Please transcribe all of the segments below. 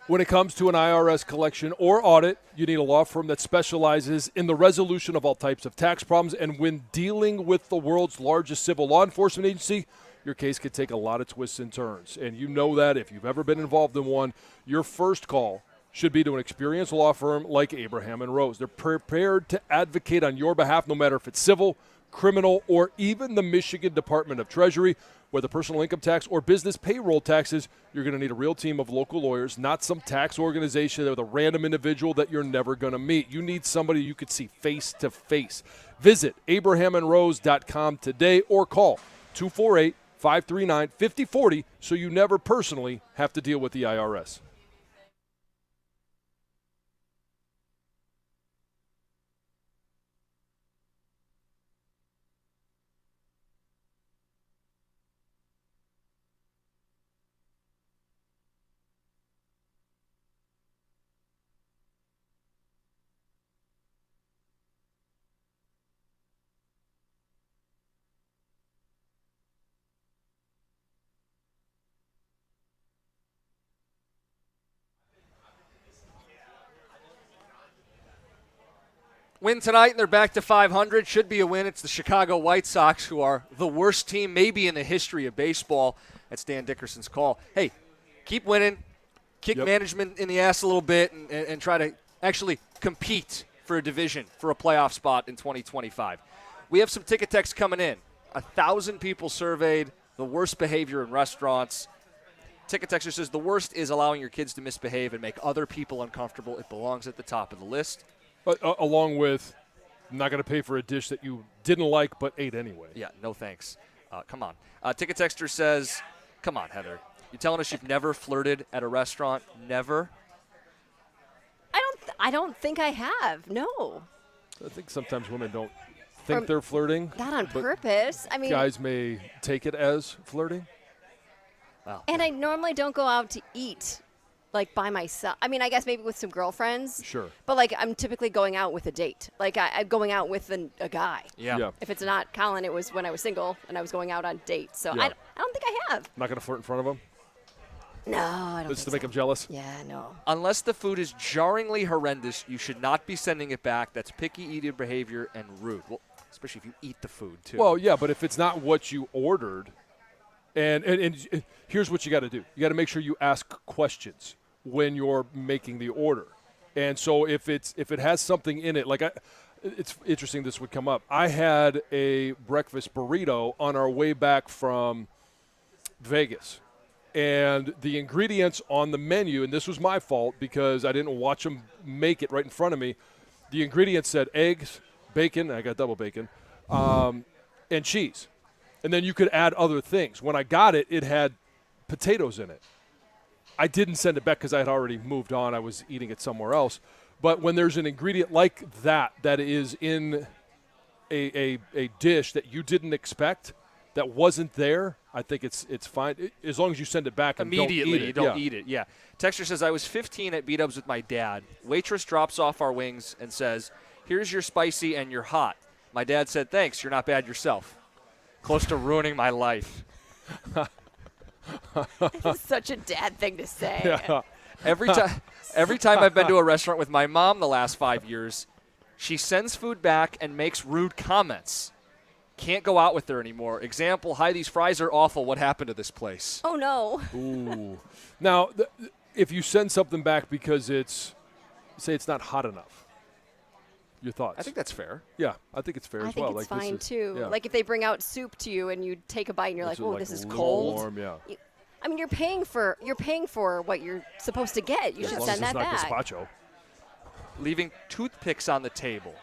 When it comes to an IRS collection or audit, you need a law firm that specializes in the resolution of all types of tax problems. And when dealing with the world's largest civil law enforcement agency, your case could take a lot of twists and turns. And you know that if you've ever been involved in one, your first call should be to an experienced law firm like Abraham and Rose. They're prepared to advocate on your behalf, no matter if it's civil, criminal, or even the Michigan Department of Treasury. Whether personal income tax or business payroll taxes, you're going to need a real team of local lawyers, not some tax organization with a random individual that you're never going to meet. You need somebody you could see face to face. Visit abrahamandrose.com today or call 248-539-5040 so you never personally have to deal with the IRS. Win tonight, and they're back to 500. Should be a win. It's the Chicago White Sox, who are the worst team maybe in the history of baseball. That's Dan Dickerson's call. Hey, keep winning. Kick management in the ass a little bit and try to actually compete for a division, for a playoff spot in 2025. We have some ticket texts coming in. 1,000 people surveyed the worst behavior in restaurants. Ticket texter says the worst is allowing your kids to misbehave and make other people uncomfortable. It belongs at the top of the list. But along with not going to pay for a dish that you didn't like but ate anyway. Yeah, no thanks. Come on. Ticket texter says, come on, Heather. You telling us you've never flirted at a restaurant? Never? I don't think I have. No. I think sometimes women don't think they're flirting. Not on purpose. I mean, guys may take it as flirting. Wow. And I normally don't go out to eat like by myself. I mean, I guess maybe with some girlfriends. Sure. But like I'm typically going out with a date. Like I'm going out with a guy. Yeah. If it's not Colin, it was when I was single and I was going out on dates. So I don't think I have. Not going to flirt in front of them? No, I don't Just to think make them jealous? Yeah, no. Unless the food is jarringly horrendous, you should not be sending it back. That's picky eating behavior and rude. Well, especially if you eat the food, too. Well, yeah, but if it's not what you ordered, and here's what you got to do. You got to make sure you ask questions when you're making the order. And so if it has something in it, it's interesting this would come up. I had a breakfast burrito on our way back from Vegas. And the ingredients on the menu, and this was my fault because I didn't watch them make it right in front of me. The ingredients said eggs, bacon, I got double bacon, and cheese. And then you could add other things. When I got it, it had potatoes in it. I didn't send it back because I had already moved on. I was eating it somewhere else. But when there's an ingredient like that is in a dish that you didn't expect, that wasn't there, I think it's fine as long as you send it back and immediately. Don't eat it. Eat it. Yeah. Texter says I was 15 at B-Dubs with my dad. Waitress drops off our wings and says, "Here's your spicy and your hot." My dad said, "Thanks. You're not bad yourself." Close to ruining my life. It's such a dad thing to say. Yeah. Every time I've been to a restaurant with my mom the last 5 years, she sends food back and makes rude comments. Can't go out with her anymore. Example, "Hi, these fries are awful. What happened to this place?" Oh, no. Ooh. Now, if you send something back because say it's not hot enough, your thoughts? I think that's fair. Yeah, I think it's fair I as think well. it's Like, fine, too. yeah. Like if they bring out soup to you and you take a bite and you're like, "Oh, this is cold." Warm, yeah. I mean, you're paying for what you're supposed to get. You As should long send as that it's back. not gazpacho. Leaving toothpicks on the table.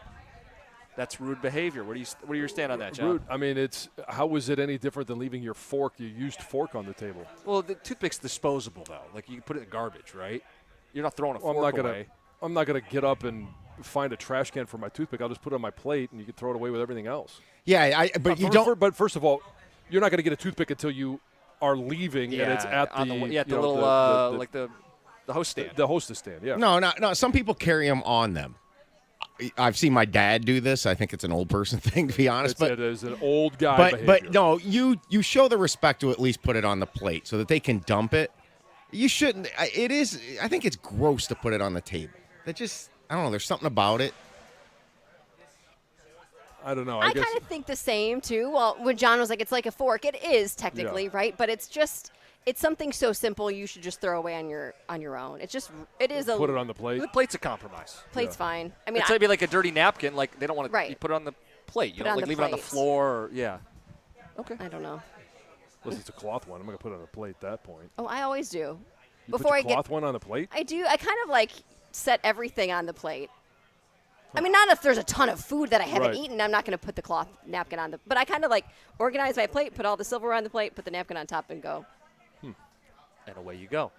That's rude behavior. What do you stand on that, John? Rude. I mean, how is it any different than leaving your used fork on the table? Well, the toothpick's disposable, though. Like, you can put it in the garbage, right? You're not throwing a fork away. I'm not gonna get up and find a trash can for my toothpick. I'll just put it on my plate, and you can throw it away with everything else. Yeah, but you don't. But first of all, you're not gonna get a toothpick until you are leaving, and it's at the host stand. The hostess stand, yeah. No. Some people carry them on them. I've seen my dad do this. I think it's an old person thing, to be honest. It is an old guy behavior. But no, you show the respect to at least put it on the plate so that they can dump it You shouldn't. It is. I think it's gross to put it on the table. I don't know. There's something about it. I don't know. I guess kind of think the same too. Well, when John was like, it's like a fork, it is technically, right? But it's something so simple you should just throw away on your own. It is a put it on the plate. The plate's a compromise. plate's fine. I mean, It's maybe like a dirty napkin. Like they don't want to Right. put it on the plate. You Put it know, on like the leave it on the plate. floor. Or, yeah. Okay. I don't know. Unless it's a cloth one, I'm gonna put it on a plate at that point. Oh, I always do. You Before put I your cloth one on the plate. I do. I kind of like set everything on the plate. I mean, not if there's a ton of food that I haven't Right. eaten. I'm not going to put the cloth napkin on but I kind of like organize my plate, put all the silverware on the plate, put the napkin on top, and go. And away you go.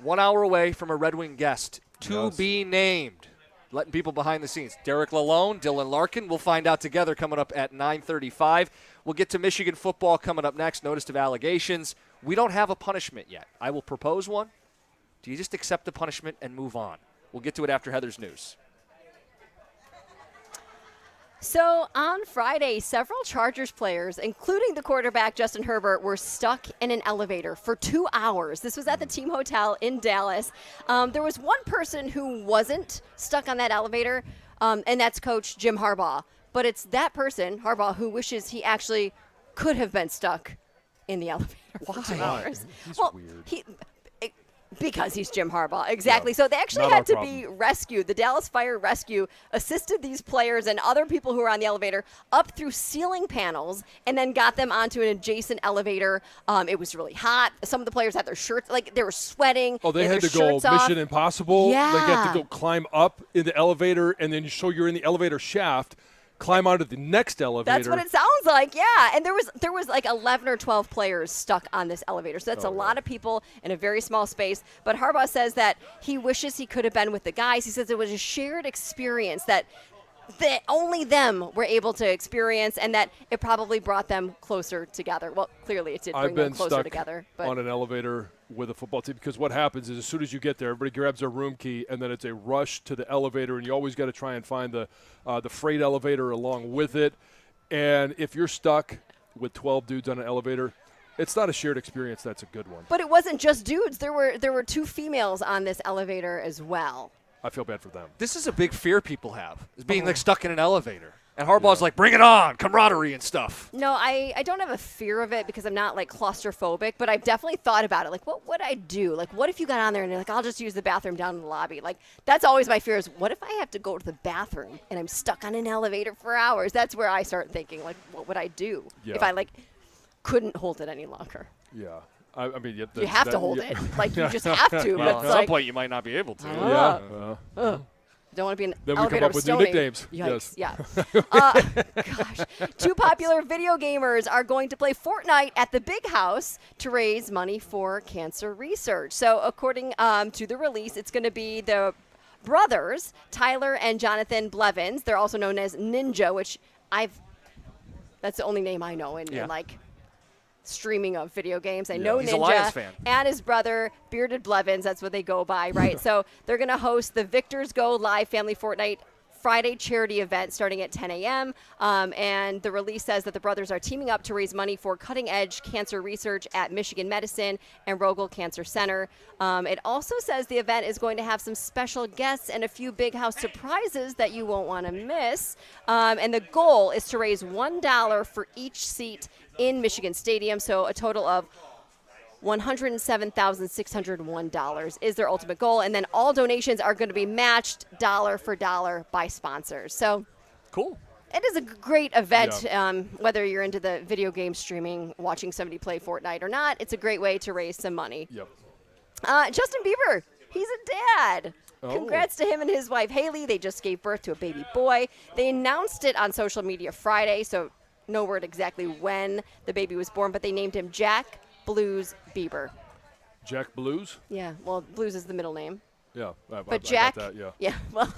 1 hour away from a Red Wing guest to Yes. be named. Letting people behind the scenes. Derek Lalone, Dylan Larkin. We'll find out together coming up at 9:35. We'll get to Michigan football coming up next. Notice of allegations. We don't have a punishment yet. I will propose one. Do you just accept the punishment and move on? We'll get to it after Heather's news. So on Friday, several Chargers players, including the quarterback Justin Herbert, were stuck in an elevator for 2 hours. This was at the Team Hotel in Dallas. There was one person who wasn't stuck on that elevator, and that's Coach Jim Harbaugh. But it's that person, Harbaugh, who wishes he actually could have been stuck in the elevator for 2 hours. He's well, weird. Because he's Jim Harbaugh. Exactly. Yeah. So they actually Not had our to problem. be rescued. The Dallas Fire Rescue assisted these players and other people who were on the elevator up through ceiling panels and then got them onto an adjacent elevator. It was really hot. Some of the players had their shirts, like they were sweating. Oh, they had had their to go shirts off. Mission Impossible. Yeah. Like, you had to go climb up in the elevator, and then you're in the elevator shaft, climb onto the next elevator. That's what it sounds like, yeah. And there was like 11 or 12 players stuck on this elevator. So that's a lot of people in a very small space. But Harbaugh says that he wishes he could have been with the guys. He says it was a shared experience that only them were able to experience, and that it probably brought them closer together. Well, clearly it did bring I've them been closer stuck together. But on an elevator with a football team because what happens is as soon as you get there, everybody grabs their room key, and then it's a rush to the elevator, and you always got to try and find the freight elevator along with it. And if you're stuck with 12 dudes on an elevator, it's not a shared experience. That's a good one. But it wasn't just dudes. There were 2 females on this elevator as well. I feel bad for them. This is a big fear people have, is being like stuck in an elevator. And Harbaugh's like, bring it on, camaraderie and stuff. No, I don't have a fear of it because I'm not like claustrophobic, but I've definitely thought about it. Like, what would I do? Like, what if you got on there and you're like, I'll just use the bathroom down in the lobby? Like, that's always my fear is, what if I have to go to the bathroom and I'm stuck on an elevator for hours? That's where I start thinking, like, what would I do Yeah. if I, like, couldn't hold it any longer? Yeah. I mean, yeah, You have to hold it. Like, you just have to. Well, but at it's some like, point you might not be able to. Yeah. don't want to be in Then we elevator come up with with new Stoney. nicknames. Yikes. Yes. Yeah. Gosh. 2 popular video gamers are going to play Fortnite at the Big House to raise money for cancer research. So according to the release, it's going to be the brothers, Tyler and Jonathan Blevins. They're also known as Ninja, which that's the only name I know in like streaming of video games. I know He's a Ninja Lions fan. and his brother Bearded Blevins. That's what they go by, right? So they're going to host the Victors Go Live Family Fortnite Friday charity event starting at 10 a.m. And the release says that the brothers are teaming up to raise money for cutting-edge cancer research at Michigan Medicine and Rogel Cancer Center. It also says the event is going to have some special guests and a few Big House surprises that you won't want to miss. And the goal is to raise $1 for each seat in Michigan Stadium, so a total of $107,601 is their ultimate goal, and then all donations are going to be matched dollar for dollar by sponsors. So Cool. it is a great event, Yeah. whether you're into the video game streaming, watching somebody play Fortnite or not. It's a great way to raise some money. Yep. Justin Bieber, he's a dad. Oh. Congrats to him and his wife, Haley. They just gave birth to a baby boy. They announced it on social media Friday, so no word exactly when the baby was born, but they named him Jack Blues Bieber. Jack Blues? Yeah, well, Blues is the middle name. Yeah. But Jack, I got that, yeah. well,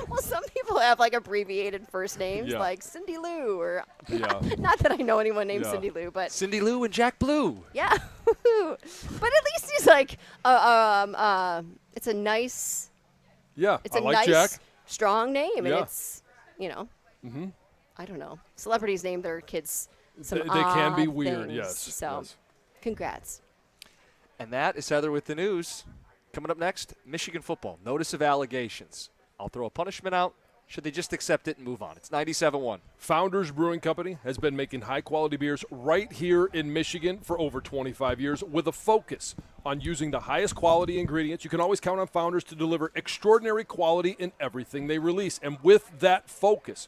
well, some people have like abbreviated first names, Yeah. like Cindy Lou, or Yeah. not that I know anyone named Yeah. Cindy Lou, but Cindy Lou and Jack Blue. yeah. But at least he's like, it's a nice, Yeah. it's I a like nice, Jack. strong name, and Yeah. it's, I don't know. Celebrities name their kids some They can be odd weird, things, yes. So, yes. congrats. And that is Heather with the news. Coming up next, Michigan football. Notice of allegations. I'll throw a punishment out. Should they just accept it and move on? It's 97.1. Founders Brewing Company has been making high-quality beers right here in Michigan for over 25 years with a focus on using the highest quality ingredients. You can always count on Founders to deliver extraordinary quality in everything they release. And with that focus,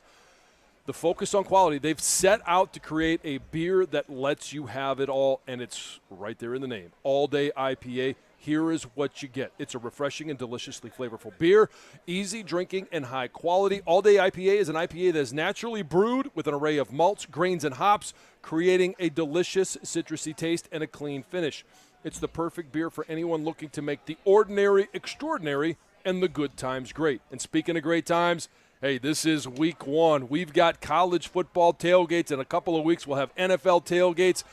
the focus on quality, they've set out to create a beer that lets you have it all, and it's right there in the name. All Day IPA. Here is what you get. It's a refreshing and deliciously flavorful beer, easy drinking and high quality. All Day IPA is an IPA that is naturally brewed with an array of malts, grains, and hops, creating a delicious citrusy taste and a clean finish. It's the perfect beer for anyone looking to make the ordinary extraordinary and the good times great. And speaking of great times, hey, this is week 1. We've got college football tailgates. In a couple of weeks, we'll have NFL tailgates.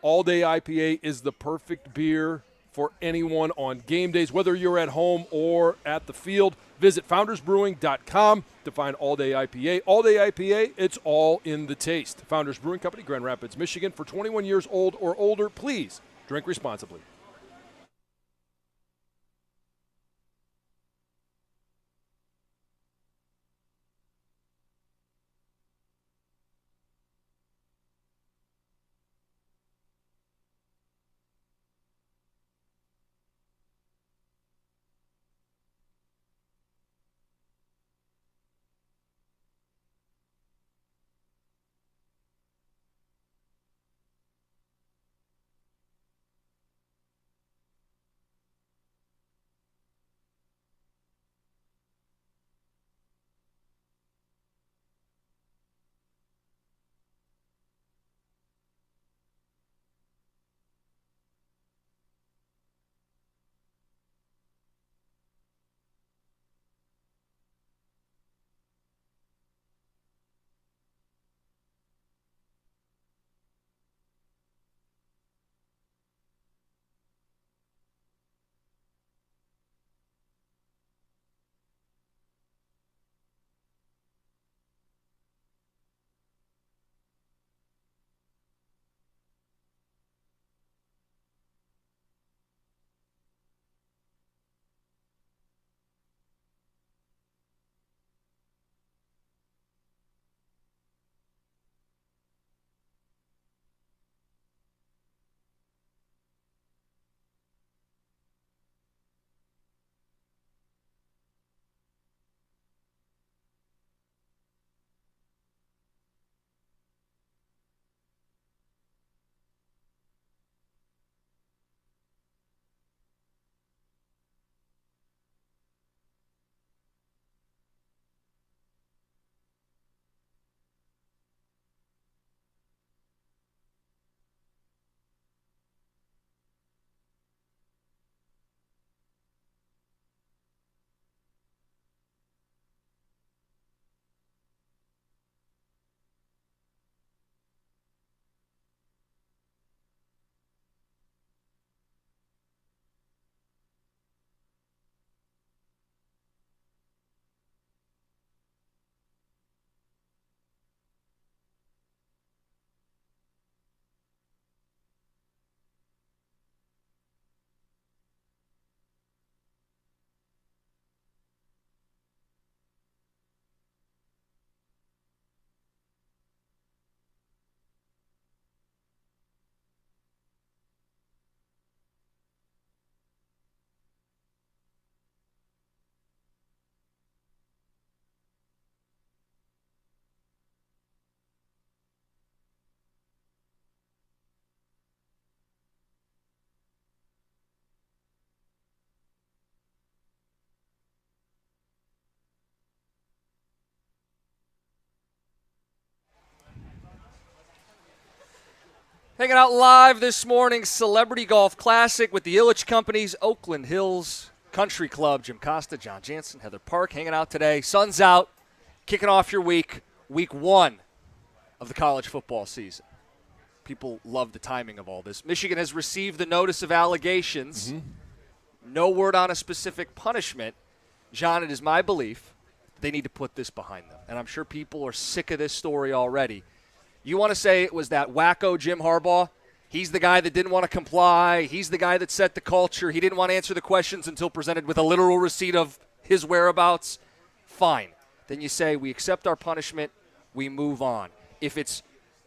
All Day IPA is the perfect beer for anyone on game days, whether you're at home or at the field. Visit foundersbrewing.com to find All Day IPA. All Day IPA, it's all in the taste. Founders Brewing Company, Grand Rapids, Michigan. For 21 years old or older, please drink responsibly. Hanging out live this morning, Celebrity Golf Classic with the Ilitch Company's Oakland Hills Country Club. Jim Costa, John Jansen, Heather Park hanging out today. Sun's out, kicking off your week 1 of the college football season. People love the timing of all this. Michigan has received the notice of allegations. No word on a specific punishment. John, it is my belief they need to put this behind them. And I'm sure people are sick of this story already. You want to say it was that wacko Jim Harbaugh He's the guy that didn't want to comply. He's the guy that set the culture. He didn't want to answer the questions until presented with a literal receipt of his whereabouts. Fine. Then you say, we accept our punishment, we move on. If it's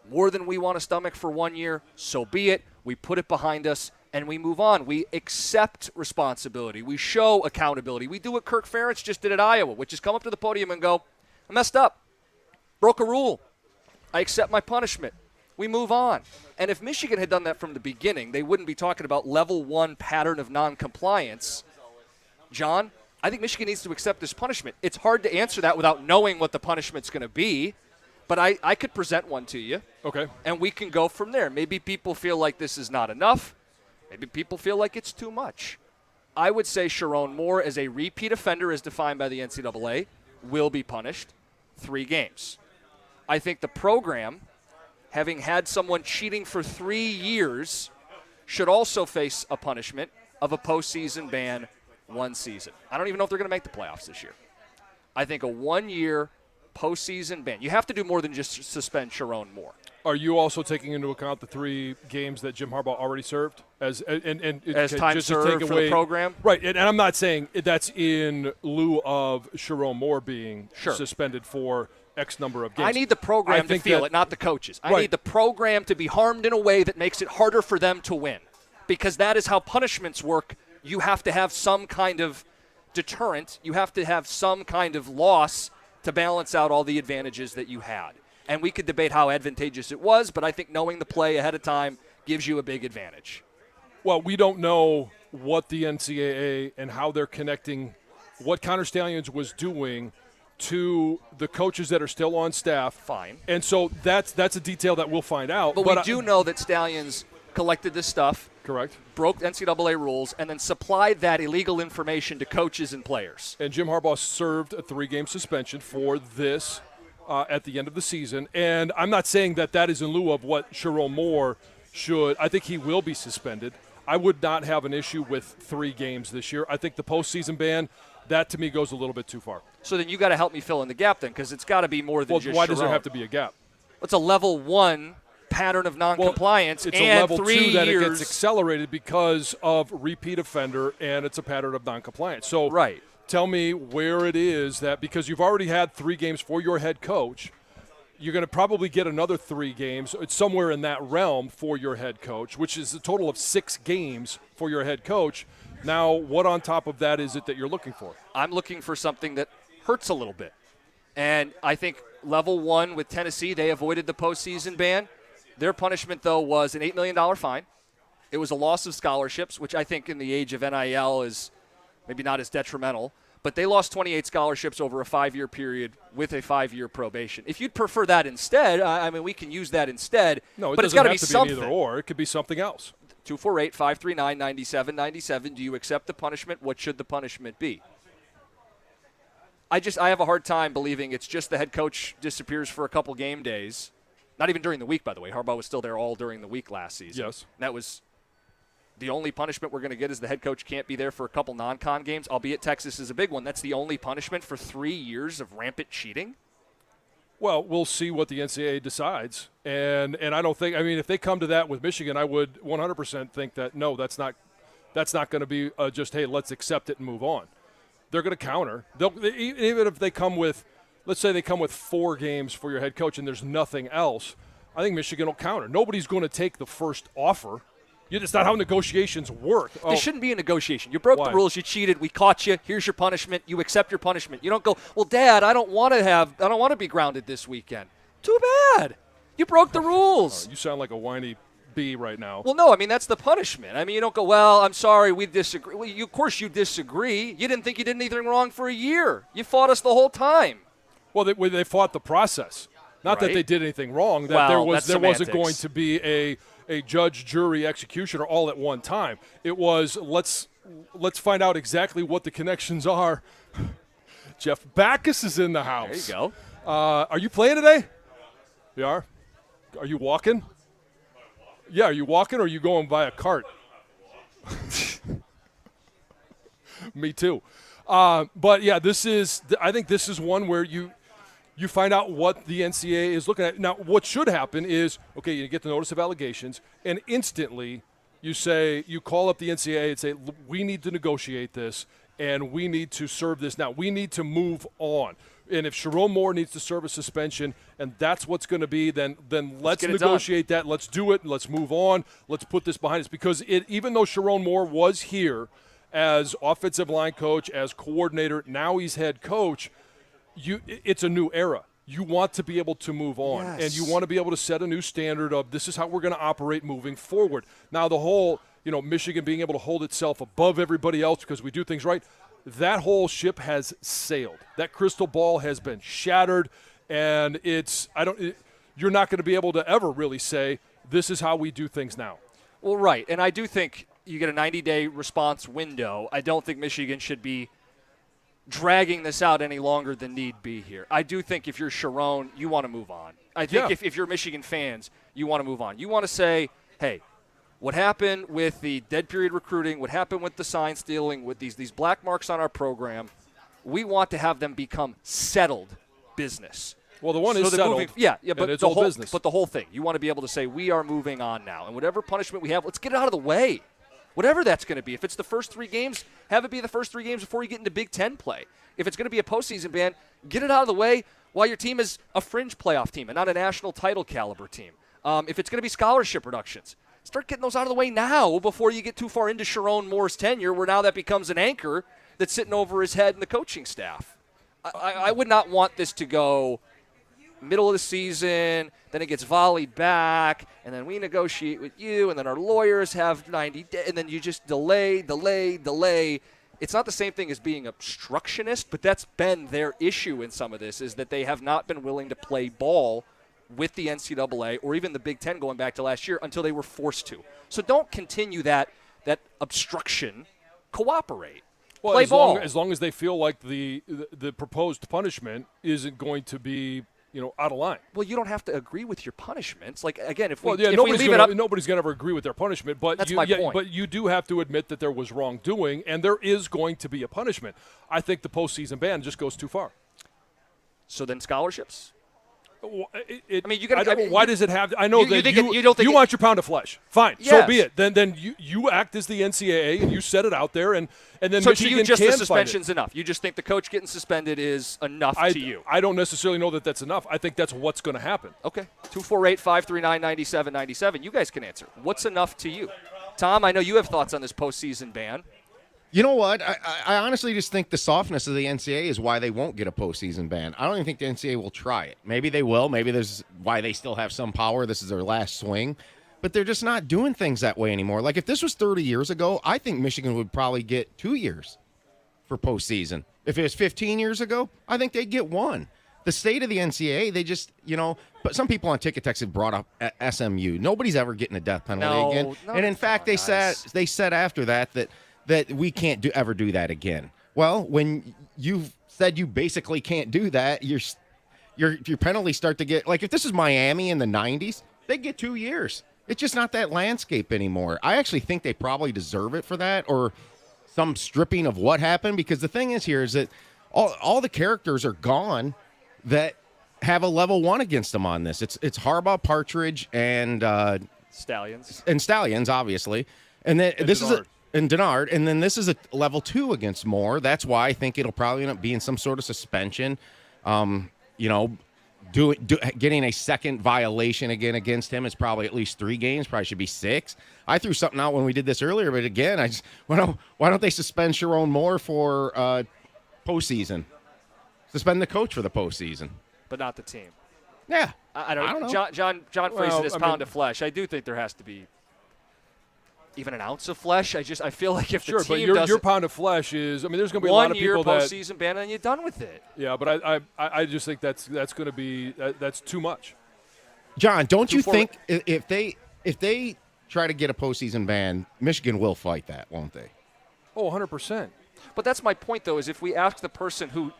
more than we want to stomach for 1 year, so be it. We put it behind us, and we move on. We accept responsibility. We show accountability. We do what Kirk Ferentz just did at Iowa, which is come up to the podium and go, I messed up, broke a rule. I accept my punishment. We move on. And if Michigan had done that from the beginning, they wouldn't be talking about level 1 pattern of noncompliance. John, I think Michigan needs to accept this punishment. It's hard to answer that without knowing what the punishment's going to be, but I could present one to you. Okay. And we can go from there. Maybe people feel like this is not enough. Maybe people feel like it's too much. I would say Sharon Moore, as a repeat offender as defined by the NCAA, will be punished 3 games. I think the program, having had someone cheating for 3 years, should also face a punishment of a postseason ban 1 season. I don't even know if they're going to make the playoffs this year. I think a 1-year postseason ban. You have to do more than just suspend Sharon Moore. Are you also taking into account the 3 games that Jim Harbaugh already served as time just served to take for away, the program? Right, and I'm not saying that's in lieu of Sharon Moore being Sure. suspended for X number of games. I need the program to feel it, not the coaches. I need the program to be harmed in a way that makes it harder for them to win, because that is how punishments work. You have to have some kind of deterrent. You have to have some kind of loss to balance out all the advantages that you had. And we could debate how advantageous it was, but I think knowing the play ahead of time gives you a big advantage. Well, we don't know what the NCAA and how they're connecting what Connor Stalions was doing to the coaches that are still on staff. Fine. And so that's a detail that we'll find out. But we do know that Stalions collected this stuff. Correct. Broke NCAA rules, and then supplied that illegal information to coaches and players. And Jim Harbaugh served a 3-game suspension for this at the end of the season. And I'm not saying that is in lieu of what Sharon Moore should. I think he will be suspended. I would not have an issue with 3 games this year. I think the postseason ban, that to me goes a little bit too far. So then you got to help me fill in the gap then, because it's got to be more than just why does Sharon. there have to be a gap? It's a level 1 pattern of noncompliance, it's and a level 3 2 that years. it gets accelerated because of repeat offender, and it's a pattern of noncompliance. So right. Tell me where it is that, because you've already had 3 games for your head coach, you're going to probably get another 3 games. It's somewhere in that realm for your head coach, which is a total of 6 games for your head coach. Now, what on top of that is it that you're looking for? I'm looking for something that hurts a little bit. And I think level 1 with Tennessee, they avoided the postseason ban. Their punishment, though, was an $8 million fine. It was a loss of scholarships, which I think in the age of NIL is maybe not as detrimental. But they lost 28 scholarships over a 5-year period with a 5-year probation. If you'd prefer that instead, I mean, we can use that instead. No, but it's got to be something. something. Either or. It could be something else. 248-539-9797. Do you accept the punishment? What should the punishment be? I have a hard time believing it's just the head coach disappears for a couple game days. Not even during the week, by the way. Harbaugh was still there all during the week last season. Yes. And that was the only punishment we're going to get is the head coach can't be there for a couple non-con games, albeit Texas is a big one. That's the only punishment for 3 years of rampant cheating? Well, we'll see what the NCAA decides. And I don't think – I mean, if they come to that with Michigan, I would 100% think that, no, that's not going to be just, hey, let's accept it and move on. They're going to counter. Even if they come with – let's say they come with 4 games for your head coach and there's nothing else, I think Michigan will counter. Nobody's going to take the first offer. It's not how negotiations work. There shouldn't be a negotiation. You broke the rules. You cheated. We caught you. Here's your punishment. You accept your punishment. You don't go, well, Dad, I don't want to be grounded this weekend. Too bad. You broke the rules. You sound like a whiny bee right now. Well, no, I mean, that's the punishment. I mean, you don't go, well, I'm sorry, we disagree. Well, of course you disagree. You didn't think you did anything wrong for a year. You fought us the whole time. Well, they fought the process. Not that they did anything wrong. That there wasn't going to be a judge, jury, executioner all at one time. It was let's find out exactly what the connections are. Jeff Backus is in the house. There you go. Are you playing today? You are? Are you walking? Yeah, are you walking or are you going by a cart? Me too. But, yeah, I think this is one where you You find out what the NCAA is looking at. Now, what should happen is, okay, you get the notice of allegations, and instantly you call up the NCAA and say, we need to negotiate this, and we need to serve this now. We need to move on. And if Sharon Moore needs to serve a suspension, and that's what's going to be, then let's negotiate that. Let's do it. Let's move on. Let's put this behind us. Because even though Sharon Moore was here as offensive line coach, as coordinator, now he's head coach, it's a new era. You want to be able to move on, and you want to be able to set a new standard of this is how we're going to operate moving forward. Now, the whole, Michigan being able to hold itself above everybody else because we do things right, that whole ship has sailed. That crystal ball has been shattered, and you're not going to be able to ever really say this is how we do things now. Well, right, and I do think you get a 90-day response window. I don't think Michigan should be dragging this out any longer than need be here. I do think if you're Sharon, you want to move on. I think if you're Michigan fans, you want to move on. You want to say, hey, what happened with the dead period recruiting, what happened with the sign stealing, with these black marks on our program, we want to have them become settled business. Well, the one is settled. But it's all business. But the whole thing, you want to be able to say, we are moving on now. And whatever punishment we have, let's get it out of the way. Whatever that's going to be. If it's the first 3 games, have it be the first 3 games before you get into Big Ten play. If it's going to be a postseason ban, get it out of the way while your team is a fringe playoff team and not a national title caliber team. If it's going to be scholarship reductions, start getting those out of the way now before you get too far into Sharon Moore's tenure, where now that becomes an anchor that's sitting over his head and the coaching staff. I would not want this to go middle of the season, then it gets volleyed back, and then we negotiate with you, and then our lawyers have 90 days, and then you just delay. It's not the same thing as being obstructionist, but that's been their issue in some of this, is that they have not been willing to play ball with the NCAA or even the Big Ten going back to last year until they were forced to. So don't continue that obstruction. Cooperate. Well, play ball. As long as they feel like the proposed punishment isn't going to be out of line. Well, you don't have to agree with your punishments. Like, again, if we nobody's leave it up, nobody's going to ever agree with their punishment. But that's my point. But you do have to admit that there was wrongdoing, and there is going to be a punishment. I think the postseason ban just goes too far. So then scholarships? Why does it have? I know that you want your pound of flesh. Fine, yes. So be it. Then you act as the NCAA and you set it out there, and then so Michigan to you, just can the suspension's enough. You just think the coach getting suspended is enough to you. I don't necessarily know that that's enough. I think that's what's going to happen. Okay, 248-539-9797. You guys can answer. What's enough to you, Tom? I know you have thoughts on this postseason ban. You know what? I honestly just think the softness of the NCAA is why they won't get a postseason ban. I don't even think the NCAA will try it. Maybe they will. Maybe there's why they still have some power. This is their last swing. But they're just not doing things that way anymore. Like, if this was 30 years ago, I think Michigan would probably get 2 years for postseason. If it was 15 years ago, I think they'd get 1. The state of the NCAA, they just, but some people on Ticket Text have brought up SMU. Nobody's ever getting a death penalty again. And in fact, they said after that we can't ever do that again. Well, when you've said you basically can't do that, your penalties start to get, like, if this is Miami in the 90s, they get 2 years. It's just not that landscape anymore. I actually think they probably deserve it for that, or some stripping of what happened, because the thing is here is that all the characters are gone that have a level 1 against them on this. It's Harbaugh, Partridge, and Stallions. And Stallions, obviously. And then this Denard. Denard, and then this is a level 2 against Moore. That's why I think it'll probably end up being some sort of suspension. Getting a second violation again against him is probably at least 3 games. Probably should be 6. I threw something out when we did this earlier, but again, why don't they suspend Sharon Moore for postseason? Suspend the coach for the postseason, but not the team. Yeah, I don't know. John phrased it as pound of flesh. I do think there has to be even an ounce of flesh. I feel like if the team but your pound of flesh is, there's going to be a 1 lot of year people that postseason ban and you're done with it. Yeah, but I just think that's going to be that's too much. John, don't you think if they try to get a postseason ban, Michigan will fight that, won't they? Oh, 100%. But that's my point, though, is if we ask the person who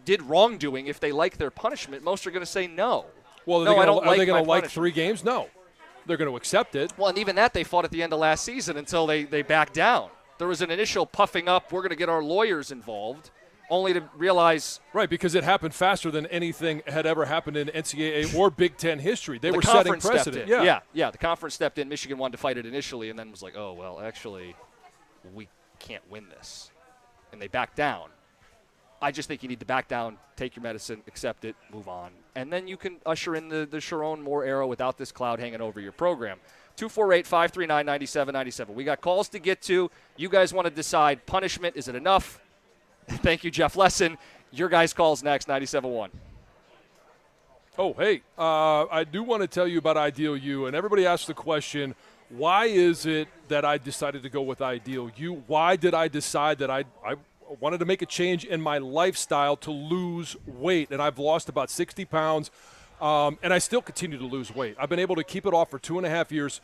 did wrongdoing if they like their punishment, most are going to say no. Well, are they going to like 3 games? No. They're going to accept it. Well, and even that they fought at the end of last season until they backed down. There was an initial puffing up, we're going to get our lawyers involved, only to realize Right, because it happened faster than anything had ever happened in NCAA or Big Ten history. They the were setting conference stepped precedent. in. Yeah. The conference stepped in. Michigan wanted to fight it initially, and then was like, oh, well, actually, we can't win this. And they backed down. I just think you need to back down, take your medicine, accept it, move on. And then you can usher in the Sharon Moore era without this cloud hanging over your program. 248-539-9797. We got calls to get to. You guys want to decide punishment. Is it enough? Thank you, Jeff Lesson. Your guys' calls next, 97.1. Oh, hey, I do want to tell you about Ideal U. And everybody asks the question, why is it that I decided to go with Ideal U? Why did I decide that I wanted to make a change in my lifestyle to lose weight? And I've lost about 60 pounds, and I still continue to lose weight. I've been able to keep it off for 2.5 years,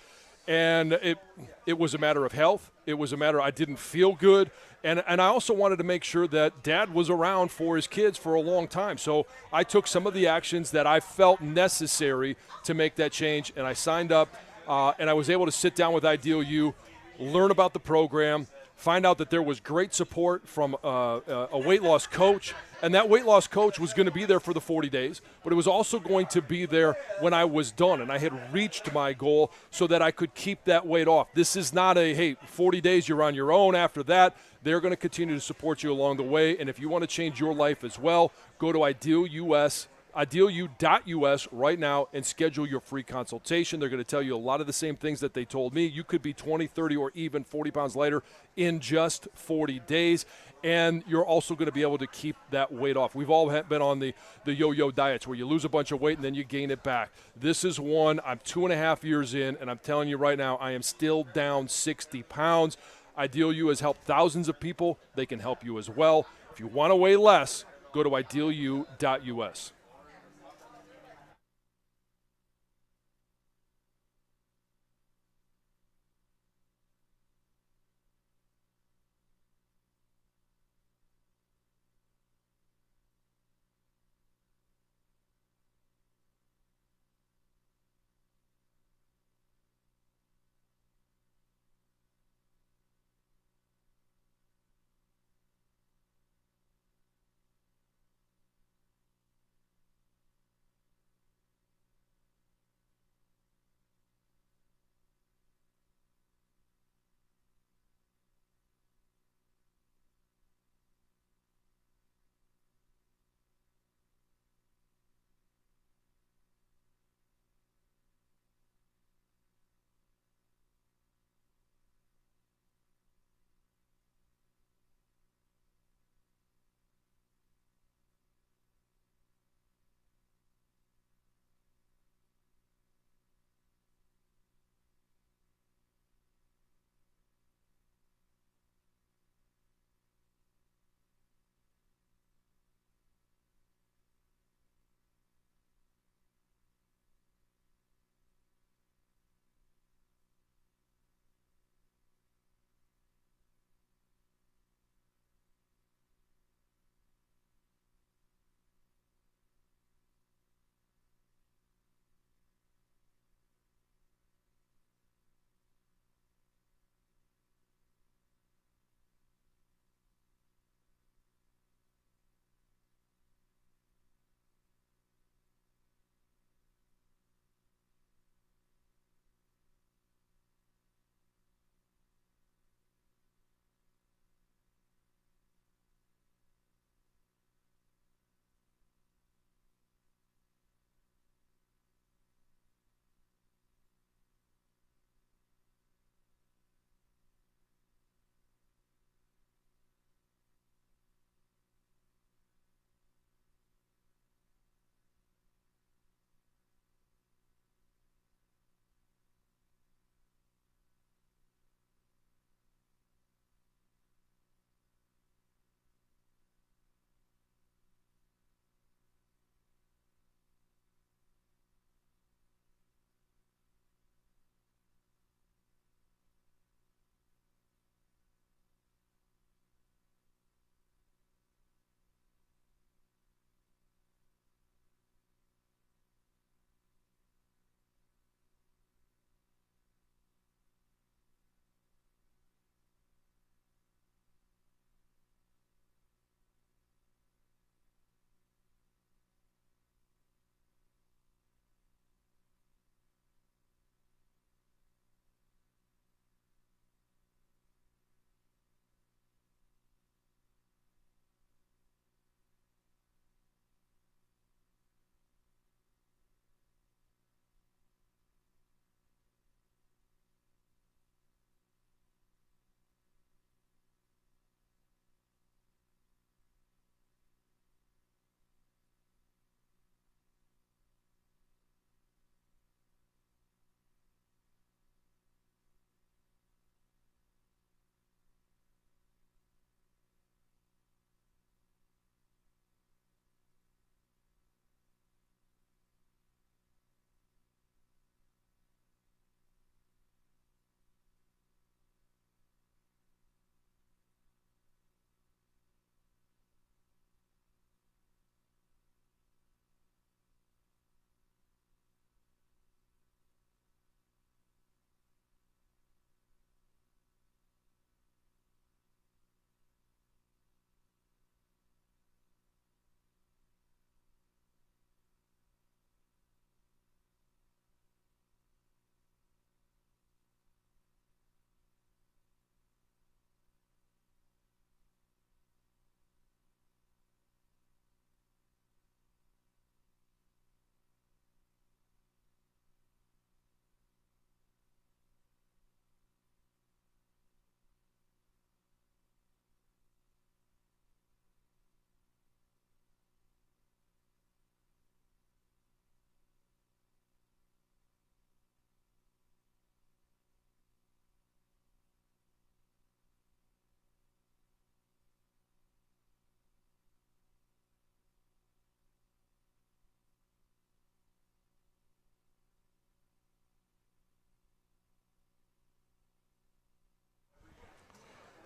and it was a matter of health. It was a matter I didn't feel good, and I also wanted to make sure that Dad was around for his kids for a long time. So I took some of the actions that I felt necessary to make that change, and I signed up, and I was able to sit down with Ideal U, learn about the program, find out that there was great support from a weight loss coach, and that weight loss coach was going to be there for the 40 days, but it was also going to be there when I was done and I had reached my goal so that I could keep that weight off. This is not a, hey, 40 days, you're on your own. After that, they're going to continue to support you along the way, and if you want to change your life as well, go to idealu.us right now and schedule your free consultation. They're going to tell you a lot of the same things that they told me. You could be 20, 30, or even 40 pounds lighter in just 40 days, and you're also going to be able to keep that weight off. We've all been on the yo-yo diets where you lose a bunch of weight and then you gain it back. This is one. I'm 2.5 years in, and I'm telling you right now, I am still down 60 pounds. Ideal U has helped thousands of people. They can help you as well. If you want to weigh less, go to idealu.us.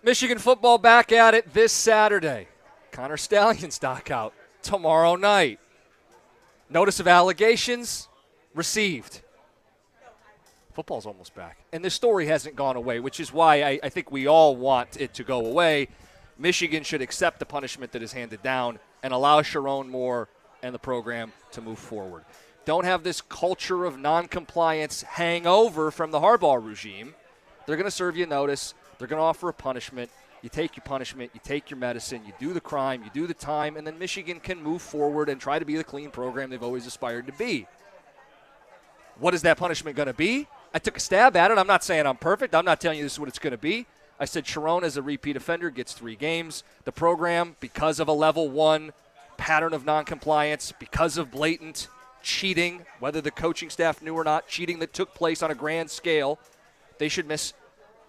Michigan football back at it this Saturday. Connor Stallion stock out tomorrow night. Notice of allegations received. Football's almost back. And this story hasn't gone away, which is why I think we all want it to go away. Michigan should accept the punishment that is handed down and allow Sharon Moore and the program to move forward. Don't have this culture of noncompliance hang over from the Harbaugh regime. They're going to serve you notice. They're going to offer a punishment. You take your punishment, you take your medicine, you do the crime, you do the time, and then Michigan can move forward and try to be the clean program they've always aspired to be. What is that punishment going to be? I took a stab at it. I'm not saying I'm perfect. I'm not telling you this is what it's going to be. I said Sharon, as a repeat offender, gets 3 games. The program, because of a level 1 pattern of noncompliance, because of blatant cheating, whether the coaching staff knew or not, cheating that took place on a grand scale, they should miss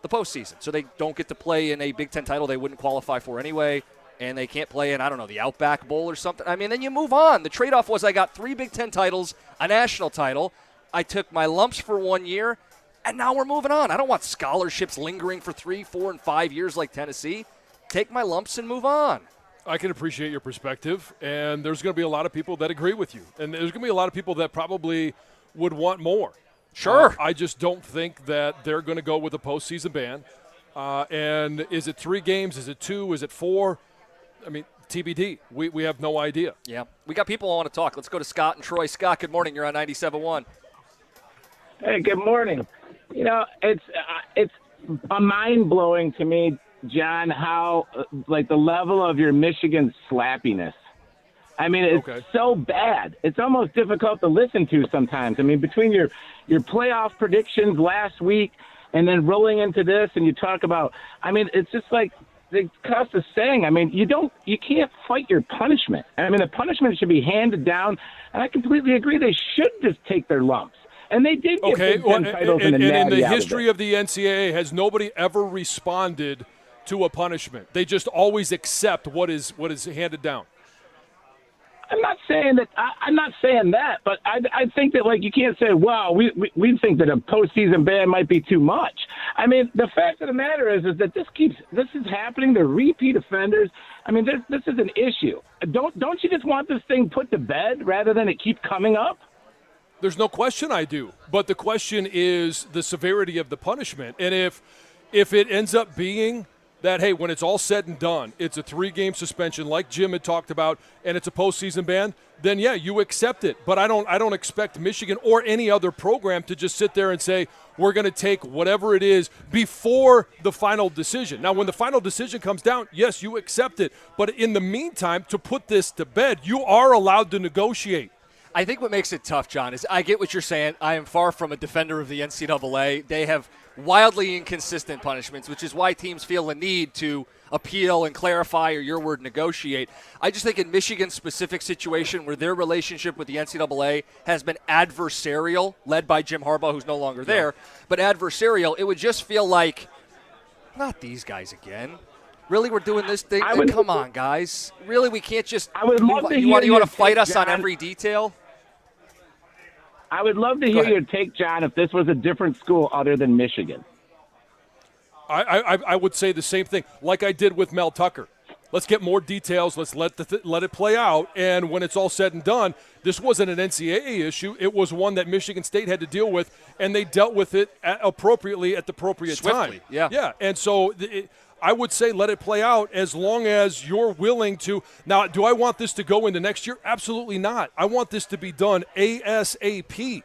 the postseason. So they don't get to play in a Big Ten title they wouldn't qualify for anyway, and they can't play in, I don't know, the Outback Bowl or something. I mean, then you move on. The trade-off was I got 3 Big Ten titles, a national title. I took my lumps for 1 year, and now we're moving on. I don't want scholarships lingering for 3, 4, and 5 years like Tennessee. Take my lumps and move on. I can appreciate your perspective, and there's going to be a lot of people that agree with you. And there's going to be a lot of people that probably would want more. Sure. I just don't think that they're going to go with a postseason ban. And is it 3 games? Is it 2? Is it 4? I mean, TBD. We have no idea. Yeah. We got people who want to talk. Let's go to Scott and Troy. Scott, good morning. You're on 97.1. Hey, good morning. You know, it's mind-blowing to me, John, how, like, the level of your Michigan slappiness. I mean, it's so bad. It's almost difficult to listen to sometimes. I mean, between your playoff predictions last week and then rolling into this, and you talk about, I mean, it's just like the Costa saying, I mean, you can't fight your punishment. I mean, the punishment should be handed down, and I completely agree. They should just take their lumps. And they did get Big Ten titles and in the out history of the NCAA, has nobody ever responded to a punishment? They just always accept what is handed down. I'm not saying that. I'm not saying that, but I think that, like, you can't say, "Wow, we think that a postseason ban might be too much." I mean, the fact of the matter is that this is happening. They're repeat offenders. I mean, this is an issue. Don't you just want this thing put to bed rather than it keep coming up? There's no question I do, but the question is the severity of the punishment, and if it ends up being that, hey, when it's all said and done, it's a 3-game suspension like Jim had talked about, and it's a postseason ban, then yeah, you accept it. But I don't expect Michigan or any other program to just sit there and say, we're going to take whatever it is before the final decision. Now, when the final decision comes down, yes, you accept it. But in the meantime, to put this to bed, you are allowed to negotiate. I think what makes it tough, John, is I get what you're saying. I am far from a defender of the NCAA. They have wildly inconsistent punishments, which is why teams feel a need to appeal and clarify, or your word, negotiate. I just think in Michigan's specific situation where their relationship with the NCAA has been adversarial, led by Jim Harbaugh, who's no longer there, but adversarial, it would just feel like, not these guys again. Really, we're doing this thing? Come on, guys. Really, we can't just – you want to fight us on every detail? I would love to hear your take, John, if this was a different school other than Michigan. I would say the same thing, like I did with Mel Tucker. Let's get more details. Let's let it play out. And when it's all said and done, this wasn't an NCAA issue. It was one that Michigan State had to deal with, and they dealt with it appropriately at the appropriate Swiftly, time. Yeah. And so I would say let it play out as long as you're willing to. Now, do I want this to go into next year? Absolutely not. I want this to be done ASAP.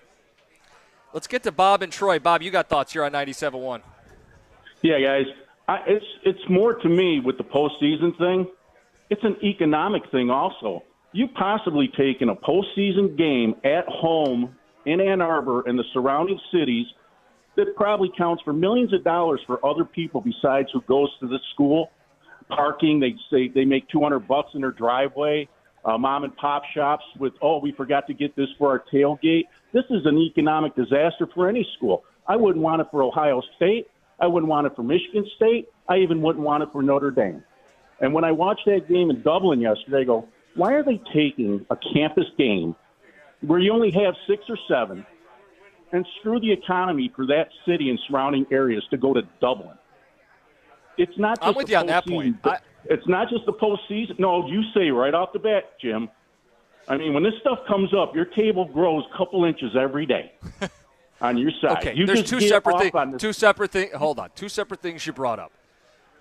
Let's get to Bob and Troy. Bob, you got thoughts here on 97.1. Yeah, guys. It's more to me with the postseason thing. It's an economic thing also. You've possibly taken a postseason game at home in Ann Arbor and the surrounding cities that probably counts for millions of dollars for other people besides who goes to this school. Parking, they say they make $200 in their driveway. Mom and pop shops with, we forgot to get this for our tailgate. This is an economic disaster for any school. I wouldn't want it for Ohio State. I wouldn't want it for Michigan State. I even wouldn't want it for Notre Dame. And when I watched that game in Dublin yesterday, I go, why are they taking a campus game where you only have 6 or 7 and screw the economy for that city and surrounding areas to go to Dublin? it's not just I'm with you on that point. It's not just the postseason. No, you say right off the bat, Jim. I mean, when this stuff comes up, your table grows a couple inches every day on your side. Okay, there's two separate things. Hold on. Two separate things you brought up.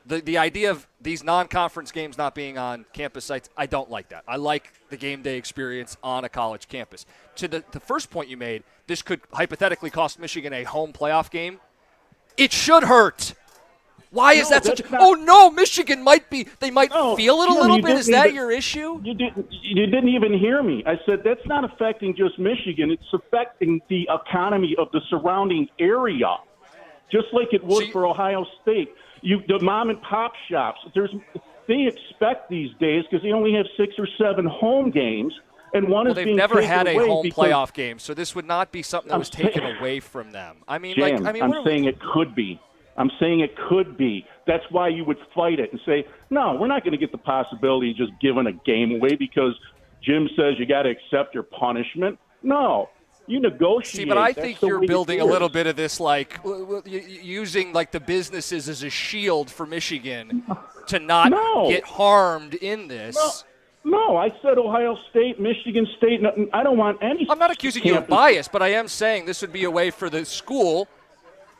The idea of these non-conference games not being on campus sites, I don't like that. I like the game day experience on a college campus. To the first point you made, this could hypothetically cost Michigan a home playoff game. It should hurt. Why is that such? Oh no, Michigan might feel it a little bit. Is that your issue? You didn't even hear me. I said that's not affecting just Michigan. It's affecting the economy of the surrounding area, just like it would for Ohio State. The mom and pop shops. They expect these days because they only have 6 or 7 home games, and one is being taken away. They've never had a home playoff game, so this would not be something that was taken away from them. I'm saying it could be. I'm saying it could be. That's why you would fight it and say, no, we're not going to get the possibility of just giving a game away because Jim says you got to accept your punishment. No, you negotiate. See, but I think you're building a little bit of this, like using like the businesses as a shield for Michigan to not get harmed in this. No, I said Ohio State, Michigan State. I don't want any. I'm not accusing you of bias, but I am saying this would be a way for the school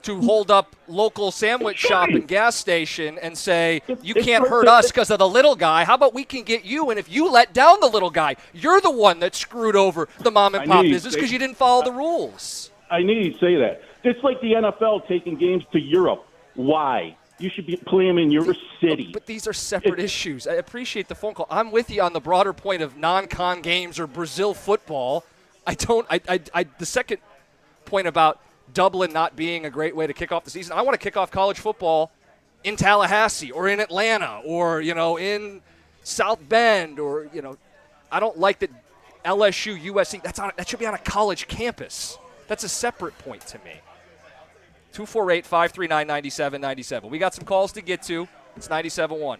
to hold up local sandwich shop and gas station and say, you can't hurt us because of the little guy. How about we can get you, and if you let down the little guy, you're the one that screwed over the mom-and-pop business because you didn't follow the rules. I knew you'd say that. It's like the NFL taking games to Europe. Why? You should be playing them in your city. But these are separate issues. I appreciate the phone call. I'm with you on the broader point of non-con games or Brazil football. The second point about Dublin not being a great way to kick off the season. I want to kick off college football in Tallahassee or in Atlanta or, in South Bend or, I don't like that LSU, USC, that should be on a college campus. That's a separate point to me. 248-539-9797. We got some calls to get to. It's 97.1.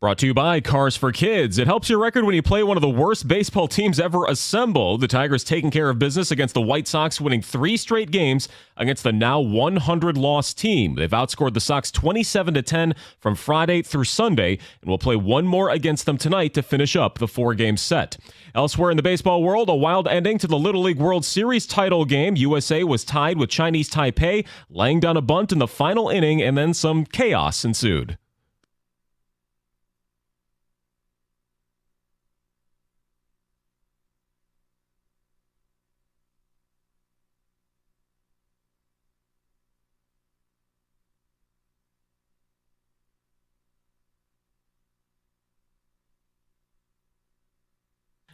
Brought to you by Cars for Kids. It helps your record when you play one of the worst baseball teams ever assembled. The Tigers taking care of business against the White Sox, winning 3 straight games against the now 100-loss team. They've outscored the Sox 27-10 from Friday through Sunday, and will play one more against them tonight to finish up the 4-game set. Elsewhere in the baseball world, a wild ending to the Little League World Series title game. USA was tied with Chinese Taipei, laying down a bunt in the final inning, and then some chaos ensued.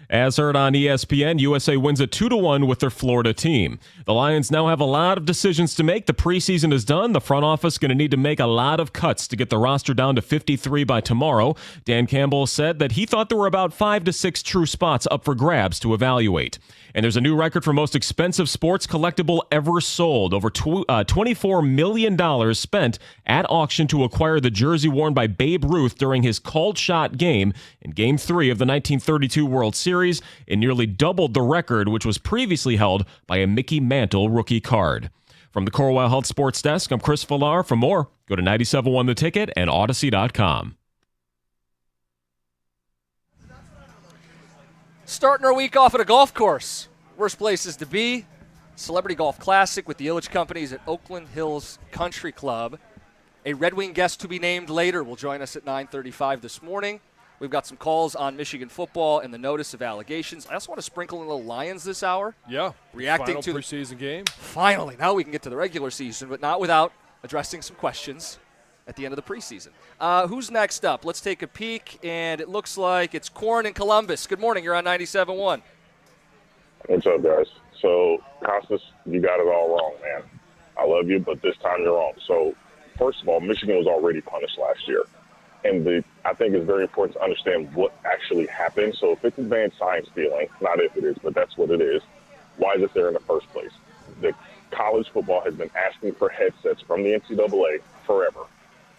As heard on ESPN, USA wins a 2-1 with their Florida team. The Lions now have a lot of decisions to make. The preseason is done. The front office going to need to make a lot of cuts to get the roster down to 53 by tomorrow. Dan Campbell said that he thought there were about 5 to 6 true spots up for grabs to evaluate. And there's a new record for most expensive sports collectible ever sold. Over $24 million spent at auction to acquire the jersey worn by Babe Ruth during his called shot game in Game 3 of the 1932 World Series. It nearly doubled the record, which was previously held by a Mickey Mantle rookie card. From the Corewell Health Sports Desk, I'm Chris Villar. For more, go to 97.1 The Ticket and Odyssey.com. Starting our week off at a golf course. Worst places to be. Celebrity Golf Classic with the Ilitch Companies at Oakland Hills Country Club. A Red Wing guest to be named later will join us at 9:35 this morning. We've got some calls on Michigan football and the notice of allegations. I also want to sprinkle in a little Lions this hour. Yeah. Reacting to the preseason game. Finally. Now we can get to the regular season, but not without addressing some questions at the end of the preseason. Who's next up? Let's take a peek, and it looks like it's Corn in Columbus. Good morning. You're on 97.1. What's up, guys? So, Costas, you got it all wrong, man. I love you, but this time you're wrong. So, first of all, Michigan was already punished last year. And I think it's very important to understand what actually happened. So if it's advanced science dealing, not if it is, but that's what it is, why is it there in the first place? The college football has been asking for headsets from the NCAA forever.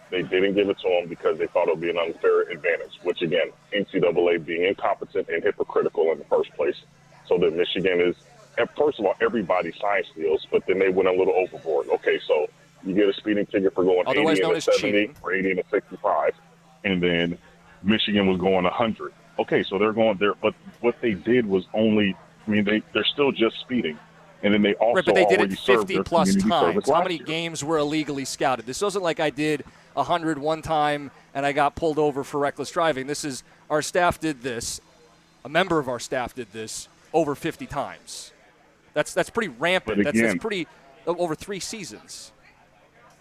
They didn't give it to them because they thought it would be an unfair advantage, which, again, NCAA being incompetent and hypocritical in the first place. So that Michigan is, first of all, everybody signs deals, but then they went a little overboard. Okay, so you get a speeding ticket for going Otherwise 80 known and a as 70 cheating. or 80 and a 65, and then Michigan was going 100. Okay, so they're going there, but what they did was only, they're still just speeding. And then they also Right, but they did already it served 50 their plus community times. service How last many year. games were illegally scouted? This wasn't like I did 100 one time and I got pulled over for reckless driving. This is our staff did this. A member of our staff did this over 50 times. That's pretty rampant. But That's again- pretty over 3 seasons.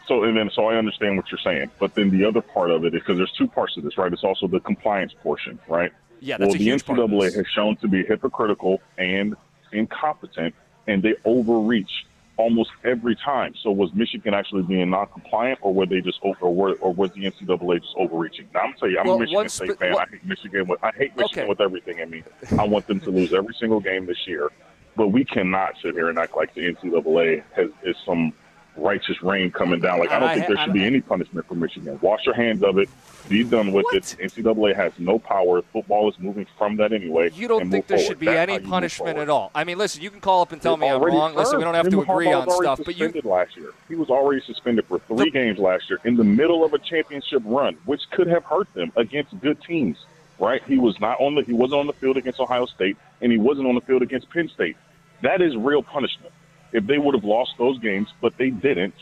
So I understand what you're saying, but then the other part of it is because there's 2 parts to this, right? It's also the compliance portion, right? Yeah, that's well, a the huge part of NCAA this. has shown to be hypocritical and incompetent, and they overreach almost every time. So was Michigan actually being non-compliant, or were they just or was the NCAA just overreaching? Now I'm gonna tell you, I'm Well, a Michigan State fan. I hate Michigan. I hate Michigan Okay. with everything in me. I want them to lose every single game this year, but we cannot sit here and act like the NCAA is some righteous rain coming down. Like I don't think there should be any punishment for Michigan. Wash your hands of it. Be done with it. NCAA has no power. Football is moving from that anyway. You don't and think move there forward. should be That's any how you move punishment forward. at all? I mean, listen, you can call up and tell me I'm Already wrong. Listen, we don't have to Jim agree Harbaugh on was already stuff, but you suspended last year. He was already suspended for 3 games last year in the middle of a championship run, which could have hurt them against good teams. Right? He wasn't on the field against Ohio State, and he wasn't on the field against Penn State. That is real punishment. If they would have lost those games, but they didn't,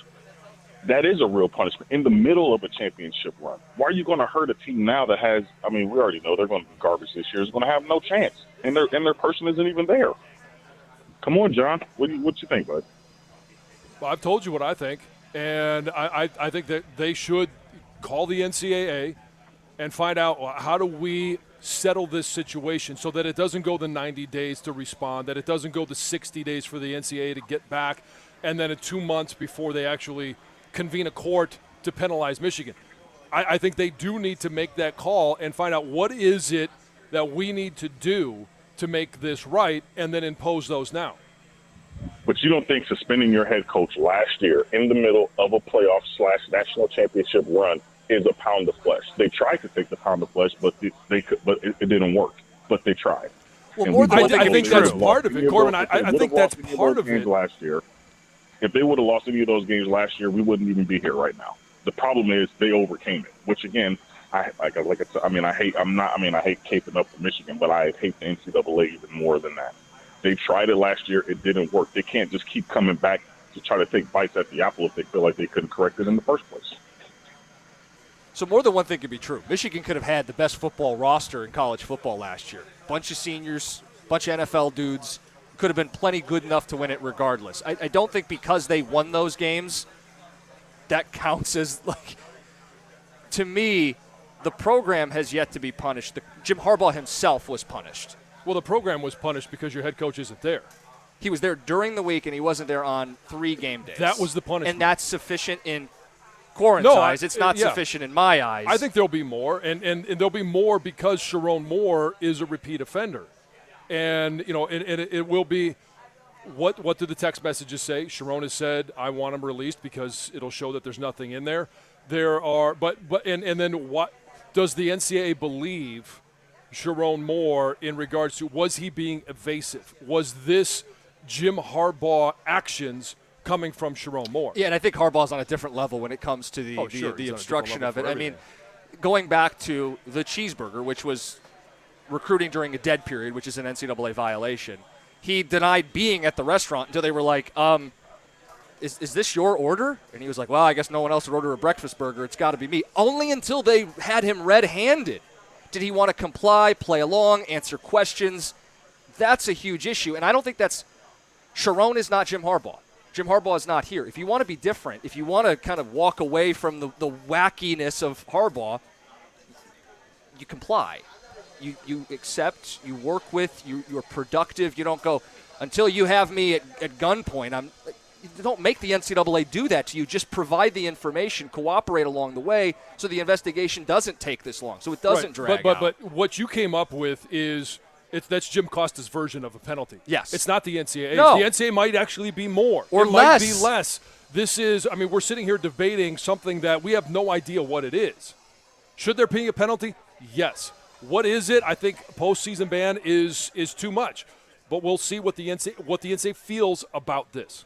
that is a real punishment in the middle of a championship run. Why are you going to hurt a team now that has? I mean, we already know they're going to be garbage this year. Is going to have no chance, and their person isn't even there. Come on, John. What you think, bud? Well, I've told you what I think, and I think that they should call the NCAA and find out how do we settle this situation so that it doesn't go the 90 days to respond, that it doesn't go the 60 days for the NCAA to get back, and then in 2 months before they actually convene a court to penalize Michigan. I think they do need to make that call and find out what is it that we need to do to make this right and then impose those now. But you don't think suspending your head coach last year in the middle of a playoff/national championship run is a pound of flesh? They tried to take the pound of flesh, but it didn't work. But they tried. Well, And more we than both one thing I can think be that's true. part of it, Corbin. I think that's part of it. Last year, if they would have lost any of those games last year, we wouldn't even be here right now. The problem is they overcame it, which again, I hate caping up for Michigan, but I hate the NCAA even more than that. They tried it last year; it didn't work. They can't just keep coming back to try to take bites at the apple if they feel like they couldn't correct it in the first place. So more than one thing could be true. Michigan could have had the best football roster in college football last year. Bunch of seniors, bunch of NFL dudes. Could have been plenty good enough to win it regardless. I don't think because they won those games, that counts as, like, to me, the program has yet to be punished. Jim Harbaugh himself was punished. Well, the program was punished because your head coach isn't there. He was there during the week, and he wasn't there on 3 game days. That was the punishment. And that's sufficient in Corin's eyes. It's not yeah. sufficient in my eyes. I think there'll be more, and there'll be more because Sharon Moore is a repeat offender. And, it will be what do the text messages say? Sharon has said, I want him released because it'll show that there's nothing in there. There are, and then what does the NCAA believe Sharon Moore in regards to, was he being evasive? Was this Jim Harbaugh actions coming from Sharon Moore? Yeah, and I think Harbaugh's on a different level when it comes to the He's on a different obstruction level of it. for I mean, everything. going back to the cheeseburger, which was recruiting during a dead period, which is an NCAA violation, he denied being at the restaurant until they were like, is this your order? And he was like, well, I guess no one else would order a breakfast burger. It's got to be me. Only until they had him red-handed did he want to comply, play along, answer questions. That's a huge issue, and I don't think that's – Sharon is not Jim Harbaugh. Jim Harbaugh is not here. If you want to be different, if you want to kind of walk away from the wackiness of Harbaugh, you comply. You accept, you work with, you're productive. You don't go, until you have me at gunpoint, you don't make the NCAA do that to you. Just provide the information, cooperate along the way so the investigation doesn't take this long, so it doesn't drag out. But what you came up with is That's Jim Costa's version of a penalty. Yes. It's not the NCAA. No. The NCAA might actually be more. Or it less. might be less. This is, I mean, we're sitting here debating something that we have no idea what it is. Should there be a penalty? Yes. What is it? I think postseason ban is too much. But we'll see what the NCAA feels about this.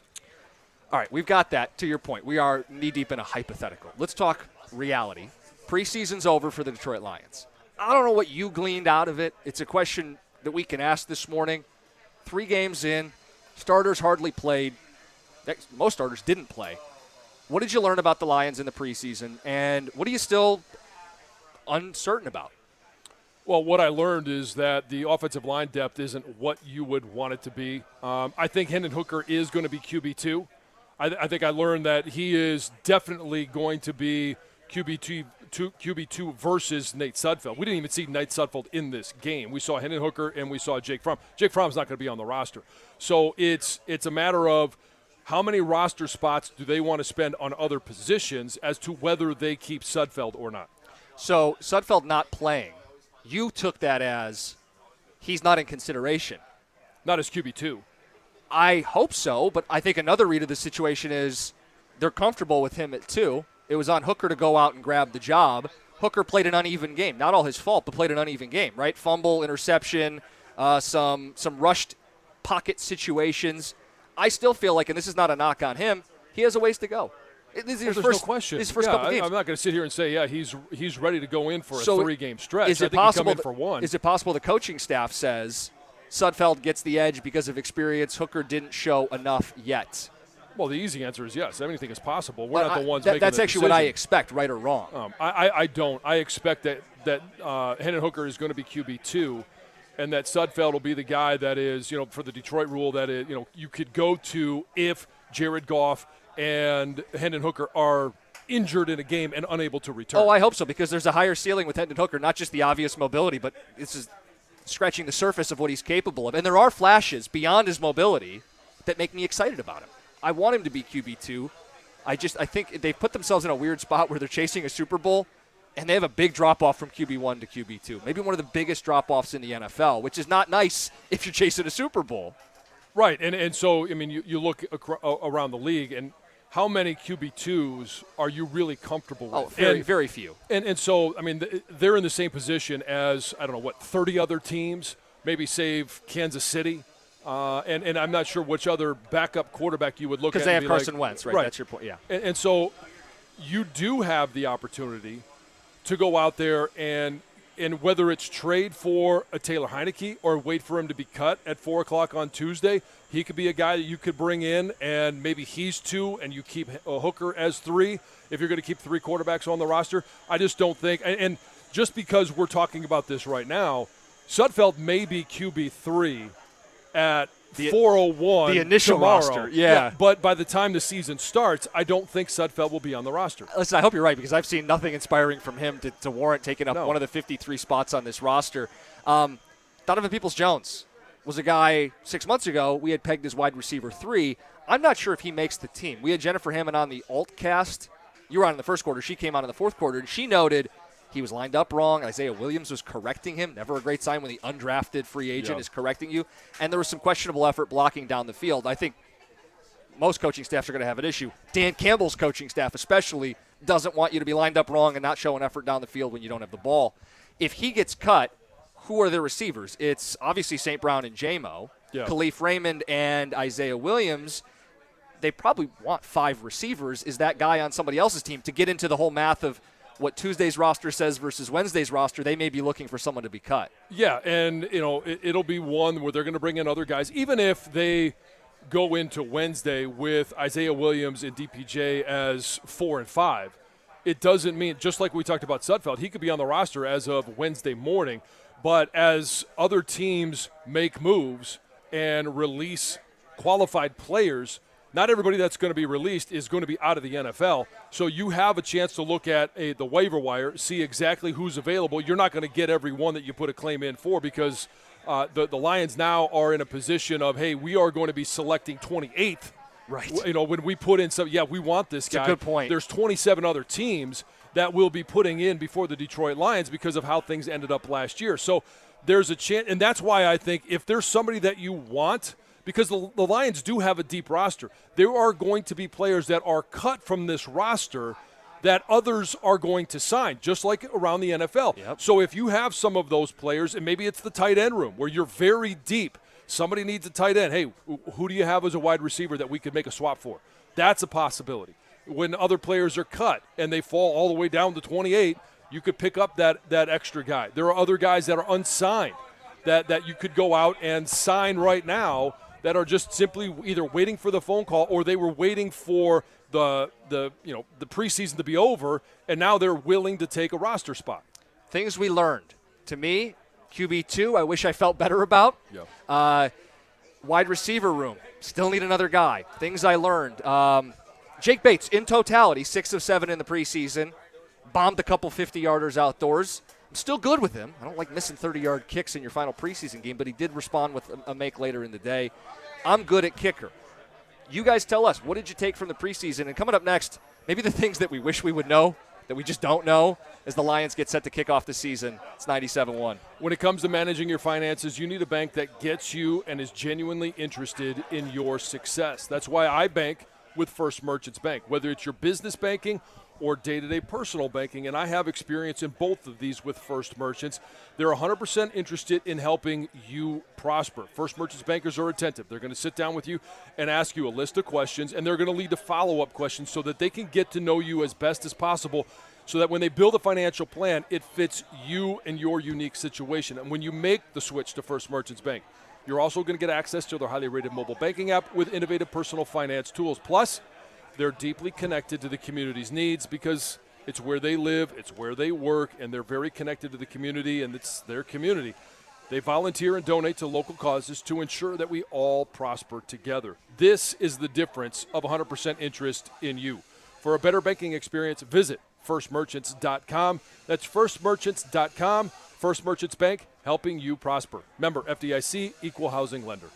All right, we've got that. To your point, we are knee-deep in a hypothetical. Let's talk reality. Preseason's over for the Detroit Lions. I don't know what you gleaned out of it. It's a question that we can ask this morning. 3 games in, starters hardly played. Most starters didn't play. What did you learn about the Lions in the preseason, and what are you still uncertain about? Well, what I learned is that the offensive line depth isn't what you would want it to be. I think Hendon Hooker is going to be QB2. I think I learned that he is definitely going to be QB2 versus Nate Sudfeld. We didn't even see Nate Sudfeld in this game. We saw Hendon Hooker and we saw Jake Fromm. Jake Fromm's not going to be on the roster. So it's a matter of how many roster spots do they want to spend on other positions as to whether they keep Sudfeld or not. So Sudfeld not playing, you took that as he's not in consideration. Not as QB2. I hope so, but I think another read of the situation is they're comfortable with him at 2. It was on Hooker to go out and grab the job. Hooker played an uneven game. Not all his fault, but played an uneven game, right? Fumble, interception, some rushed pocket situations. I still feel like, and this is not a knock on him, he has a ways to go. There's no question. His first couple games. I'm not going to sit here and say, yeah, he's ready to go in for a 3-game stretch. Is it I think possible he come in for one. Is it possible the coaching staff says Sudfeld gets the edge because of experience, Hooker didn't show enough yet? Well, the easy answer is yes. Anything is possible. We're not the ones making that's the actually decision. what I expect, right or wrong. I don't. I expect that Hendon Hooker is going to be QB2, and that Sudfeld will be the guy that is, for the Detroit rule, that is, you could go to if Jared Goff and Hendon Hooker are injured in a game and unable to return. Oh, I hope so, because there's a higher ceiling with Hendon Hooker, not just the obvious mobility, but this is scratching the surface of what he's capable of. And there are flashes beyond his mobility that make me excited about him. I want him to be QB2. I think they've put themselves in a weird spot where they're chasing a Super Bowl, and they have a big drop-off from QB1 to QB2. Maybe one of the biggest drop-offs in the NFL, which is not nice if you're chasing a Super Bowl. Right, and so, I mean, you look around the league, and how many QB2s are you really comfortable with? Oh, very few. And so, I mean, they're in the same position as, 30 other teams, maybe save Kansas City. And I'm not sure which other backup quarterback you would look at. Because they have Carson Wentz, right? That's your point, yeah. And so you do have the opportunity to go out there and whether it's trade for a Taylor Heineke or wait for him to be cut at 4 o'clock on Tuesday, he could be a guy that you could bring in, and maybe he's 2 and you keep Hooker as 3 if you're going to keep 3 quarterbacks on the roster. I just don't think – and just because we're talking about this right now, Sudfeld may be QB3 at 4:01 the initial tomorrow. roster, yeah. But by the time the season starts, I don't think Sudfeld will be on the roster. Listen, I hope you're right, because I've seen nothing inspiring from him to warrant taking up one of the 53 spots on this roster. Donovan Peoples-Jones was a guy 6 months ago we had pegged as wide receiver 3. I'm not sure if he makes the team. We had Jennifer Hammond on the alt cast. You were on in the first quarter. She came on in the fourth quarter, and she noted he was lined up wrong. Isaiah Williams was correcting him. Never a great sign when the undrafted free agent is correcting you. And there was some questionable effort blocking down the field. I think most coaching staffs are going to have an issue. Dan Campbell's coaching staff especially doesn't want you to be lined up wrong and not show an effort down the field when you don't have the ball. If he gets cut, who are the receivers? It's obviously St. Brown and J-Mo, Khalif Raymond and Isaiah Williams. They probably want 5 receivers. Is that guy on somebody else's team to get into the whole math of what Tuesday's roster says versus Wednesday's roster? They may be looking for someone to be cut. Yeah, and it'll be one where they're going to bring in other guys, even if they go into Wednesday with Isaiah Williams and DPJ as 4 and 5. It doesn't mean, just like we talked about Sudfeld, he could be on the roster as of Wednesday morning. But as other teams make moves and release qualified players, not everybody that's going to be released is going to be out of the NFL. So you have a chance to look at the waiver wire, see exactly who's available. You're not going to get every one that you put a claim in for, because the Lions now are in a position of, hey, we are going to be selecting 28th. Right. When we put in some, we want this guy. That's a good point. There's 27 other teams, that we'll be putting in before the Detroit Lions because of how things ended up last year. So there's a chance, and that's why I think if there's somebody that you want, because the Lions do have a deep roster, there are going to be players that are cut from this roster that others are going to sign, just like around the NFL. Yep. So if you have some of those players, and maybe it's the tight end room where you're very deep, somebody needs a tight end. Hey, who do you have as a wide receiver that we could make a swap for? That's a possibility. When other players are cut and they fall all the way down to 28, you could pick up that extra guy. There are other guys that are unsigned that you could go out and sign right now that are just simply either waiting for the phone call or they were waiting for the preseason to be over, and now they're willing to take a roster spot. Things we learned. To me, QB2, I wish I felt better about. Yeah. Wide receiver room, still need another guy. Things I learned. Jake Bates, in totality, 6 of 7 in the preseason. Bombed a couple 50-yarders outdoors. I'm still good with him. I don't like missing 30-yard kicks in your final preseason game, but he did respond with a make later in the day. I'm good at kicker. You guys tell us, what did you take from the preseason? And coming up next, maybe the things that we wish we would know that we just don't know as the Lions get set to kick off the season. It's 97-1. When it comes to managing your finances, you need a bank that gets you and is genuinely interested in your success. That's why I bank with First Merchants Bank, whether it's your business banking or day-to-day personal banking, and I have experience in both of these with First Merchants. They're 100% interested in helping you prosper. First Merchants bankers are attentive. They're going to sit down with you and ask you a list of questions, and they're going to lead to follow-up questions so that they can get to know you as best as possible so that when they build a financial plan, it fits you and your unique situation. And when you make the switch to First Merchants Bank, you're also going to get access to their highly rated mobile banking app with innovative personal finance tools. Plus, they're deeply connected to the community's needs because it's where they live, it's where they work, and they're very connected to the community, and it's their community. They volunteer and donate to local causes to ensure that we all prosper together. This is the difference of 100% interest in you. For a better banking experience, visit firstmerchants.com. That's firstmerchants.com. First Merchants Bank, helping you prosper. Member FDIC, Equal Housing Lender.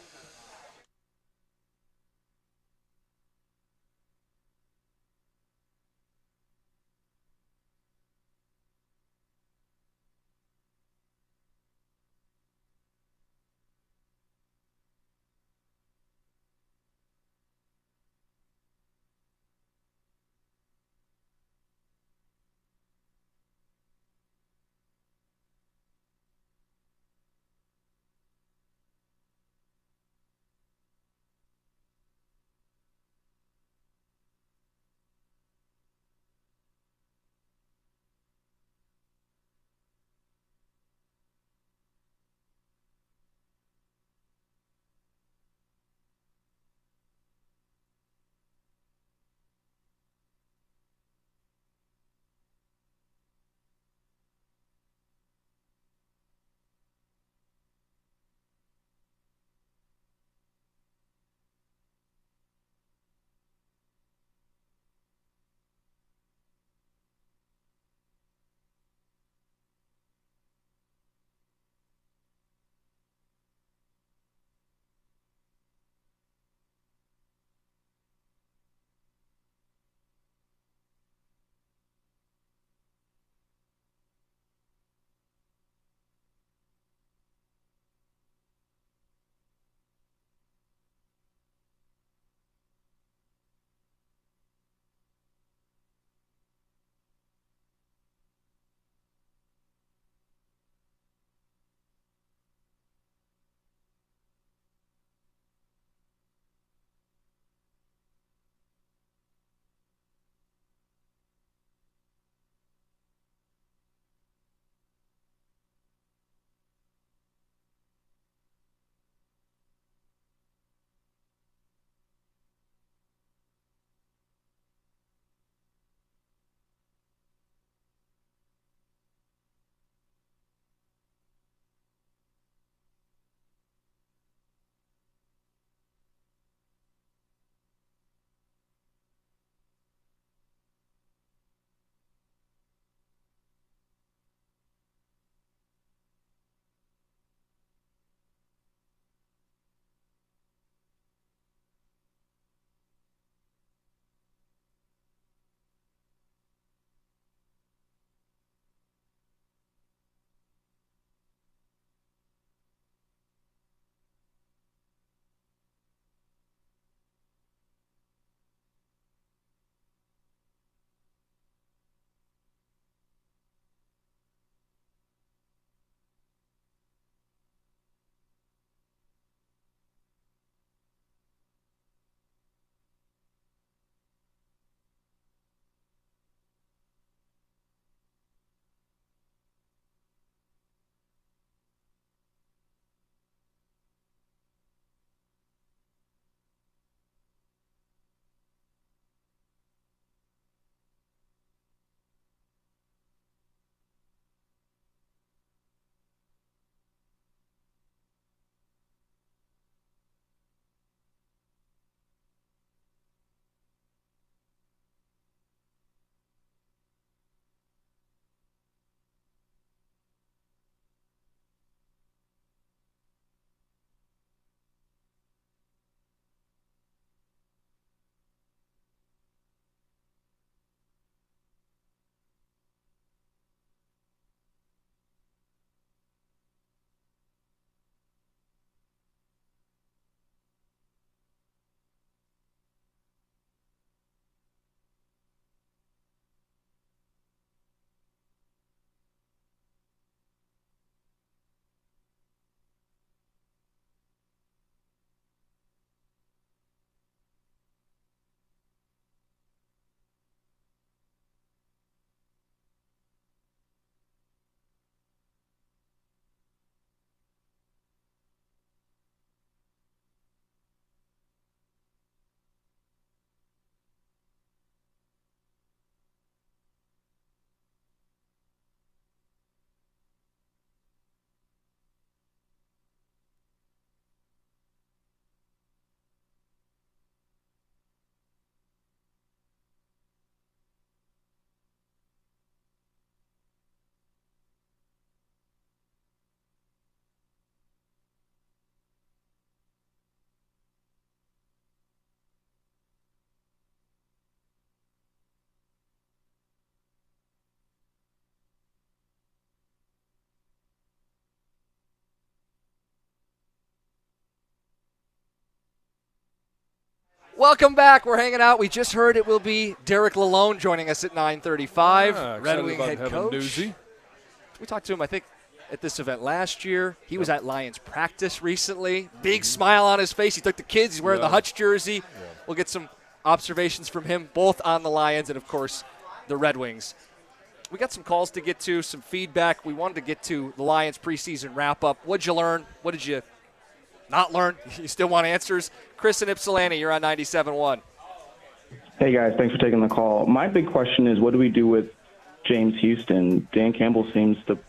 Welcome back. We're hanging out. We just heard it will be Derek Lalone joining us at 9:35. Red Wing head coach. We talked to him, I think, at this event last year. He was at Lions practice recently. Big smile on his face. He took the kids. He's wearing the Hutch jersey. We'll get some observations from him, both on the Lions and, of course, the Red Wings. We got some calls to get to, some feedback. We wanted to get to the Lions preseason wrap-up. What'd you learn? What did you not learn? You still want answers? Chris and Ypsilanti, you're on 97.1. Hey, guys. Thanks for taking the call. My big question is, what do we do with James Houston? Dan Campbell seems to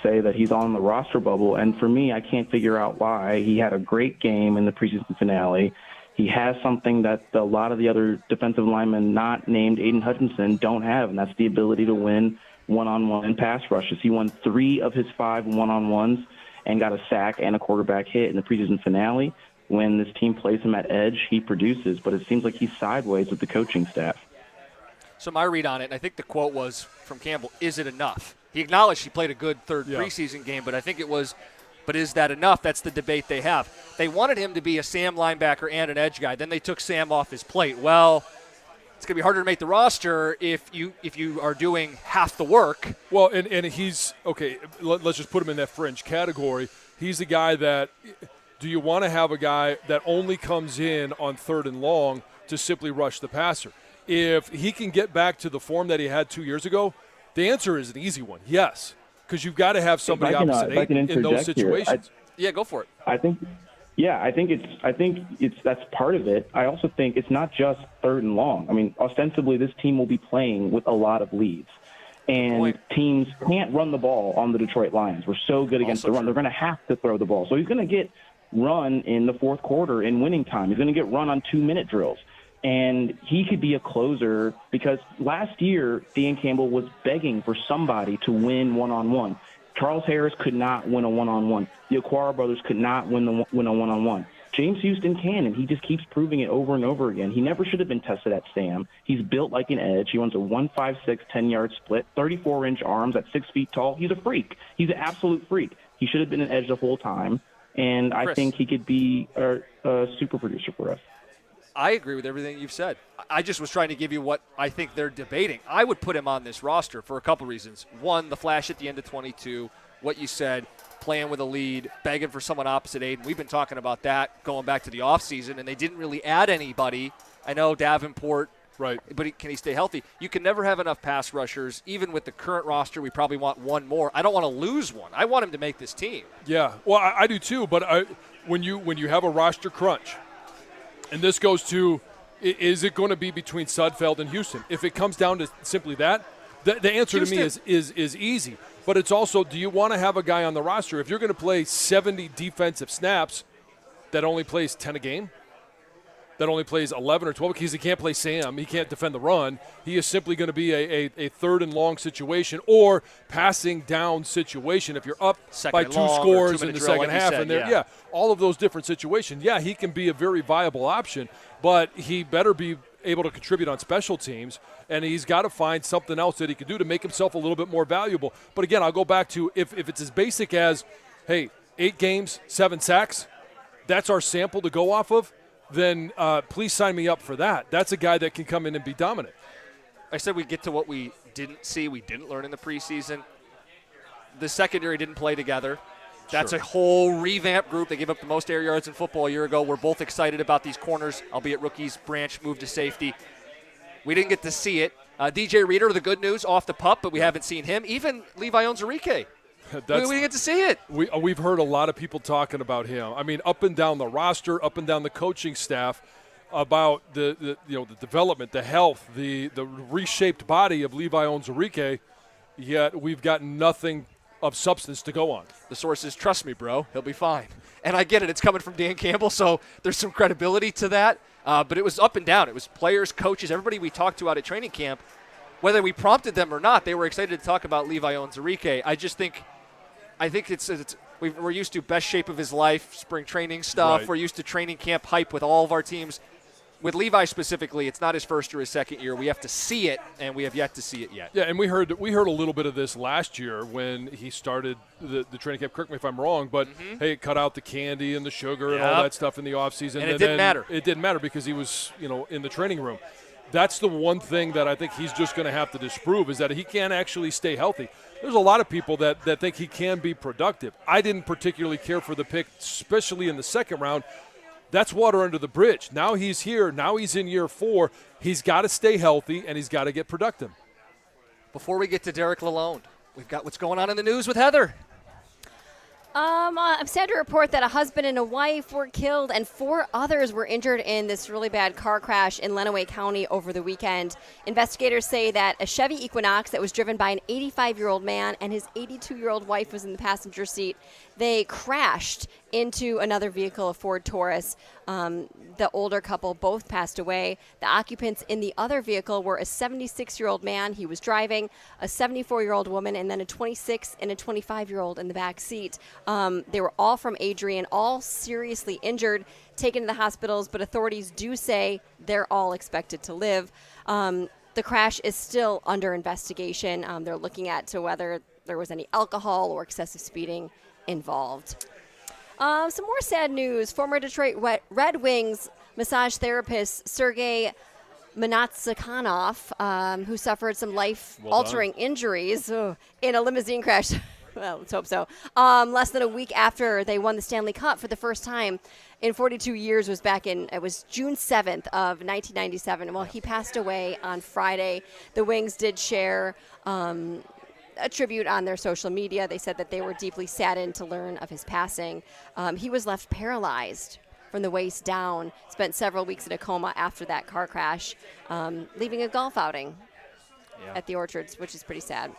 say that he's on the roster bubble, and for me, I can't figure out why. He had a great game in the preseason finale. He has something that a lot of the other defensive linemen not named Aiden Hutchinson don't have, and that's the ability to win one-on-one pass rushes. He won 3 of his 5 one-on-ones and got a sack and a quarterback hit in the preseason finale. When this team plays him at edge, he produces, but it seems like he's sideways with the coaching staff. So my read on it, and I think the quote was from Campbell, is it enough? He acknowledged he played a good third preseason game, but I think it was, but is that enough? That's the debate they have. They wanted him to be a Sam linebacker and an edge guy. Then they took Sam off his plate. Well, it's going to be harder to make the roster if you are doing half the work. Well, and he's – okay, let's just put him in that fringe category. He's the guy that – do you want to have a guy that only comes in on 3rd and long to simply rush the passer? If he can get back to the form that he had 2 years ago, the answer is an easy one, yes, because you've got to have somebody opposite Aiden in those situations. Yeah, go for it. I think it's that's part of it. I also think it's not just 3rd and long. I mean, ostensibly, this team will be playing with a lot of leads. And teams can't run the ball on the Detroit Lions. We're so good against the run. They're going to have to throw the ball. So he's going to get run in the 4th quarter in winning time. He's going to get run on 2-minute drills. And he could be a closer because last year, Dan Campbell was begging for somebody to win one-on-one. Charles Harris could not win a one-on-one. The Aquara brothers could not win a one-on-one. James Houston can, and he just keeps proving it over and over again. He never should have been tested at Sam. He's built like an edge. He runs a 1.56, 10-yard split, 34-inch arms at 6 feet tall. He's a freak. He's an absolute freak. He should have been an edge the whole time, and I think he could be a super producer for us. I agree with everything you've said. I just was trying to give you what I think they're debating. I would put him on this roster for a couple reasons. One, the flash at the end of 22, what you said, playing with a lead, begging for someone opposite Aiden. We've been talking about that going back to the offseason, and they didn't really add anybody. I know Davenport, right? But can he stay healthy? You can never have enough pass rushers. Even with the current roster, we probably want one more. I don't want to lose one. I want him to make this team. Yeah, well, I do too, but when you have a roster crunch, and this goes to, is it going to be between Sudfeld and Houston? If it comes down to simply that, the answer to me is easy. But it's also, do you want to have a guy on the roster? If you're going to play 70 defensive snaps that only plays 10 a game, that only plays 11 or 12 because he can't play Sam, he can't defend the run, he is simply going to be a 3rd and long situation or passing down situation. If you're up by 2 scores in the second half, and all of those different situations, he can be a very viable option, but he better be able to contribute on special teams, and he's got to find something else that he can do to make himself a little bit more valuable. But again, I'll go back to if it's as basic as, hey, 8 games, 7 sacks, that's our sample to go off of, then please sign me up for that. That's a guy that can come in and be dominant. I said we get to what we didn't see, we didn't learn in the preseason. The secondary didn't play together. That's a whole revamped group. They gave up the most air yards in football a year ago. We're both excited about these corners, albeit rookies. Branch moved to safety. We didn't get to see it. DJ Reader, the good news, off the pup, but we haven't seen him. Even Levi Onwuzurike. We didn't get to see it. We've heard a lot of people talking about him. I mean, up and down the roster, up and down the coaching staff, about the development, the health, the reshaped body of Levi Onwuzurike. Yet we've got nothing of substance to go on. The source is, trust me, bro, he'll be fine. And I get it. It's coming from Dan Campbell, so there's some credibility to that. But it was up and down. It was players, coaches, everybody we talked to out at training camp. Whether we prompted them or not, they were excited to talk about Levi Onwuzurike. I think we're used to best shape of his life, spring training stuff. Right. We're used to training camp hype with all of our teams. with Levi specifically, it's not his first or his second year. We have to see it, and we have yet to see it yet. Yeah, and we heard a little bit of this last year when he started the training camp. Correct me if I'm wrong, but hey, cut out the candy and the sugar and all that stuff in the offseason. And it didn't matter. It didn't matter because he was, in the training room. That's the one thing that I think he's just going to have to disprove is that he can't actually stay healthy. There's a lot of people that think he can be productive. I didn't particularly care for the pick, especially in the second round. That's water under the bridge. Now he's here. Now he's in year 4. He's got to stay healthy, and he's got to get productive. Before we get to Derek Lalonde, we've got what's going on in the news with Heather. I'm sad to report that a husband and a wife were killed and 4 others were injured in this really bad car crash in Lenawee County over the weekend. Investigators say that a Chevy Equinox that was driven by an 85-year-old man and his 82-year-old wife was in the passenger seat. They crashed into another vehicle, a Ford Taurus. The older couple both passed away. The occupants in the other vehicle were a 76-year-old man, he was driving, a 74-year-old woman, and then a 26 and a 25-year-old in the back seat. They were all from Adrian, all seriously injured, taken to the hospitals, but authorities do say they're all expected to live. The crash is still under investigation. They're looking at to whether there was any alcohol or excessive speeding involved. Some more sad news. Former Detroit Red Wings massage therapist Sergei Manatsakhanov, who suffered some life-altering injuries in a limousine crash. Well, let's hope so. Less than a week after they won the Stanley Cup for the first time in 42 years was June 7th of 1997. Well, he passed away on Friday. The Wings did share a tribute on their social media. They said that they were deeply saddened to learn of his passing. He was left paralyzed from the waist down, spent several weeks in a coma after that car crash, leaving a golf outing at the Orchards, which is pretty sad.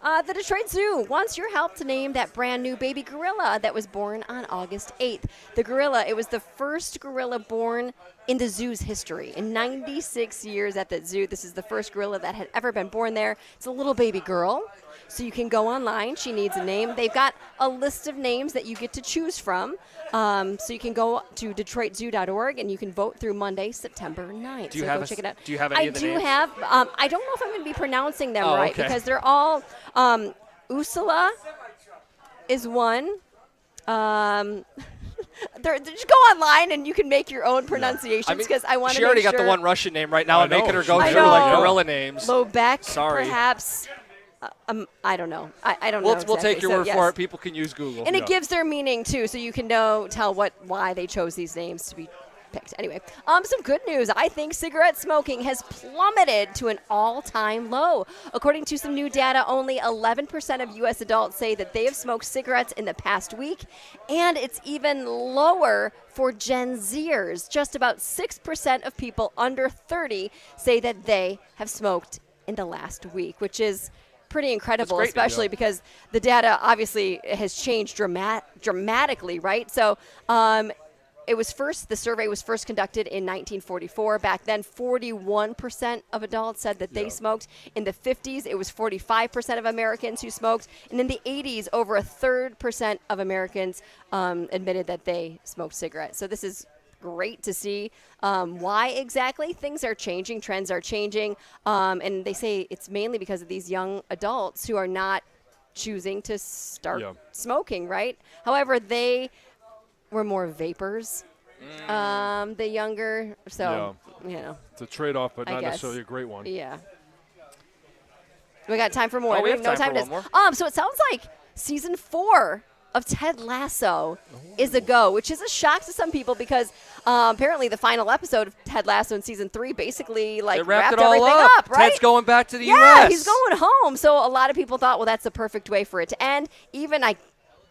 The Detroit Zoo wants your help to name that brand new baby gorilla that was born on August 8th. The gorilla, it was the first gorilla born in the zoo's history. In 96 years at the zoo, this is the first gorilla that had ever been born there. It's a little baby girl. So you can go online. She needs a name. They've got a list of names that you get to choose from. So you can go to DetroitZoo.org and you can vote through Monday, September 9th. Do you check it out. Do you have any of the names? I do have. I don't know if I'm going to be pronouncing them right because they're all. Ursula is one. Just go online and you can make your own pronunciations because I want to. She already make got the one Russian name right now. I'm making her go through like gorilla names. Lobek, Sorry. perhaps. I don't know. I don't know. We'll take your word for it. People can use Google. And it gives their meaning too, so you can tell why they chose these names to be picked. Anyway, some good news. I think cigarette smoking has plummeted to an all-time low. According to some new data, only 11% of U.S. adults say that they have smoked cigarettes in the past week, and it's even lower for Gen Zers. Just about 6% of people under 30 say that they have smoked in the last week, which is pretty incredible, especially because the data obviously has changed dramatically, right? So the survey was first conducted in 1944. Back then, 41% of adults said that they smoked. In the 50s, it was 45% of Americans who smoked. And in the 80s, over a third % of Americans admitted that they smoked cigarettes. So this is great to see. Why exactly? Things are changing. Trends are changing. And they say it's mainly because of these young adults who are not choosing to start smoking, right? However, they were more vapors, the younger. So, it's a trade-off, but not necessarily a great one. Yeah. We got time for more. Oh, we have time for one more. So it sounds like season 4 of Ted Lasso is a go, which is a shock to some people because apparently the final episode of Ted Lasso in season 3 basically wrapped it all everything up, right? Ted's going back to the U.S. Yeah, he's going home. So a lot of people thought, well, that's the perfect way for it to end. Even I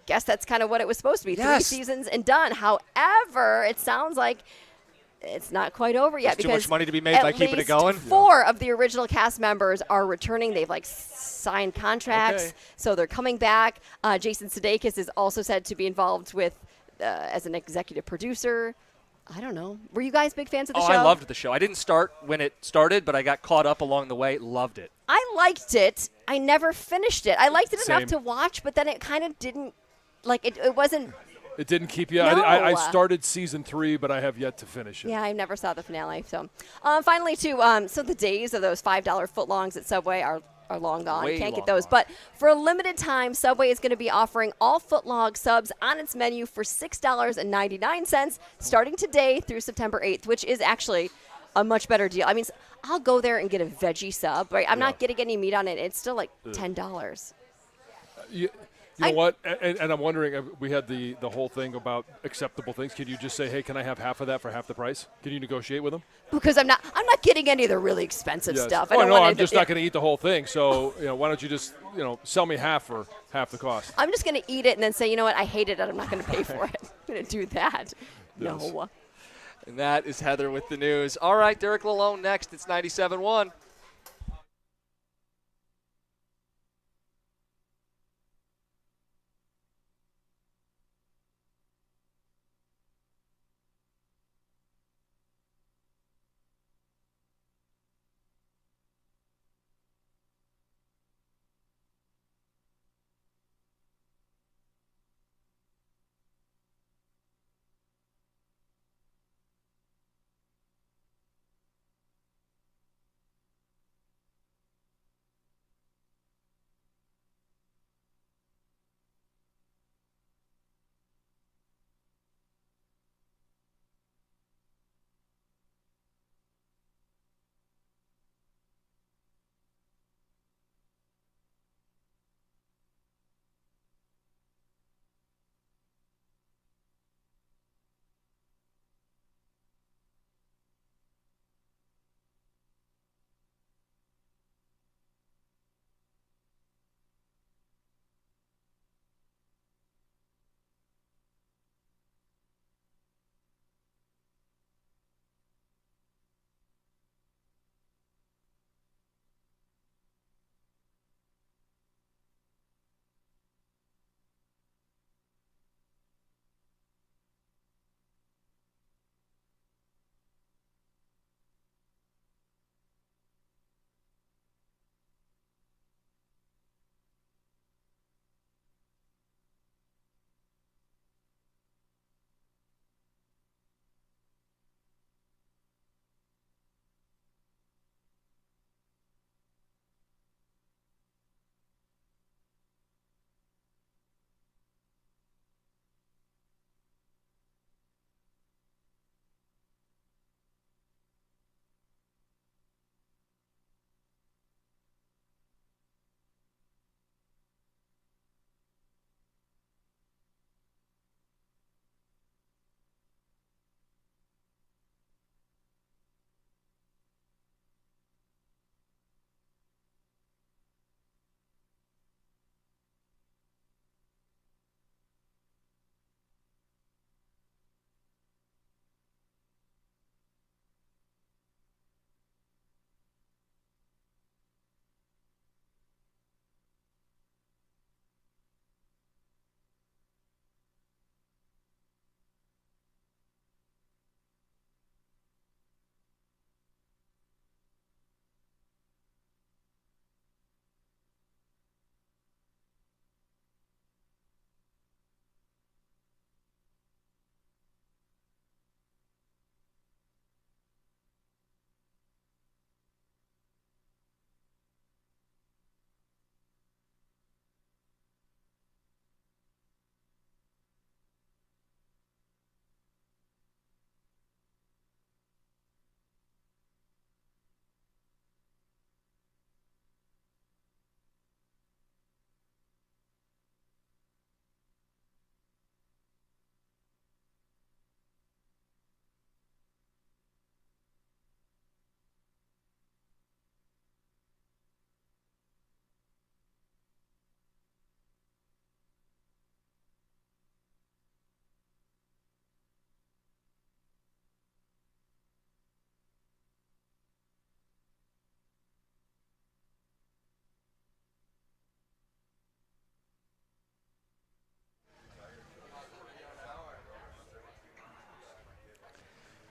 guess that's kind of what it was supposed to be. 3 seasons and done. However, it sounds like it's not quite over yet. There's too much money to be made by keeping it going. 4 of the original cast members are returning. They've signed contracts, so they're coming back. Jason Sudeikis is also said to be involved with as an executive producer. I don't know. Were you guys big fans of the show? I loved the show. I didn't start when it started, but I got caught up along the way. Loved it. I liked it. I never finished it. I liked it enough to watch, but then it kind of didn't. It wasn't It didn't keep you. No. I started season 3, but I have yet to finish it. Yeah, I never saw the finale. So, finally, too, so the days of those $5 footlongs at Subway are long gone. Way You can't long get those. gone. But for a limited time, Subway is going to be offering all footlong subs on its menu for $6.99 starting today through September 8th, which is actually a much better deal. I mean, I'll go there and get a veggie sub, right? I'm not getting any meat on it. It's still like $10. You know what? And I'm wondering, we had the whole thing about acceptable things. Can you just say, hey, can I have half of that for half the price? Can you negotiate with them? Because I'm not getting any of the really expensive stuff. I'm just not going to eat the whole thing. So, why don't you just, sell me half for half the cost? I'm just going to eat it and then say, you know what, I hate it and I'm not going to pay for it. I'm going to do that. Yes. No. And that is Heather with the news. All right, Derek Lalone next. It's 97.1.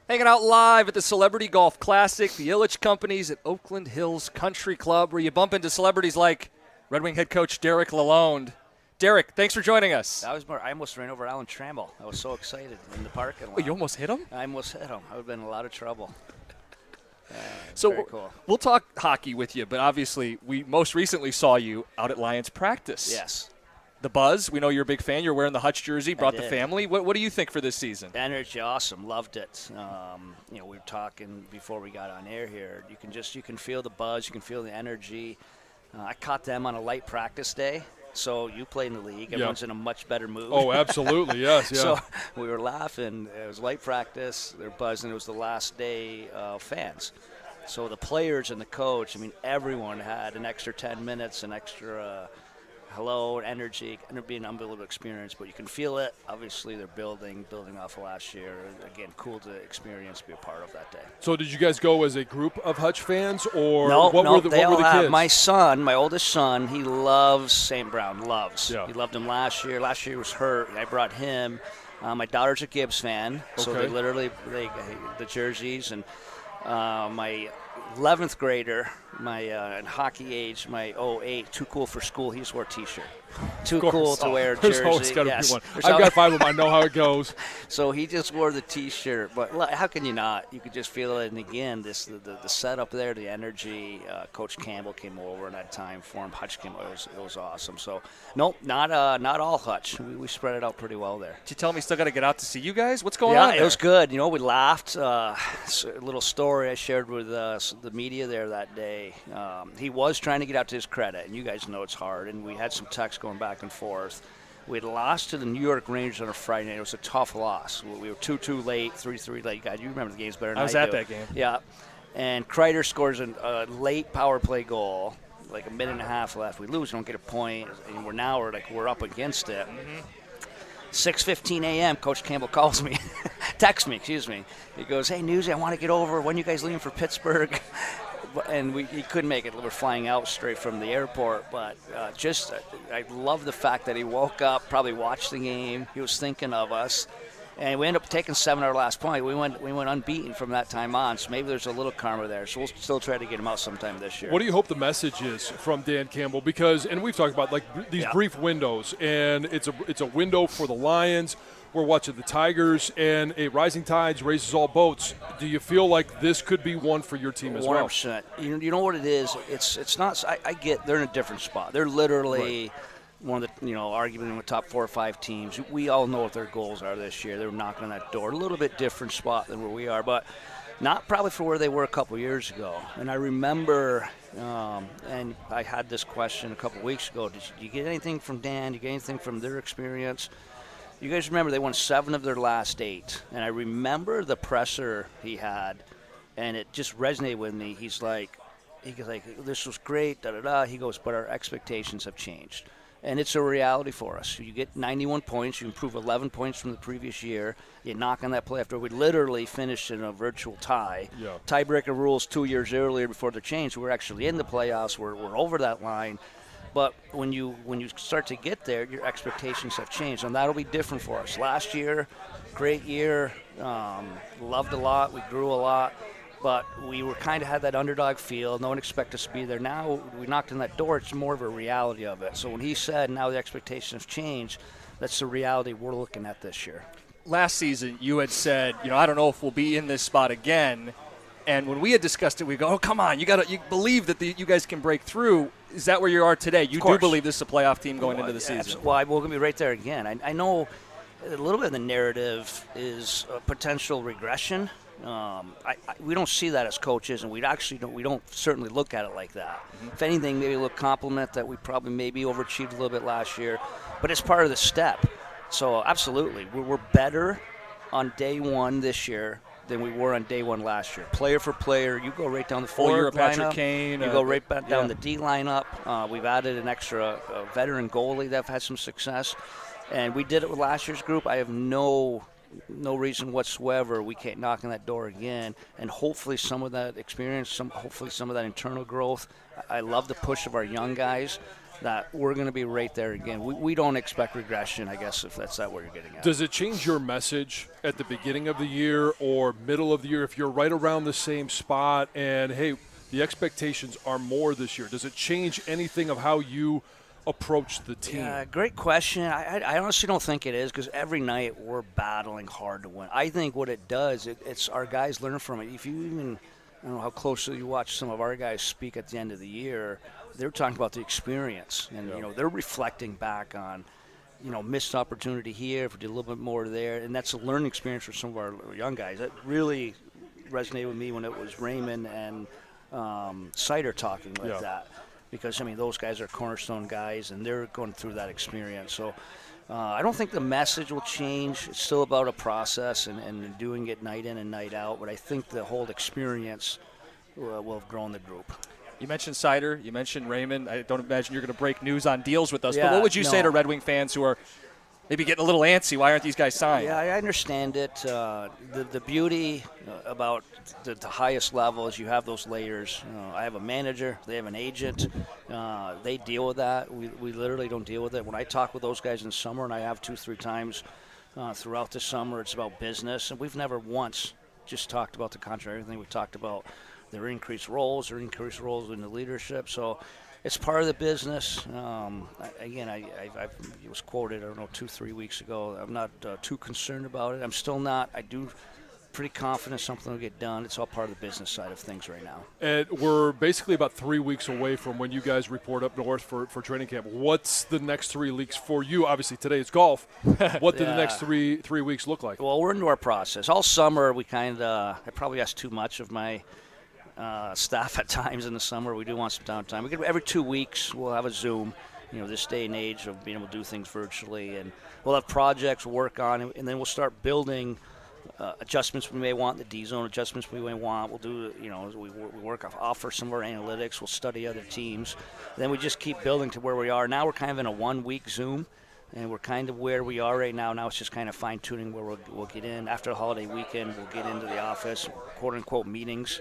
Hanging out live at the Celebrity Golf Classic, the Ilitch Companies at Oakland Hills Country Club, where you bump into celebrities like Red Wing head coach Derek Lalonde. Derek, thanks for joining us. I almost ran over Alan Trammell. I was so excited in the parking lot. Wait, you almost hit him? I almost hit him. I would have been in a lot of trouble. So very cool. We'll talk hockey with you, but obviously we most recently saw you out at Lions practice. Yes. The buzz, we know you're a big fan. You're wearing the Hutch jersey, brought the did. family. What do you think for this season? Energy, awesome. Loved it. We were talking before we got on air here. You can feel the buzz. You can feel the energy. I caught them on a light practice day. So you play in the league. Everyone's in a much better mood. Oh, absolutely, yes, yeah. So we were laughing. It was light practice. They're buzzing. It was the last day of fans. So the players and the coach, everyone had an extra 10 minutes, an extra hello, energy. It's going to be an unbelievable experience, but you can feel it. Obviously, they're building off of last year. Again, cool to experience, be a part of that day. So did you guys go as a group of Hutch fans, or No, what were the kids? My son, my oldest son, he loves St. Brown, Yeah. He loved him last year. Last year he was hurt. I brought him. My daughter's a Gibbs fan, so Okay. they the jerseys. And my 11th grader, my in hockey age, my 08, too cool for school. He just wore a T-shirt. Too cool to wear a jersey. There's always got to Yes. be one. There's I've al- got 5 of them. I know how it goes. So he just wore the T-shirt. But how can you not? You could just feel it. And again, the setup there, the energy. Coach Campbell came over in that time for him. Hutch came over. It was awesome. So, nope, not all Hutch. We spread it out pretty well there. Did you tell me still got to get out to see you guys? What's going Yeah, on there? it was good. We laughed. A little story I shared with the media there that day. He was trying to get out to his credit, and you guys know it's hard. And we had some texts going back and forth. We had lost to the New York Rangers on a Friday night. It was a tough loss. We were 2-2 late, 3-3 late. God, you remember the games better than I was do. at that game. Yeah. And Kreider scores a late power play goal, like a minute and a half left. We lose, we don't get a point, and we're up against it. 6:15 a.m. Coach Campbell calls me, texts me. He goes, "Hey, Newsy, I want to get over. When are you guys leaving for Pittsburgh?" And he couldn't make it. We're flying out straight from the airport. But I love the fact that he woke up, probably watched the game. He was thinking of us. And we ended up taking 7 our last point. We went unbeaten from that time on. So maybe there's a little karma there. So we'll still try to get him out sometime this year. What do you hope the message is from Dan Campbell? Because, and we've talked about these brief windows, and it's a window for the Lions. We're watching the Tigers, and a rising tides raises all boats. Do you feel like this could be one for your team as well? 100%. You know what it is? It's not. I get they're in a different spot. They're literally one of the arguably the top 4 or 5 teams. We all know what their goals are this year. They're knocking on that door. A little bit different spot than where we are, but not probably for where they were a couple years ago. And I remember, and I had this question a couple weeks ago. Did you get anything from Dan? Did you get anything from their experience? You guys remember they won 7 of their last 8. And I remember the presser he had, and it just resonated with me. He goes like, this was great, da-da-da. He goes, but our expectations have changed. And it's a reality for us. You get 91 points. You improve 11 points from the previous year. You knock on that playoff door. We literally finished in a virtual tie. Yeah. Tiebreaker rules 2 years earlier before the change. We were actually in the playoffs. We're over that line. But when you start to get there, your expectations have changed, and that'll be different for us. Last year, great year, loved a lot, we grew a lot, but we were kind of had that underdog feel. No one expected us to be there. Now we knocked on that door. It's more of a reality of it. So when he said now the expectations have changed, that's the reality we're looking at this year. Last season, you had said, I don't know if we'll be in this spot again. And when we had discussed it, we go, oh, come on, you believe that you guys can break through. Is that where you are today? You do believe this is a playoff team going into the season? Well, we're going to be right there again. I know a little bit of the narrative is a potential regression. We don't see that as coaches, and we don't certainly look at it like that. Mm-hmm. If anything, maybe a little compliment that we probably maybe overachieved a little bit last year, but it's part of the step. So absolutely, we're better on day one this year than we were on day one last year. Player for player, you go right down the forward you're a Patrick lineup. Kane. You go right back down the D lineup. We've added an extra veteran goalie that have had some success, and we did it with last year's group. I have no reason whatsoever we can't knock on that door again, and hopefully some of that experience, hopefully some of that internal growth. I love the push of our young guys, that we're going to be right there again. We don't expect regression, I guess, if that's not what you're getting at. Does it change your message at the beginning of the year or middle of the year if you're right around the same spot and, hey, the expectations are more this year? Does it change anything of how you approach the team? Yeah, great question. I honestly don't think it is, because every night we're battling hard to win. I think what it does, it's our guys learn from it. If you even, I don't know how closely you watch some of our guys speak at the end of the year, they're talking about the experience, and they're reflecting back on, missed opportunity here, if we did a little bit more there, and that's a learning experience for some of our young guys. That really resonated with me when it was Raymond and Sider talking like that. Because, those guys are cornerstone guys, and they're going through that experience. So I don't think the message will change. It's still about a process and doing it night in and night out. But I think the whole experience will have grown the group. You mentioned Sider. You mentioned Raymond. I don't imagine you're going to break news on deals with us. Yeah, but what would you say to Red Wing fans who are maybe getting a little antsy? Why aren't these guys signed? Yeah, I understand it. The beauty about the highest level is you have those layers. I have a manager. They have an agent. They deal with that. We literally don't deal with it. When I talk with those guys in summer, and I have 2-3 times throughout the summer, it's about business. And we've never once just talked about the contract. Everything we talked about, their increased roles in the leadership. So it's part of the business. I was quoted, I don't know, 2-3 weeks ago. I'm not too concerned about it. I'm still not. I do pretty confident something will get done. It's all part of the business side of things right now. And we're basically about 3 weeks away from when you guys report up north for training camp. What's the next 3 weeks for you? Obviously, today it's golf. What do the next three weeks look like? Well, we're into our process. All summer, I probably asked too much of my staff at times in the summer. We do want some downtime. Every 2 weeks we'll have a Zoom. This day and age of being able to do things virtually, and we'll have projects we'll work on, and then we'll start building adjustments we may want, the D-zone adjustments we may want. We'll do, we offer some of our analytics. We'll study other teams. Then we just keep building to where we are. Now we're kind of in a 1 week Zoom, and we're kind of where we are right now. Now it's just kind of fine-tuning where we'll get in. After the holiday weekend, we'll get into the office, quote-unquote meetings.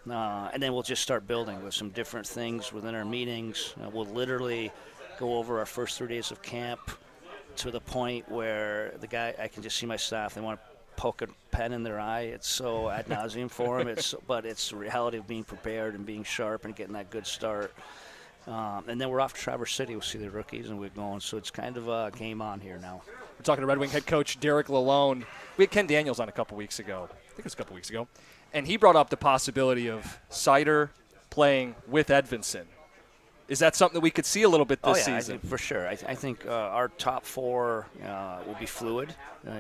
And then we'll just start building with some different things within our meetings. We'll literally go over our first 3 days of camp to the point where I can just see my staff. They want to poke a pen in their eye. It's so ad nauseum for them. But it's the reality of being prepared and being sharp and getting that good start. And then we're off to Traverse City. We'll see the rookies, and we're going. So it's kind of a game on here now. We're talking to Red Wing head coach Derek Lalonde. We had Ken Daniels on a couple weeks ago. I think it was a couple weeks ago. And he brought up the possibility of Sider playing with Edvinsson. Is that something that we could see a little bit this season? I think for sure. I think our top four will be fluid,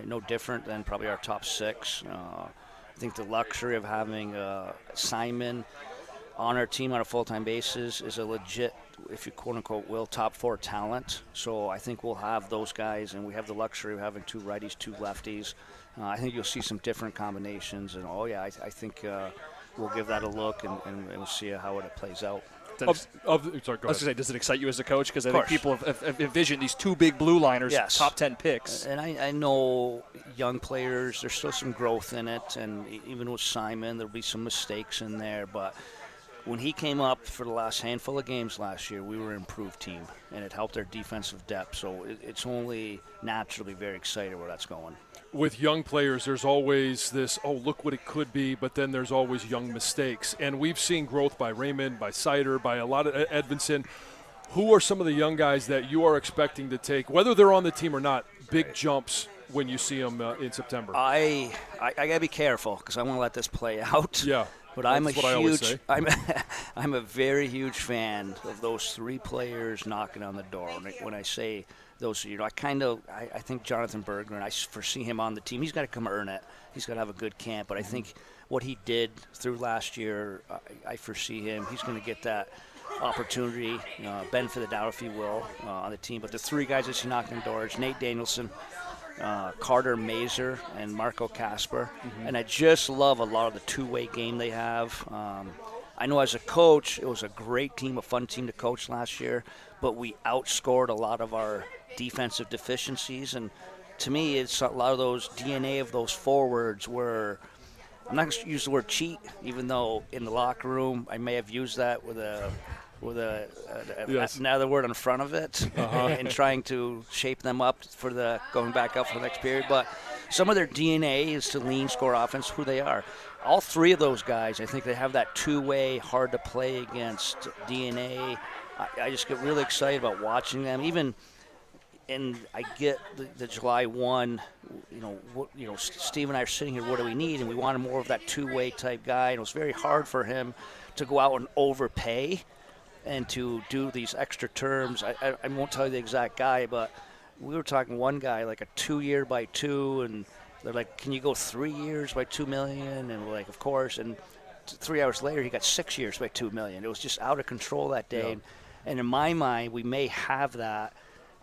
no different than probably our top six. I think the luxury of having Simon on our team on a full-time basis is a legit, if you quote-unquote will, top four talent. So I think we'll have those guys, and we have the luxury of having 2 righties, 2 lefties. I think you'll see some different combinations, and I think we'll give that a look and we'll see how it plays out. Sorry, go ahead. I was going to say, does it excite you as a coach? Because I think people have envisioned these 2 big blue liners, top 10 picks. And I know young players, there's still some growth in it, and even with Simon, there'll be some mistakes in there, but when he came up for the last handful of games last year, we were an improved team, and it helped our defensive depth. So it's only natural to be very excited where that's going. With young players, there's always this, look what it could be, but then there's always young mistakes. And we've seen growth by Raymond, by Sider, by a lot of Edvinsson. Who are some of the young guys that you are expecting to take, whether they're on the team or not, big jumps when you see them in September? I got to be careful because I want to let this play out. Yeah. But I'm a very huge fan of those 3 players knocking on the door. When I say those, I think Jonathan Berggren, I foresee him on the team. He's got to come earn it. He's got to have a good camp. But I think what he did through last year, I foresee him. He's going to get that opportunity, benefit of the doubt, if you will, on the team. But the 3 guys that see knocking on doors, Nate Danielson, Carter Mazer, and Marco Kasper. And I just love a lot of the two-way game they have. I know as a coach, it was a great team, a fun team to coach last year, but we outscored a lot of our defensive deficiencies. And to me, it's a lot of those DNA of those forwards where I'm not going to use the word cheat, even though in the locker room I may have used that with another word in front of it, and trying to shape them up for the going back up for the next period. But some of their DNA is to lean, score offense, who they are. All 3 of those guys, I think they have that two-way, hard to play against DNA. I just get really excited about watching them. Even, and I get the July 1. Steve and I are sitting here. What do we need? And we wanted more of that two-way type guy. And it was very hard for him to go out and overpay and to do these extra terms. I won't tell you the exact guy, but we were talking one guy like a 2-year by 2, and they're like, "Can you go 3 years by $2 million?" And we're like, "Of course." And 3 hours later, he got 6 years by $2 million. It was just out of control that day. Yeah. And in my mind, we may have that,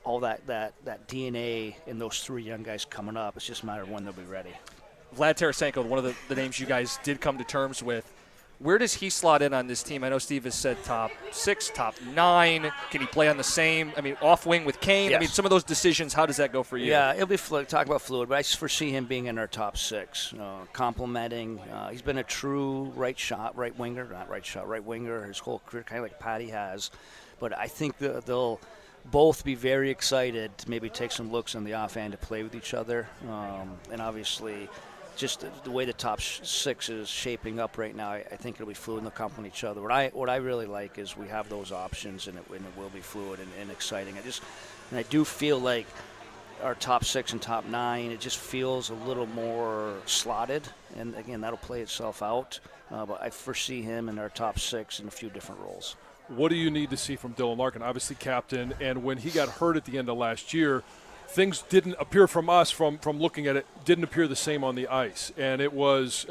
all that DNA in those 3 young guys coming up. It's just a matter of when they'll be ready. Vlad Tarasenko, one of the names you guys did come to terms with. Where does he slot in on this team? I know Steve has said top 6, top 9. Can he play on the same, off wing with Kane? Yes. Some of those decisions, how does that go for you? Yeah, it'll be fluid. Talk about fluid, but I foresee him being in our top 6, complementing. He's been a true right winger his whole career, kind of like Patty has. But I think they'll both be very excited to maybe take some looks on the offhand to play with each other. And obviously, just the way the top 6 is shaping up right now, I think it'll be fluid and they'll complement each other. What I really like is we have those options, and it will be fluid and exciting. I do feel like our top 6 and top 9, it just feels a little more slotted, and again, that'll play itself out. But I foresee him in our top 6 in a few different roles. What do you need to see from Dylan Larkin? Obviously captain, and when he got hurt at the end of last year, things didn't appear from us, from looking at it, didn't appear the same on the ice. And it was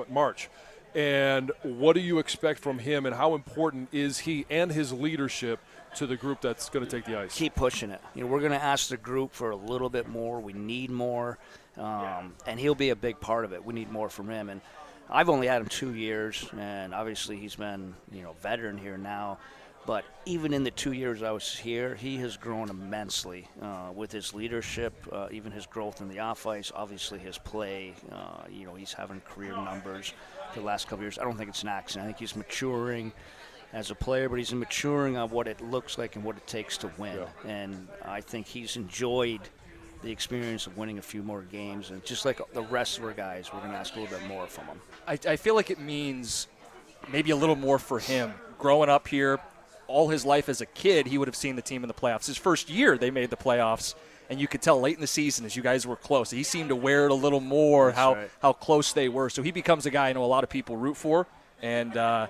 March. And what do you expect from him, and how important is he and his leadership to the group that's going to take the ice? Keep pushing it. We're going to ask the group for a little bit more. We need more, and he'll be a big part of it. We need more from him. And I've only had him 2 years, and obviously he's been, veteran here now. But even in the 2 years I was here, he has grown immensely with his leadership, even his growth in the off ice, obviously his play. He's having career numbers for the last couple of years. I don't think it's an accident. I think he's maturing as a player, but he's maturing on what it looks like and what it takes to win. Yeah. And I think he's enjoyed the experience of winning a few more games. And just like the rest of our guys, we're going to ask a little bit more from him. I feel like it means maybe a little more for him. Growing up here, all his life as a kid, he would have seen the team in the playoffs. His first year, they made the playoffs, and you could tell late in the season as you guys were close. He seemed to wear it a little more, how close they were. So he becomes a guy I know a lot of people root for, and we're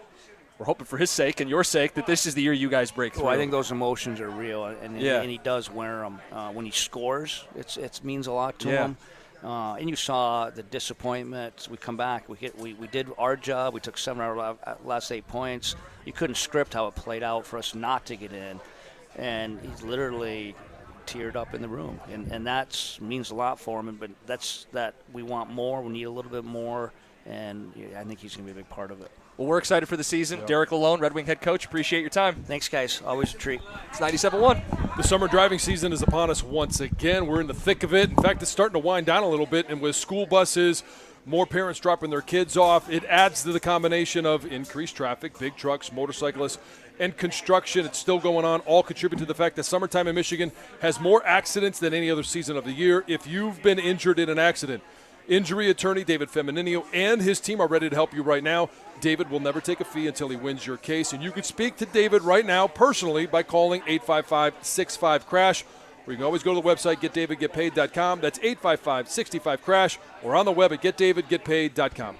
hoping for his sake and your sake that this is the year you guys break through. Well, I think those emotions are real, and he does wear them. When he scores, it means a lot to him. And you saw the disappointment. We come back. We did our job. We took 7 out of our last 8 points. You couldn't script how it played out for us not to get in. And he's literally teared up in the room. And that means a lot for him. But that we want more. We need a little bit more. And I think he's going to be a big part of it. Well, we're excited for the season. Derek Lalone, Red Wing head coach, appreciate your time. Thanks, guys. Always a treat. It's 97.1. The summer driving season is upon us once again. We're in the thick of it. In fact, it's starting to wind down a little bit, and with school buses, more parents dropping their kids off, it adds to the combination of increased traffic, big trucks, motorcyclists, and construction. It's still going on, all contribute to the fact that summertime in Michigan has more accidents than any other season of the year. If you've been injured in an accident, injury attorney David Femininio and his team are ready to help you right now. David will never take a fee until he wins your case, and you can speak to David right now personally by calling 855-65-CRASH, or you can always go to the website, getdavidgetpaid.com. That's 855-65-CRASH, or on the web at getdavidgetpaid.com.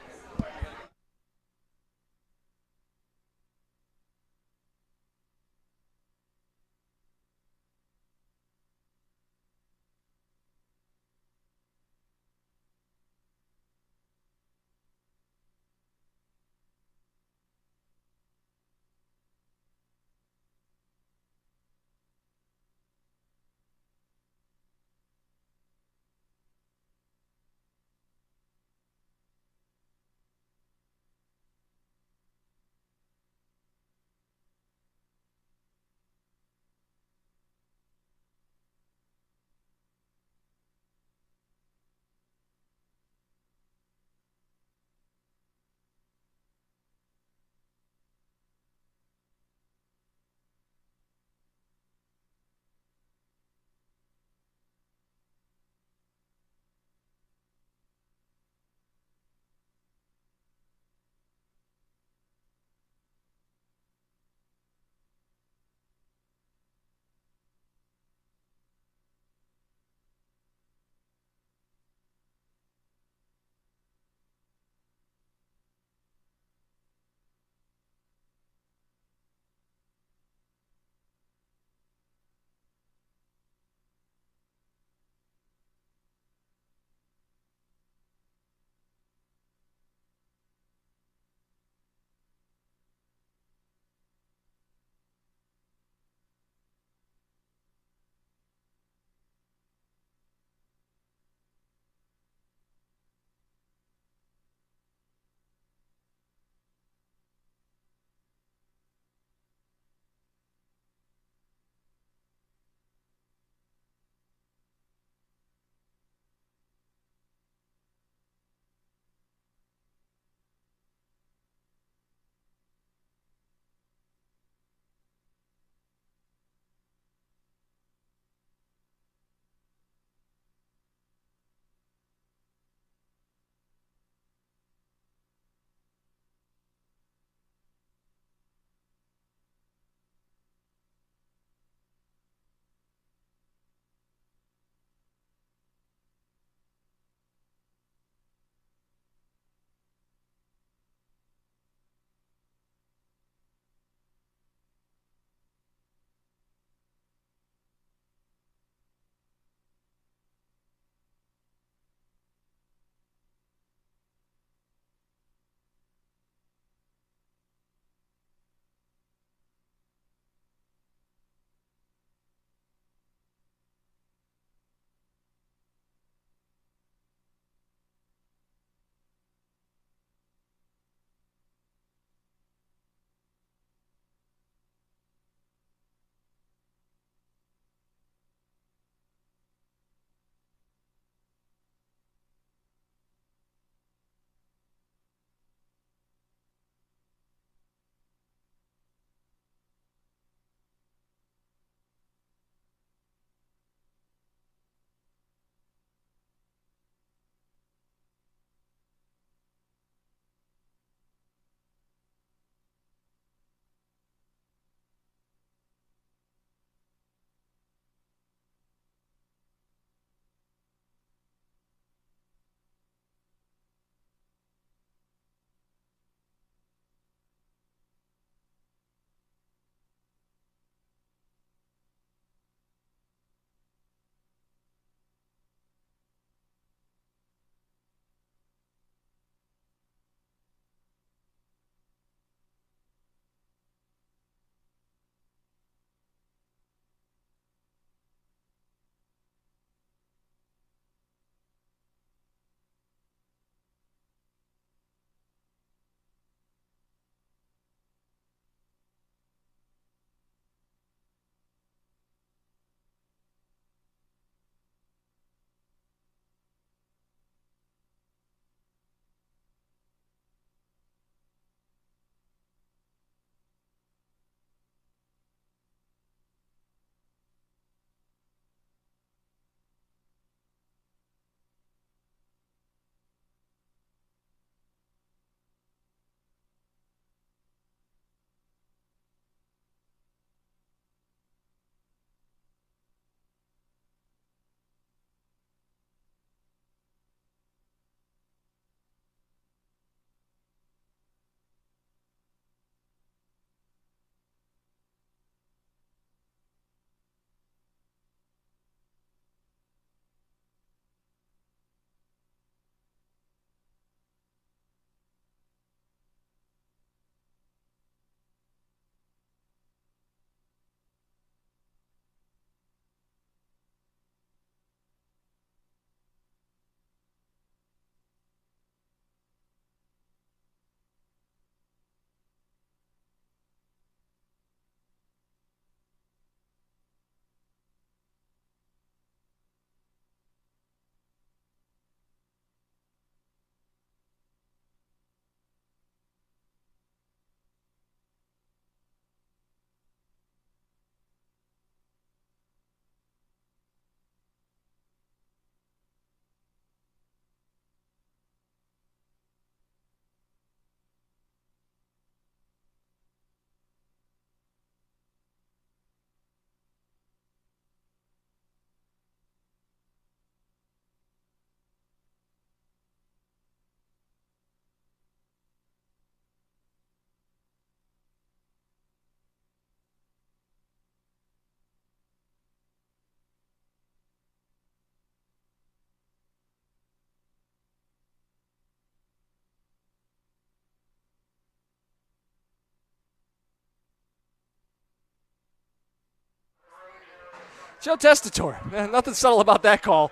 Joe Tessitore. Nothing subtle about that call.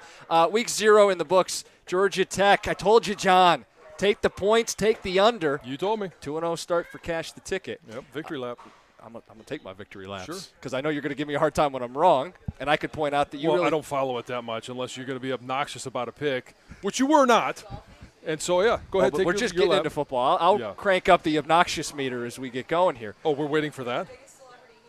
Week 0 in the books. Georgia Tech. I told you, John. Take the points, take the under. You told me. 2-0 start for Cash the Ticket. Yep, victory lap. I'm going to take my victory laps. Sure. Because I know you're going to give me a hard time when I'm wrong, and I could point out that you I don't follow it that much unless you're going to be obnoxious about a pick, which you were not. And so, yeah, go ahead. But we're just getting into football. I'll crank up the obnoxious meter as we get going here. Oh, we're waiting for that?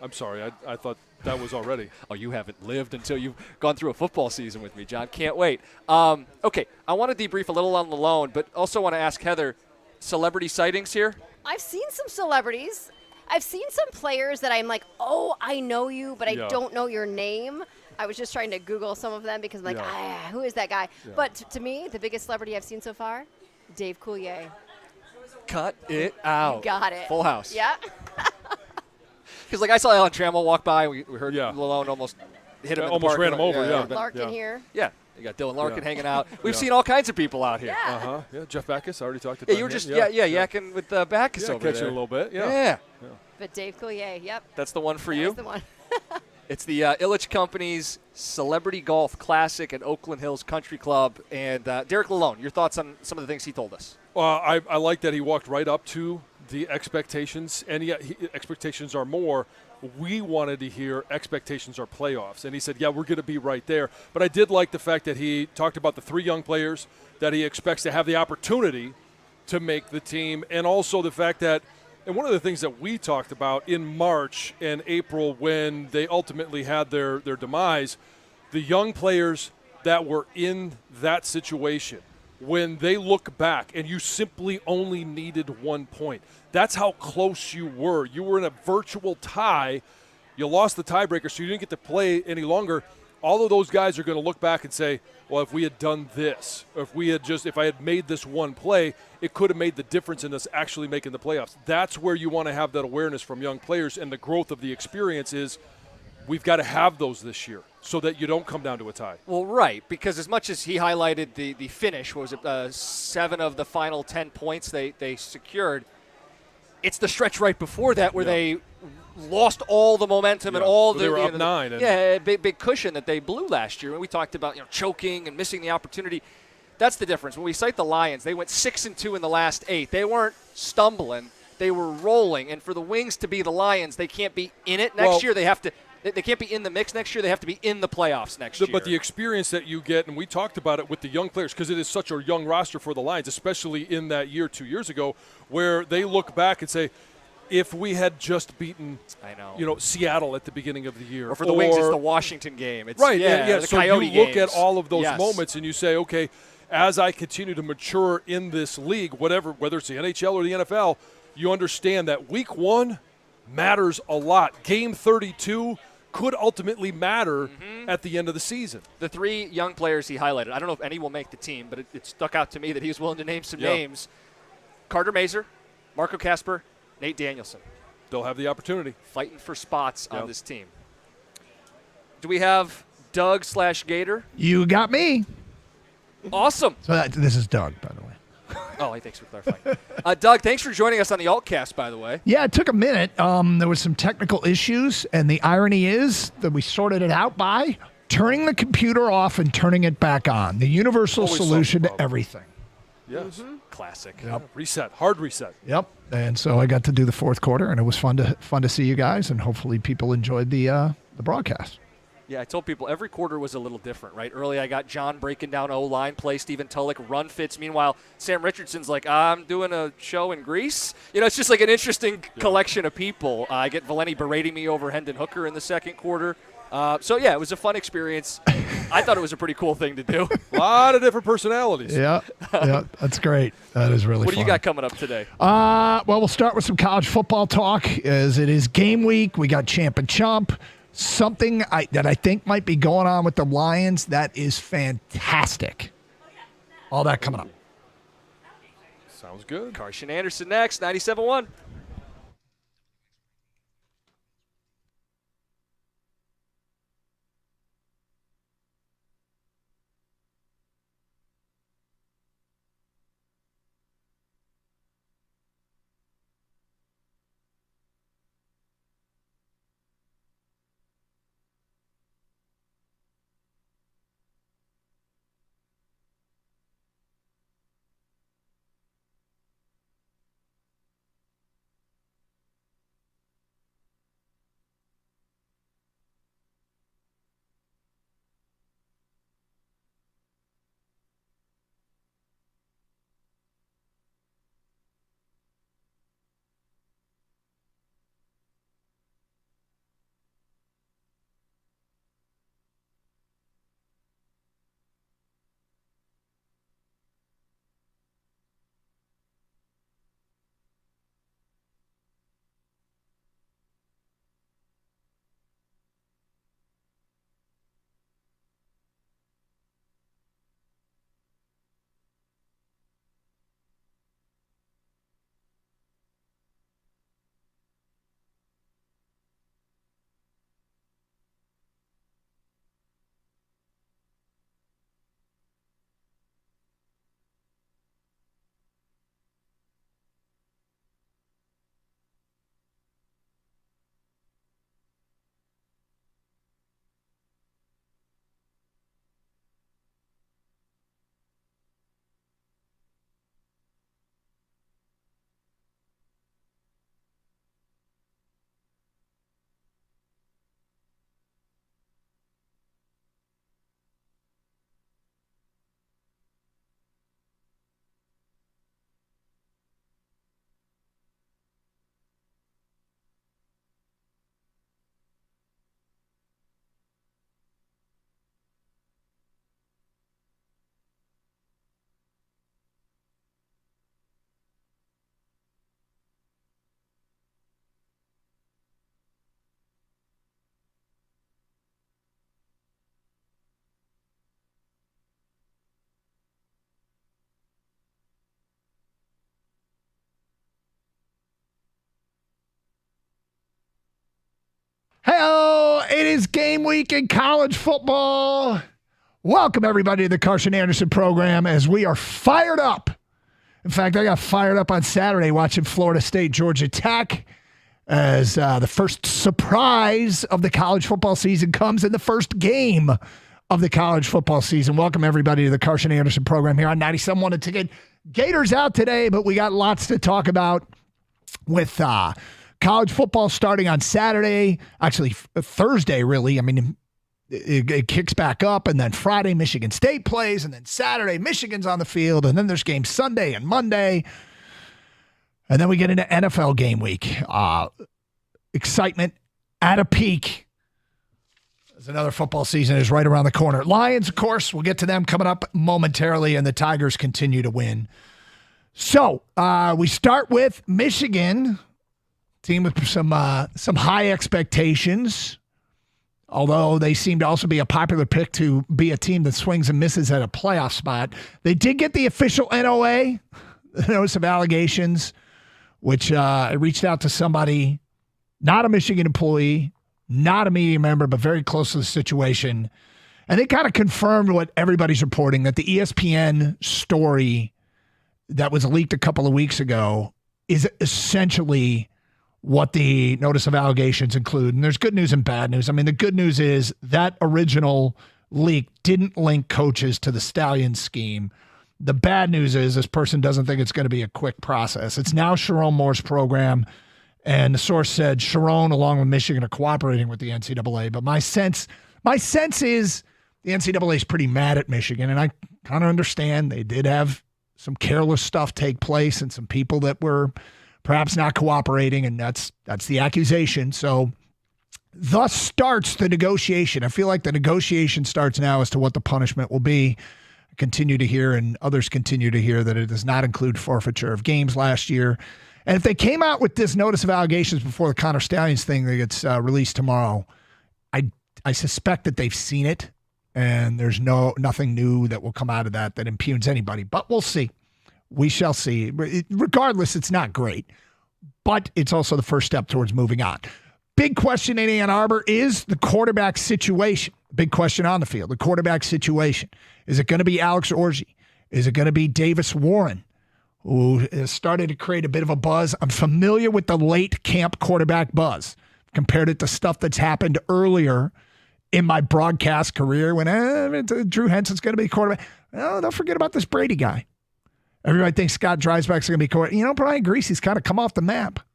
I'm sorry. I thought that was already. Oh, you haven't lived until you've gone through a football season with me, John. Can't wait. Okay, I want to debrief a little on Lalone, but also want to ask Heather, celebrity sightings here? I've seen some celebrities. I've seen some players that I'm like, oh, I know you, but I don't know your name. I was just trying to Google some of them because I'm like, who is that guy? Yeah. But to me, the biggest celebrity I've seen so far, Dave Coulier. Cut it out. You got it. Full house. Yeah. Because, I saw Alan Trammell walk by. We heard Lalone almost hit him in the almost park. Ran him over, Larkin here. Yeah. You got Dylan Larkin hanging out. We've seen all kinds of people out here. Yeah. Yeah, Jeff Backus. I already talked about him. You were just, yakking with Backus over there. Catching a little bit. Yeah. But Dave Coulier, yep. That's the one for you? That's the one. It's the Ilitch Company's Celebrity Golf Classic at Oakland Hills Country Club. And Derek Lalone, your thoughts on some of the things he told us? Well, I like that he walked right up to the expectations, and yet expectations are more. We wanted to hear expectations are playoffs. And he said, yeah, we're going to be right there. But I did like the fact that he talked about the 3 young players that he expects to have the opportunity to make the team, and also the fact that, and one of the things that we talked about in March and April when they ultimately had their demise, the young players that were in that situation, when they look back and you simply only needed 1 point, that's how close you were. You were in a virtual tie. You lost the tiebreaker, so you didn't get to play any longer. All of those guys are going to look back and say, well, if we had done this, or if I had made this one play, it could have made the difference in us actually making the playoffs. That's where you want to have that awareness from young players, and the growth of the experience is we've got to have those this year so that you don't come down to a tie. Well, right, because as much as he highlighted the finish, what was it, 7 of the final 10 points they secured, it's the stretch right before that where they lost all the momentum and all the – they were up 9. Big cushion that they blew last year. And we talked about choking and missing the opportunity. That's the difference. When we cite the Lions, they went 6-2 in the last 8. They weren't stumbling. They were rolling. And for the Wings to be the Lions, they can't be in it next year. They have to – they can't be in the mix next year. They have to be in the playoffs next year. But the experience that you get, and we talked about it with the young players, because it is such a young roster for the Lions, especially in that year 2 years ago, where they look back and say, if we had just beaten, Seattle at the beginning of the year, or for the Wings, it's the Washington game. It's, right? The so Coyote you look games. at all of those moments and you say, okay, as I continue to mature in this league, whether it's the NHL or the NFL, you understand that week 1 matters a lot. Game 32 could ultimately matter at the end of the season. The 3 young players he highlighted, I don't know if any will make the team, but it stuck out to me that he was willing to name some names. Carter Mazer, Marco Casper, Nate Danielson. They'll have the opportunity. Fighting for spots on this team. Do we have Doug/Gator? You got me. Awesome. So this is Doug, by the way. Oh, hey, thanks for clarifying. Doug, thanks for joining us on the Altcast, by the way. Yeah, it took a minute. There was some technical issues, and the irony is that we sorted it out by turning the computer off and turning it back on. The universal solution to everything. Yes. Classic. Yep. Reset. Hard reset. Yep. And so I got to do the 4th quarter, and it was fun to see you guys, and hopefully people enjoyed the broadcast. Yeah, I told people every quarter was a little different, right? Early I got John breaking down O-line play, Stephen Tulloch run fits. Meanwhile, Sam Richardson's like, I'm doing a show in Greece. It's just like an interesting collection of people. I get Valeni berating me over Hendon Hooker in the 2nd quarter. It was a fun experience. I thought it was a pretty cool thing to do. A lot of different personalities. Yeah, that's great. That is really fun. What do you got coming up today? Well, we'll start with some college football talk, as it is game week. We got Champ and Chump. Something that I think might be going on with the Lions that is fantastic. All that coming up. Sounds good. Carson Anderson next, 97.1. Hello, it is game week in college football. Welcome, everybody, to the Carson Anderson program as we are fired up. In fact, I got fired up on Saturday watching Florida State, Georgia Tech as the first surprise of the college football season comes in the first game of the college football season. Welcome, everybody, to the Carson Anderson program here on 97.1 The Ticket. Gators out today, but we got lots to talk about with college football starting on Saturday, actually Thursday, really. I mean, it kicks back up, and then Friday, Michigan State plays, and then Saturday, Michigan's on the field, and then there's games Sunday and Monday, and then we get into NFL game week. Excitement at a peak as another football season is right around the corner. Lions, of course, we'll get to them coming up momentarily, and the Tigers continue to win. So we start with Michigan, team with some high expectations, although they seem to also be a popular pick to be a team that swings and misses at a playoff spot. They did get the official NOA, the notice of allegations, which I reached out to somebody, not a Michigan employee, not a media member, but very close to the situation. And they kind of confirmed what everybody's reporting, that the ESPN story that was leaked a couple of weeks ago is essentially what the notice of allegations include. And there's good news and bad news. I mean, the good news is that original leak didn't link coaches to the Stallions scheme. The bad news is this person doesn't think it's going to be a quick process. It's now Sharon Moore's program, and the source said Sharon, along with Michigan, are cooperating with the NCAA. But my sense is the NCAA is pretty mad at Michigan, and I kind of understand. They did have some careless stuff take place and some people that were perhaps not cooperating, and that's the accusation. So thus starts the negotiation. I feel like the negotiation starts now as to what the punishment will be. I continue to hear, and others continue to hear, that it does not include forfeiture of games last year. And if they came out with this notice of allegations before the Connor Stallions thing that gets released tomorrow, I suspect that they've seen it, and there's nothing new that will come out of that impugns anybody. But we'll see. We shall see. Regardless, it's not great, but it's also the first step towards moving on. Big question in Ann Arbor is the quarterback situation. Big question on the field, the quarterback situation. Is it going to be Alex Orji? Is it going to be Davis Warren, who has started to create a bit of a buzz? I'm familiar with the late camp quarterback buzz. Compared it to stuff that's happened earlier in my broadcast career when Drew Henson's going to be quarterback. Oh, don't forget about this Brady guy. Everybody thinks Scott Dreisbach's going to be quarterback. Brian Griese's kind of come off the mat,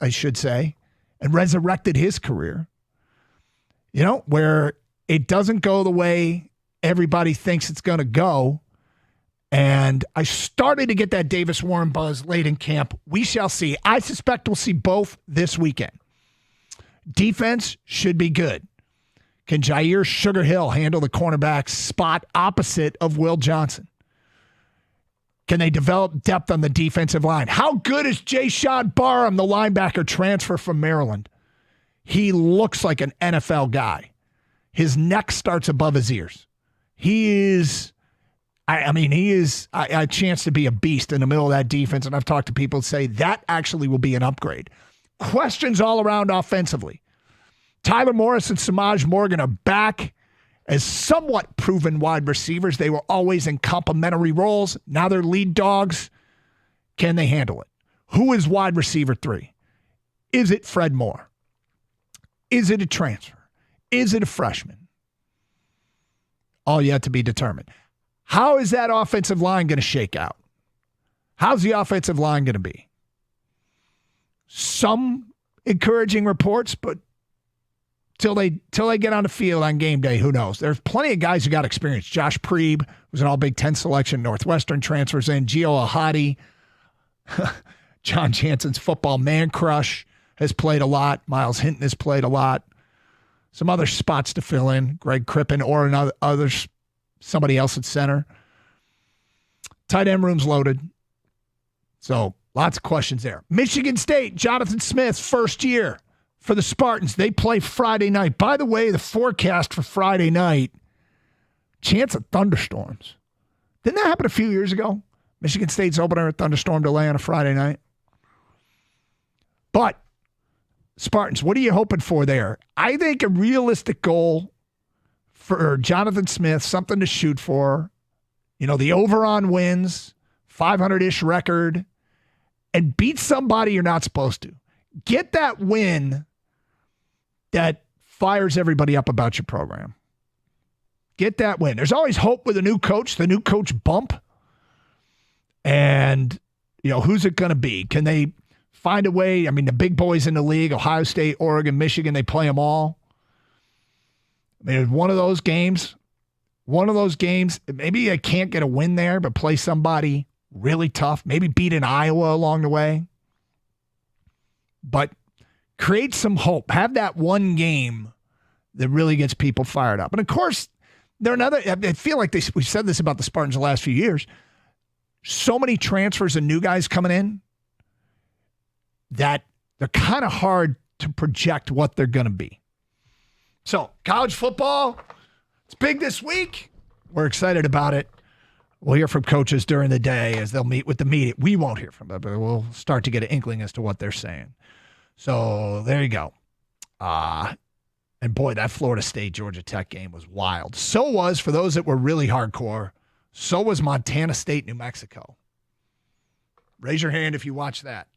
I should say, and resurrected his career. Where it doesn't go the way everybody thinks it's going to go. And I started to get that Davis Warren buzz late in camp. We shall see. I suspect we'll see both this weekend. Defense should be good. Can Jair Sugar Hill handle the cornerback spot opposite of Will Johnson? Can they develop depth on the defensive line? How good is Jayshon Barham, the linebacker transfer from Maryland? He looks like an NFL guy. His neck starts above his ears. He is a chance to be a beast in the middle of that defense, and I've talked to people who say that actually will be an upgrade. Questions all around offensively. Tyler Morris and Samaj Morgan are back as somewhat proven wide receivers. They were always in complementary roles. Now they're lead dogs. Can they handle it? Who is wide receiver 3? Is it Fred Moore? Is it a transfer? Is it a freshman? All yet to be determined. How is that offensive line going to shake out? How's the offensive line going to be? Some encouraging reports, but till they get on the field on game day, who knows? There's plenty of guys who got experience. Josh Preeb was an All-Big Ten selection. Northwestern transfers in. Gio Ahadi, John Jansen's football man crush, has played a lot. Miles Hinton has played a lot. Some other spots to fill in. Greg Crippen or others. Somebody else at center. Tight end room's loaded. So lots of questions there. Michigan State, Jonathan Smith, first year for the Spartans. They play Friday night. By the way, the forecast for Friday night, chance of thunderstorms. Didn't that happen a few years ago? Michigan State's opener, thunderstorm delay on a Friday night. But Spartans, what are you hoping for there? I think a realistic goal for Jonathan Smith, something to shoot for, the over on wins, 500-ish record, and beat somebody you're not supposed to. Get that win that fires everybody up about your program. Get that win. There's always hope with a new coach, the new coach bump. And, who's it going to be? Can they find a way? I mean, the big boys in the league, Ohio State, Oregon, Michigan, they play them all. I mean, one of those games, maybe they can't get a win there, but play somebody really tough. Maybe beat an Iowa along the way. But create some hope. Have that one game that really gets people fired up. And, of course, I feel like we've said this about the Spartans the last few years. So many transfers and new guys coming in that they're kind of hard to project what they're going to be. So, college football, it's big this week. We're excited about it. We'll hear from coaches during the day as they'll meet with the media. We won't hear from them, but we'll start to get an inkling as to what they're saying. So, there you go. And boy, that Florida State-Georgia Tech game was wild. So was, for those that were really hardcore, so was Montana State-New Mexico. Raise your hand if you watch that.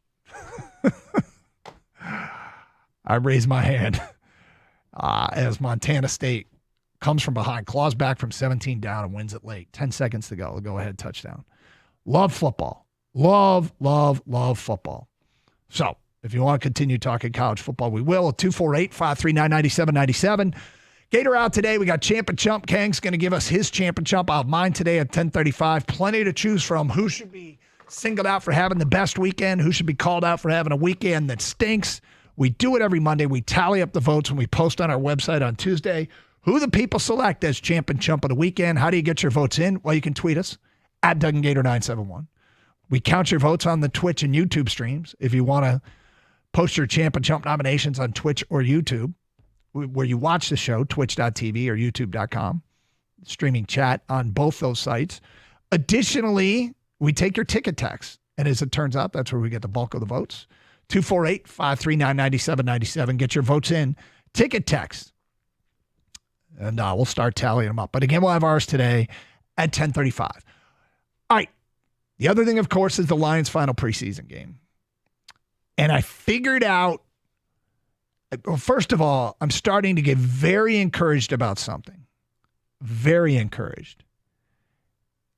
I raise my hand as Montana State comes from behind, claws back from 17 down and wins it late. 10 seconds to go. Go ahead, touchdown. Love football. Love football. So, if you want to continue talking college football, we will. 248-539-9797. Gator out today. We got Champ and Chump. Kang's going to give us his Champ and Chump. I'll have mine today at 10:35. Plenty to choose from. Who should be singled out for having the best weekend? Who should be called out for having a weekend that stinks? We do it every Monday. We tally up the votes when we post on our website on Tuesday. Who the people select as Champ and Chump of the weekend? How do you get your votes in? Well, you can tweet us at Doug and Gator 971. We count your votes on the Twitch and YouTube streams. If you want to post your Champ and Chump nominations on Twitch or YouTube, where you watch the show, twitch.tv or youtube.com. Streaming chat on both those sites. Additionally, we take your ticket text. And as it turns out, that's where we get the bulk of the votes. 248-539-9797. Get your votes in. Ticket text. And we'll start tallying them up. But again, we'll have ours today at 10:35. All right. The other thing, of course, is the Lions' final preseason game. And I figured out, well, first of all, I'm starting to get very encouraged about something. Very encouraged.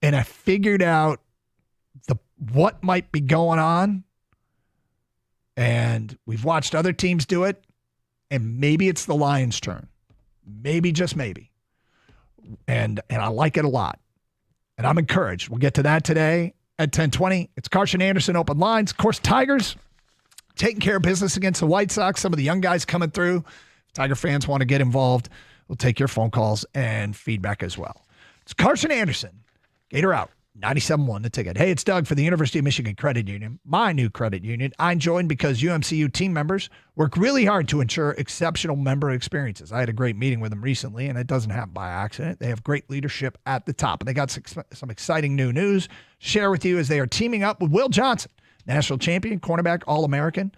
And I figured out what might be going on. And we've watched other teams do it. And maybe it's the Lions' turn. Maybe, just maybe. And I like it a lot. And I'm encouraged. We'll get to that today at 10:20. It's Carson Anderson, Open Lines. Of course, Tigers taking care of business against the White Sox. Some of the young guys coming through. If Tiger fans want to get involved, we'll take your phone calls and feedback as well. It's Carson Anderson. Gator out. 97.1 The Ticket. Hey, it's Doug for the University of Michigan Credit Union, my new credit union. I'm joined because UMCU team members work really hard to ensure exceptional member experiences. I had a great meeting with them recently, and it doesn't happen by accident. They have great leadership at the top, and they got some exciting new news to share with you as they are teaming up with Will Johnson, national champion, cornerback, All-American,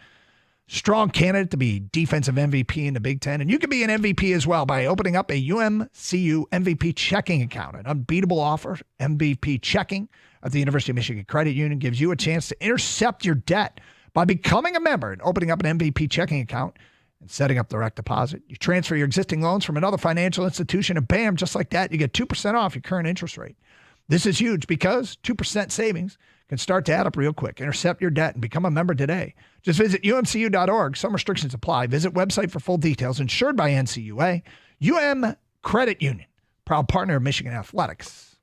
strong candidate to be defensive MVP in the Big Ten. And you can be an MVP as well by opening up a UMCU MVP checking account. An unbeatable offer, MVP checking at the University of Michigan Credit Union, gives you a chance to intercept your debt by becoming a member and opening up an MVP checking account and setting up direct deposit. You transfer your existing loans from another financial institution, and bam, just like that, you get 2% off your current interest rate. This is huge because 2% savings can start to add up real quick. Intercept your debt and become a member today. Just visit umcu.org. Some restrictions apply. Visit website for full details. Insured by NCUA. UM Credit Union, proud partner of Michigan Athletics.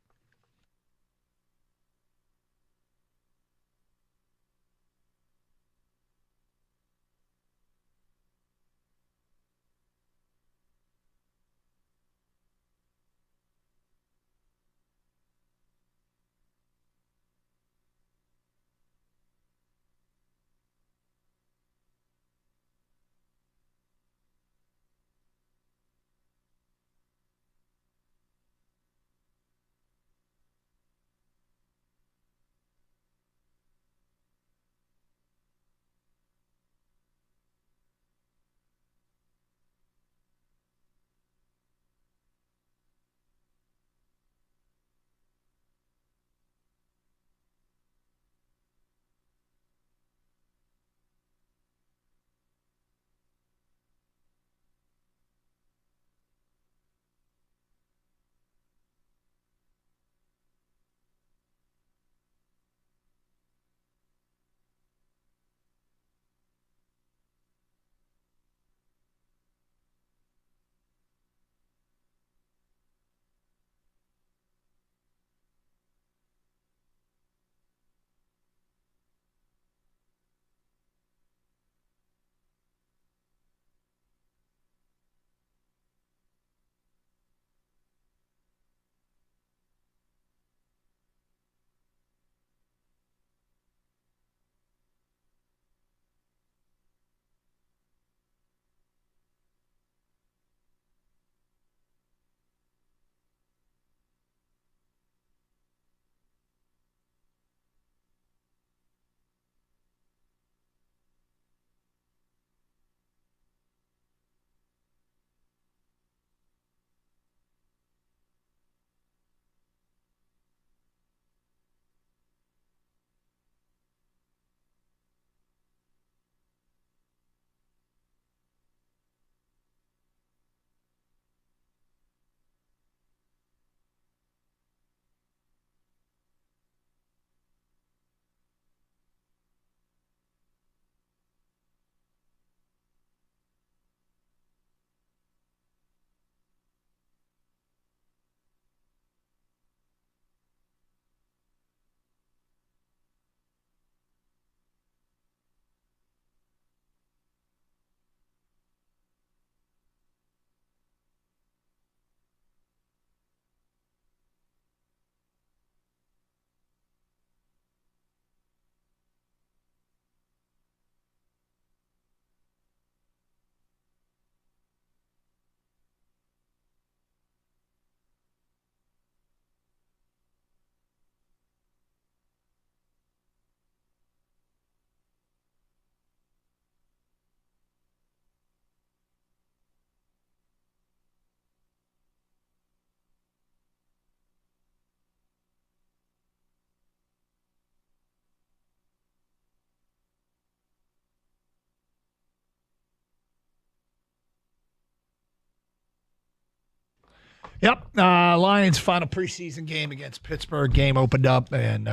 Yep. Lions' final preseason game against Pittsburgh. Game opened up, and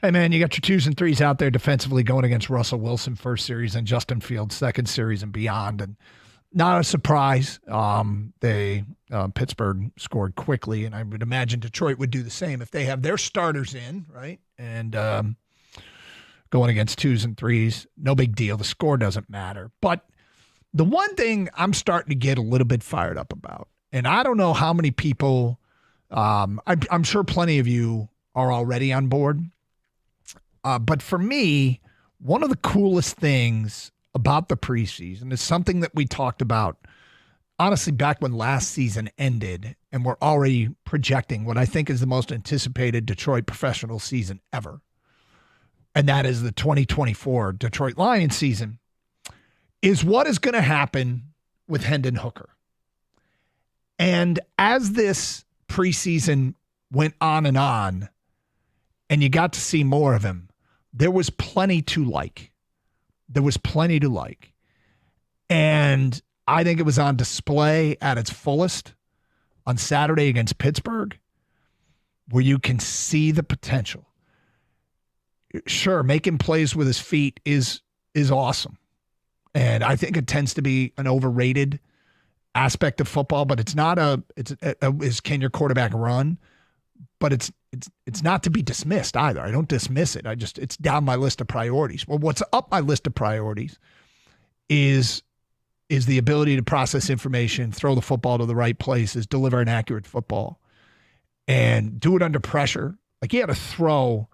hey, man, you got your 2s and 3s out there defensively going against Russell Wilson first series and Justin Fields second series and beyond. And not a surprise. Pittsburgh scored quickly, and I would imagine Detroit would do the same if they have their starters in, right? And going against 2s and 3s, no big deal. The score doesn't matter. But the one thing I'm starting to get a little bit fired up about, and I don't know how many people, I'm sure plenty of you are already on board. But for me, one of the coolest things about the preseason is something that we talked about, honestly, back when last season ended, and we're already projecting what I think is the most anticipated Detroit professional season ever. And that is the 2024 Detroit Lions season, is what is going to happen with Hendon Hooker. And as this preseason went on, and you got to see more of him, there was plenty to like. And I think it was on display at its fullest on Saturday against Pittsburgh, where you can see the potential. Sure, making plays with his feet is awesome. And I think it tends to be an overrated aspect of football, but it's not is can your quarterback run? But it's not to be dismissed either. I don't dismiss it. It's down my list of priorities. Well, what's up my list of priorities is the ability to process information, throw the football to the right places, deliver an accurate football, and do it under pressure. Like, he had a throw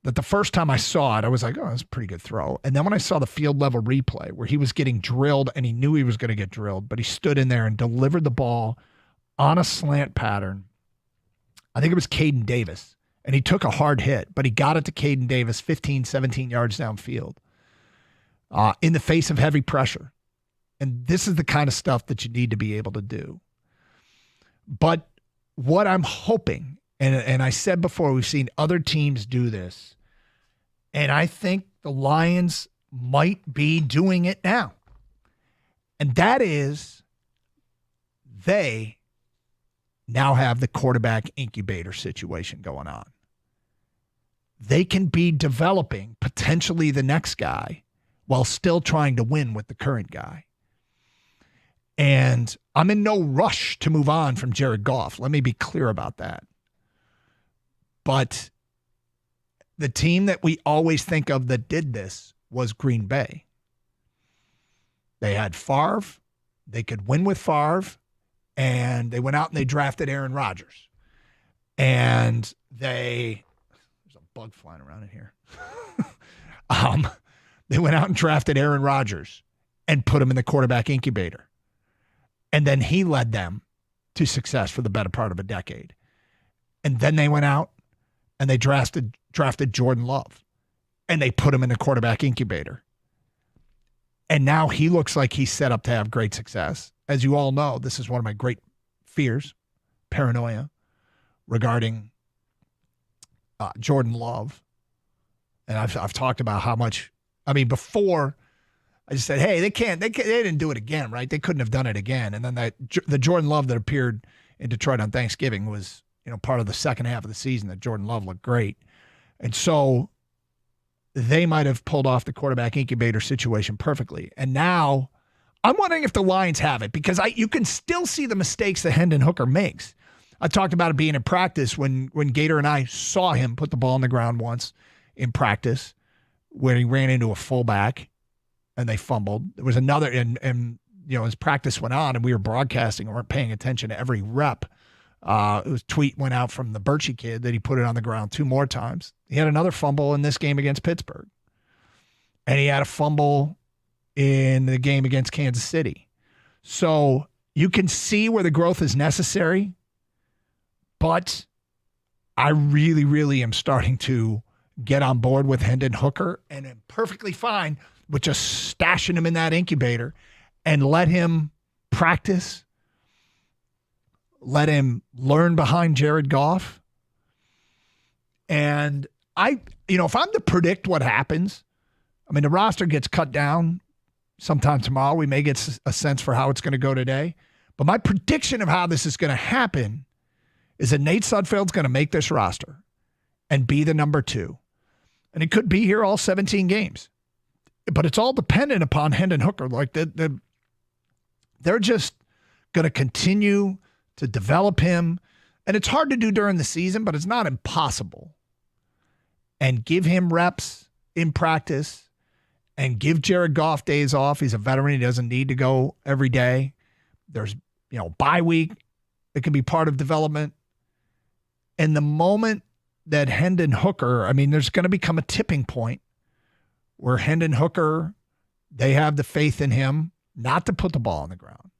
that the first time I saw it, I was like, oh, that's a pretty good throw. And then when I saw the field level replay where he was getting drilled and he knew he was going to get drilled, but he stood in there and delivered the ball on a slant pattern. I think it was Caden Davis, and he took a hard hit, but he got it to Caden Davis 15, 17 yards downfield in the face of heavy pressure. And this is the kind of stuff that you need to be able to do. But what I'm hoping, and I said before, we've seen other teams do this, and I think the Lions might be doing it now. And that is they now have the quarterback incubator situation going on. They can be developing potentially the next guy while still trying to win with the current guy. And I'm in no rush to move on from Jared Goff. Let me be clear about that. But the team that we always think of that did this was Green Bay. They had Favre. They could win with Favre. And they went out and they drafted Aaron Rodgers. And there's a bug flying around in here. They went out and drafted Aaron Rodgers and put him in the quarterback incubator. And then he led them to success for the better part of a decade. And then they went out and they drafted Jordan Love. And they put him in the quarterback incubator. And now he looks like he's set up to have great success. As you all know, this is one of my great fears, paranoia, regarding Jordan Love. And I've talked about how much, before I just said, hey, they didn't do it again, right? They couldn't have done it again. And then the Jordan Love that appeared in Detroit on Thanksgiving was, part of the second half of the season that Jordan Love looked great. And so they might have pulled off the quarterback incubator situation perfectly. And now I'm wondering if the Lions have it, because you can still see the mistakes that Hendon Hooker makes. I talked about it being in practice when Gator and I saw him put the ball on the ground once in practice where he ran into a fullback and they fumbled. There was another, and as practice went on and we were broadcasting and weren't paying attention to every rep, it was tweet went out from the Birchie kid that he put it on the ground 2 more times. He had another fumble in this game against Pittsburgh. And he had a fumble in the game against Kansas City. So you can see where the growth is necessary, but I really, really am starting to get on board with Hendon Hooker, and am perfectly fine with just stashing him in that incubator and let him practice, let him learn behind Jared Goff. And if I'm to predict what happens, the roster gets cut down sometime tomorrow. We may get a sense for how it's going to go today. But my prediction of how this is going to happen is that Nate Sudfeld's going to make this roster and be the number 2. And he could be here all 17 games. But it's all dependent upon Hendon Hooker. Like they're just going to continue to develop him. And it's hard to do during the season, but it's not impossible. And give him reps in practice and give Jared Goff days off. He's a veteran. He doesn't need to go every day. There's, bye week. It can be part of development. And the moment that Hendon Hooker, there's going to become a tipping point where Hendon Hooker, they have the faith in him not to put the ball on the ground,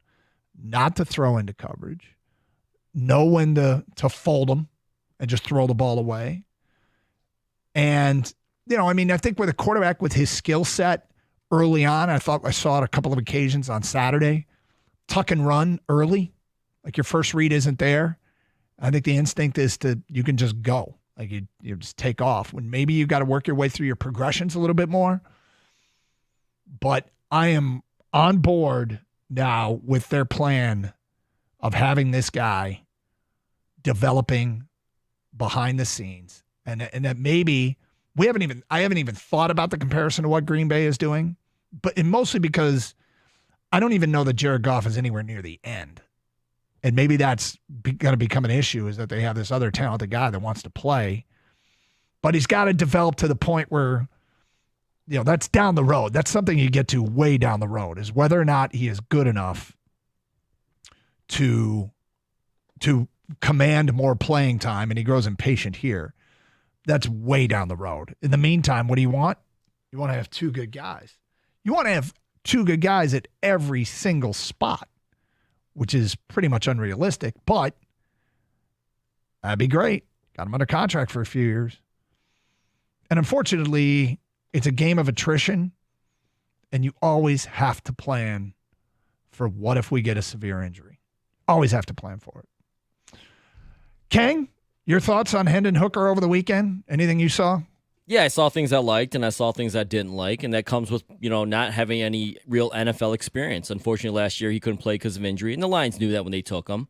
not to throw into coverage, know when to fold them and just throw the ball away. And, I think with a quarterback with his skill set early on, I thought I saw it a couple of occasions on Saturday, tuck and run early, like your first read isn't there. I think the instinct is you can just go. Like you just take off when maybe you got to work your way through your progressions a little bit more. But I am on board now with their plan of having this guy developing behind the scenes. And that maybe I haven't even thought about the comparison to what Green Bay is doing, but mostly because I don't even know that Jared Goff is anywhere near the end. And maybe that's going to become an issue, is that they have this other talented guy that wants to play, but he's got to develop to the point where, that's down the road. That's something you get to way down the road, is whether or not he is good enough to command more playing time, and he grows impatient here. That's way down the road. In the meantime, what do you want? You want to have 2 good guys. You want to have 2 good guys at every single spot, which is pretty much unrealistic, but that'd be great. Got him under contract for a few years. And unfortunately, it's a game of attrition, and you always have to plan for what if we get a severe injury. Always have to plan for it. Kang, your thoughts on Hendon Hooker over the weekend? Anything you saw? Yeah, I saw things I liked, and I saw things I didn't like, and that comes with, not having any real NFL experience. Unfortunately, last year he couldn't play because of injury, and the Lions knew that when they took him.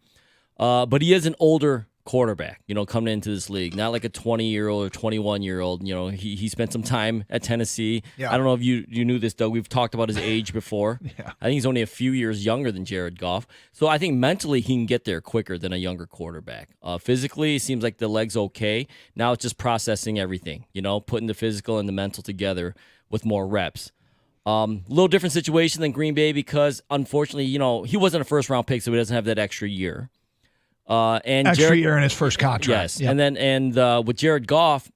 But he is an older quarterback, coming into this league, not like a 20-year-old or 21-year-old. He spent some time at Tennessee. Yeah. I don't know if you knew this, Doug. We've talked about his age before. Yeah. I think he's only a few years younger than Jared Goff. So I think mentally he can get there quicker than a younger quarterback. Physically, it seems like the leg's okay. Now it's just processing everything, putting the physical and the mental together with more reps. Little different situation than Green Bay because, unfortunately, he wasn't a first-round pick, so he doesn't have that extra year. And extra year in his first contract. Yes, yep. And with Jared Goff,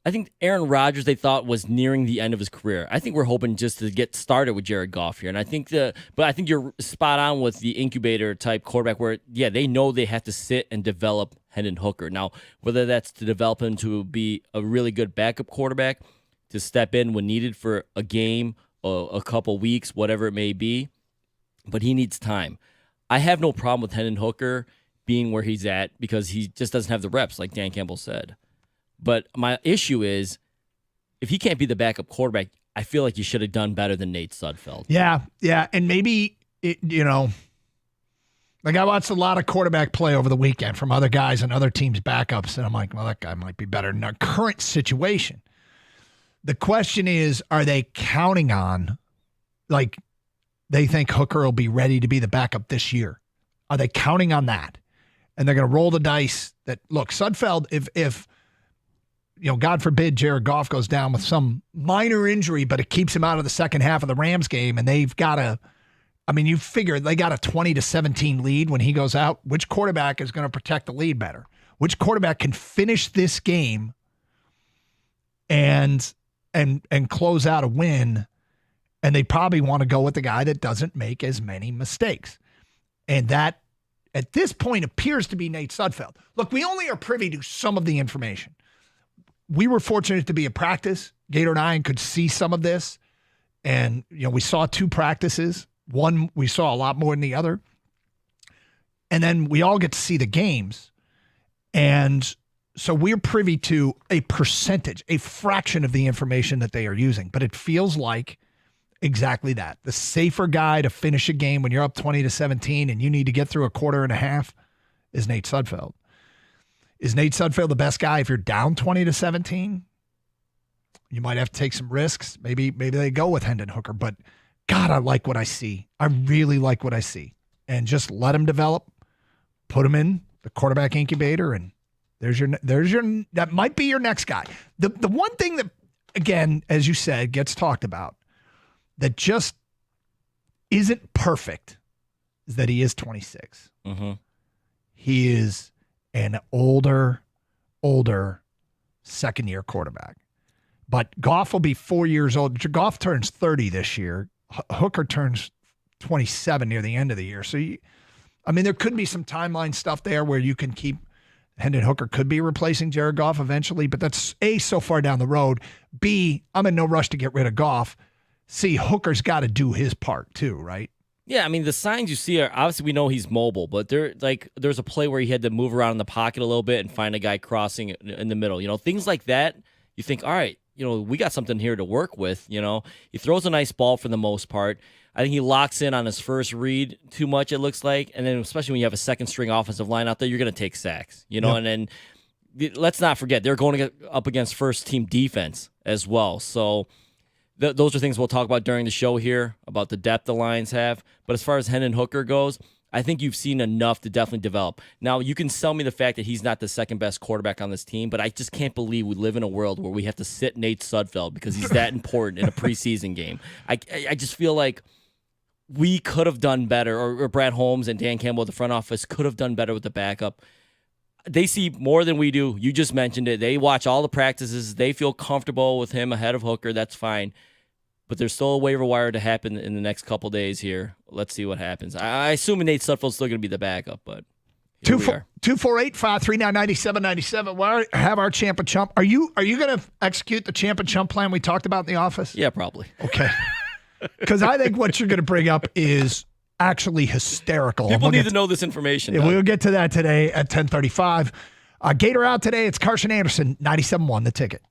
I think Aaron Rodgers they thought was nearing the end of his career. I think we're hoping just to get started with Jared Goff here, and I think you're spot on with the incubator type quarterback where they know they have to sit and develop Hendon Hooker. Now, whether that's to develop him to be a really good backup quarterback, to step in when needed for a game or a couple weeks, whatever it may be, but he needs time. I have no problem with Hendon Hooker being where he's at because he just doesn't have the reps, like Dan Campbell said. But my issue is, if he can't be the backup quarterback, I feel like you should have done better than Nate Sudfeld. Yeah, and maybe, like I watched a lot of quarterback play over the weekend from other guys and other teams' backups, and I'm like, well, that guy might be better in our current situation. The question is, are they counting on, like, they think Hooker will be ready to be the backup this year? Are they counting on that? And they're going to roll the dice that, look, Sudfeld, if God forbid Jared Goff goes down with some minor injury, but it keeps him out of the second half of the Rams game, and they've got you figure they got a 20-17 lead when he goes out. Which quarterback is going to protect the lead better? Which quarterback can finish this game and close out a win? And they probably want to go with the guy that doesn't make as many mistakes. And that, at this point, appears to be Nate Sudfeld. Look, we only are privy to some of the information. We were fortunate to be at practice. Gator and I could see some of this. And, we saw 2 practices. One we saw a lot more than the other. And then we all get to see the games. And so we're privy to a percentage, a fraction of the information that they are using. But it feels like exactly that. The safer guy to finish a game when you're up 20-17 and you need to get through a quarter and a half is Nate Sudfeld. Is Nate Sudfeld the best guy if you're down 20-17? You might have to take some risks. Maybe they go with Hendon Hooker, but God, I like what I see. I really like what I see. And just let him develop, put him in the quarterback incubator, and there's your that might be your next guy. The one thing that, again, as you said, gets talked about that just isn't perfect is that he is 26. Mm-hmm. He is an older second-year quarterback. But Goff will be 4 years old. Goff turns 30 this year. Hooker turns 27 near the end of the year. So, there could be some timeline stuff there where you can keep Hendon Hooker could be replacing Jared Goff eventually, but that's A, so far down the road. B, I'm in no rush to get rid of Goff. C, Hooker's got to do his part too, right? Yeah, the signs you see are obviously we know he's mobile, but there's a play where he had to move around in the pocket a little bit and find a guy crossing in the middle. Things like that. You think, all right, we got something here to work with. He throws a nice ball for the most part. I think he locks in on his first read too much, it looks like. And then especially when you have a second string offensive line out there, you're going to take sacks, Yep. And then let's not forget, they're going to get up against first team defense as well. So those are things we'll talk about during the show here about the depth the Lions have. But as far as Hendon Hooker goes, I think you've seen enough to definitely develop. Now, you can sell me the fact that he's not the second best quarterback on this team, but I just can't believe we live in a world where we have to sit Nate Sudfeld because he's that important in a preseason game. I just feel like we could have done better, or Brad Holmes and Dan Campbell at the front office could have done better with the backup. They see more than we do. You just mentioned it. They watch all the practices. They feel comfortable with him ahead of Hooker. That's fine. But there's still a waiver wire to happen in the next couple days here. Let's see what happens. I assume Nate Sudfeld's still going to be the backup, but 248-539-9797. We have our Champ and Chump. Are you going to execute the Champ and Chump plan we talked about in the office? Yeah, probably. Okay. Because I think what you're going to bring up is actually hysterical. People need to know this information. Yeah, we'll get to that today at 10:35. Gator out today. It's Carson Anderson, 97.1 The Ticket.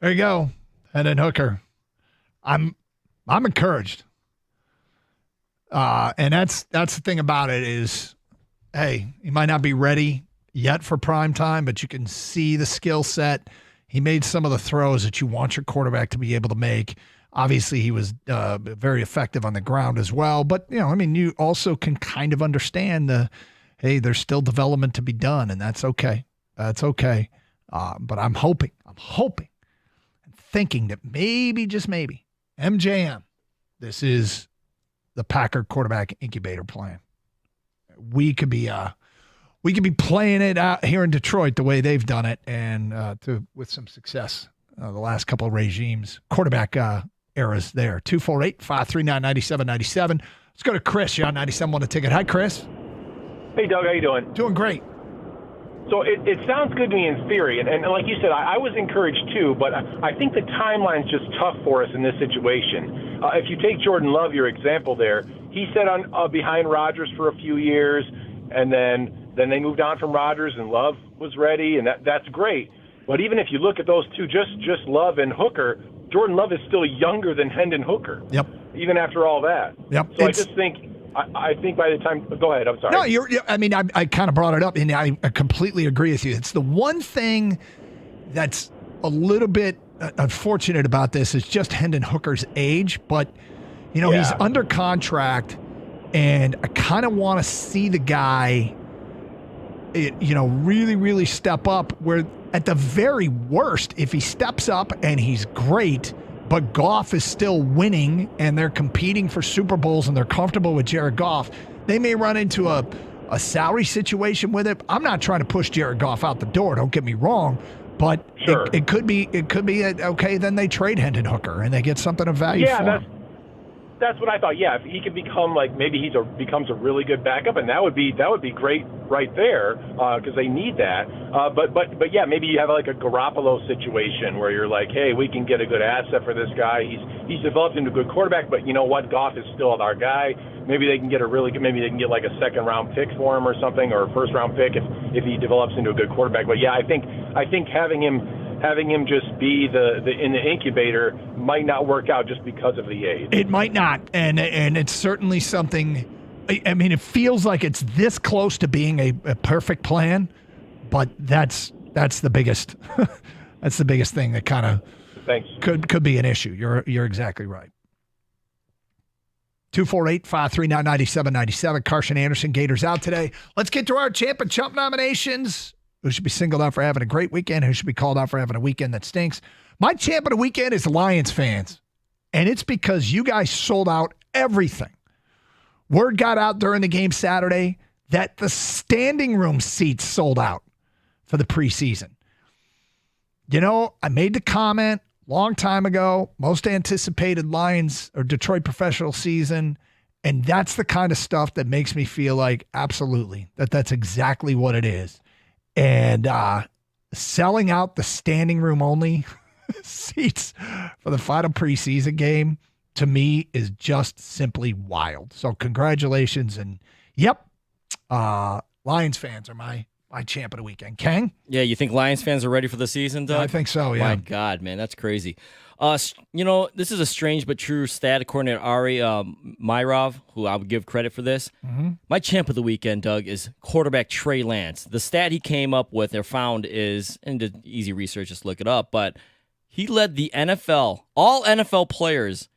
There you go. Hendon Hooker. I'm encouraged. And that's the thing about it is, hey, he might not be ready yet for prime time, but you can see the skill set. He made some of the throws that you want your quarterback to be able to make. Obviously, he was very effective on the ground as well. But, you also can kind of understand hey, there's still development to be done, and that's okay. That's okay. But I'm hoping, thinking that maybe, just maybe, MJM, this is the Packer quarterback incubator plan. We could be playing it out here in Detroit the way they've done it, and with some success the last couple of regimes, quarterback eras there. 248-539-9797. Let's go to Chris. You're on 97 on the ticket. Hi, Chris. Hey, Doug. How you doing? Doing great. So it sounds good to me in theory, and like you said, I was encouraged too, but I think the timeline's just tough for us in this situation. If you take Jordan Love, your example there, he sat on behind Rodgers for a few years, and then they moved on from Rodgers, and Love was ready, and that's great. But even if you look at those two, just Love and Hooker, Jordan Love is still younger than Hendon Hooker. Yep. Even after all that. Yep. So I just think. I think by the time – go ahead. I'm sorry. No, I kind of brought it up, and I completely agree with you. It's the one thing that's a little bit unfortunate about this is just Hendon Hooker's age. But, he's under contract, and I kind of want to see the guy, really, really step up where at the very worst, if he steps up and he's great – but Goff is still winning and they're competing for Super Bowls and they're comfortable with Jared Goff, they may run into a salary situation with it. I'm not trying to push Jared Goff out the door, don't get me wrong, but sure. it could be okay, then they trade Hendon Hooker and they get something of value for him. That's what I thought. Yeah, if he could become maybe becomes a really good backup, and that would be great right there because they need that. But yeah, maybe you have like a Garoppolo situation where you're like, hey, we can get a good asset for this guy. He's developed into a good quarterback, but you know what? Goff is still our guy. Maybe they can get maybe they can get like a second-round pick for him or something, or a first-round pick if he develops into a good quarterback. But yeah, I think having him just be in the incubator might not work out just because of the age. It might not, and it's certainly something. I mean, it feels like it's this close to being a perfect plan, but that's the biggest that's the biggest thing that kind of could be an issue. You're exactly right. 248-539-9797. Carson Anderson, Gators out today. Let's get to our Champ and Chump nominations. Who should be singled out for having a great weekend? Who should be called out for having a weekend that stinks? My champ of the weekend is Lions fans. And it's because you guys sold out everything. Word got out during the game Saturday that the standing room seats sold out for the preseason. I made the comment long time ago, most anticipated Lions or Detroit professional season. And that's the kind of stuff that makes me feel like absolutely that's exactly what it is. And selling out the standing room only seats for the final preseason game, to me, is just simply wild. So congratulations. And, Lions fans are my champ of the weekend. Kang? Yeah, you think Lions fans are ready for the season, Doug? I think so, yeah. My God, man, that's crazy. This is a strange but true stat according to Ari Myrov, who I would give credit for this. Mm-hmm. My champ of the weekend, Doug, is quarterback Trey Lance. The stat he came up with or found is, and did easy research, just look it up, but he led the NFL, all NFL players,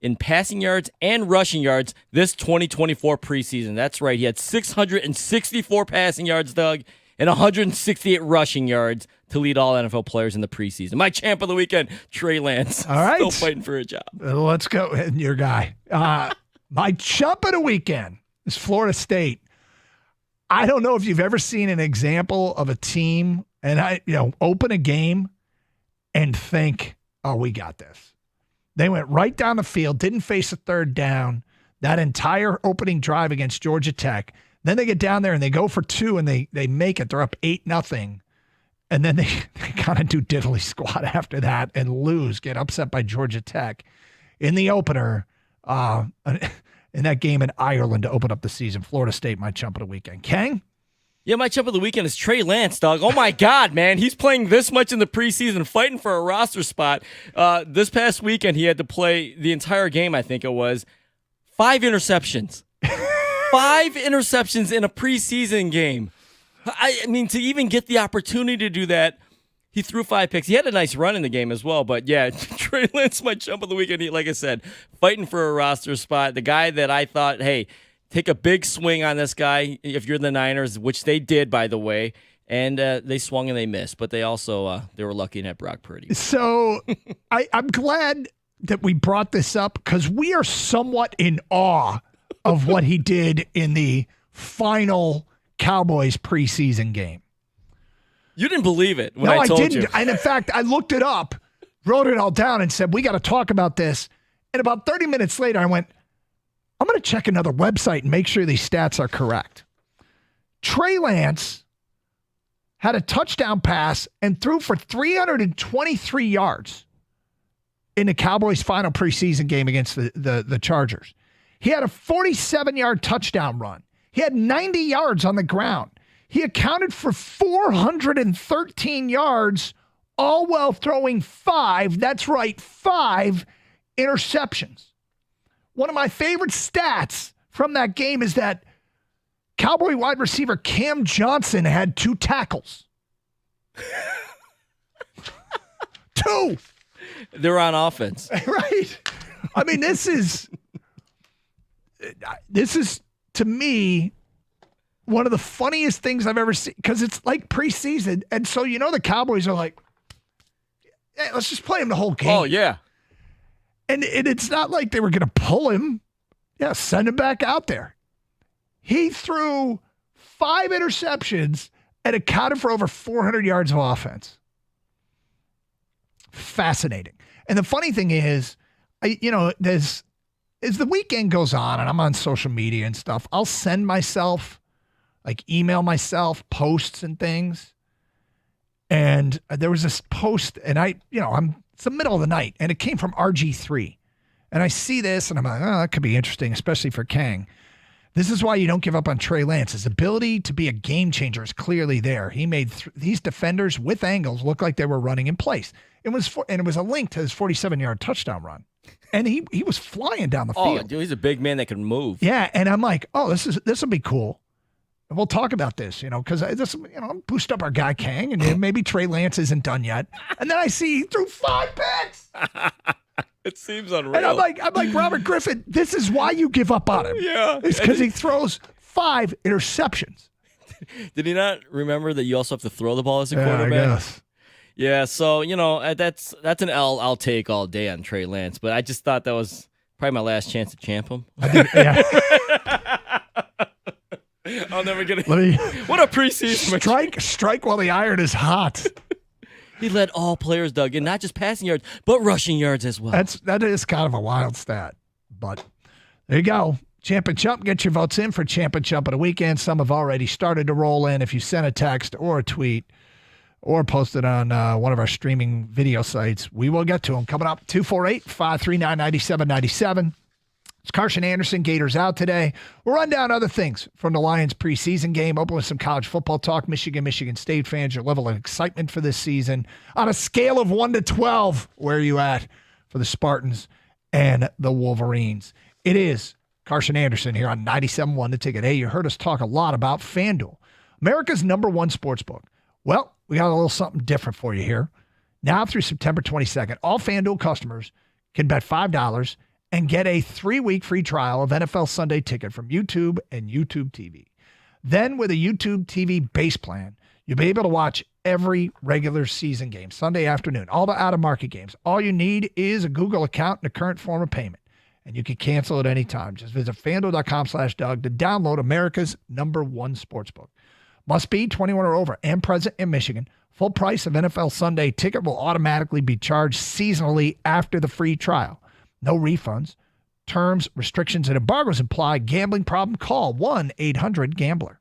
in passing yards and rushing yards this 2024 preseason. That's right. He had 664 passing yards, Doug, and 168 rushing yards to lead all NFL players in the preseason. My champ of the weekend, Trey Lance. All right. Still fighting for a job. Let's go. Your guy. My chump of the weekend is Florida State. I don't know if you've ever seen an example of a team and open a game and think, oh, we got this. They went right down the field, didn't face a third down that entire opening drive against Georgia Tech. Then they get down there and they go for two and they make it. They're up 8-0. And then they kind of do diddly squat after that and lose, get upset by Georgia Tech in the opener in that game in Ireland to open up the season. Florida State, my chump of the weekend. Kang? Yeah, my chump of the weekend is Trey Lance, dog. Oh, my God, man. He's playing this much in the preseason, fighting for a roster spot. This past weekend, he had to play the entire game, I think it was. 5 interceptions. 5 interceptions in a preseason game. I mean, to even get the opportunity to do that, he threw 5 picks. He had a nice run in the game as well. But, yeah, Trey Lance, my chump of the weekend, like I said, fighting for a roster spot. The guy that I thought, hey, take a big swing on this guy if you're the Niners, which they did, by the way. And they swung and they missed. But they also they were lucky to have Brock Purdy. So I'm glad that we brought this up because we are somewhat in awe of what he did in the final Cowboys preseason game. You didn't believe it when I told you. No, I didn't. And in fact, I looked it up, wrote it all down, and said, we got to talk about this. And about 30 minutes later, I went, I'm going to check another website and make sure these stats are correct. Trey Lance had a touchdown pass and threw for 323 yards in the Cowboys' final preseason game against the Chargers. He had a 47-yard touchdown run. He had 90 yards on the ground. He accounted for 413 yards, all while throwing 5, that's right, 5 interceptions. One of my favorite stats from that game is that Cowboy wide receiver Cam Johnson had 2 tackles. 2. They're on offense. Right. I mean, this is, to me, one of the funniest things I've ever seen because it's like preseason. And so, the Cowboys are like, hey, let's just play him the whole game. Oh, yeah. And it's not like they were going to pull him. Yeah, send him back out there. He threw 5 interceptions and accounted for over 400 yards of offense. Fascinating. And the funny thing is, as the weekend goes on and I'm on social media and stuff, I'll send myself, email myself posts and things. And there was this post and it's the middle of the night and it came from RG3. And I see this and I'm like, oh, that could be interesting, especially for Kang. This is why you don't give up on Trey Lance. His ability to be a game changer is clearly there. He made these defenders with angles look like they were running in place. It was a link to his 47-yard touchdown run. And he was flying down the field. Oh, dude, he's a big man that can move. Yeah, and I'm like, oh, this will be cool. And we'll talk about this, because this, boost up our guy Kang, and maybe Trey Lance isn't done yet. And then I see he threw 5 picks. It seems unreal. And I'm like Robert Griffin. This is why you give up on him. Yeah, it's because he throws 5 interceptions. Did he not remember that you also have to throw the ball as a quarterback? I guess. Yeah, so that's an L I'll take all day on Trey Lance, but I just thought that was probably my last chance to champ him. Yeah. I'll never get it. What a preseason! Strike while the iron is hot. He led all players, Doug, and not just passing yards, but rushing yards as well. That is kind of a wild stat, but there you go. Champ and Chump, get your votes in for Champ and Chump of the weekend. Some have already started to roll in. If you sent a text or a tweet or post it on one of our streaming video sites, we will get to them. Coming up, 248-539-9797. It's Carson Anderson. Gators out today. We'll run down other things from the Lions preseason game. Open with some college football talk. Michigan State fans, your level of excitement for this season. On a scale of 1 to 12, where are you at for the Spartans and the Wolverines? It is Carson Anderson here on 97.1 The Ticket. Hey, you heard us talk a lot about FanDuel, America's #1 sportsbook. Well, we got a little something different for you here. Now through September 22nd, all FanDuel customers can bet $5 and get a 3-week free trial of NFL Sunday Ticket from YouTube and YouTube TV. Then with a YouTube TV base plan, you'll be able to watch every regular season game, Sunday afternoon, all the out-of-market games. All you need is a Google account and a current form of payment, and you can cancel at any time. Just visit FanDuel.com/Doug to download America's #1 sportsbook. Must be 21 or over and present in Michigan. Full price of NFL Sunday Ticket will automatically be charged seasonally after the free trial. No refunds. Terms, restrictions, and embargoes apply. Gambling problem? Call 1-800-GAMBLER.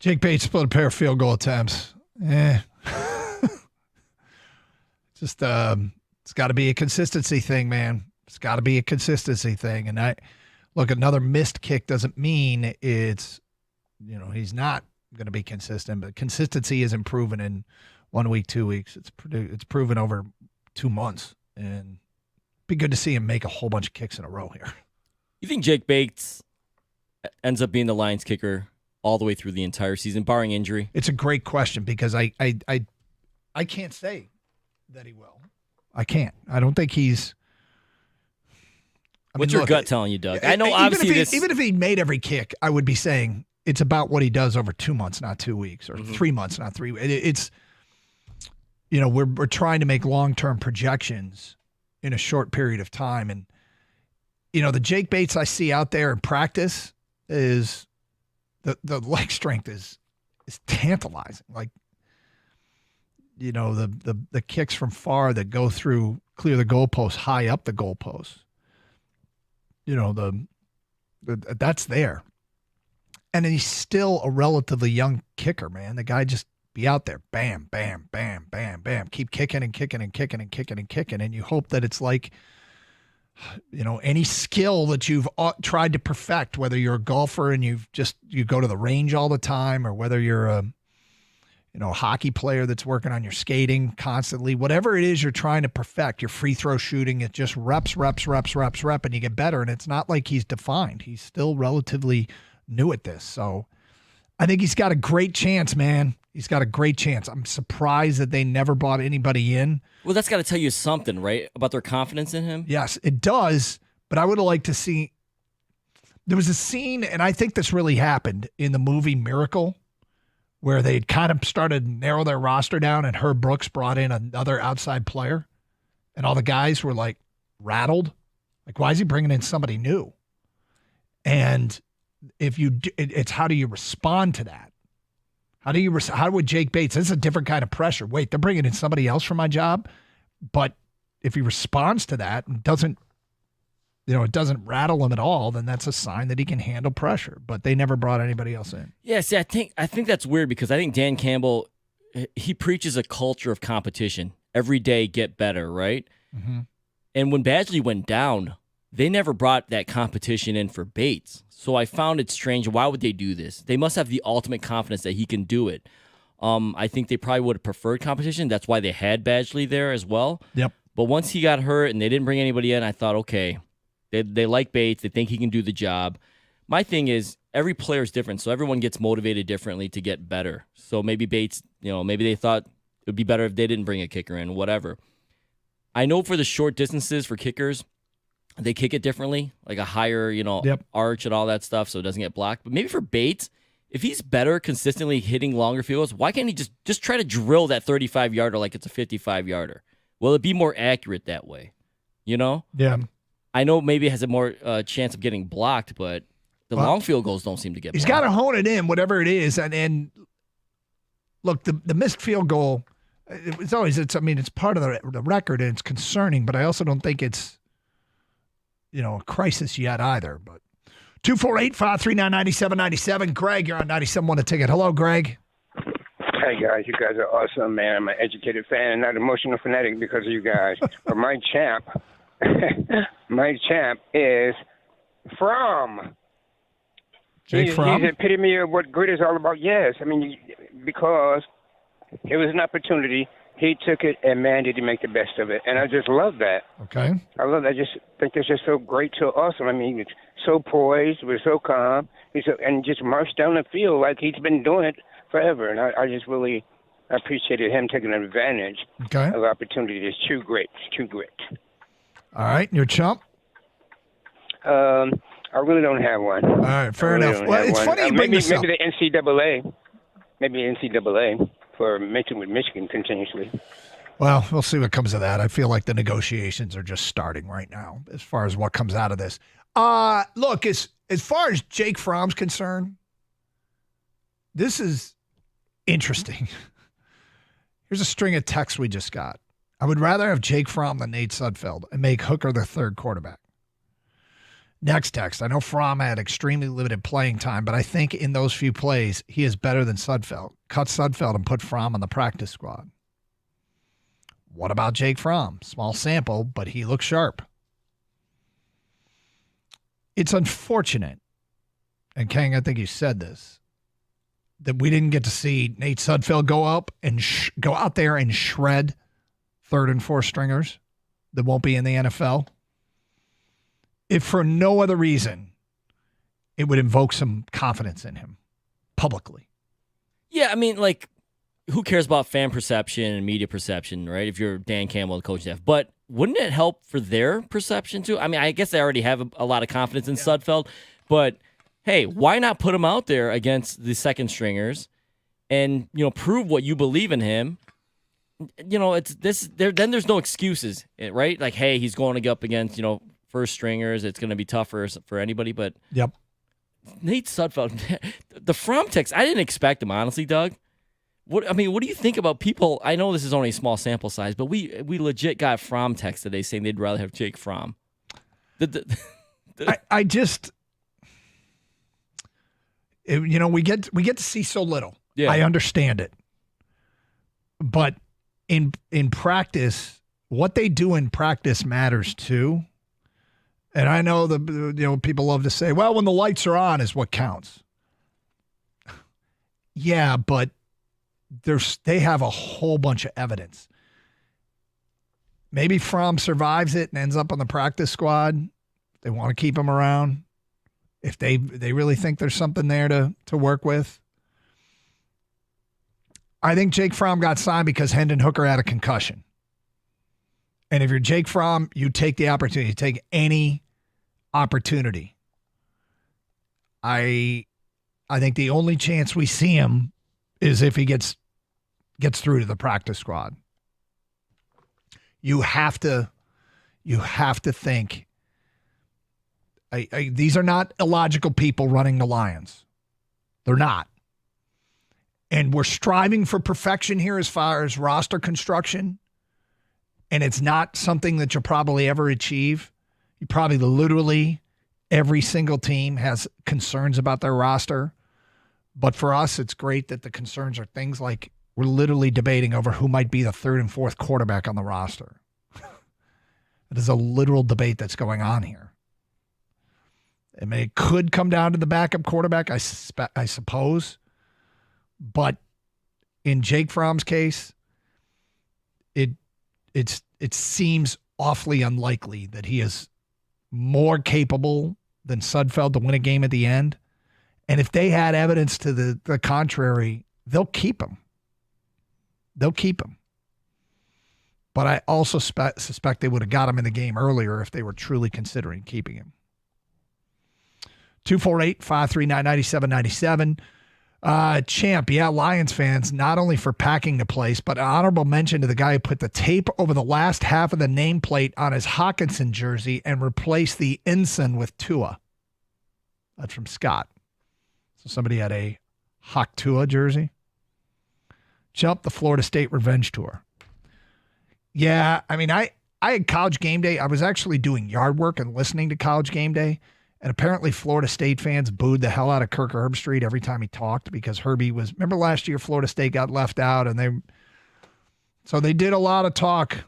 Jake Bates split a pair of field goal attempts. Just it's got to be a consistency thing, man. It's got to be a consistency thing. And another missed kick doesn't mean it's, he's not going to be consistent, but consistency isn't proven in 1 week, 2 weeks. It's proven over 2 months, and it'd be good to see him make a whole bunch of kicks in a row here. You think Jake Bates ends up being the Lions kicker all the way through the entire season, barring injury? It's a great question because I can't say that he will. I can't. I don't think he's. What's your gut telling you, Doug? I know obviously even if he made every kick, I would be saying it's about what he does over 2 months, not 2 weeks, or 3 months, not 3 weeks. It's, we're trying to make long-term projections in a short period of time. And, the Jake Bates I see out there in practice is the leg strength is tantalizing. Like, the kicks from far that go through, clear the goalpost, high up the goalpost. That's there. And he's still a relatively young kicker, man. The guy just be out there, bam, bam, bam, bam, bam, keep kicking and kicking and kicking and kicking and kicking. And you hope that it's like, any skill that you've tried to perfect, whether you're a golfer and you go to the range all the time, or whether you're a hockey player that's working on your skating constantly, whatever it is you're trying to perfect, your free throw shooting, it just reps, and you get better. And it's not like he's defined. He's still relatively new at this. So I think he's got a great chance, man. He's got a great chance. I'm surprised that they never brought anybody in. Well, that's got to tell you something, right, about their confidence in him? Yes, it does. But I would have liked to see. There was a scene, and I think this really happened in the movie Miracle, where they kind of started to narrow their roster down, and Herb Brooks brought in another outside player, and all the guys were like rattled. Like, why is he bringing in somebody new? And it's how do you respond to that? How would Jake Bates? This is a different kind of pressure. Wait, they're bringing in somebody else for my job, but if he responds to that and doesn't, it doesn't rattle him at all, then that's a sign that he can handle pressure. But they never brought anybody else in. Yeah, see, I think that's weird because I think Dan Campbell, he preaches a culture of competition. Every day, get better, right? Mm-hmm. And when Badgley went down, they never brought that competition in for Bates. So I found it strange. Why would they do this? They must have the ultimate confidence that he can do it. I think they probably would have preferred competition. That's why they had Badgley there as well. Yep. But once he got hurt and they didn't bring anybody in, I thought, okay, they like Bates. They think he can do the job. My thing is every player is different, so everyone gets motivated differently to get better. So maybe Bates, maybe they thought it would be better if they didn't bring a kicker in, whatever. I know for the short distances for kickers, they kick it differently, like a higher, arch and all that stuff, so it doesn't get blocked. But maybe for Bates, if he's better consistently hitting longer field goals, why can't he just try to drill that 35-yarder like it's a 55-yarder? Will it be more accurate that way? Yeah. I know maybe it has a more chance of getting blocked, but the long field goals don't seem to get blocked. He's got to hone it in, whatever it is. And look, the missed field goal, it's part of the record, and it's concerning, but I also don't think it's, a crisis yet either. But 248-539-9797. Greg, you're on 97.1 The Ticket. Hello, Greg. Hey, guys. You guys are awesome, man. I'm an educated fan, not emotional fanatic because of you guys. But my champ is Fromm. Jake Fromm? He's the epitome of what grit is all about. Yes. Because it was an opportunity. He took it, and man, did he make the best of it. And I just love that. Okay. I love that. I just think that's just so great, so awesome. He's so poised, we're so calm, and just marched down the field like he's been doing it forever. And I just really appreciated him taking advantage of the opportunity. It's true grit. All right. Your chump? I really don't have one. All right. Fair enough. Well, it's funny you bring this up. Maybe the NCAA. For mention with Michigan continuously. Well, we'll see what comes of that. I feel like the negotiations are just starting right now as far as what comes out of this. Look, as far as Jake Fromm's concerned, this is interesting. Here's a string of texts we just got. I would rather have Jake Fromm than Nate Sudfeld and make Hooker the third quarterback. Next text. I know Fromm had extremely limited playing time, but I think in those few plays, he is better than Sudfeld. Cut Sudfeld and put Fromm on the practice squad. What about Jake Fromm? Small sample, but he looks sharp. It's unfortunate, and Kang, I think you said this, that we didn't get to see Nate Sudfeld go up and go out there and shred third and fourth stringers that won't be in the NFL. If for no other reason, it would invoke some confidence in him publicly. Yeah, I mean, like, who cares about fan perception and media perception, right? If you're Dan Campbell, the coach staff. But wouldn't it help for their perception, too? I mean, I guess they already have a lot of confidence in Sudfeld. But, hey, why not put him out there against the second stringers and, prove what you believe in him? It's this. Then there's no excuses, right? Like, hey, he's going up against, first stringers. It's going to be tougher for anybody. But yep. Nate Sudfeld, the Fromm text, I didn't expect him, honestly, Doug. What do you think about people? I know this is only a small sample size, but we legit got Fromm text today saying they'd rather have Jake Fromm. I just, we get to see so little. Yeah. I understand it, but in practice, what they do in practice matters too. And I know people love to say, well, when the lights are on is what counts. Yeah, but they have a whole bunch of evidence. Maybe Fromm survives it and ends up on the practice squad. They want to keep him around. If they really think there's something there to work with. I think Jake Fromm got signed because Hendon Hooker had a concussion. And if you're Jake Fromm, you take the opportunity. You take any opportunity. I think the only chance we see him is if he gets through to the practice squad. You have to think. These are not illogical people running the Lions. They're not. And we're striving for perfection here as far as roster construction. And it's not something that you'll probably ever achieve. You probably literally every single team has concerns about their roster. But for us, it's great that the concerns are things like we're literally debating over who might be the third and fourth quarterback on the roster. It is a literal debate that's going on here. I mean, it could come down to the backup quarterback, I suppose. But in Jake Fromm's case, it seems awfully unlikely that he is more capable than Sudfeld to win a game at the end. And if they had evidence to the contrary, they'll keep him. They'll keep him. But I also suspect they would have got him in the game earlier if they were truly considering keeping him. 248-539-9797. Champ, yeah, Lions fans, not only for packing the place, but an honorable mention to the guy who put the tape over the last half of the nameplate on his Hawkinson jersey and replaced the ensign with Tua. That's from Scott. So somebody had a Hawk Tua jersey. Jump the Florida State Revenge Tour. Yeah, I mean, I had College Game Day. I was actually doing yard work and listening to College Game Day. And apparently Florida State fans booed the hell out of Kirk Herbstreit every time he talked because Herbie was, remember last year Florida State got left out and they did a lot of talk.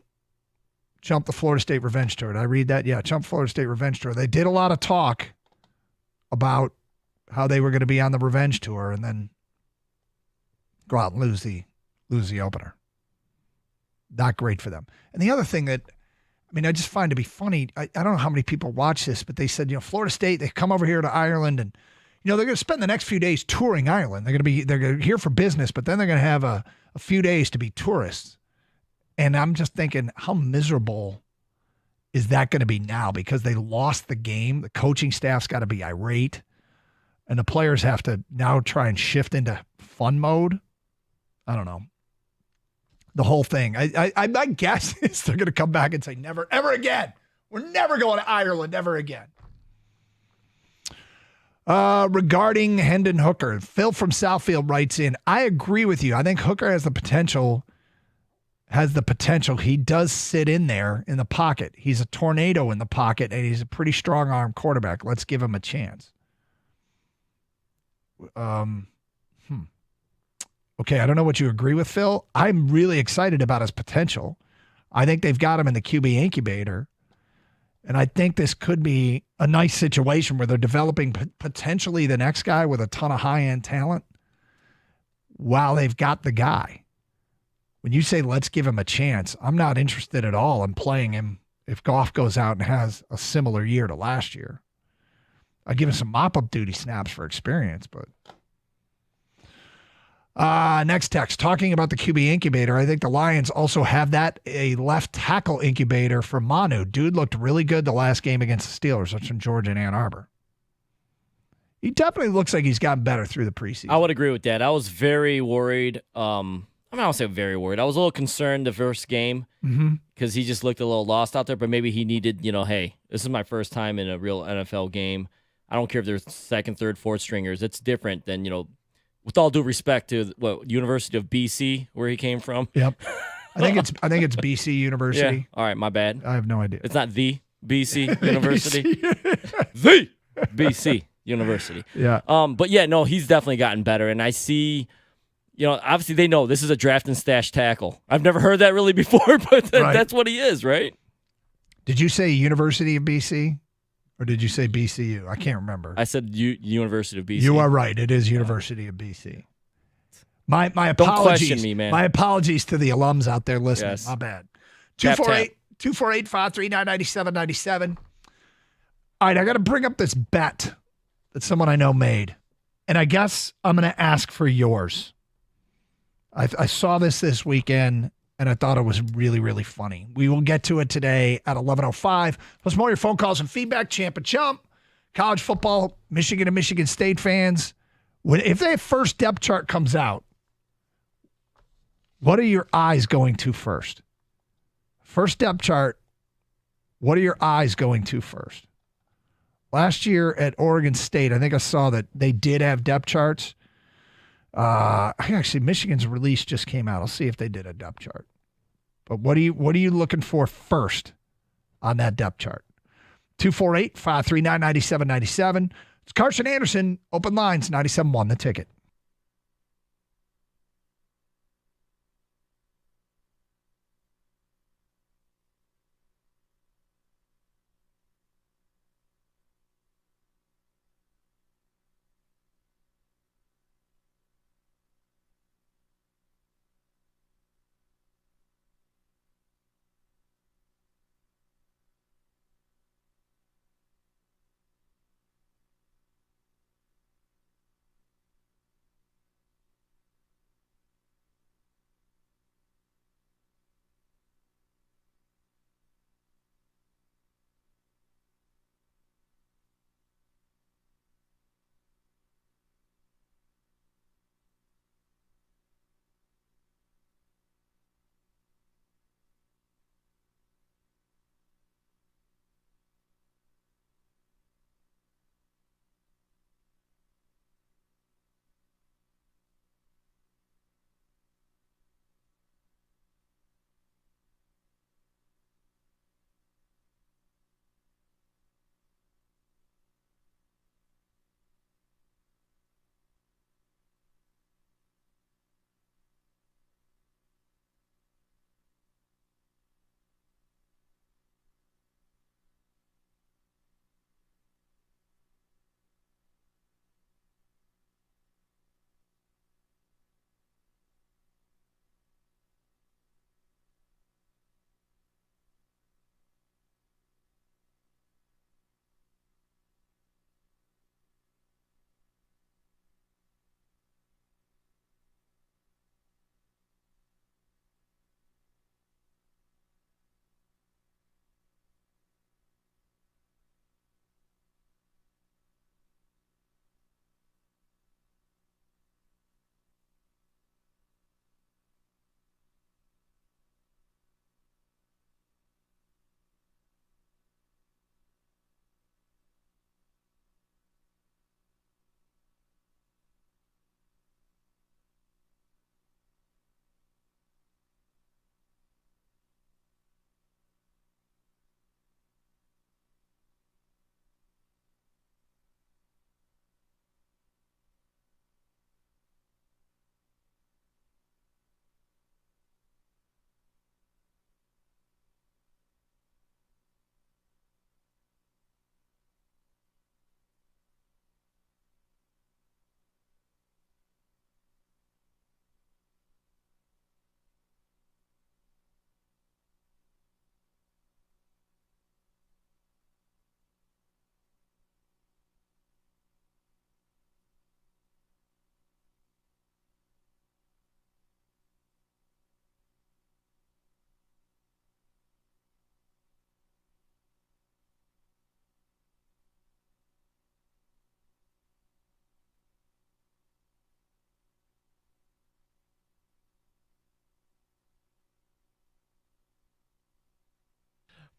Jump the Florida State Revenge Tour. Did I read that? Yeah, Jump Florida State Revenge Tour. They did a lot of talk about how they were going to be on the Revenge Tour and then go out and lose the opener. Not great for them. And the other thing that, I just find to be funny, I don't know how many people watch this, but they said, Florida State, they come over here to Ireland and, they're going to spend the next few days touring Ireland. They're going to here for business, but then they're going to have a few days to be tourists. And I'm just thinking, how miserable is that going to be now? Because they lost the game. The coaching staff's got to be irate. And the players have to now try and shift into fun mode. I don't know. The whole thing. My guess is they're going to come back and say, never, ever again. We're never going to Ireland, ever again. Regarding Hendon Hooker, Phil from Southfield writes in, I agree with you. I think Hooker has the potential has the potential. He does sit in there in the pocket. He's a tornado in the pocket, and he's a pretty strong arm quarterback. Let's give him a chance. Okay, I don't know what you agree with, Phil. I'm really excited about his potential. I think they've got him in the QB incubator, and I think this could be a nice situation where they're developing potentially the next guy with a ton of high-end talent while they've got the guy. When you say let's give him a chance, I'm not interested at all in playing him if Goff goes out and has a similar year to last year. I'd give him some mop-up duty snaps for experience, but... Next text, talking about the QB incubator, I think the Lions also have a left tackle incubator for Manu. Dude looked really good the last game against the Steelers. That's from George in Ann Arbor. He definitely looks like he's gotten better through the preseason. I would agree with that. I was very worried. I don't say very worried. I was a little concerned the first game because he just looked a little lost out there, but maybe he needed, hey, this is my first time in a real NFL game. I don't care if there's second, third, fourth stringers. It's different than, with all due respect to University of BC, where he came from. Yep. I think it's BC University. Yeah. All right, my bad. I have no idea. It's not the BC University. The BC University. Yeah. But yeah, no, he's definitely gotten better. And I see, obviously they know this is a draft and stash tackle. I've never heard that really before, but that's what he is, right? Did you say University of BC? Or did you say BCU? I can't remember. I said University of BC. You are right. It is University of BC. My apologies. Don't question me, man. My apologies to the alums out there listening. Yes. My bad. Tap, 248-539-9797. All right, I got to bring up this bet that someone I know made. And I guess I'm going to ask for yours. I saw this weekend, and I thought it was really, really funny. We will get to it today at 11:05. Plus more of your phone calls and feedback. Champ and Chump, college football, Michigan and Michigan State fans. If their first depth chart comes out, what are your eyes going to first? First depth chart, what are your eyes going to first? Last year at Oregon State, I think I saw that they did have depth charts. Actually, Michigan's release just came out. I'll see if they did a depth chart. But what are you looking for first on that depth chart? 248-539-9797. It's Carson Anderson, open lines, 97.1 The Ticket.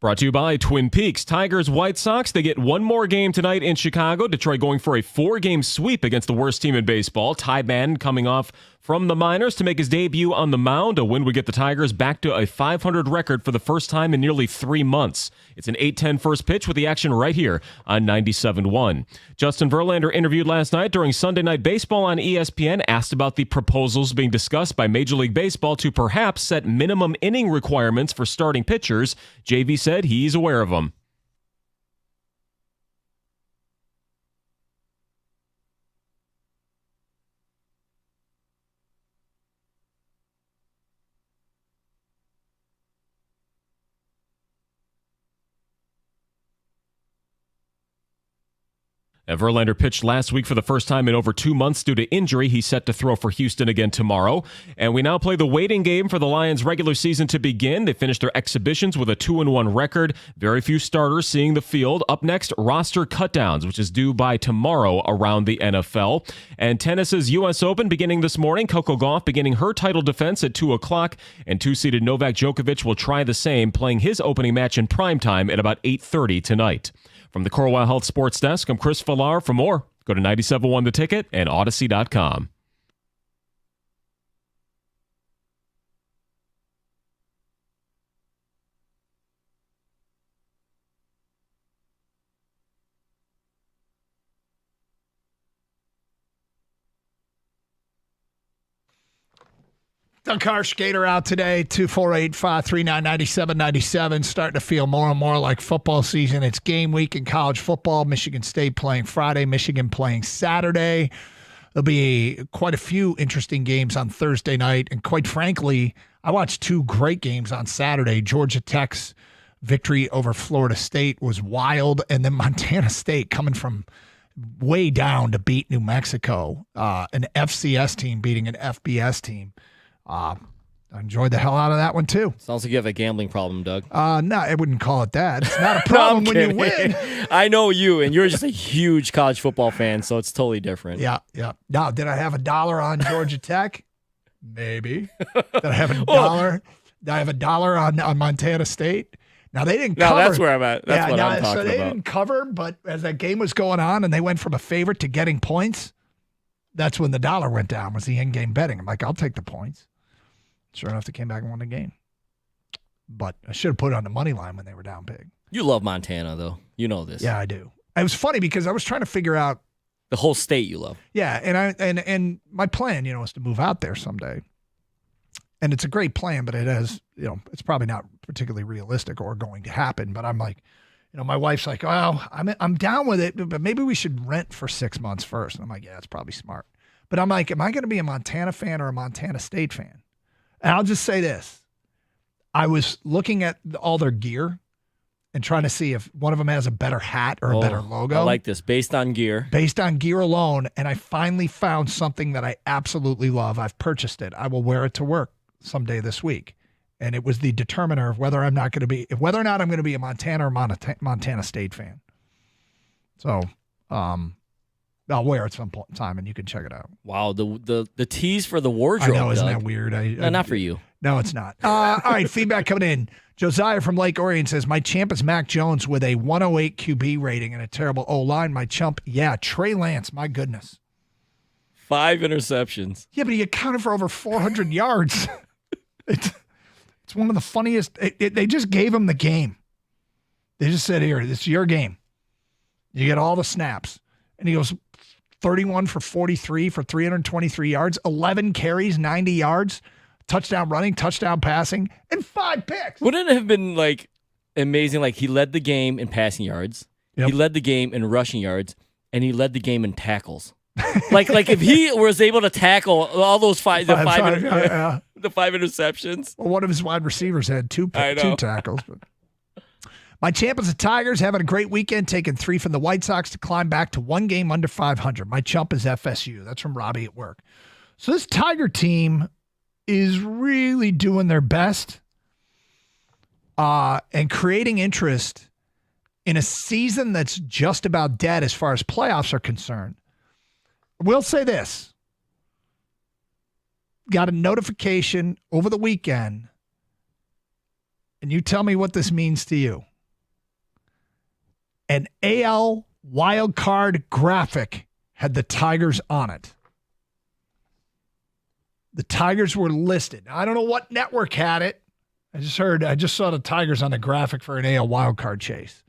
Brought to you by Twin Peaks. Tigers, White Sox, they get one more game tonight in Chicago. Detroit going for a 4-game sweep against the worst team in baseball. Ty Madden coming off from the minors to make his debut on the mound. A win would get the Tigers back to a 500 record for the first time in nearly 3 months. It's an 8:10 first pitch with the action right here on 97.1. Justin Verlander interviewed last night during Sunday Night Baseball on ESPN, asked about the proposals being discussed by Major League Baseball to perhaps set minimum inning requirements for starting pitchers. JV said he's aware of them. Verlander pitched last week for the first time in over 2 months due to injury. He's set to throw for Houston again tomorrow. And we now play the waiting game for the Lions' regular season to begin. They finished their exhibitions with a 2-1 record. Very few starters seeing the field. Up next, roster cutdowns, which is due by tomorrow around the NFL. And tennis's U.S. Open beginning this morning. Coco Gauff beginning her title defense at 2 o'clock. And 2-seeded Novak Djokovic will try the same, playing his opening match in primetime at about 8:30 tonight. From the Corewell Health Sports Desk, I'm Chris Villar. For more, go to 97.1 The Ticket and Odyssey.com. Doug Harsh, Gator out today, 248-539-9797. Starting to feel more and more like football season. It's game week in college football. Michigan State playing Friday, Michigan playing Saturday. There'll be quite a few interesting games on Thursday night. And quite frankly, I watched 2 great games on Saturday. Georgia Tech's victory over Florida State was wild. And then Montana State coming from way down to beat New Mexico. An FCS team beating an FBS team. I enjoyed the hell out of that one, too. Sounds like you have a gambling problem, Doug. No, I wouldn't call it that. It's not a problem when you win. I know you, and you're just a huge college football fan, so it's totally different. Yeah. Now, did I have $1 on Georgia Tech? Maybe. Did I have $1? Did I have $1 on Montana State? Now, they didn't cover. No, that's where I'm at. That's what I'm talking so they about. didn't cover, but as that game was going on and they went from a favorite to getting points, that's when the dollar went down, was the in-game betting. I'm like, I'll take the points. Sure enough, they came back and won the game. But I should have put it on the money line when they were down big. You love Montana, though. You know this. Yeah, I do. It was funny because I was trying to figure out the whole state you love. Yeah, and my plan, is to move out there someday. And it's a great plan, but it has, it's probably not particularly realistic or going to happen. But I'm like, my wife's like, well, I'm down with it, but maybe we should rent for 6 months first. And I'm like, yeah, that's probably smart. But I'm like, am I going to be a Montana fan or a Montana State fan? And I'll just say this. I was looking at all their gear and trying to see if one of them has a better hat or a better logo. I like this. Based on gear. Based on gear alone. And I finally found something that I absolutely love. I've purchased it. I will wear it to work someday this week. And it was the determiner of whether or not I'm going to be a Montana or Montana State fan. So, I'll wear it some point in time, and you can check it out. Wow, the tease for the wardrobe. I know, isn't Doug. that weird? No, not for you. No, it's not. All right, feedback coming in. Josiah from Lake Orion says, my champ is Mac Jones with a 108 QB rating and a terrible O-line. My chump, Trey Lance, my goodness. 5 interceptions. Yeah, but he accounted for over 400 yards. It's one of the funniest. They just gave him the game. They just said, here, this is your game. You get all the snaps. And he goes 31 for 43 for 323 yards, 11 carries, 90 yards, touchdown running, touchdown passing, and 5 picks. Wouldn't it have been amazing? He led the game in passing yards. Yep. He led the game in rushing yards, and he led the game in tackles. like if he was able to tackle all those five interceptions. Well, one of his wide receivers had 2 tackles. But. My champ is the Tigers, having a great weekend, taking 3 from the White Sox to climb back to 1 game under 500. My chump is FSU. That's from Robbie at work. So this Tiger team is really doing their best and creating interest in a season that's just about dead as far as playoffs are concerned. We'll say this. Got a notification over the weekend. and you tell me what this means to you. An AL wildcard graphic had the Tigers on it. The Tigers were listed. Now, I don't know what network had it. I just saw the Tigers on the graphic for an AL wildcard chase.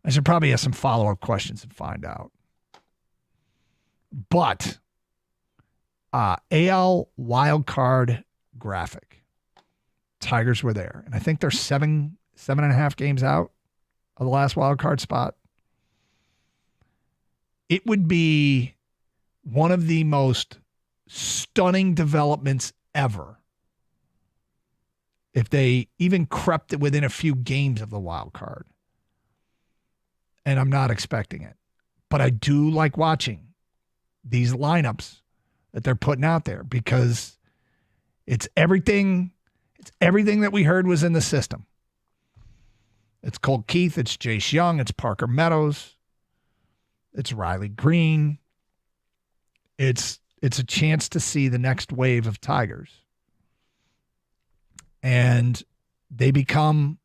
I should probably have some follow-up questions and find out. But AL wildcard graphic. Tigers were there. And I think they're 7.5 games out of the last wildcard spot. It would be one of the most stunning developments ever if they even crept within a few games of the wild card. And I'm not expecting it. But I do like watching these lineups that they're putting out there because it's everything that we heard was in the system. It's Colt Keith, it's Jace Young, it's Parker Meadows, it's Riley Green. It's a chance to see the next wave of Tigers. And they become,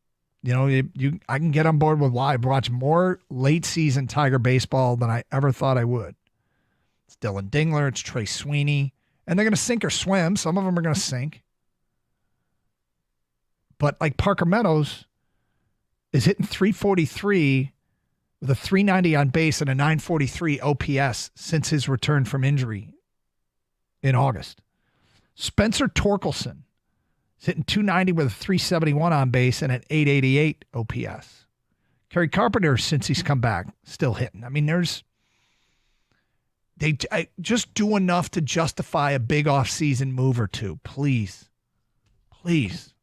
I can get on board with watch more late season Tiger baseball than I ever thought I would. It's Dylan Dingler, it's Trey Sweeney, and they're going to sink or swim. Some of them are going to sink. But like Parker Meadows is hitting 343 with a 390 on base and a 943 OPS since his return from injury in August. Spencer Torkelson is hitting 290 with a 371 on base and an 888 OPS. Kerry Carpenter, since he's come back, still hitting. I mean, they just do enough to justify a big offseason move or two. Please. Please.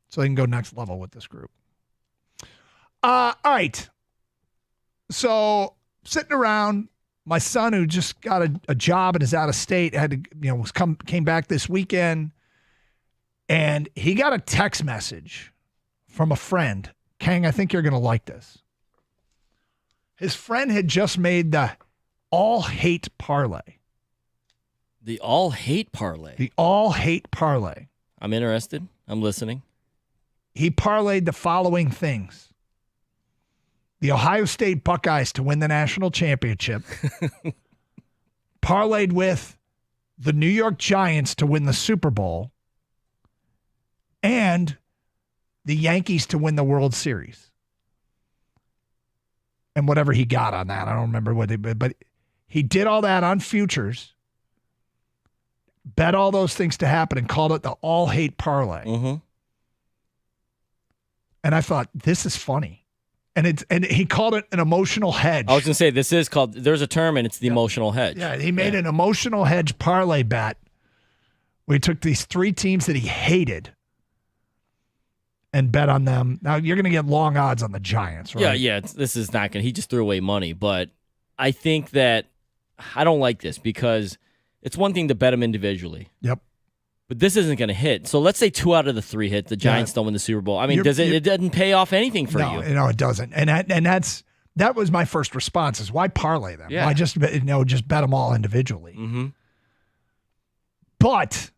So they can go next level with this group. All right. So sitting around, my son who just got a job and is out of state had to, came back this weekend, and he got a text message from a friend. Kang, I think you're going to like this. His friend had just made the all-hate parlay. The all-hate parlay? The all-hate parlay. I'm interested. I'm listening. He parlayed the following things. The Ohio State Buckeyes to win the national championship. Parlayed with the New York Giants to win the Super Bowl. And the Yankees to win the World Series. And whatever he got on that. I don't remember what but he did all that on futures. Bet all those things to happen and called it the all-hate parlay. Mm-hmm. And I thought, this is funny. And he called it an emotional hedge. I was going to say, this is called, there's a term, and it's the emotional hedge. Yeah, he made an emotional hedge parlay bet. We took these three teams that he hated and bet on them. Now, you're going to get long odds on the Giants, right? Yeah, this is not going to, he just threw away money. But I think that, I don't like this because it's one thing to bet them individually. Yep. But this isn't going to hit. So let's say 2 out of the 3 hit. The Giants don't win the Super Bowl. I mean, it doesn't pay off anything for you. No, it doesn't. And that was my first response is why parlay them? Yeah. Why just bet them all individually? Mm-hmm. But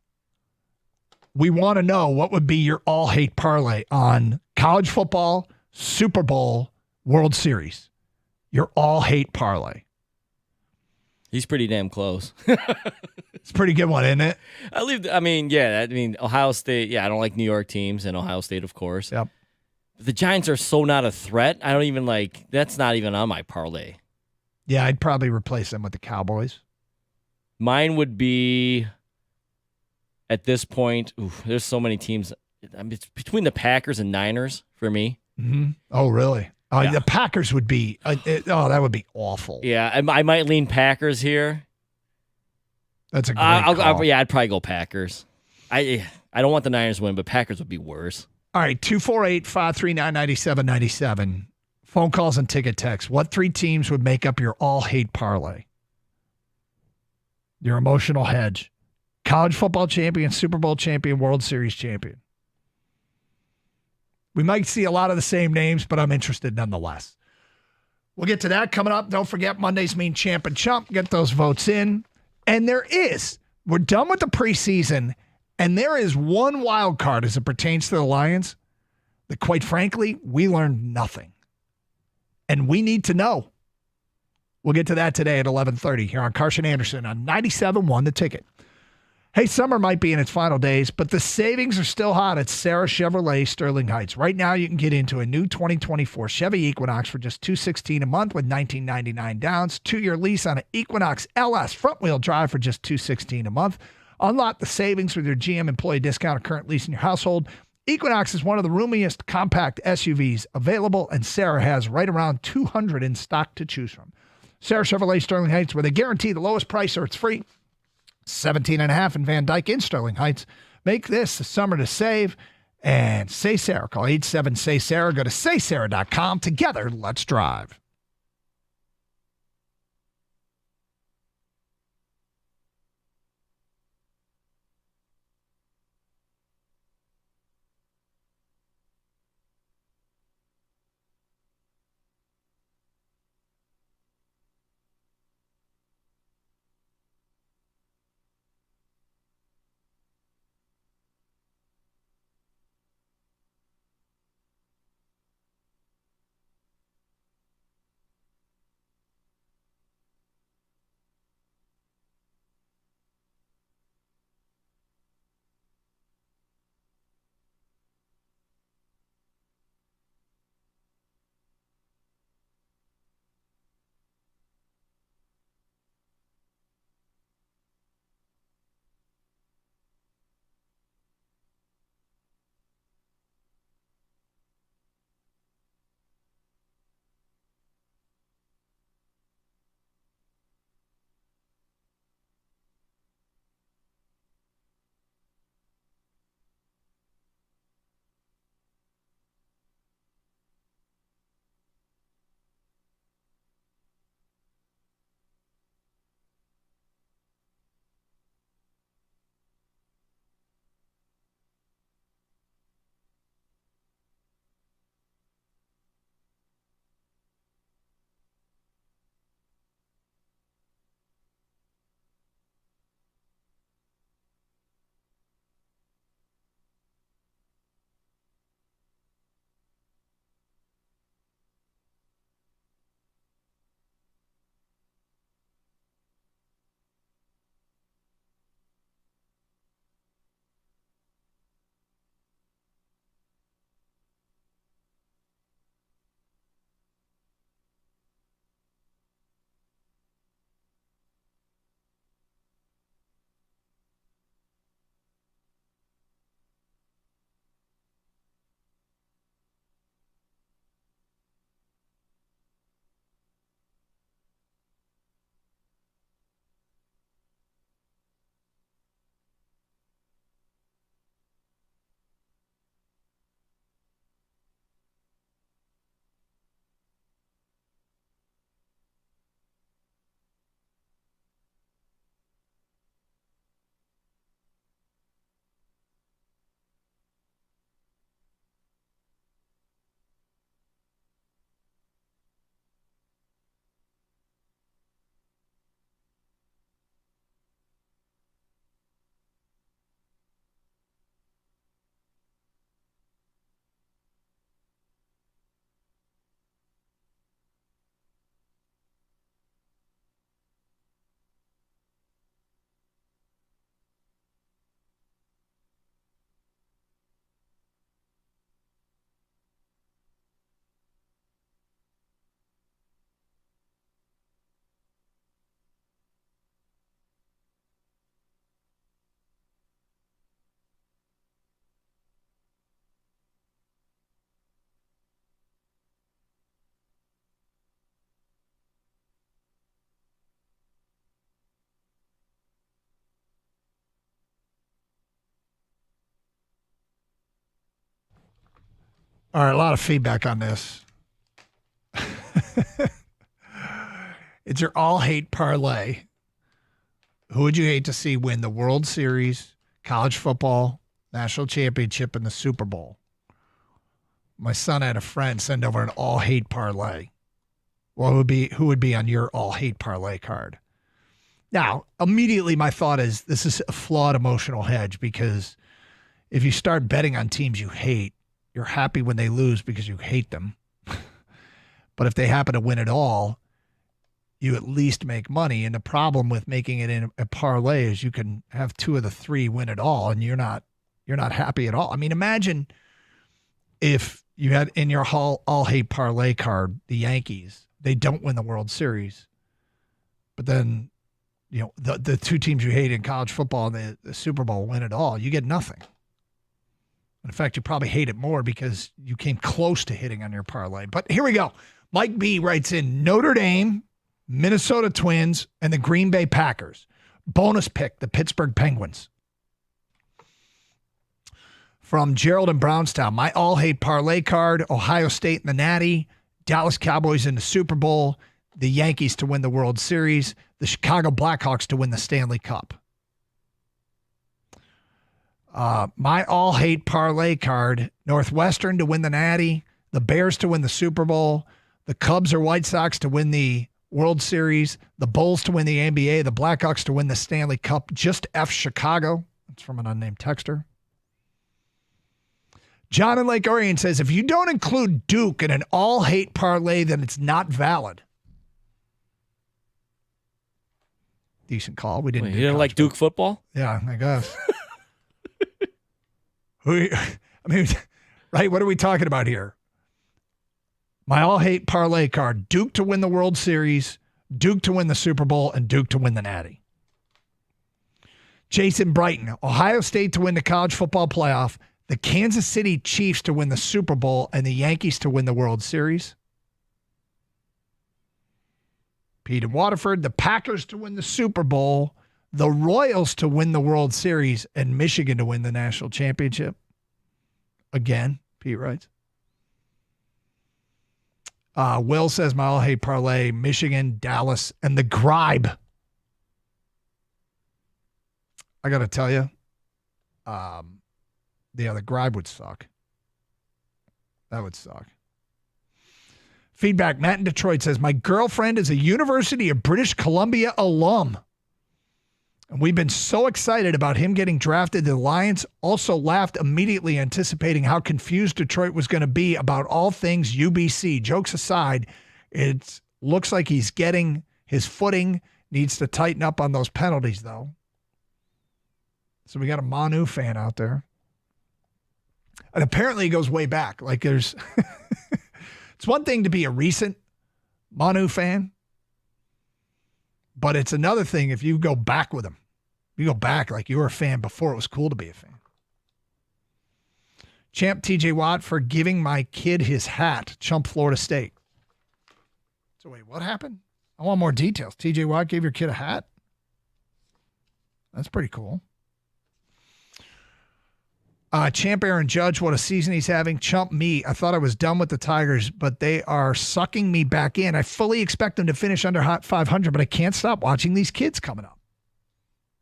we want to know what would be your all-hate parlay on college football, Super Bowl, World Series. Your all-hate parlay. He's pretty damn close. It's a pretty good one, isn't it? Ohio State, I don't like New York teams, and Ohio State, of course. Yep. The Giants are so not a threat. I don't even that's not even on my parlay. Yeah, I'd probably replace them with the Cowboys. Mine would be, at this point, there's so many teams. It's between the Packers and Niners for me. Mm-hmm. Oh, really? The Packers would be, that would be awful. Yeah, I might lean Packers here. That's a great call. I'd probably go Packers. I don't want the Niners to win, but Packers would be worse. All right, 248-539-9797. Phone calls and ticket texts. What 3 teams would make up your all-hate parlay? Your emotional hedge. College football champion, Super Bowl champion, World Series champion. We might see a lot of the same names, but I'm interested nonetheless. We'll get to that coming up. Don't forget, Mondays mean champ and chump. Get those votes in. And we're done with the preseason, and there is one wild card as it pertains to the Lions that, quite frankly, we learned nothing. And we need to know. We'll get to that today at 11:30 here on Carson Anderson on 97.1 The Ticket. Hey, summer might be in its final days, but the savings are still hot at Sarah Chevrolet Sterling Heights. Right now, you can get into a new 2024 Chevy Equinox for just $216 a month with $19.99 downs. 2-year lease on an Equinox LS front-wheel drive for just $216 a month. Unlock the savings with your GM employee discount or current lease in your household. Equinox is one of the roomiest compact SUVs available, and Sarah has right around 200 in stock to choose from. Sarah Chevrolet Sterling Heights, where they guarantee the lowest price or it's free. 17.5 in Van Dyke in Sterling Heights. Make this the summer to save. And Say Sarah. Call 87-SAY-SARAH. Go to saysarah.com. Together, let's drive. All right, a lot of feedback on this. It's your all-hate parlay. Who would you hate to see win the World Series, college football, national championship, and the Super Bowl? My son had a friend send over an all-hate parlay. Well, who would be on your all-hate parlay card? Now, immediately my thought is this is a flawed emotional hedge because if you start betting on teams you hate, you're happy when they lose because you hate them. But if they happen to win it all, you at least make money. And the problem with making it in a parlay is you can have 2 of the 3 win it all, and you're not happy at all. I mean, imagine if you had in your all hate parlay card the Yankees. They don't win the World Series, but then the 2 teams you hate in college football and the Super Bowl win it all. You get nothing. In fact, you probably hate it more because you came close to hitting on your parlay. But here we go. Mike B writes in Notre Dame, Minnesota Twins, and the Green Bay Packers. Bonus pick, the Pittsburgh Penguins. From Gerald in Brownstown, my all-hate parlay card, Ohio State in the Natty, Dallas Cowboys in the Super Bowl, the Yankees to win the World Series, the Chicago Blackhawks to win the Stanley Cup. My all-hate parlay card, Northwestern to win the Natty, the Bears to win the Super Bowl, the Cubs or White Sox to win the World Series, the Bulls to win the NBA, the Blackhawks to win the Stanley Cup. Just F Chicago. That's from an unnamed texter. John in Lake Orion says, if you don't include Duke in an all-hate parlay, then it's not valid. Decent call. We didn't. You didn't like Duke football? Yeah, I guess. I mean, right? What are we talking about here? My all-hate parlay card, Duke to win the World Series, Duke to win the Super Bowl, and Duke to win the Natty. Jason Brighton, Ohio State to win the college football playoff, the Kansas City Chiefs to win the Super Bowl, and the Yankees to win the World Series. Pete in Waterford, the Packers to win the Super Bowl, the Royals to win the World Series, and Michigan to win the national championship. Again, Pete writes. Will says, my all-hate parlay, Michigan, Dallas, and the Gribe. I got to tell you, the Gribe would suck. That would suck. Feedback, Matt in Detroit says, my girlfriend is a University of British Columbia alum. And we've been so excited about him getting drafted. The Lions also laughed immediately, anticipating how confused Detroit was going to be about all things UBC. Jokes aside, it looks like he's getting his footing, needs to tighten up on those penalties, though. So we got a Manu fan out there. And apparently it goes way back. Like there's, it's one thing to be a recent Manu fan, but it's another thing if you go back with him. You go back like you were a fan before it was cool to be a fan. Champ TJ Watt for giving my kid his hat. Chump Florida State. So wait, what happened? I want more details. TJ Watt gave your kid a hat? That's pretty cool. Champ Aaron Judge, what a season he's having. Chump me. I thought I was done with the Tigers, but they are sucking me back in. I fully expect them to finish under hot 500, but I can't stop watching these kids coming up.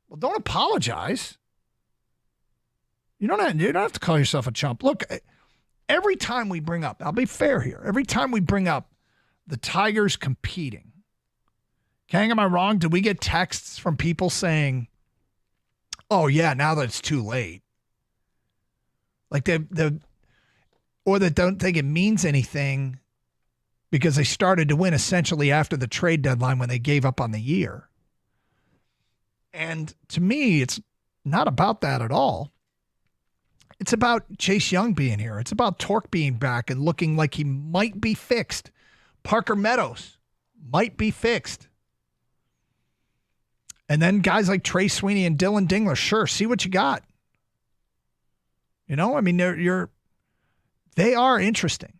Well, don't apologize. You don't have to call yourself a chump. Look, every time we bring up, I'll be fair here, every time we bring up the Tigers competing, Kang, am I wrong? Did we get texts from people saying, oh, yeah, now that it's too late? Like or that don't think it means anything because they started to win essentially after the trade deadline when they gave up on the year. And to me, it's not about that at all. It's about Chase Young being here. It's about Torque being back and looking like he might be fixed. Parker Meadows might be fixed. And then guys like Trey Sweeney and Dylan Dingler, sure, see what you got. You know, I mean, they are interesting.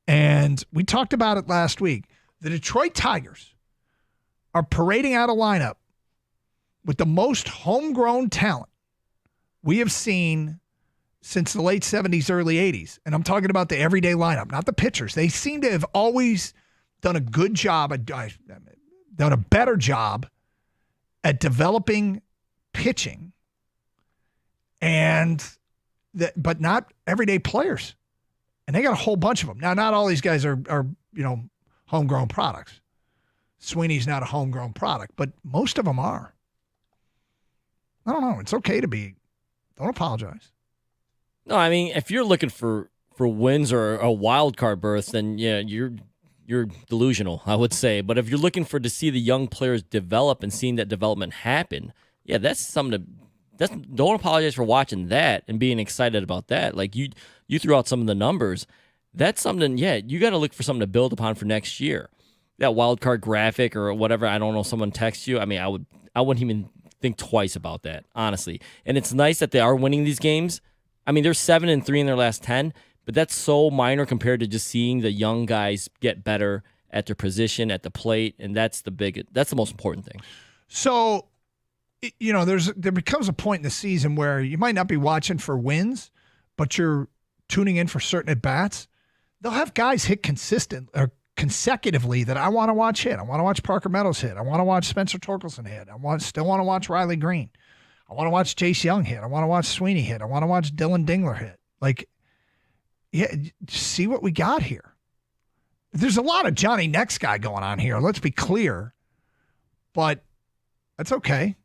And we talked about it last week. The Detroit Tigers are parading out a lineup with the most homegrown talent we have seen since the late 70s, early 80s. And I'm talking about the everyday lineup, not the pitchers. They seem to have always done a good job, done a better job at developing pitching. But not everyday players. And they got a whole bunch of them. Now, not all these guys are homegrown products. Sweeney's not a homegrown product, but most of them are. I don't know. It's okay to be. Don't apologize. No, I mean, if you're looking for wins or a wild card berth, then yeah, you're delusional, I would say. But if you're looking to see the young players develop and seeing that development happen, yeah, that's something don't apologize for watching that and being excited about that. Like you threw out some of the numbers. That's something, yeah, you got to look for something to build upon for next year. That wild card graphic or whatever, I don't know, someone texts you. I mean, I wouldn't even think twice about that, honestly. And it's nice that they are winning these games. I mean, they're 7-3 in their last 10, but that's so minor compared to just seeing the young guys get better at their position, at the plate, and that's the most important thing. So, you know, there becomes a point in the season where you might not be watching for wins, but you're tuning in for certain at-bats. They'll have guys hit consecutively that I want to watch hit. I want to watch Parker Meadows hit. I want to watch Spencer Torkelson hit. I still want to watch Riley Green. I want to watch Chase Young hit. I want to watch Sweeney hit. I want to watch Dylan Dingler hit. Like, yeah, see what we got here. There's a lot of Johnny Next guy going on here. Let's be clear. But that's okay.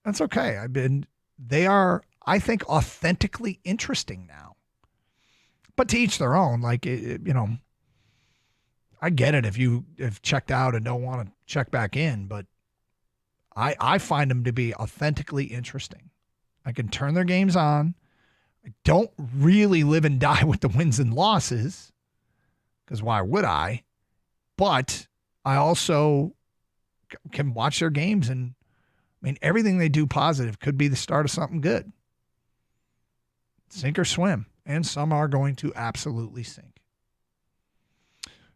That's okay. They are, I think, authentically interesting now. But to each their own. Like, you know, I get it if you have checked out and don't want to check back in, but I find them to be authentically interesting. I can turn their games on. I don't really live and die with the wins and losses, because why would I? But I also can watch their games, and I mean, everything they do positive could be the start of something good. Sink or swim, and some are going to absolutely sink.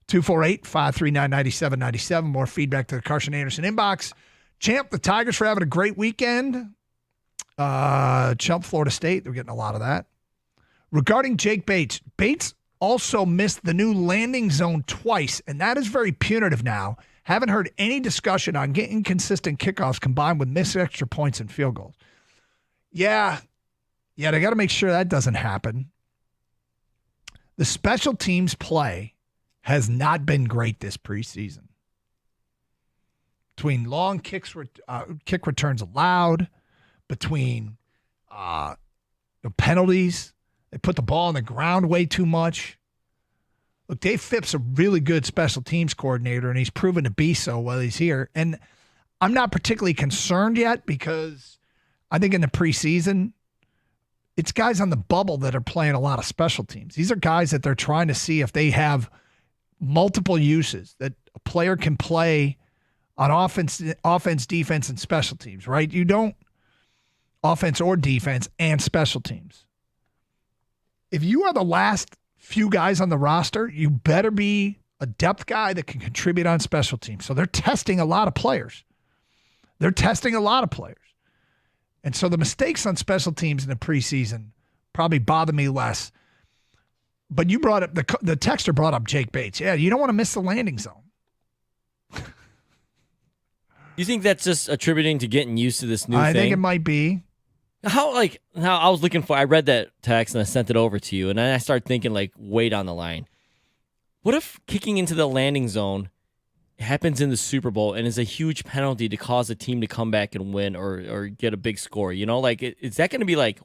248-539-9797. More feedback to the Carson Anderson inbox. Champ, the Tigers are having a great weekend. Chump, Florida State, they're getting a lot of that. Regarding Jake Bates, Bates also missed the new landing zone twice, and that is very punitive now. Haven't heard any discussion on getting consistent kickoffs combined with missed extra points and field goals. Yeah, they got to make sure that doesn't happen. The special teams play has not been great this preseason. Between long kick returns allowed, between penalties, they put the ball on the ground way too much. Look, Dave Phipps a really good special teams coordinator, and he's proven to be so while he's here. And I'm not particularly concerned yet, because I think in the preseason, it's guys on the bubble that are playing a lot of special teams. These are guys that they're trying to see if they have multiple uses, that a player can play on offense, defense, and special teams, right? You don't offense or defense and special teams. If you are the last few guys on the roster, you better be a depth guy that can contribute on special teams. So they're testing a lot of players. And so the mistakes on special teams in the preseason probably bother me less. But you brought up, the texter brought up Jake Bates. Yeah, you don't want to miss the landing zone. You think that's just attributing to getting used to this new thing? I think it might be. How I was looking for, I read that text and I sent it over to you, and then I started thinking, like, way down the line. What if kicking into the landing zone happens in the Super Bowl and is a huge penalty to cause a team to come back and win or get a big score? You know, like, is that going to be like,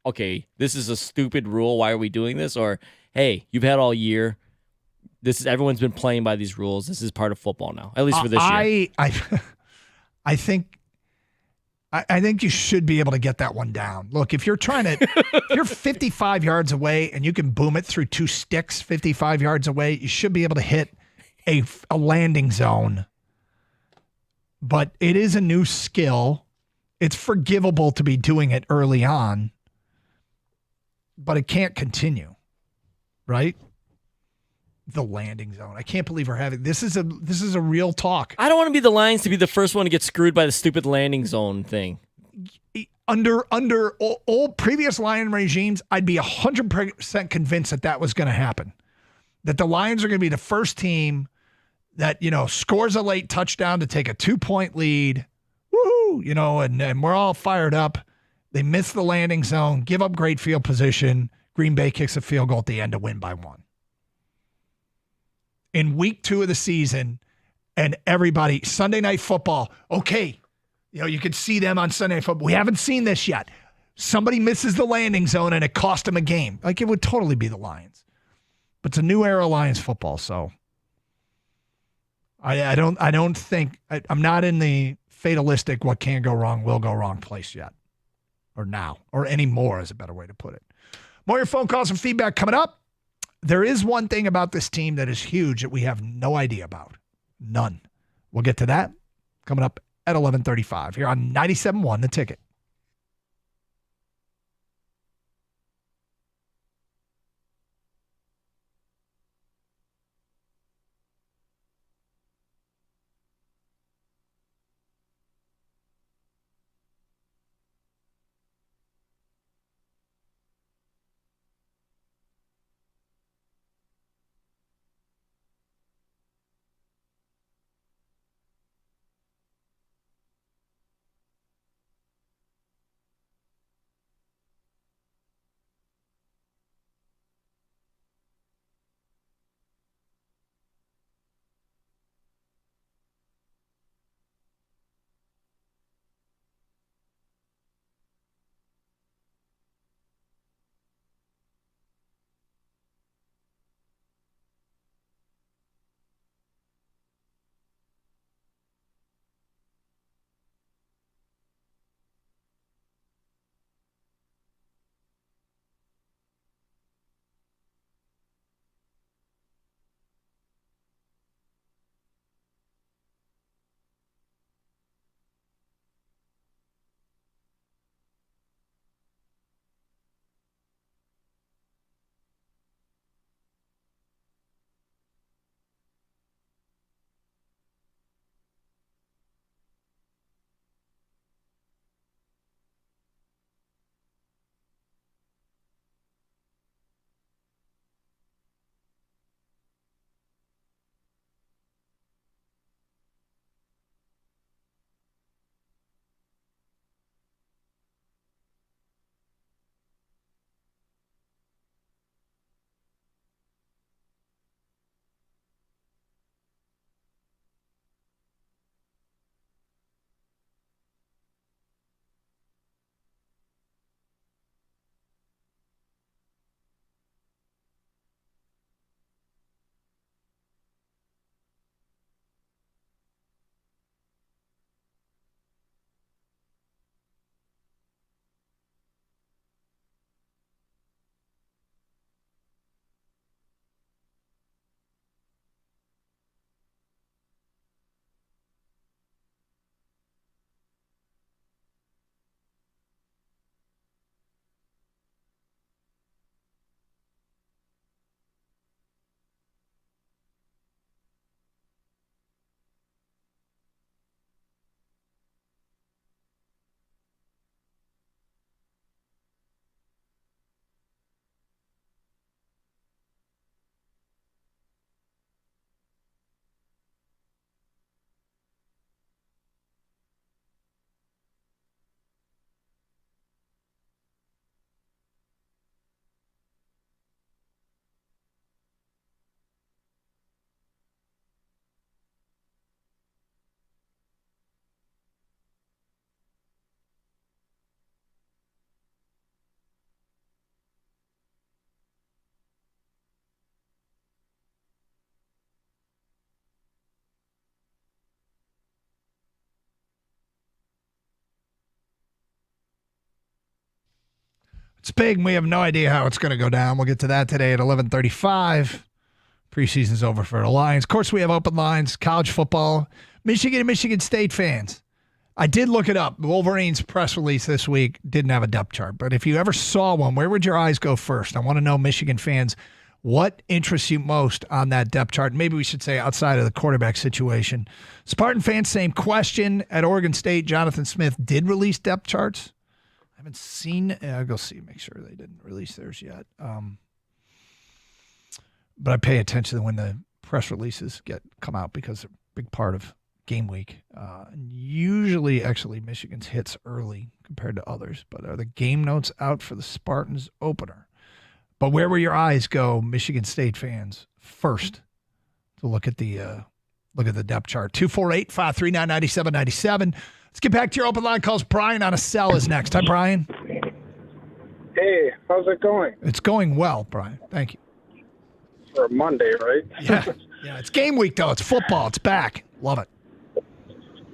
okay, this is a stupid rule, why are we doing this? Or, hey, you've had all year. Everyone's been playing by these rules. This is part of football now, at least for this year. I think you should be able to get that one down. Look, if you're if you're 55 yards away and you can boom it through two sticks 55 yards away, you should be able to hit a landing zone. But it is a new skill. It's forgivable to be doing it early on, but it can't continue, right? The landing zone. I can't believe we're having this is a real talk. I don't want to be the Lions to be the first one to get screwed by the stupid landing zone thing. Under all previous Lion regimes, I'd be 100% convinced that was going to happen. That the Lions are going to be the first team that, you know, scores a late touchdown to take a 2-point lead. Woohoo! You know, and we're all fired up. They miss the landing zone, give up great field position. Green Bay kicks a field goal at the end to win by 1. In week 2 of the season, and everybody, Sunday Night Football, okay, you know, you can see them on Sunday Night Football. We haven't seen this yet. Somebody misses the landing zone and it cost them a game. Like, it would totally be the Lions. But it's a new era Lions football, so I don't think I'm not in the fatalistic what can go wrong will go wrong place yet. Or now. Or anymore is a better way to put it. More your phone calls and feedback coming up. There is one thing about this team that is huge that we have no idea about. None. We'll get to that coming up at 11:35 here on 97.1 The Ticket. It's big, and we have no idea how it's going to go down. We'll get to that today at 11:35. Preseason's over for the Lions. Of course, we have open lines, college football, Michigan and Michigan State fans. I did look it up. Wolverine's press release this week didn't have a depth chart, but if you ever saw one, where would your eyes go first? I want to know, Michigan fans, what interests you most on that depth chart? Maybe we should say outside of the quarterback situation. Spartan fans, same question. At Oregon State, Jonathan Smith did release depth charts. I haven't seen. I'll go see, make sure they didn't release theirs yet. But I pay attention when the press releases come out because they're a big part of game week. And usually, actually, Michigan's hits early compared to others. But are the game notes out for the Spartans opener? But where will your eyes go, Michigan State fans, first to look at the depth chart? 248-539-9797. Let's get back to your open line calls. Brian on a cell is next. Hi, Brian. Hey, how's it going? It's going well, Brian. Thank you. For a Monday, right? Yeah. Yeah, it's game week, though. It's football. It's back. Love it.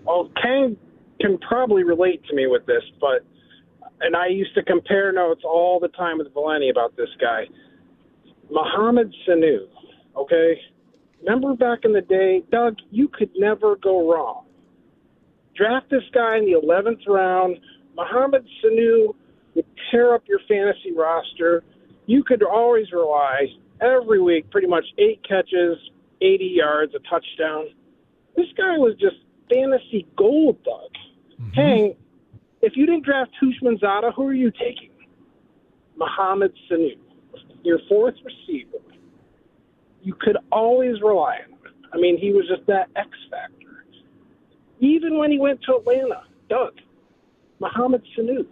Well, Kang can probably relate to me with this, and I used to compare notes all the time with Valenti about this guy. Mohamed Sanu, okay? Remember back in the day, Doug, you could never go wrong. Draft this guy in the 11th round. Mohamed Sanu would tear up your fantasy roster. You could always rely every week, pretty much 8 catches, 80 yards, a touchdown. This guy was just fantasy gold, Doug. Hang, if you didn't draft Tushmanzada, who are you taking? Mohamed Sanu, your 4th receiver. You could always rely on him. I mean, he was just that X factor. Even when he went to Atlanta, Doug, Mohamed Sanu,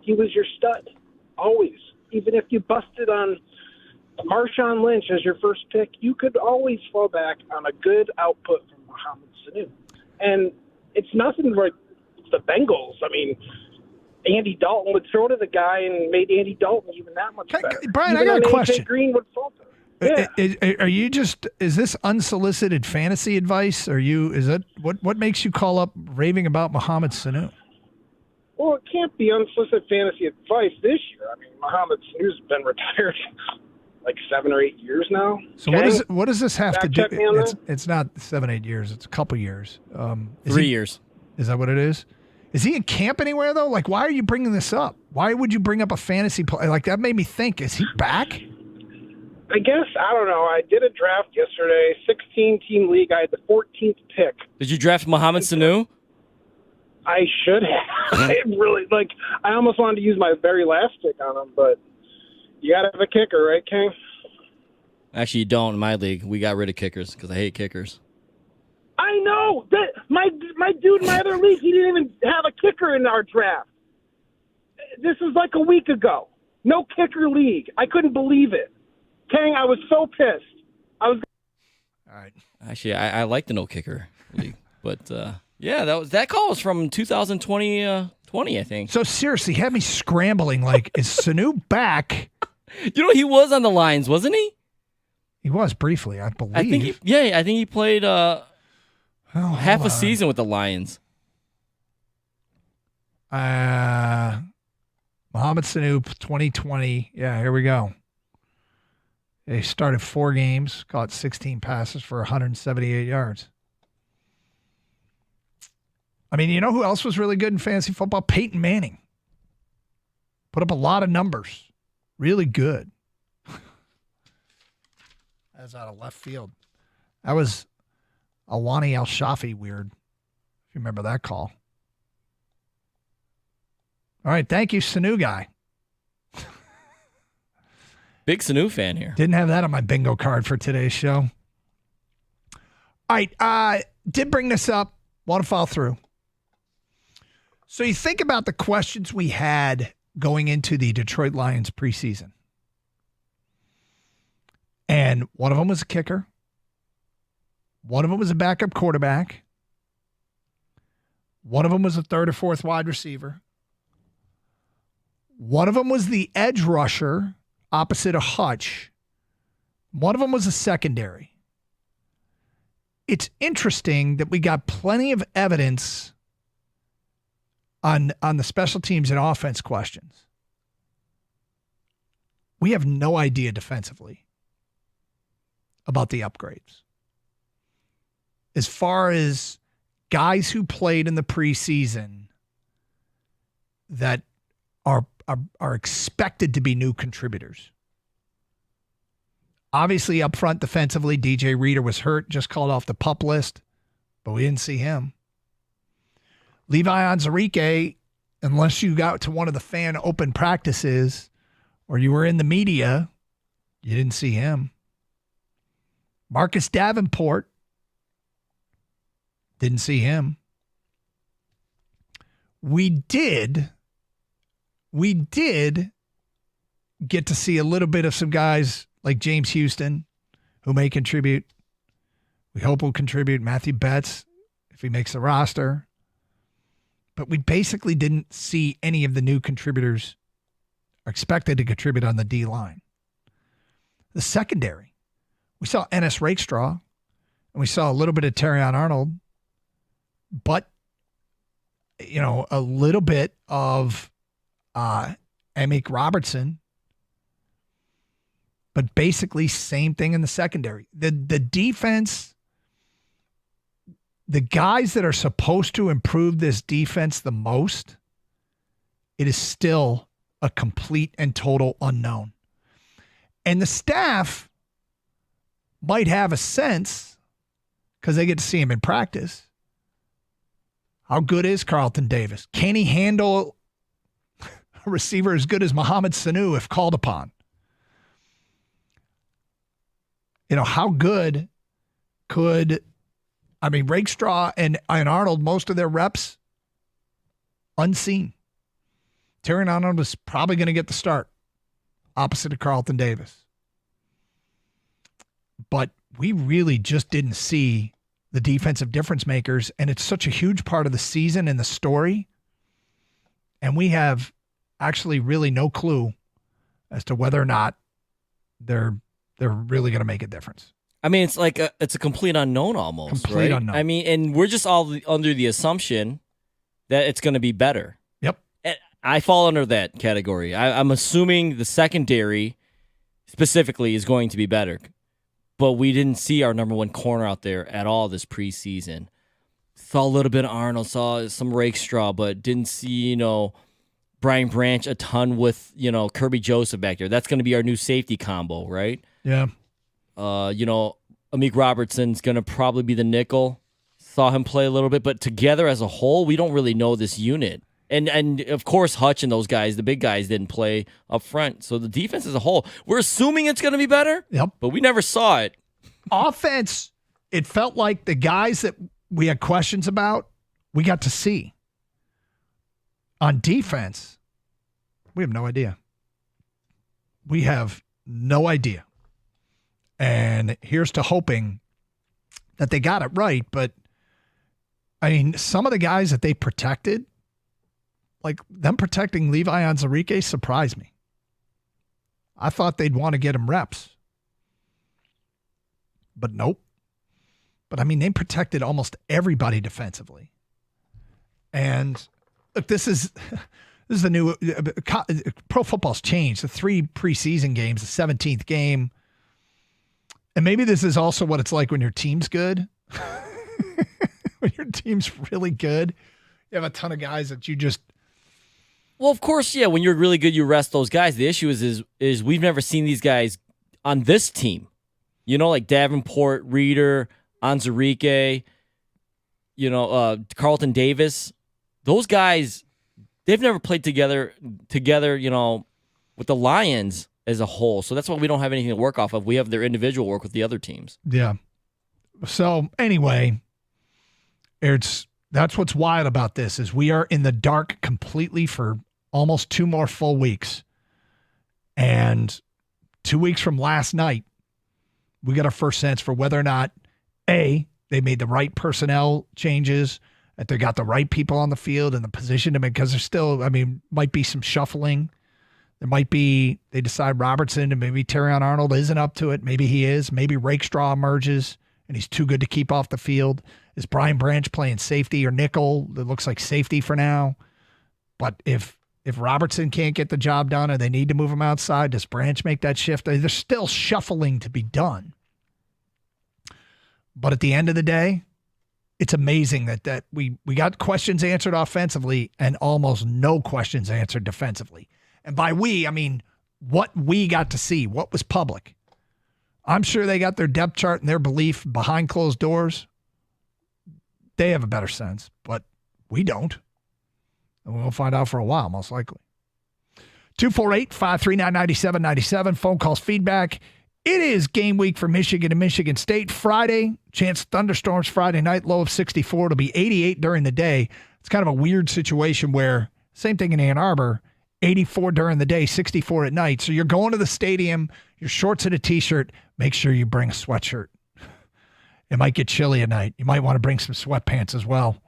he was your stud, always. Even if you busted on Marshawn Lynch as your first pick, you could always fall back on a good output from Mohamed Sanu. And it's nothing like the Bengals. I mean, Andy Dalton would throw to the guy and made Andy Dalton even that much better. Brian, even I got a AJ question. Green would falter. Yeah. Is this unsolicited fantasy advice? What makes you call up raving about Mohamed Sanu? Well, it can't be unsolicited fantasy advice this year. I mean, Mohamed Sanu's been retired like 7 or 8 years now. So what does this have to do? It's not 7-8 years. It's a couple years. 3 years. Is that what it is? Is he in camp anywhere though? Like, why are you bringing this up? Why would you bring up a fantasy play? Like, that made me think: is he back? I guess, I don't know. I did a draft yesterday, 16-team league. I had the 14th pick. Did you draft Mohamed Sanu? I should have. I almost wanted to use my very last pick on him, but you got to have a kicker, right, King? Actually, you don't in my league. We got rid of kickers because I hate kickers. I know. That my dude in my other league, he didn't even have a kicker in our draft. This was like a week ago. No kicker league. I couldn't believe it. Kang, I was so pissed. All right. Actually, I like the no kicker league, but yeah, that call was from 2020, I think. So seriously, had me scrambling. Like, is Sanu back? You know, he was on the Lions, wasn't he? He was briefly, I believe. I think he played half a season with the Lions. Mohamed Sanu, 2020. Yeah, here we go. He started 4 games, caught 16 passes for 178 yards. I mean, you know who else was really good in fantasy football? Peyton Manning. Put up a lot of numbers. Really good. That's out of left field. That was Awani Al-Shafi weird, if you remember that call. All right, thank you, Sanu guy. Big Sanu fan here. Didn't have that on my bingo card for today's show. All right, did bring this up. Want to follow through. So you think about the questions we had going into the Detroit Lions preseason. And one of them was a kicker. One of them was a backup quarterback. One of them was a 3rd or 4th wide receiver. One of them was the edge rusher opposite of Hutch. One of them was a secondary. It's interesting that we got plenty of evidence on the special teams and offense questions. We have no idea defensively about the upgrades. As far as guys who played in the preseason that are expected to be new contributors. Obviously, up front defensively, DJ Reader was hurt, just called off the PUP list, but we didn't see him. Levi Onwuzurike, unless you got to one of the fan open practices or you were in the media, you didn't see him. Marcus Davenport, didn't see him. We did get to see a little bit of some guys like James Houston who may contribute. We hope will contribute. Matthew Betts, if he makes the roster. But we basically didn't see any of the new contributors are expected to contribute on the D-line. The secondary, we saw Ennis Rakestraw, and we saw a little bit of Terrion Arnold, but, a little bit of Amik Robertson, but basically same thing in the secondary. The defense, the guys that are supposed to improve this defense the most, it is still a complete and total unknown. And the staff might have a sense, because they get to see him in practice, how good is Carlton Davis? Can he handle a receiver as good as Mohamed Sanu if called upon? How good could, Rakestraw and Arnold, most of their reps unseen. Terrion Arnold is probably going to get the start opposite of Carlton Davis. But we really just didn't see the defensive difference makers, and it's such a huge part of the season and the story. And we have actually really no clue as to whether or not they're really going to make a difference. It's like it's a complete unknown almost. Complete right? unknown. And we're just all under the assumption that it's going to be better. Yep. And I fall under that category. I'm assuming the secondary specifically is going to be better. But we didn't see our number one corner out there at all this preseason. Saw a little bit of Arnold, saw some Rakestraw, but didn't see, Brian Branch a ton with, Kirby Joseph back there. That's going to be our new safety combo, right? Yeah. Amik Robertson's going to probably be the nickel. Saw him play a little bit, but together as a whole, we don't really know this unit. And of course, Hutch and those guys, the big guys, didn't play up front. So the defense as a whole, we're assuming it's going to be better. Yep. But we never saw it. Offense, it felt like the guys that we had questions about, we got to see. On defense, we have no idea. We have no idea. And here's to hoping that they got it right. But, some of the guys that they protected, like them protecting Levi Onwuzurike, surprised me. I thought they'd want to get him reps. But nope. But they protected almost everybody defensively. And look, this is the new pro football's changed. The 3 preseason games, the 17th game. And maybe this is also what it's like when your team's good. When your team's really good, you have a ton of guys that you just. Well, of course, yeah. When you're really good, you rest those guys. The issue is we've never seen these guys on this team. Like Davenport, Reeder, Onwuzurike, Carlton Davis. Those guys, they've never played together, with the Lions as a whole. So that's why we don't have anything to work off of. We have their individual work with the other teams. Yeah. So anyway, that's what's wild about this is we are in the dark completely for almost 2 more full weeks. And 2 weeks from last night, we got our first sense for whether or not, A, they made the right personnel changes, that they got the right people on the field and the position to make, because there's still, might be some shuffling. There might be, they decide Robertson and maybe Terrion Arnold isn't up to it. Maybe he is. Maybe Rakestraw emerges and he's too good to keep off the field. Is Brian Branch playing safety or nickel? It looks like safety for now. But if Robertson can't get the job done and they need to move him outside, does Branch make that shift? There's still shuffling to be done. But at the end of the day, it's amazing that we got questions answered offensively and almost no questions answered defensively. And by we, what we got to see, what was public. I'm sure they got their depth chart and their belief behind closed doors. They have a better sense, but we don't. And we'll find out for a while, most likely. 248-539-9797. Phone calls, feedback. It is game week for Michigan and Michigan State. Friday, chance of thunderstorms Friday night, low of 64. It'll be 88 during the day. It's kind of a weird situation where, same thing in Ann Arbor, 84 during the day, 64 at night. So you're going to the stadium, your shorts and a T-shirt. Make sure you bring a sweatshirt. It might get chilly at night. You might want to bring some sweatpants as well,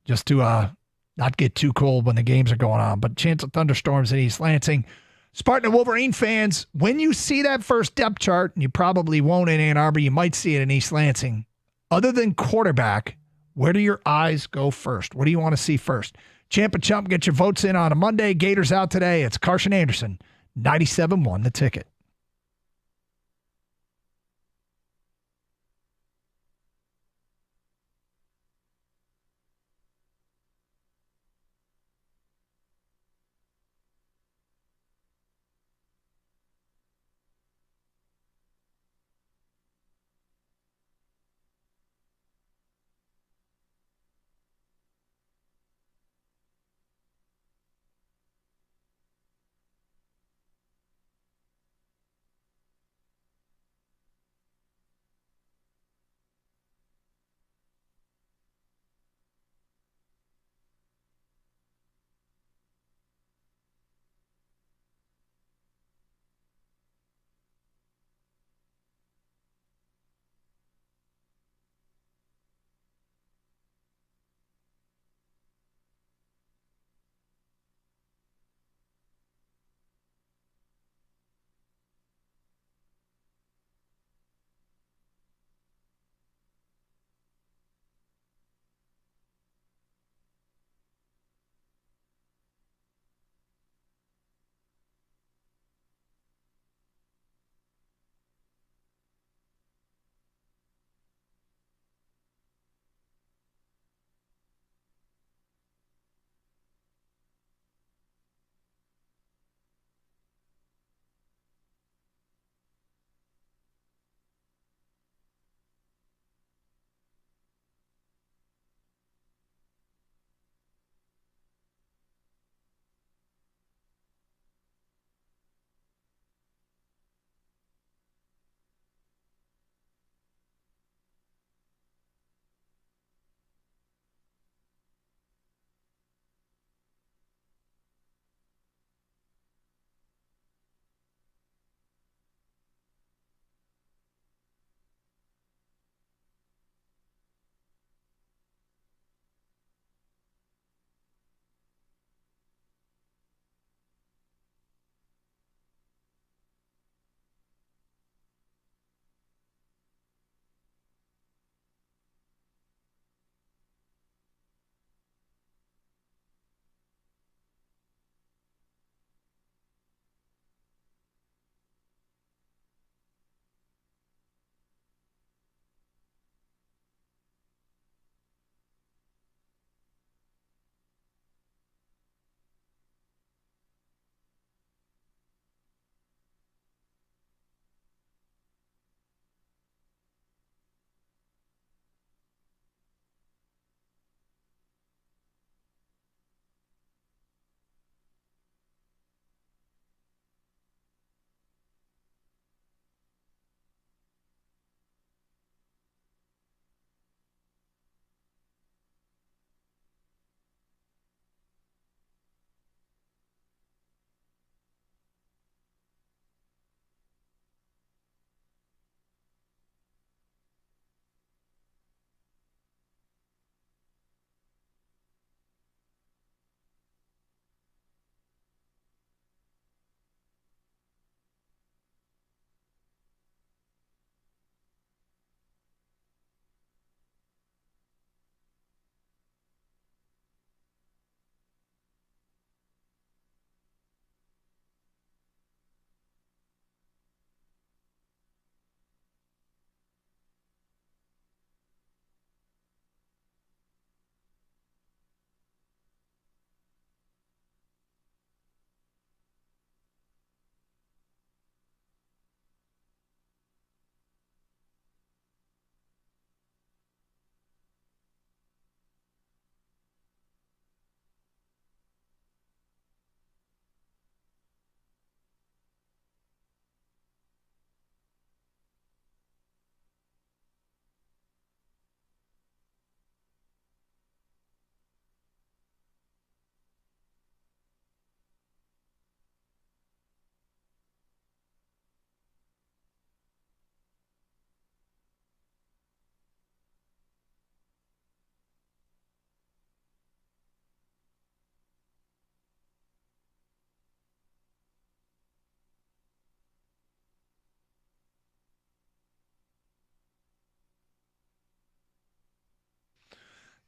just to not get too cold when the games are going on. But chance of thunderstorms in East Lansing. Spartan and Wolverine fans, when you see that first depth chart, and you probably won't in Ann Arbor, you might see it in East Lansing. Other than quarterback, where do your eyes go first? What do you want to see first? Champ and Chump, get your votes in on a Monday. Gators out today. It's Carson Anderson, 97.1 The Ticket.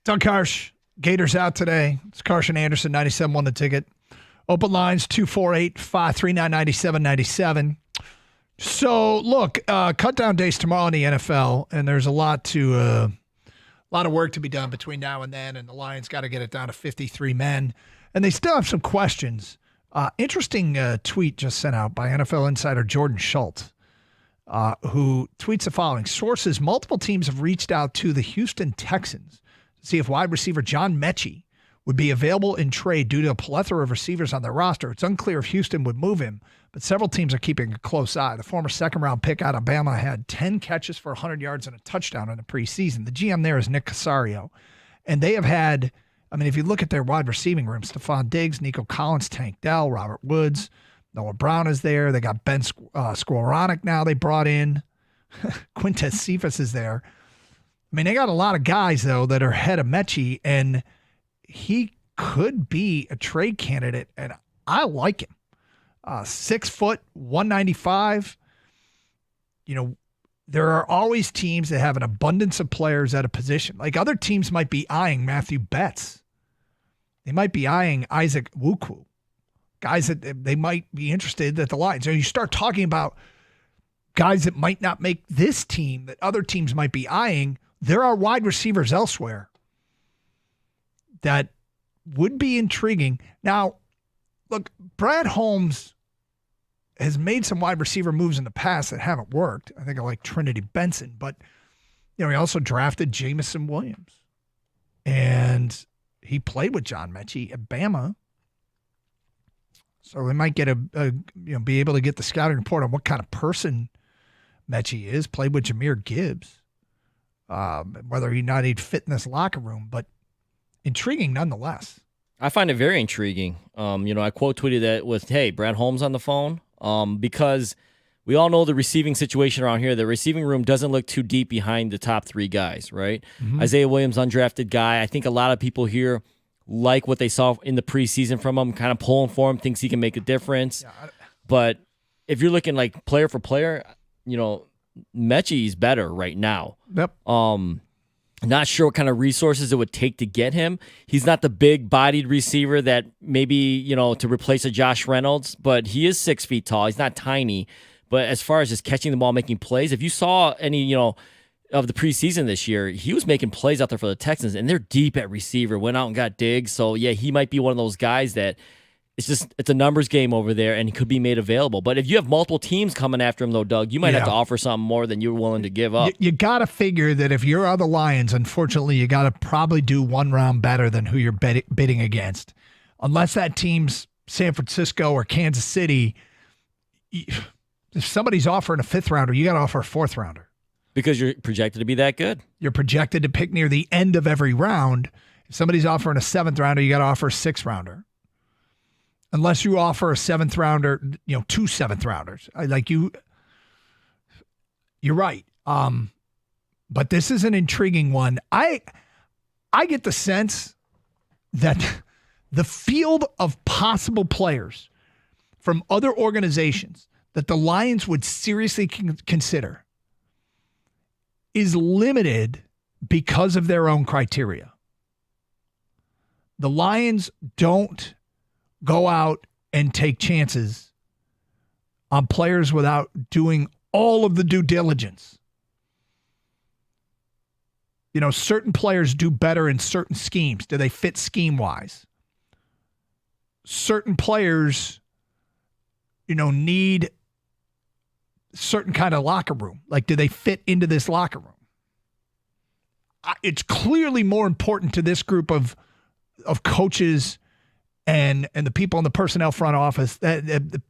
Doug Karsch, Gators out today. It's Karsch and Anderson, 97.1 The Ticket. Open lines 248-539-9797. So look, cut down days tomorrow in the NFL, and there's a lot of work to be done between now and then, and the Lions got to get it down to 53 men, and they still have some questions. Interesting tweet just sent out by NFL insider Jordan Schultz, who tweets the following: sources, multiple teams have reached out to the Houston Texans to see if wide receiver John Mechie would be available in trade due to a plethora of receivers on their roster. It's unclear if Houston would move him, but several teams are keeping a close eye. The former second-round pick out of Bama had 10 catches for 100 yards and a touchdown in the preseason. The GM there is Nick Casario, and they have had, I mean, if you look at their wide receiving room, Stephon Diggs, Nico Collins, Tank Dell, Robert Woods, Noah Brown is there. They got Ben Skowronek now they brought in. Quintez Cephas is there. I mean, they got a lot of guys, though, that are ahead of Mechie, and he could be a trade candidate, and I like him. 6 foot, 195. You know, there are always teams that have an abundance of players at a position. Like other teams might be eyeing Matthew Betts. They might be eyeing Isaac Nwukwu. Guys that they might be interested at the Lions. So you start talking about guys that might not make this team that other teams might be eyeing. There are wide receivers elsewhere that would be intriguing. Now, look, Brad Holmes has made some wide receiver moves in the past that haven't worked. I think I like Trinity Benson, but you know, he also drafted Jamison Williams. And he played with John Mechie at Bama. So they might get be able to get the scouting report on what kind of person Mechie is. Played with Jahmyr Gibbs. Whether or not he'd fit in this locker room, but intriguing nonetheless. I find it very intriguing. I quote tweeted that with, hey, Brad Holmes on the phone, because we all know the receiving situation around here. The receiving room doesn't look too deep behind the top three guys, right? Mm-hmm. Isaiah Williams, undrafted guy. I think a lot of people here like what they saw in the preseason from him, kind of pulling for him, thinks he can make a difference. Yeah, but if you're looking like player for player, Mechie's better right now. Yep. Not sure what kind of resources it would take to get him. He's not the big-bodied receiver that maybe, to replace a Josh Reynolds, but he is 6 feet tall. He's not tiny. But as far as just catching the ball, making plays, if you saw any, of the preseason this year, he was making plays out there for the Texans, and they're deep at receiver, went out and got Diggs. So, yeah, he might be one of those guys that it's a numbers game over there, and he could be made available. But if you have multiple teams coming after him, though, Doug, you might have to offer something more than you're willing to give up. You got to figure that if you're the Lions, unfortunately, you got to probably do one round better than who you're bidding against. Unless that team's San Francisco or Kansas City, if somebody's offering a 5th rounder, you got to offer a 4th rounder. Because you're projected to be that good. You're projected to pick near the end of every round. If somebody's offering a 7th rounder, you got to offer a 6th rounder. Unless you offer a 7th rounder, 2 7th rounders. You're right. But this is an intriguing one. I get the sense that the field of possible players from other organizations that the Lions would seriously consider is limited because of their own criteria. The Lions don't go out and take chances on players without doing all of the due diligence. Certain players do better in certain schemes. Do they fit scheme-wise? Certain players, need certain kind of locker room. Like, do they fit into this locker room? It's clearly more important to this group of coaches and the people in the personnel front office,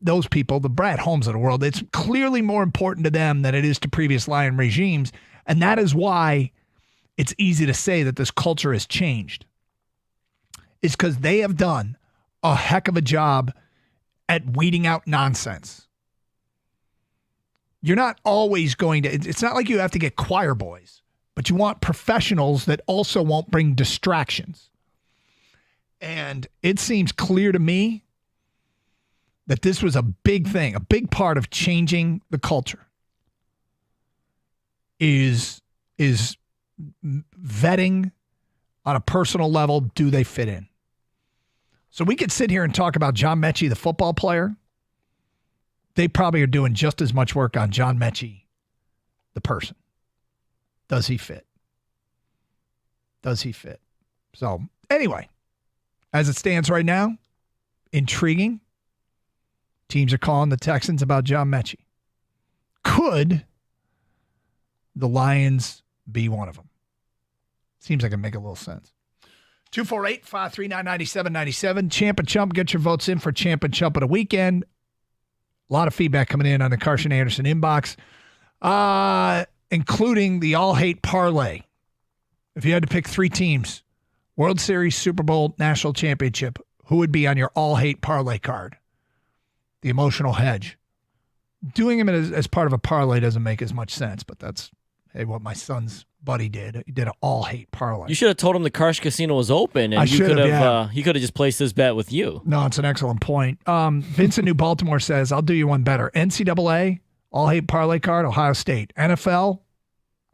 those people, the Brad Holmes of the world, it's clearly more important to them than it is to previous Lion regimes. And that is why it's easy to say that this culture has changed. It's because they have done a heck of a job at weeding out nonsense. You're not always going to, it's not like you have to get choir boys, but you want professionals that also won't bring distractions. And it seems clear to me that this was a big thing, a big part of changing the culture is vetting on a personal level, do they fit in? So we could sit here and talk about John Mechie, the football player. They probably are doing just as much work on John Mechie, the person. Does he fit? Does he fit? So anyway, as it stands right now, intriguing. Teams are calling the Texans about John Mechie. Could the Lions be one of them? Seems like it make a little sense. 248-539-9797. Champ and Chump, get your votes in for Champ and Chump of the weekend. A lot of feedback coming in on the Carson Anderson inbox, including the all-hate parlay. If you had to pick 3 teams, World Series, Super Bowl, National Championship, who would be on your all-hate parlay card? The emotional hedge. Doing him as part of a parlay doesn't make as much sense, but that's what my son's buddy did. He did an all-hate parlay. You should have told him the Karsh Casino was open, and he could have just placed his bet with you. No, it's an excellent point. Vincent New Baltimore says, I'll do you one better. NCAA, all-hate parlay card, Ohio State. NFL,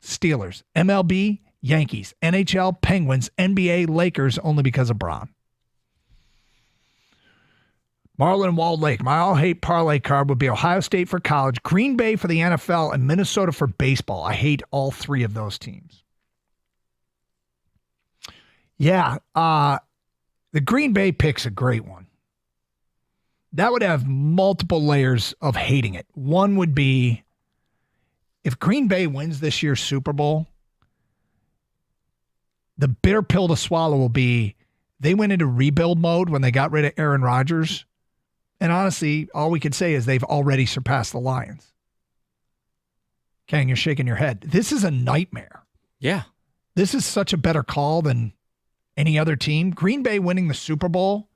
Steelers. MLB, Yankees. NHL, Penguins. NBA, Lakers, only because of Braun. Marlon Walled Lake. My all-hate parlay card would be Ohio State for college, Green Bay for the NFL, and Minnesota for baseball. I hate all 3 of those teams. Yeah, the Green Bay pick's a great one. That would have multiple layers of hating it. One would be, if Green Bay wins this year's Super Bowl, the bitter pill to swallow will be they went into rebuild mode when they got rid of Aaron Rodgers. And honestly, all we could say is they've already surpassed the Lions. Kang, you're shaking your head. This is a nightmare. Yeah. This is such a better call than any other team. Green Bay winning the Super Bowl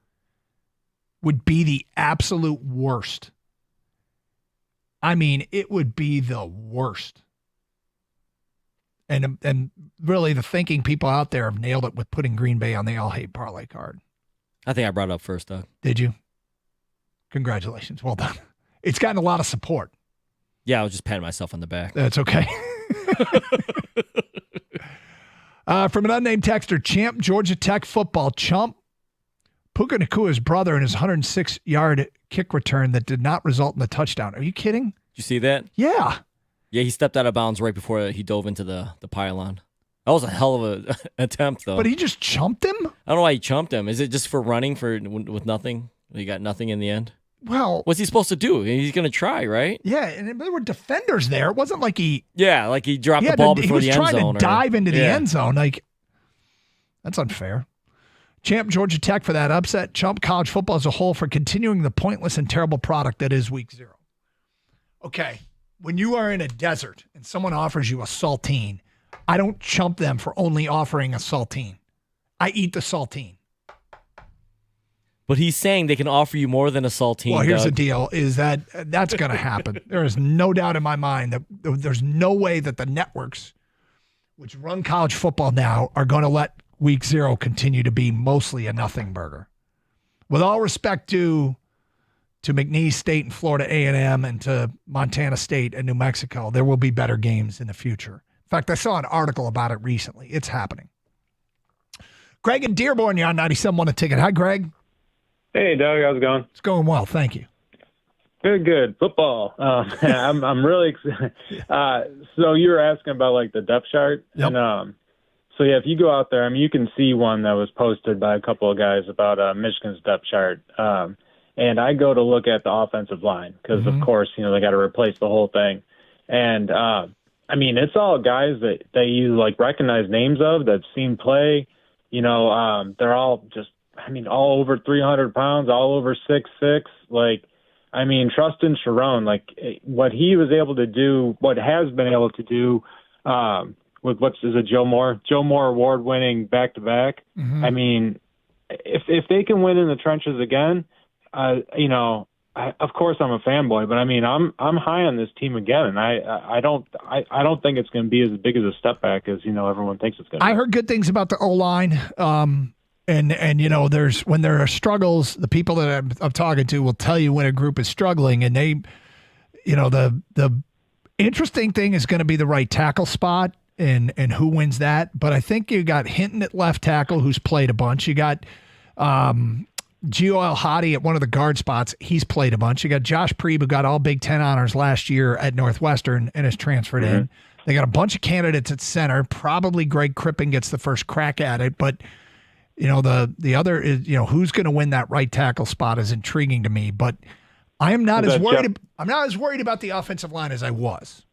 would be the absolute worst. I mean, it would be the worst. And really, the thinking people out there have nailed it with putting Green Bay on the all-hate parlay card. I think I brought it up first, Doug. Did you? Congratulations. Well done. It's gotten a lot of support. Yeah, I was just patting myself on the back. That's okay. From an unnamed texter, Champ, Georgia Tech football chump. Puka Nakua's brother in his 106-yard kick return that did not result in the touchdown. Are you kidding? Did you see that? Yeah. Yeah, he stepped out of bounds right before he dove into the pylon. That was a hell of an attempt, though. But he just chumped him? I don't know why he chumped him. Is it just for running with nothing? He got nothing in the end? Well, what's he supposed to do? He's going to try, right? Yeah, and there were defenders there. It wasn't like he... Yeah, like he dropped the ball before the end zone. He was trying to dive into the end zone. Like, that's unfair. Champ, Georgia Tech for that upset. Chump, college football as a whole for continuing the pointless and terrible product that is Week 0. Okay, when you are in a desert and someone offers you a saltine, I don't chump them for only offering a saltine. I eat the saltine. But he's saying they can offer you more than a saltine. Well, here's Doug. the deal, is that's going to happen. There is no doubt in my mind that there's no way that the networks, which run college football now, are going to let Week 0 continue to be mostly a nothing burger. With all respect to McNeese State and Florida A&M and to Montana State and New Mexico, there will be better games in the future. In fact, I saw an article about it recently. It's happening. Greg and Dearborn, you're on 97.1 A Ticket. Hi, Greg. Hey, Doug, how's it going? It's going well, thank you. Good. Football. I'm really excited. So you were asking about like the depth chart, yep. And so yeah, if you go out there, I mean, you can see one that was posted by a couple of guys about Michigan's depth chart. And I go to look at the offensive line because, of course, they got to replace the whole thing. And I mean, it's all guys that you like recognize names of that've seen play. They're all just. I mean, all over 300 pounds, all over 6'6". Like, I mean, Trustin Sharon, like what he was able to do, what has been able to do with Joe Moore award-winning back-to-back. Mm-hmm. I mean, if they can win in the trenches again, of course I'm a fanboy, but I mean, I'm high on this team again, and I don't think it's going to be as big as a step back as everyone thinks it's going to be. I heard good things about the O-line. And there's when there are struggles, the people that I'm talking to will tell you when a group is struggling, and they, the interesting thing is going to be the right tackle spot. and who wins that. But I think you got Hinton at left tackle, who's played a bunch. You got Gio El-Hadi at one of the guard spots. He's played a bunch. You got Josh Preeb, who got all Big Ten honors last year at Northwestern and is transferred in. They got a bunch of candidates at center. Probably Greg Crippen gets the first crack at it, but the other is, who's going to win that right tackle spot is intriguing to me, but I am not as worried. I'm not as worried about the offensive line as I was.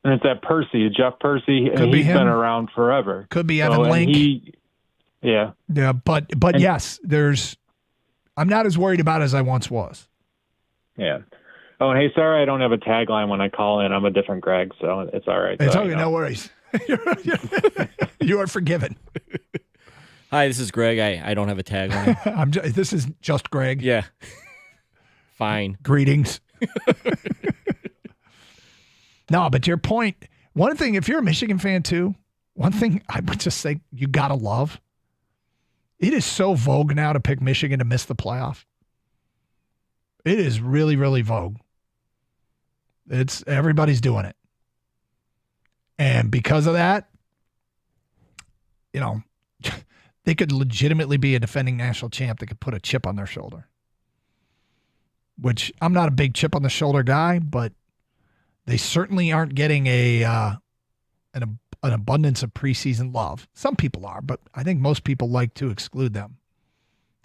And it's that Percy, Jeff Percy. Could be he's him. Been around forever. Could be Evan Link. Yeah. Yeah, but yes, I'm not as worried about it as I once was. Yeah. Oh, and hey, sorry I don't have a tagline when I call in. I'm a different Greg, so it's all right. It's okay, no worries. You are forgiven. Hi, this is Greg. I don't have a tagline. This is just Greg. Yeah. Fine. Greetings. No, but to your point, one thing, if you're a Michigan fan too, one thing I would just say you got to love, it is so vogue now to pick Michigan to miss the playoff. It is really, really vogue. Everybody's doing it. And because of that, they could legitimately be a defending national champ that could put a chip on their shoulder. Which I'm not a big chip on the shoulder guy, but they certainly aren't getting an abundance of preseason love. Some people are, but I think most people like to exclude them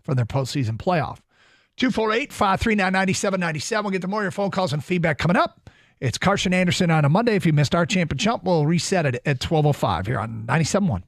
from their postseason playoff. 248-539-9797. We'll get to more of your phone calls and feedback coming up. It's Carson Anderson on a Monday. If you missed our Champ and Chump, we'll reset it at 12:05 here on 97.1.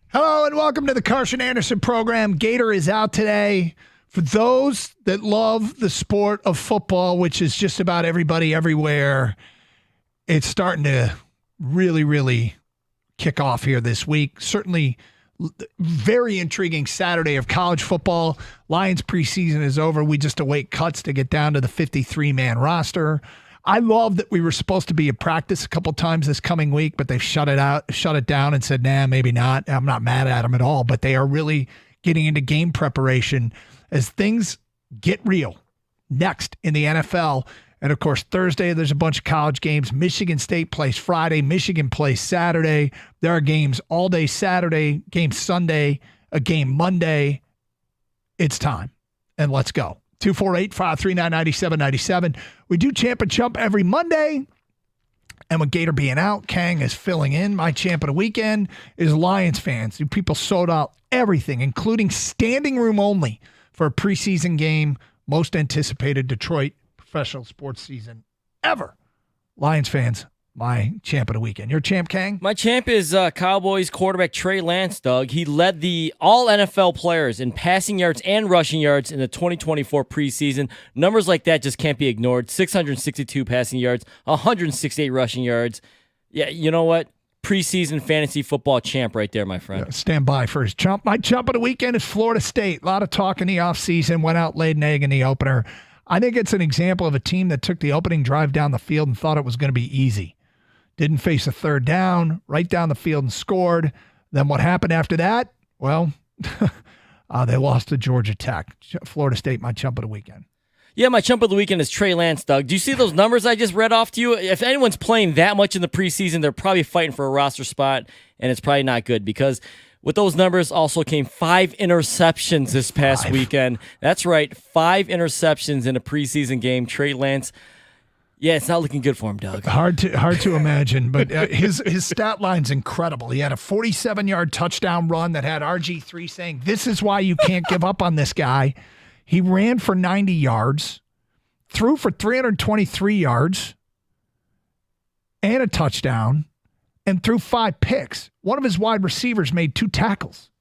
Hello and welcome to the Carson Anderson program. Gator is out today. For those that love the sport of football, which is just about everybody everywhere, it's starting to really, really kick off here this week. Certainly very intriguing Saturday of college football. Lions preseason is over. We just await cuts to get down to the 53-man roster. I love that we were supposed to be at practice a couple times this coming week, but they've shut it down and said, nah, maybe not. I'm not mad at them at all, but they are really getting into game preparation as things get real next in the NFL. And, of course, Thursday, there's a bunch of college games. Michigan State plays Friday. Michigan plays Saturday. There are games all day Saturday, game Sunday, a game Monday. It's time. And let's go. 248-539-9797. We do Champ and Chump every Monday. And with Gator being out, Kang is filling in. My champ of the weekend is Lions fans. People sold out everything, including standing room only for a preseason game, most anticipated Detroit professional sports season ever. Lions fans, my champ of the weekend. Your champ, Kang? My champ is Cowboys quarterback Trey Lance, Doug. He led the all-NFL players in passing yards and rushing yards in the 2024 preseason. Numbers like that just can't be ignored. 662 passing yards, 168 rushing yards. Yeah, you know what? Preseason fantasy football champ right there, my friend. Yeah, stand by for his chump. My chump of the weekend is Florida State. A lot of talk in the offseason. Went out, laid an egg in the opener. I think it's an example of a team that took the opening drive down the field and thought it was going to be easy. Didn't face a third down, right down the field and scored. Then what happened after that? Well, they lost to Georgia Tech. Florida State, my chump of the weekend. Yeah, my chump of the weekend is Trey Lance, Doug. Do you see those numbers I just read off to you? If anyone's playing that much in the preseason, they're probably fighting for a roster spot, and it's probably not good because with those numbers also came 5 interceptions this past weekend. That's right, 5 interceptions in a preseason game. Trey Lance, yeah, it's not looking good for him, Doug. Hard to imagine, but his stat line's incredible. He had a 47-yard touchdown run that had RG3 saying, "This is why you can't give up on this guy." He ran for 90 yards, threw for 323 yards, and a touchdown, and threw 5 picks. One of his wide receivers made 2 tackles.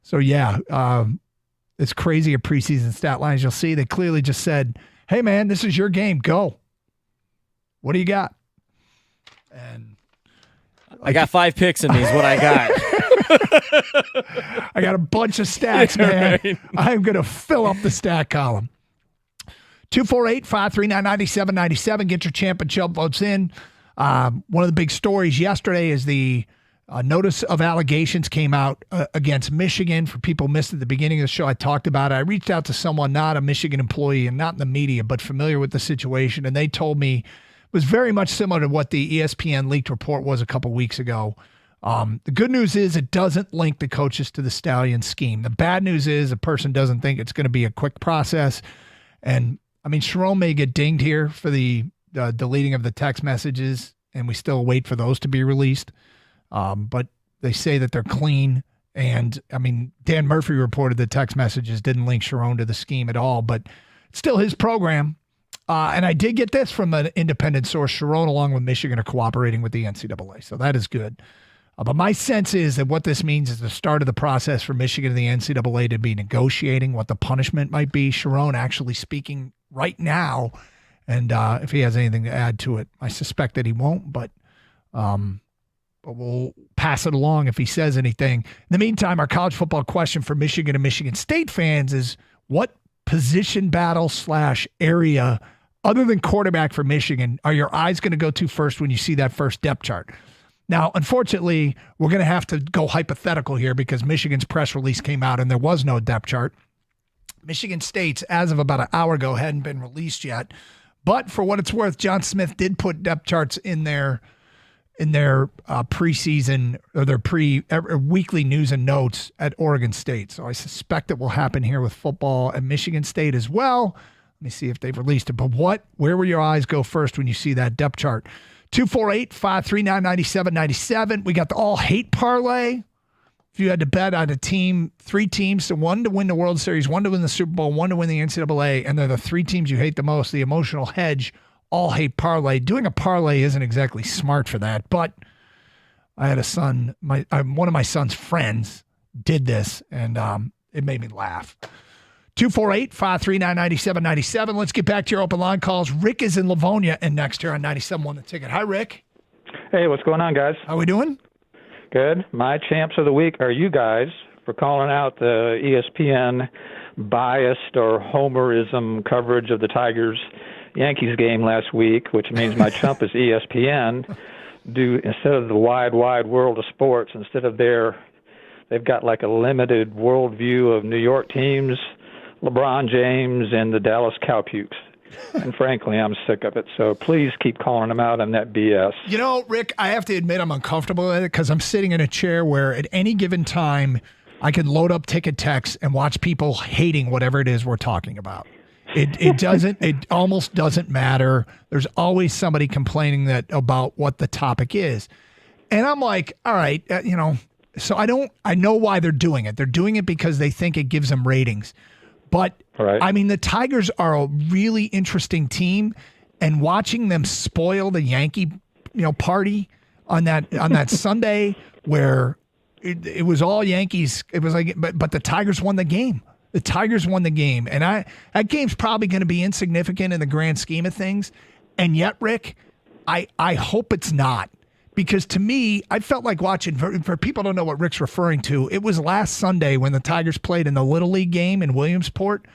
So, yeah, it's crazy a preseason stat lines. You'll see they clearly just said, hey, man, this is your game. Go. What do you got? And I got 5 picks in these. What I got. I got a bunch of stats, man. Right. I'm going to fill up the stat column. 248-539-9797. Get your champ and chump votes in. One of the big stories yesterday is the notice of allegations came out against Michigan. For people missed at the beginning of the show, I talked about it. I reached out to someone, not a Michigan employee and not in the media, but familiar with the situation, and they told me it was very much similar to what the ESPN leaked report was a couple weeks ago. The good news is it doesn't link the coaches to the Stallion scheme. The bad news is a person doesn't think it's going to be a quick process. And, I mean, Sharon may get dinged here for the deleting of the text messages, and we still wait for those to be released. But they say that they're clean. And, I mean, Dan Murphy reported the text messages didn't link Sharon to the scheme at all, but it's still his program. And I did get this from an independent source. Sharon, along with Michigan, are cooperating with the NCAA, so that is good. But my sense is that what this means is the start of the process for Michigan and the NCAA to be negotiating what the punishment might be. Sharon actually speaking right now, and if he has anything to add to it, I suspect that he won't, but we'll pass it along if he says anything. In the meantime, our college football question for Michigan and Michigan State fans is, what position battle / area, other than quarterback for Michigan, are your eyes going to go to first when you see that first depth chart? Now, unfortunately, we're going to have to go hypothetical here because Michigan's press release came out and there was no depth chart. Michigan State's, as of about an hour ago, hadn't been released yet. But for what it's worth, John Smith did put depth charts in their preseason or their weekly news and notes at Oregon State. So I suspect it will happen here with football at Michigan State as well. Let me see if they've released it. But where will your eyes go first when you see that depth chart? 248-539-9797. We got the all-hate parlay. If you had to bet on a team, 3 teams, so 1 to win the World Series, 1 to win the Super Bowl, 1 to win the NCAA, and they're the 3 teams you hate the most, the emotional hedge, all-hate parlay. Doing a parlay isn't exactly smart for that, but I had a son, one of my son's friends did this, and it made me laugh. 248-539-9797. Let's get back to your open line calls. Rick is in Livonia and next here on 97.1 The Ticket. Hi, Rick. Hey, what's going on, guys? How we doing? Good. My champs of the week are you guys for calling out the ESPN biased or homerism coverage of the Tigers-Yankees game last week, which means my chump is ESPN. Instead of the wide world of sports, they've got like a limited worldview of New York teams, LeBron James, and the Dallas Cowpukes. And frankly, I'm sick of it. So please keep calling them out on that BS. You know, Rick, I have to admit I'm uncomfortable with it because I'm sitting in a chair where at any given time I can load up Ticket Text and watch people hating whatever it is we're talking about. It almost doesn't matter. There's always somebody complaining about what the topic is. And I'm like, all right, so I know why they're doing it. They're doing it because they think it gives them ratings. But right. I mean, the Tigers are a really interesting team, and watching them spoil the Yankee, party on that Sunday where it was all Yankees. It was like, but the Tigers won the game. The Tigers won the game, and that game's probably going to be insignificant in the grand scheme of things. And yet, Rick, I hope it's not. Because to me, I felt like watching, for people who don't know what Rick's referring to, it was last Sunday when the Tigers played in the Little League game in Williamsport,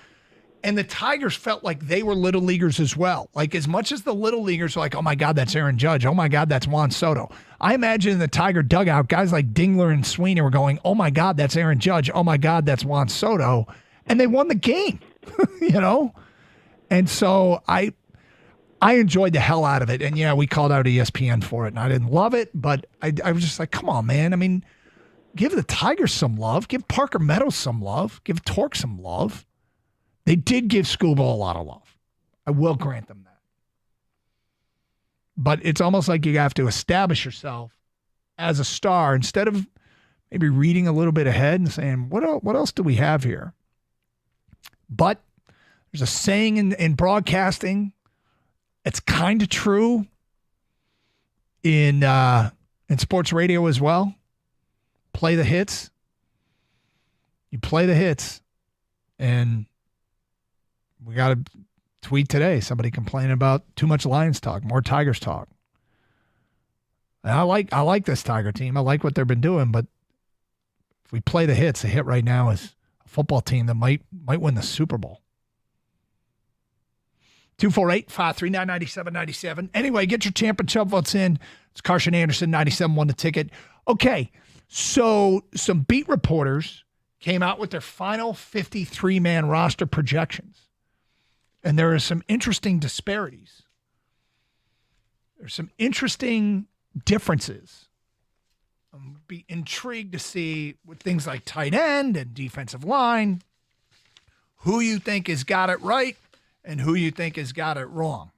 and the Tigers felt like they were Little Leaguers as well. Like, as much as the Little Leaguers were like, oh my God, that's Aaron Judge. Oh my God, that's Juan Soto. I imagine in the Tiger dugout, guys like Dingler and Sweeney were going, oh my God, that's Aaron Judge. Oh my God, that's Juan Soto. And they won the game, And so I enjoyed the hell out of it. And yeah, we called out ESPN for it, and I didn't love it, but I was just like, come on, man. I mean, give the Tigers some love. Give Parker Meadows some love. Give Torque some love. They did give Scooble a lot of love. I will grant them that. But it's almost like you have to establish yourself as a star instead of maybe reading a little bit ahead and saying, what else do we have here? But there's a saying in broadcasting. It's kind of true in sports radio as well. Play the hits. You play the hits. And we got a tweet today. Somebody complaining about too much Lions talk, more Tigers talk. And I like this Tiger team. I like what they've been doing. But if we play the hits, the hit right now is a football team that might win the Super Bowl. 248-539-9797. Anyway, get your champ and chump votes in. It's Carson Anderson, 97 won the ticket. Okay, so some beat reporters came out with their final 53-man roster projections. And there are some interesting disparities. There's some interesting differences. I'm be intrigued to see with things like tight end and defensive line, who you think has got it right and who you think has got it wrong.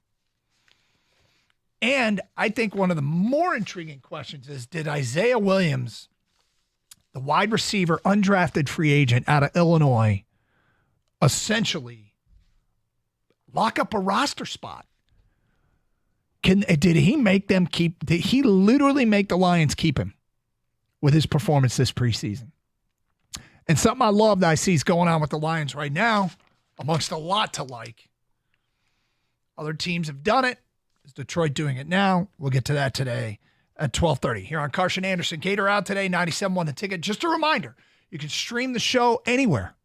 And I think one of the more intriguing questions is, did Isaiah Williams, the wide receiver, undrafted free agent out of Illinois, essentially lock up a roster spot? Did he literally make the Lions keep him with his performance this preseason? And something I love that I see is going on with the Lions right now, amongst a lot to like. Other teams have done it. Is Detroit doing it now? We'll get to that today at 12:30 here on Carson Anderson. Gator out today, 97 won the ticket. Just a reminder, you can stream the show anywhere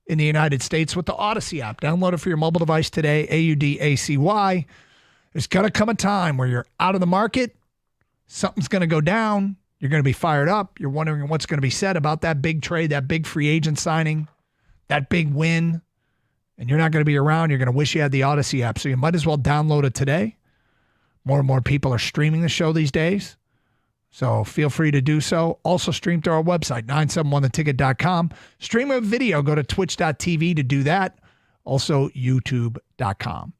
in the United States with the Odyssey app. Download it for your mobile device today, AUDACY. There's going to come a time where you're out of the market. Something's going to go down. You're going to be fired up. You're wondering what's going to be said about that big trade, that big free agent signing, that big win. And you're not going to be around. You're going to wish you had the Odyssey app. So you might as well download it today. More and more people are streaming the show these days. So feel free to do so. Also stream through our website, 971theticket.com. Stream a video, go to twitch.tv to do that. Also youtube.com.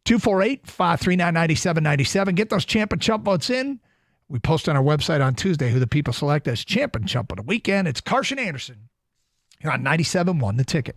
248-539-9797. Get those champ and chump votes in. We post on our website on Tuesday who the people select as champ and chump of the weekend. It's Carson Anderson here on 97 won the ticket.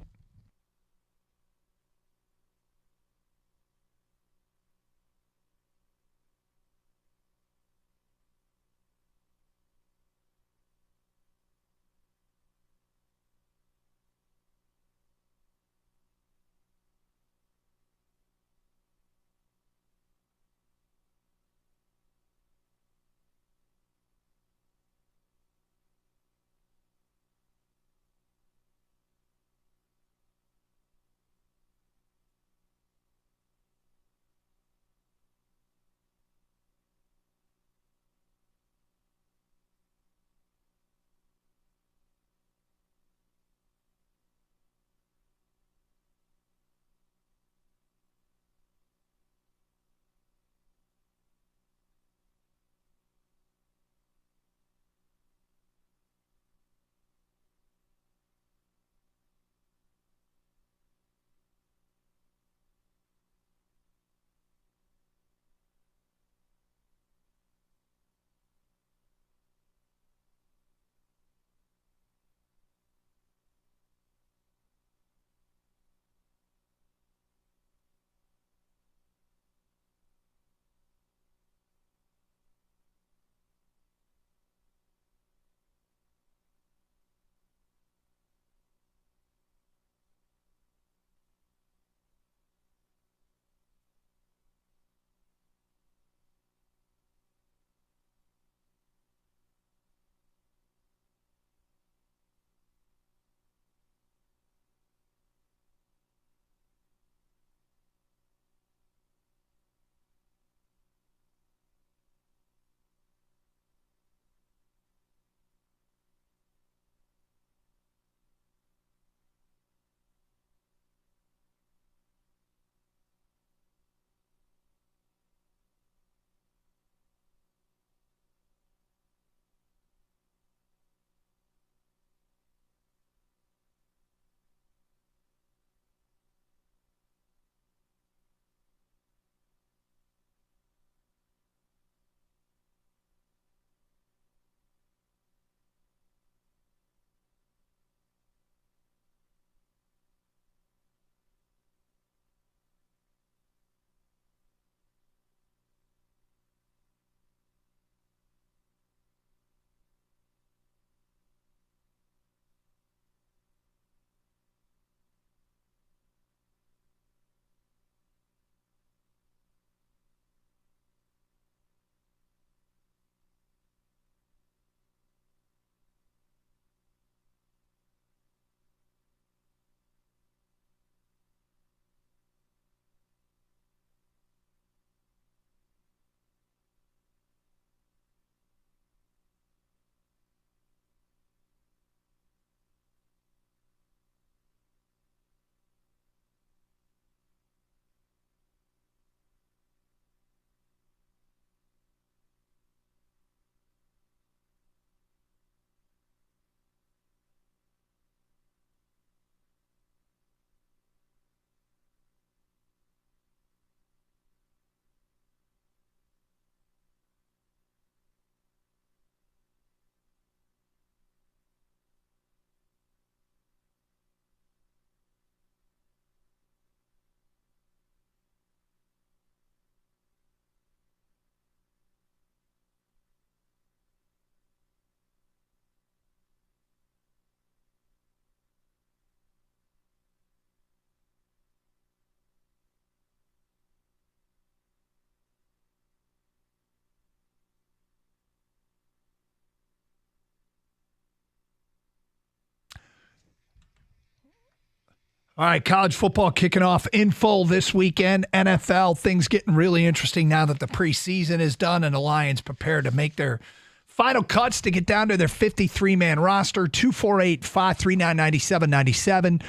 All right, college football kicking off in full this weekend. NFL, things getting really interesting now that the preseason is done and the Lions prepare to make their final cuts to get down to their 53-man roster, 248-539-9797.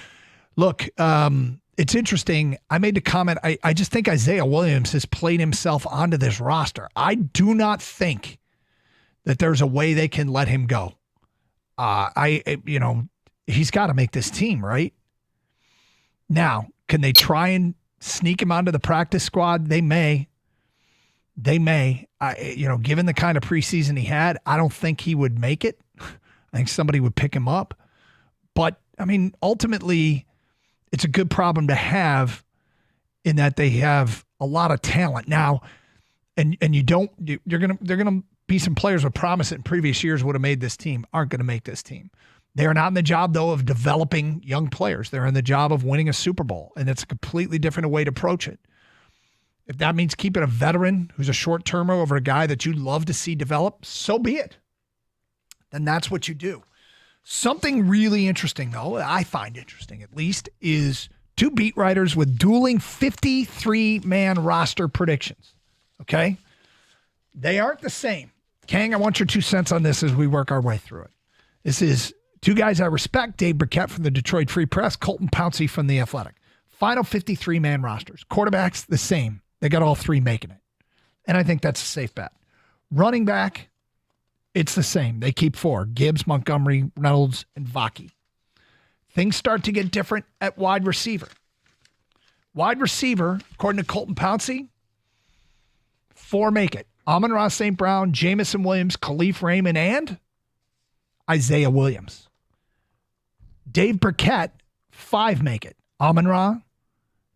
Look, it's interesting. I made the comment, I just think Isaiah Williams has played himself onto this roster. I do not think that there's a way they can let him go. He's got to make this team, right? Now, can they try and sneak him onto the practice squad? They may. Given the kind of preseason he had, I don't think he would make it. I think somebody would pick him up. But, ultimately, it's a good problem to have in that they have a lot of talent now. And they're going to be some players with promise that in previous years would have made this team, aren't going to make this team. They are not in the job, though, of developing young players. They're in the job of winning a Super Bowl, and it's a completely different way to approach it. If that means keeping a veteran who's a short-termer over a guy that you'd love to see develop, so be it. Then that's what you do. Something really interesting, though, I find interesting at least, is two beat writers with dueling 53-man roster predictions. Okay? They aren't the same. Kang, I want your 2 cents on this as we work our way through it. This is two guys I respect, Dave Burkett from the Detroit Free Press, Colton Pouncey from The Athletic. Final 53-man rosters. Quarterbacks, the same. They got all 3 making it. And I think that's a safe bet. Running back, it's the same. They keep 4. Gibbs, Montgomery, Reynolds, and Vaki. Things start to get different at wide receiver. Wide receiver, according to Colton Pouncey, 4 make it. Amon-Ra St. Brown, Jamison Williams, Khalif Raymond, and Isaiah Williams. Dave Burkett, 5 make it. Amon-Ra,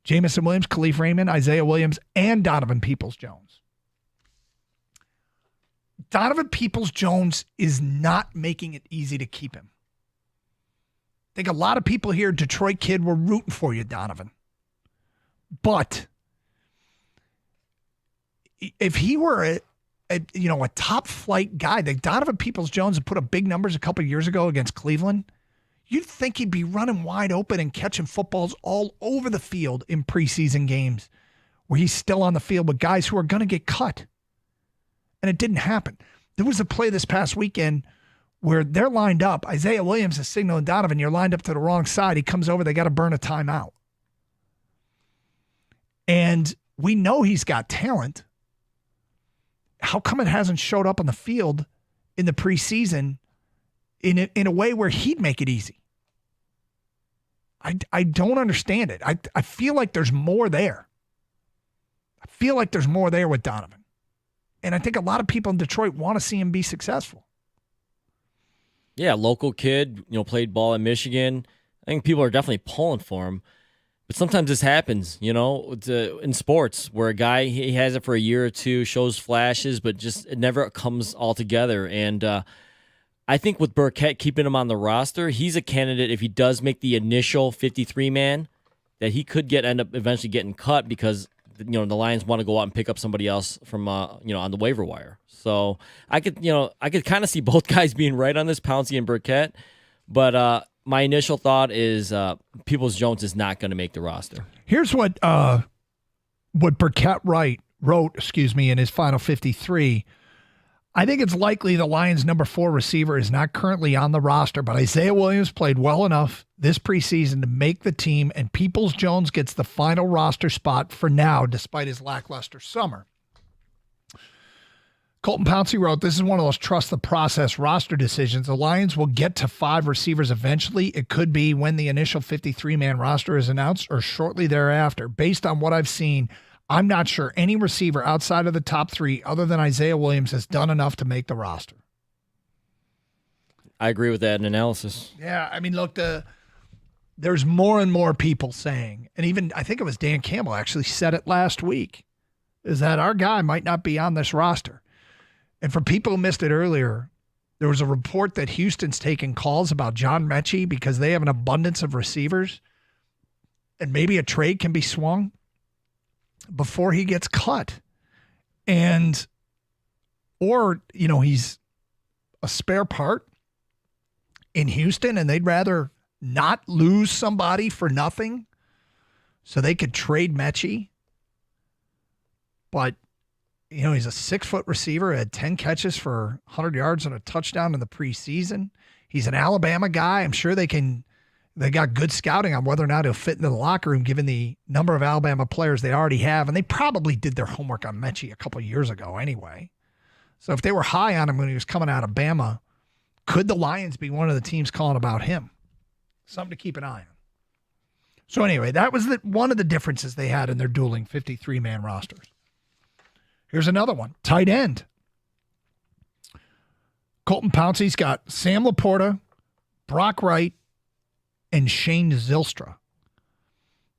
Jamison Williams, Khalif Raymond, Isaiah Williams, and Donovan Peoples-Jones. Donovan Peoples-Jones is not making it easy to keep him. I think a lot of people here, Detroit kid, were rooting for you, Donovan. But if he were a top flight guy, like Donovan Peoples-Jones had put up big numbers a couple of years ago against Cleveland, you'd think he'd be running wide open and catching footballs all over the field in preseason games where he's still on the field with guys who are going to get cut. And it didn't happen. There was a play this past weekend where they're lined up. Isaiah Williams is signaling Donovan, you're lined up to the wrong side. He comes over, they got to burn a timeout. And we know he's got talent. How come it hasn't showed up on the field in the preseason in a way where he'd make it easy? I don't understand it. I feel like there's more there. I feel like there's more there with Donovan. And I think a lot of people in Detroit want to see him be successful. Yeah, local kid, played ball in Michigan. I think people are definitely pulling for him. But sometimes this happens, in sports where a guy, he has it for a year or two, shows flashes, but just it never comes all together. And I think with Burkett keeping him on the roster, he's a candidate if he does make the initial 53-man that he could end up eventually getting cut because the Lions want to go out and pick up somebody else from on the waiver wire. So I could kind of see both guys being right on this, Pouncey and Burkett, but my initial thought is Peoples-Jones is not going to make the roster. Here's what Burkett wrote in his final 53. I think it's likely the Lions' number 4 receiver is not currently on the roster, but Isaiah Williams played well enough this preseason to make the team, and Peoples-Jones gets the final roster spot for now, despite his lackluster summer. Colton Pouncey wrote, this is one of those trust the process roster decisions. The Lions will get to 5 receivers eventually. It could be when the initial 53-man roster is announced or shortly thereafter. Based on what I've seen, I'm not sure any receiver outside of the top 3 other than Isaiah Williams has done enough to make the roster. I agree with that analysis. Yeah, look, there's more and more people saying, and even I think it was Dan Campbell actually said it last week, is that our guy might not be on this roster. And for people who missed it earlier, there was a report that Houston's taking calls about John Mechie because they have an abundance of receivers and maybe a trade can be swung before he gets cut. Or he's a spare part in Houston and they'd rather not lose somebody for nothing so they could trade Mechie. But, he's a 6-foot receiver, had 10 catches for 100 yards and a touchdown in the preseason. He's an Alabama guy. I'm sure they got good scouting on whether or not he'll fit into the locker room given the number of Alabama players they already have. And they probably did their homework on Mechie a couple of years ago anyway. So if they were high on him when he was coming out of Bama, could the Lions be one of the teams calling about him? Something to keep an eye on. So anyway, that was one of the differences they had in their dueling 53-man rosters. Here's another one. Tight end. Colton Pouncey's got Sam Laporta, Brock Wright, and Shane Zylstra.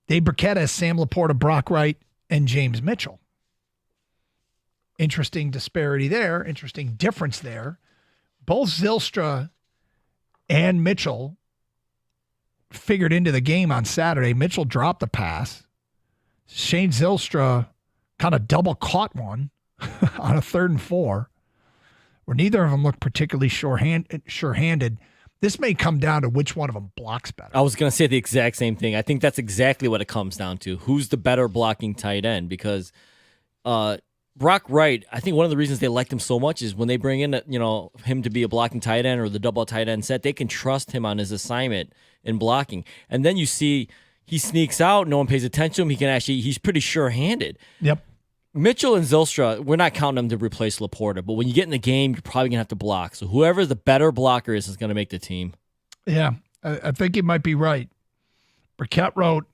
Dave Burkett has Sam Laporta, Brock Wright, and James Mitchell. Interesting disparity there. Interesting difference there. Both Zylstra and Mitchell figured into the game on Saturday. Mitchell dropped the pass. Shane Zylstra kind of double caught one on a 3rd and 4, where neither of them looked particularly sure-handed. This may come down to which one of them blocks better. I was going to say the exact same thing. I think that's exactly what it comes down to. Who's the better blocking tight end? Because Brock Wright, I think one of the reasons they liked him so much is when they bring in him to be a blocking tight end or the double tight end set, they can trust him on his assignment in blocking. And then you see he sneaks out, no one pays attention to him. He's pretty sure-handed. Yep. Mitchell and Zylstra, we're not counting them to replace Laporta, but when you get in the game, you're probably going to have to block. So whoever the better blocker is going to make the team. Yeah, I think you might be right. Burkett wrote,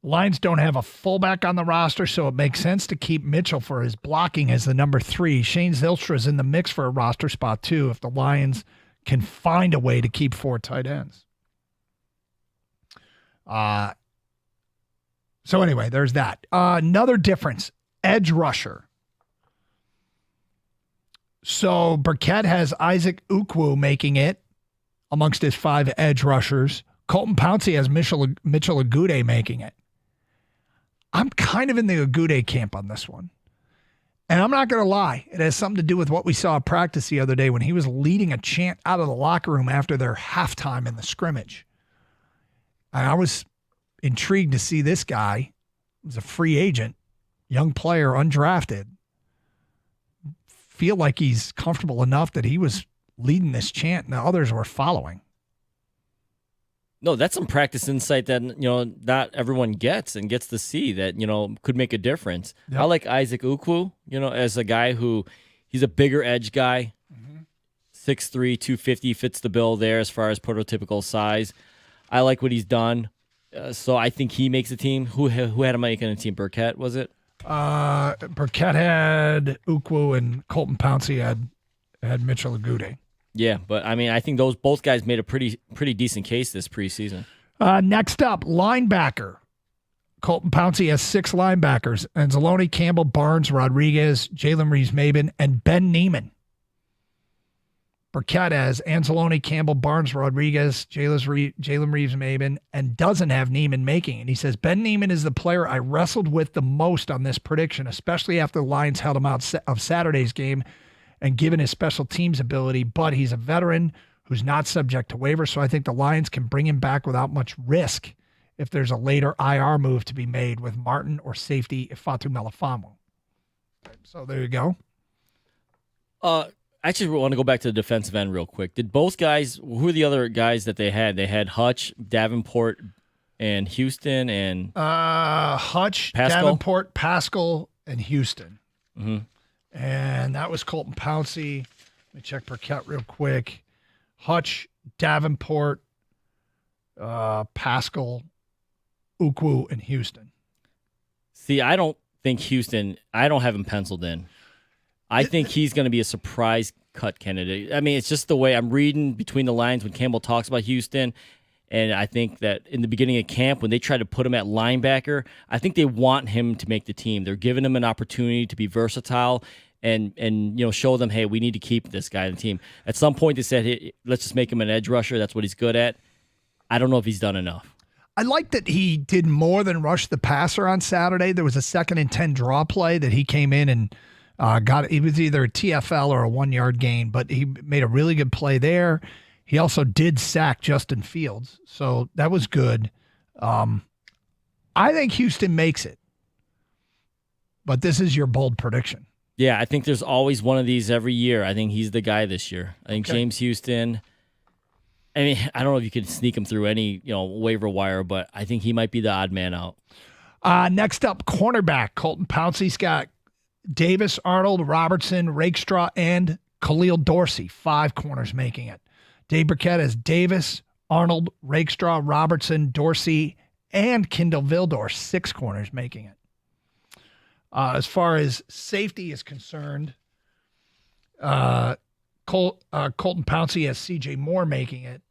Lions don't have a fullback on the roster, so it makes sense to keep Mitchell for his blocking as the number 3. Shane Zylstra is in the mix for a roster spot, too, if the Lions can find a way to keep 4 tight ends. So anyway, there's that. Another difference. Edge rusher. So Burkett has Isaac Ukwu making it amongst his 5 edge rushers. Colton Pouncey has Mitchell Agude making it. I'm kind of in the Agude camp on this one. And I'm not going to lie. It has something to do with what we saw at practice the other day when he was leading a chant out of the locker room after their halftime in the scrimmage. And I was intrigued to see this guy, who's a free agent, young player, undrafted, feel like he's comfortable enough that he was leading this chant and the others were following. No, that's some practice insight that not everyone gets to see that could make a difference. Yep. I like Isaac Ukwu, as a guy who he's a bigger edge guy, 6'3", 250, fits the bill there as far as prototypical size. I like what he's done, so I think he makes the team. Who had him making a team? Burkett, was it? Burkett had Ukwu and Colton Pouncey had Mitchell Agude. Yeah, but I think both guys made a pretty decent case this preseason. Next up, linebacker. Colton Pouncey has 6 linebackers: Anzalone, Campbell, Barnes, Rodriguez, Jalen Reeves-Maben, and Ben Neiman. Burkett has Anzalone, Campbell, Barnes, Rodriguez, Jalen Reeves-Maben, and doesn't have Neiman making it. He says, Ben Neiman is the player I wrestled with the most on this prediction, especially after the Lions held him out of Saturday's game and given his special teams ability, but he's a veteran who's not subject to waivers, so I think the Lions can bring him back without much risk if there's a later IR move to be made with Martin or safety Ifeatu Melifonwu. So there you go. I actually want to go back to the defensive end real quick. Did both guys, who are the other guys that they had? They had Hutch, Davenport, and Houston, and Hutch, Pascal? Davenport, Pascal, and Houston. Mm-hmm. And that was Colton Pouncey. Let me check Burkett real quick. Hutch, Davenport, Pascal, Ukwu, and Houston. See, I don't think Houston, I don't have him penciled in. I think he's going to be a surprise cut candidate. It's just the way I'm reading between the lines when Campbell talks about Houston. And I think that in the beginning of camp, when they try to put him at linebacker, I think they want him to make the team. They're giving him an opportunity to be versatile and show them, hey, we need to keep this guy on the team. At some point, they said, hey, let's just make him an edge rusher. That's what he's good at. I don't know if he's done enough. I like that he did more than rush the passer on Saturday. There was a 2nd and 10 draw play that he came in and got. It was either a TFL or a 1-yard gain, but he made a really good play there. He also did sack Justin Fields, so that was good. I think Houston makes it, but this is your bold prediction. Yeah, I think there's always one of these every year. I think he's the guy this year. I think James Houston. I mean, I don't know if you could sneak him through any waiver wire, but I think he might be the odd man out. Next up, cornerback Colton Pouncey's got Davis, Arnold, Robertson, Rakestraw, and Khalil Dorsey. 5 corners making it. Dave Burkett has Davis, Arnold, Rakestraw, Robertson, Dorsey, and Kendall Vildor. 6 corners making it. As far as safety is concerned, Colton Pouncey has C.J. Moore making it,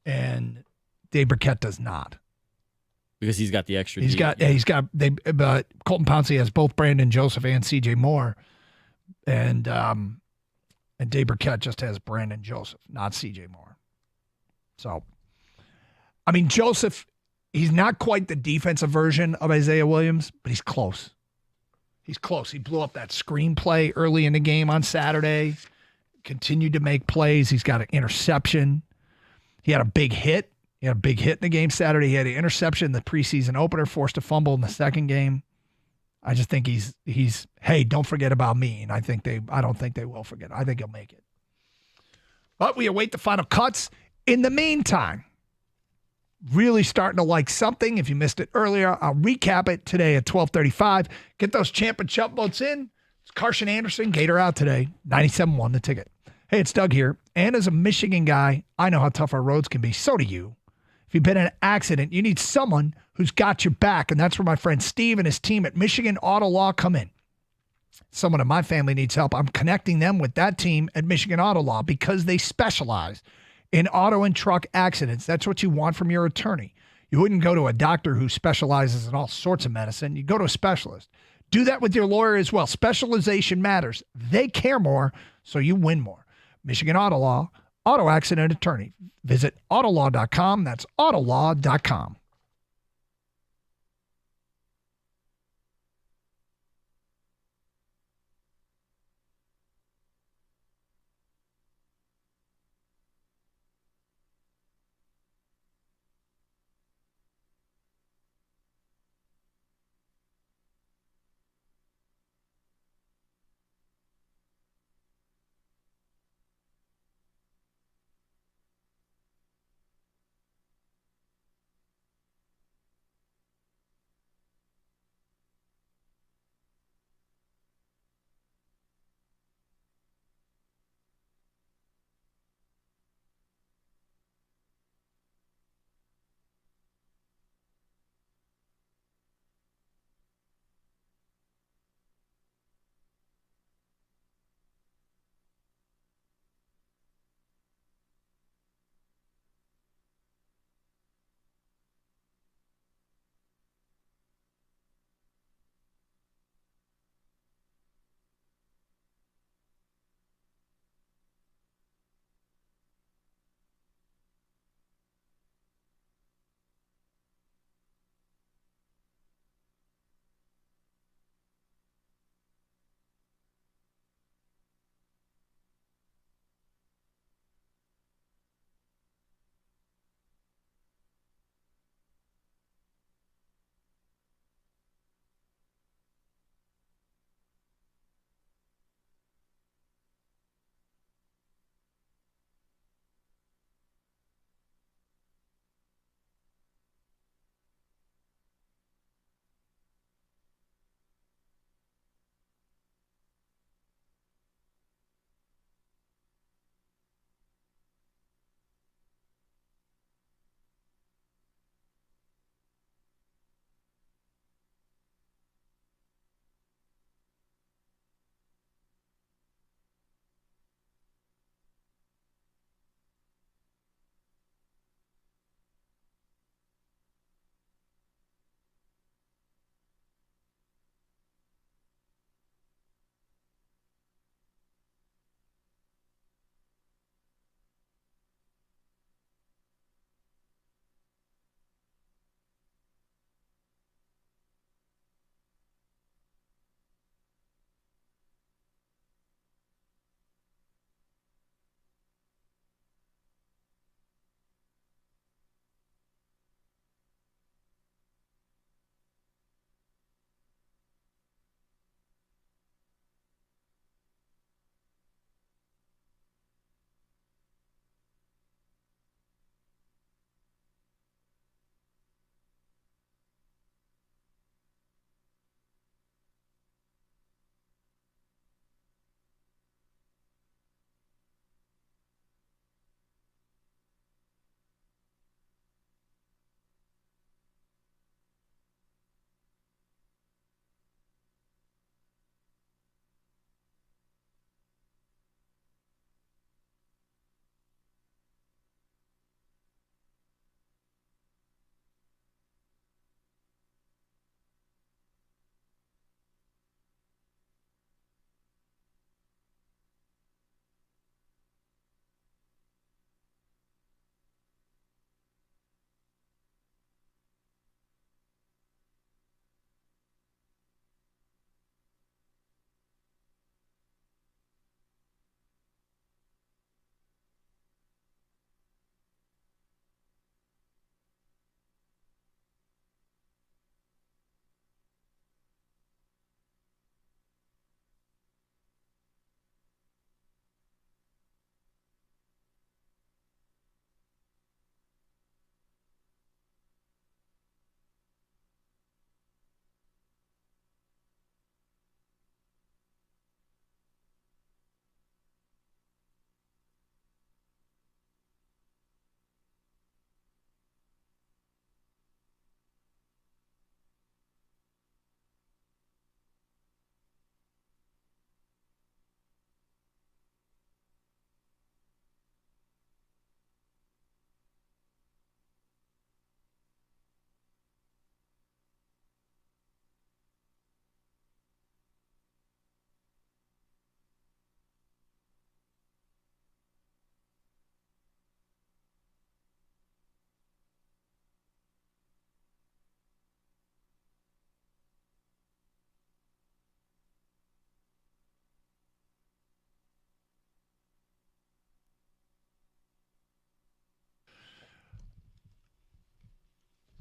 and Dave Burkett does not. Because he's got the extra. But Colton Pouncey has both Brandon Joseph and C.J. Moore, and Dave Burkett just has Brandon Joseph, not C.J. Moore. So, I mean, Joseph, he's not quite the defensive version of Isaiah Williams, but he's close. He's close. He blew up that screenplay early in the game on Saturday, continued to make plays. He's got an interception. He had a big hit. He had a big hit in the game Saturday. He had an interception in the preseason opener, forced a fumble in the second game. I just think he's hey, don't forget about me. And I don't think they will forget. I think he'll make it. But we await the final cuts. In the meantime, really starting to like something. If you missed it earlier, I'll recap it today at 12:35. Get those Champ and Chump votes in. It's Carson Anderson, Gator out today. 97.1 the ticket. Hey, it's Doug here. And as a Michigan guy, I know how tough our roads can be. So do you. If you've been in an accident, you need someone who's got your back. And that's where my friend Steve and his team at Michigan Auto Law come in. Someone in my family needs help. I'm connecting them with that team at Michigan Auto Law because they specialize in auto and truck accidents. That's what you want from your attorney. You wouldn't go to a doctor who specializes in all sorts of medicine. You go to a specialist. Do that with your lawyer as well. Specialization matters. They care more, so you win more. Michigan Auto Law, auto accident attorney. Visit autolaw.com. That's autolaw.com.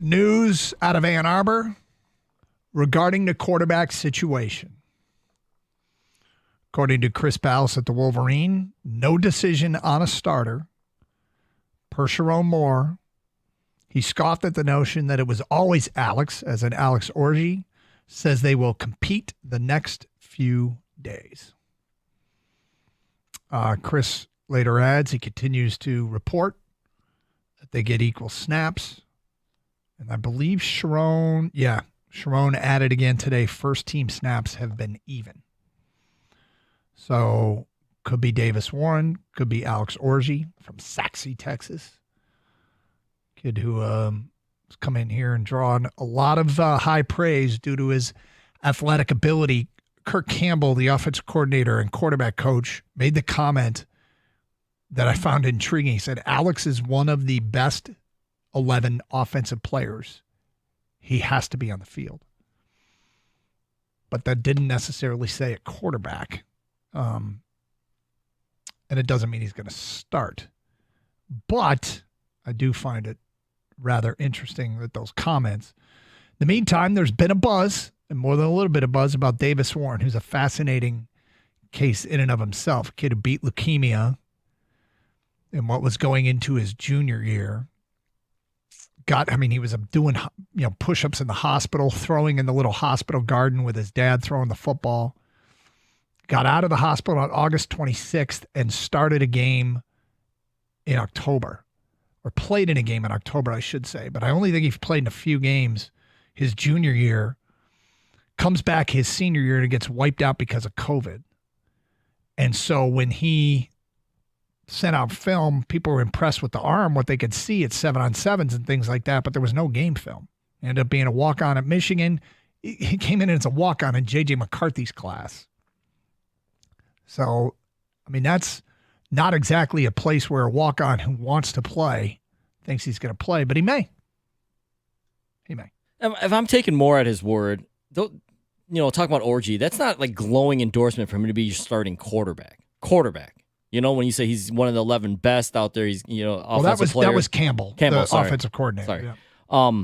News out of Ann Arbor regarding the quarterback situation. According to Chris Ballas at the Wolverine, no decision on a starter. Per Sharon Moore, he scoffed at the notion that it was always Alex, as in Alex Orji, says they will compete the next few days. Chris later adds he continues to report that they get equal snaps. And I believe Sharon added again today, first team snaps have been even. So could be Davis Warren, could be Alex Orji from Saxe, Texas. Kid who has come in here and drawn a lot of high praise due to his athletic ability. Kirk Campbell, the offensive coordinator and quarterback coach, made the comment that I found intriguing. He said, Alex is one of the best 11 offensive players. He has to be on the field. But that didn't necessarily say a quarterback. And it doesn't mean he's going to start. But I do find it rather interesting that those comments. In the meantime, there's been a buzz, and more than a little bit of buzz, about Davis Warren, who's a fascinating case in and of himself. A kid who beat leukemia in what was going into his junior year. He was doing push-ups in the hospital, throwing in the little hospital garden with his dad throwing the football. Got out of the hospital on August 26th and started a game in October. Or played in a game in October, I should say. But I only think he's played in a few games his junior year. Comes back his senior year and gets wiped out because of COVID. And so when he sent out film, people were impressed with the arm, what they could see at 7-on-7s and things like that, but there was no game film. He ended up being a walk-on at Michigan. He came in as a walk-on in J.J. McCarthy's class. So, that's not exactly a place where a walk-on who wants to play thinks he's going to play, but he may. He may. If I'm taking more at his word, talking about Orji, that's not like glowing endorsement for him to be your starting quarterback. When you say he's one of the 11 best out there, he's offensive player. That was Campbell, the offensive coordinator. Sorry. Yeah.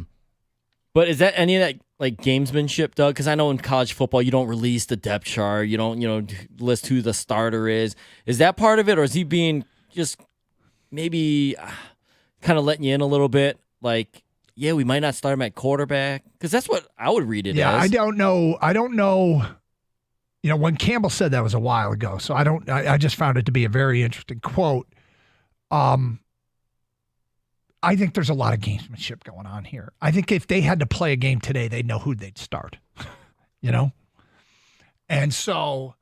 But is that any of that like gamesmanship, Doug? Because I know in college football you don't release the depth chart, you don't list who the starter is. Is that part of it, or is he being just maybe kind of letting you in a little bit? Like, yeah, we might not start him at quarterback, because that's what I would read it as. I don't know. When Campbell said that was a while ago, so I just found it to be a very interesting quote. I think there's a lot of gamesmanship going on here. I think if they had to play a game today, they'd know who they'd start, And so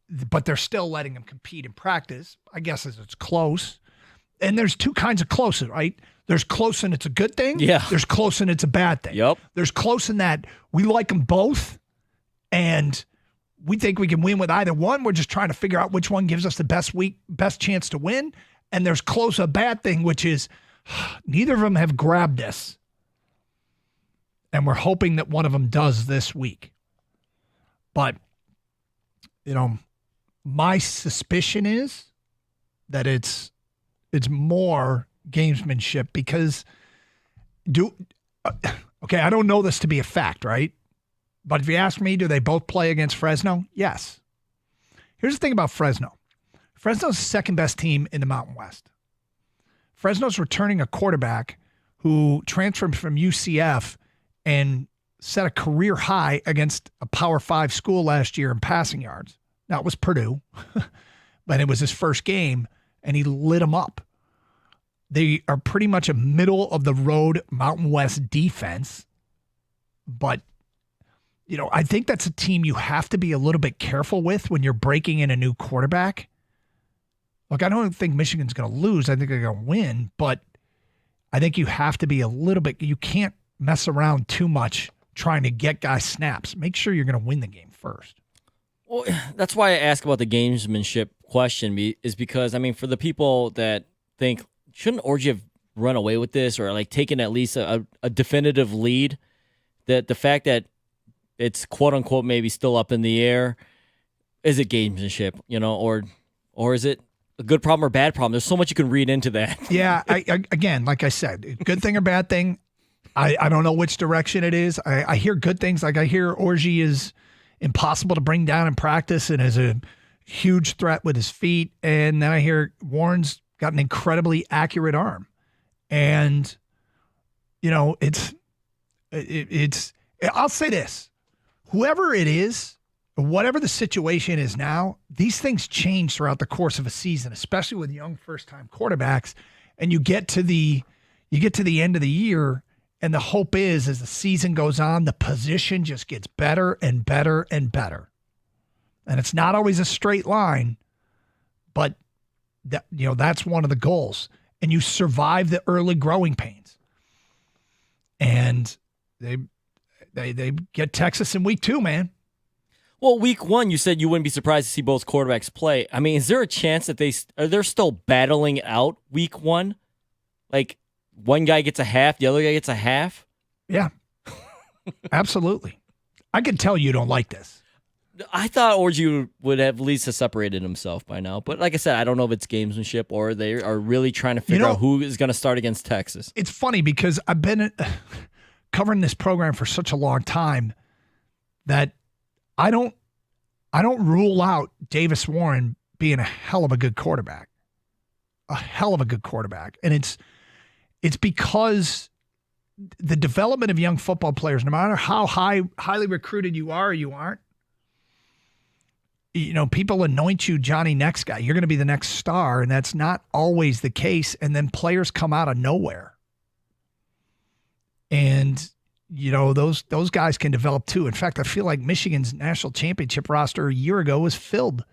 but they're still letting them compete in practice, I guess, as it's close. And there's two kinds of close, right? There's close and it's a good thing. Yeah. There's close and it's a bad thing. Yep. There's close in that we like them both, and we think we can win with either one. We're just trying to figure out which one gives us the best chance to win. And there's close a bad thing, which is neither of them have grabbed us. And we're hoping that one of them does this week. But, my suspicion is that it's more gamesmanship because I don't know this to be a fact, right? But if you ask me, do they both play against Fresno? Yes. Here's the thing about Fresno. Fresno's the second best team in the Mountain West. Fresno's returning a quarterback who transferred from UCF and set a career high against a Power 5 school last year in passing yards. Now, it was Purdue, but it was his first game, and he lit them up. They are pretty much a middle-of-the-road Mountain West defense, but I think that's a team you have to be a little bit careful with when you're breaking in a new quarterback. Look, I don't think Michigan's going to lose. I think they're going to win, but I think you have to be a little bit – you can't mess around too much trying to get guys snaps. Make sure you're going to win the game first. Well, that's why I ask about the gamesmanship question is because, for the people that think, shouldn't Orji have run away with this or like taken at least a definitive lead, that the fact that it's quote-unquote maybe still up in the air, is it gamesmanship, or is it a good problem or bad problem. There's so much you can read into that. Yeah, again, like I said, good thing or bad thing, I don't know which direction it is. I hear good things. Like I hear Orji is impossible to bring down in practice and is a huge threat with his feet. And then I hear Warren's got an incredibly accurate arm. And, it's I'll say this. Whoever it is, whatever the situation is now, these things change throughout the course of a season, especially with young first-time quarterbacks. And you get to the end of the year, and the hope is as the season goes on, the position just gets better and better and better. And it's not always a straight line, but that's one of the goals. And you survive the early growing pains. And they get Texas in week 2, man. Well, week 1, you said you wouldn't be surprised to see both quarterbacks play. I mean, is there a chance that they're still battling out week 1? Like, one guy gets a half, the other guy gets a half? Yeah, absolutely. I can tell you don't like this. I thought Orji would have at least have separated himself by now. But like I said, I don't know if it's gamesmanship or they are really trying to figure out who is going to start against Texas. It's funny because I've been covering this program for such a long time that I don't rule out Davis Warren being a hell of a good quarterback. A hell of a good quarterback. And it's because the development of young football players, no matter how highly recruited you are or you aren't, people anoint you Johnny next guy. You're going to be the next star, and that's not always the case. And then players come out of nowhere. And those guys can develop too. In fact, I feel like Michigan's national championship roster a year ago was filled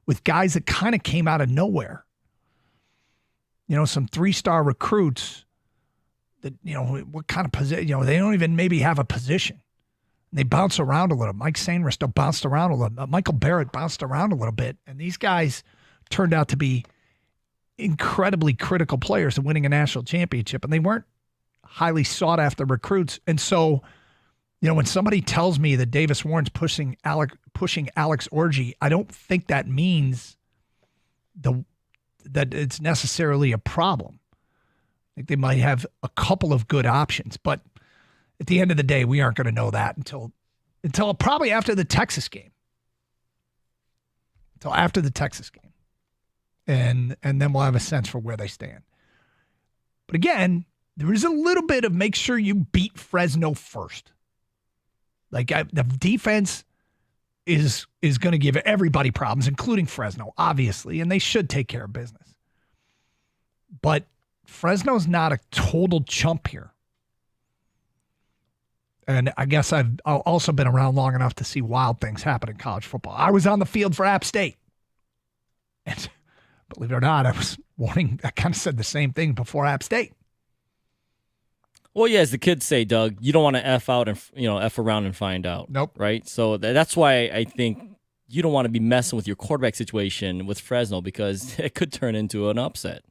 with guys that kind of came out of nowhere. Some 3-star recruits that, what kind of position, they don't even maybe have a position. They bounce around a little. Mike Sainristil bounced around a little. Michael Barrett bounced around a little bit. And these guys turned out to be incredibly critical players in winning a national championship. And they weren't highly sought after recruits. And so, when somebody tells me that Davis Warren's pushing Alex Orji, I don't think that means that it's necessarily a problem. I think they might have a couple of good options, but at the end of the day, we aren't going to know that until probably after the Texas game. Until after the Texas game. And then we'll have a sense for where they stand. But again, there is a little bit of make sure you beat Fresno first. The defense is going to give everybody problems, including Fresno, obviously, and they should take care of business. But Fresno's not a total chump here. And I guess I've also been around long enough to see wild things happen in college football. I was on the field for App State. And believe it or not, I kind of said the same thing before App State. Well, yeah, as the kids say, Doug, you don't want to F out and F around and find out. Nope. Right? So that's why I think you don't want to be messing with your quarterback situation with Fresno because it could turn into an upset.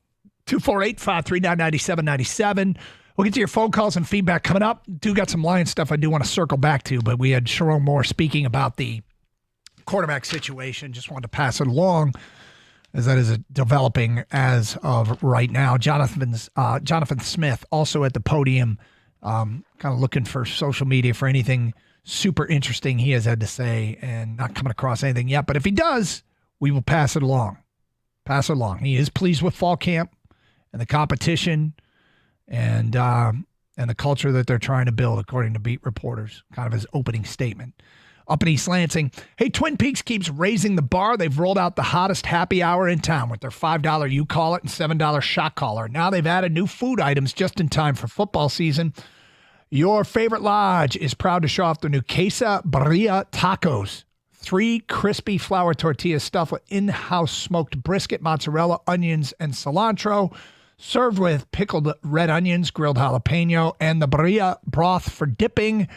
248-539-9797. We'll get to your phone calls and feedback coming up. Do got some Lions stuff I do want to circle back to, but we had Sharon Moore speaking about the quarterback situation. Just wanted to pass it along as that is developing as of right now. Jonathan Smith also at the podium, kind of looking for social media for anything super interesting he has had to say and not coming across anything yet. But if he does, we will pass it along. Pass it along. He is pleased with fall camp and the competition and the culture that they're trying to build, according to beat reporters, kind of his opening statement. Up in East Lansing, hey, Twin Peaks keeps raising the bar. They've rolled out the hottest happy hour in town with their $5 You Call It and $7 Shot Caller. Now they've added new food items just in time for football season. Your favorite lodge is proud to show off their new Queso Birria Tacos. 3 crispy flour tortillas stuffed with in-house smoked brisket, mozzarella, onions, and cilantro. Served with pickled red onions, grilled jalapeno, and the birria broth for dipping.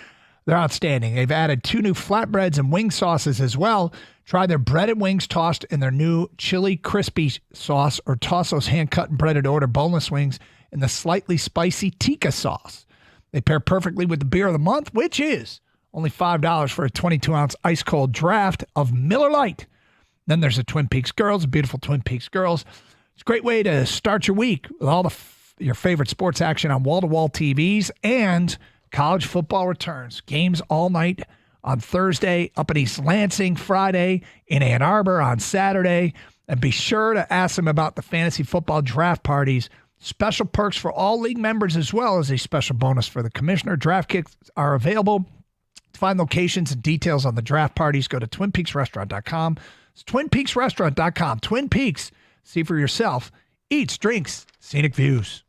They're outstanding. They've added 2 new flatbreads and wing sauces as well. Try their breaded wings tossed in their new chili crispy sauce, or toss those hand-cut and breaded order boneless wings in the slightly spicy tikka sauce. They pair perfectly with the beer of the month, which is only $5 for a 22-ounce ice-cold draft of Miller Lite. Then there's the Twin Peaks Girls, the beautiful Twin Peaks Girls. It's a great way to start your week with all your favorite sports action on wall-to-wall TVs, and college football returns. Games all night on Thursday, up in East Lansing Friday, in Ann Arbor on Saturday. And be sure to ask them about the fantasy football draft parties. Special perks for all league members, as well as a special bonus for the commissioner. Draft kits are available. To find locations and details on the draft parties, go to TwinPeaksRestaurant.com. It's TwinPeaksRestaurant.com. Twin Peaks. See for yourself. Eats, drinks, scenic views.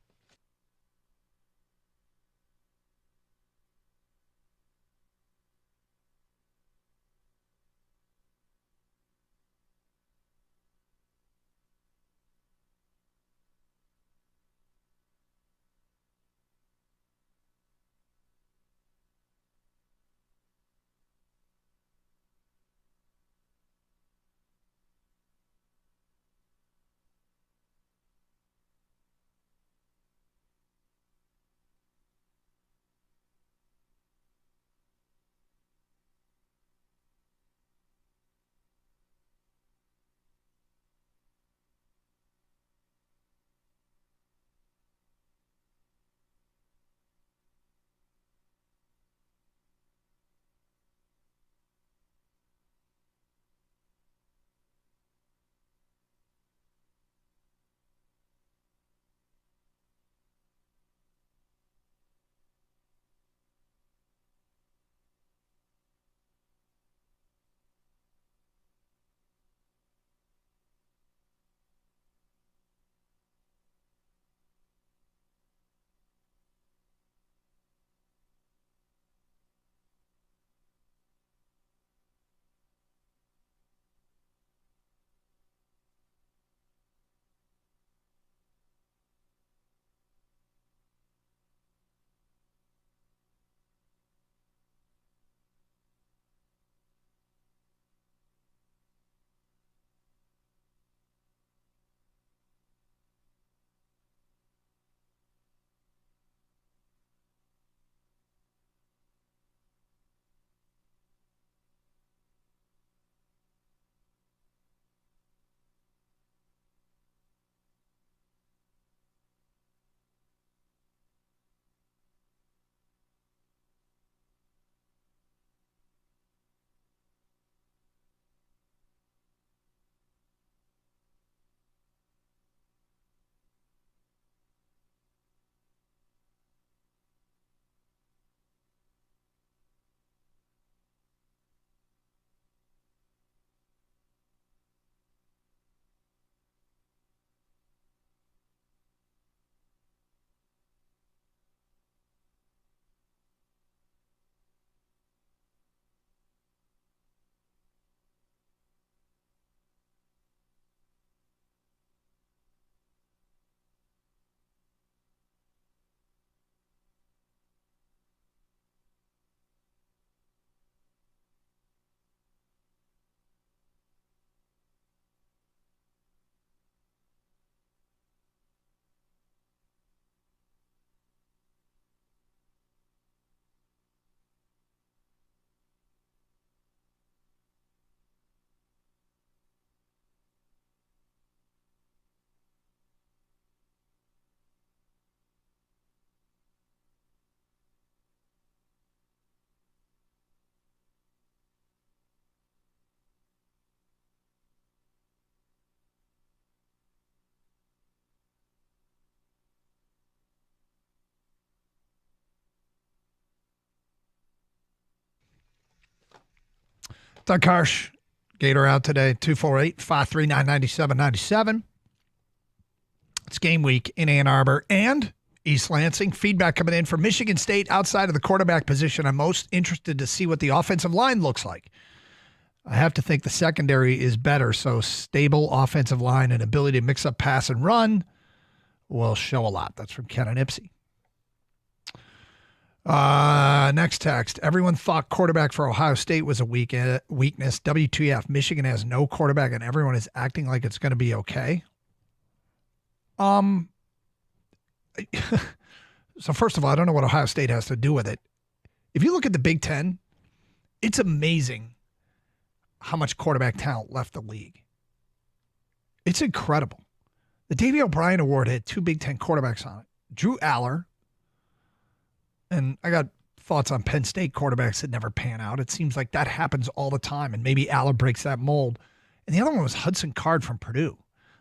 Doug Harsh, Gator out today, 248-539-9797. It's game week in Ann Arbor and East Lansing. Feedback coming in from Michigan State outside of the quarterback position. I'm most interested to see what the offensive line looks like. I have to think the secondary is better, so stable offensive line and ability to mix up pass and run will show a lot. That's from Ken and Ipsy. Next text. Everyone thought quarterback for Ohio State was a weakness. WTF. Michigan has no quarterback and everyone is acting like it's going to be okay. So first of all, I don't know what Ohio State has to do with it. If you look at the Big Ten, it's amazing how much quarterback talent left the league. It's incredible. The Davey O'Brien Award had 2 Big Ten quarterbacks on it. Drew Aller, and I got thoughts on Penn State quarterbacks that never pan out. It seems like that happens all the time, and maybe Aller breaks that mold. And the other one was Hudson Card from Purdue.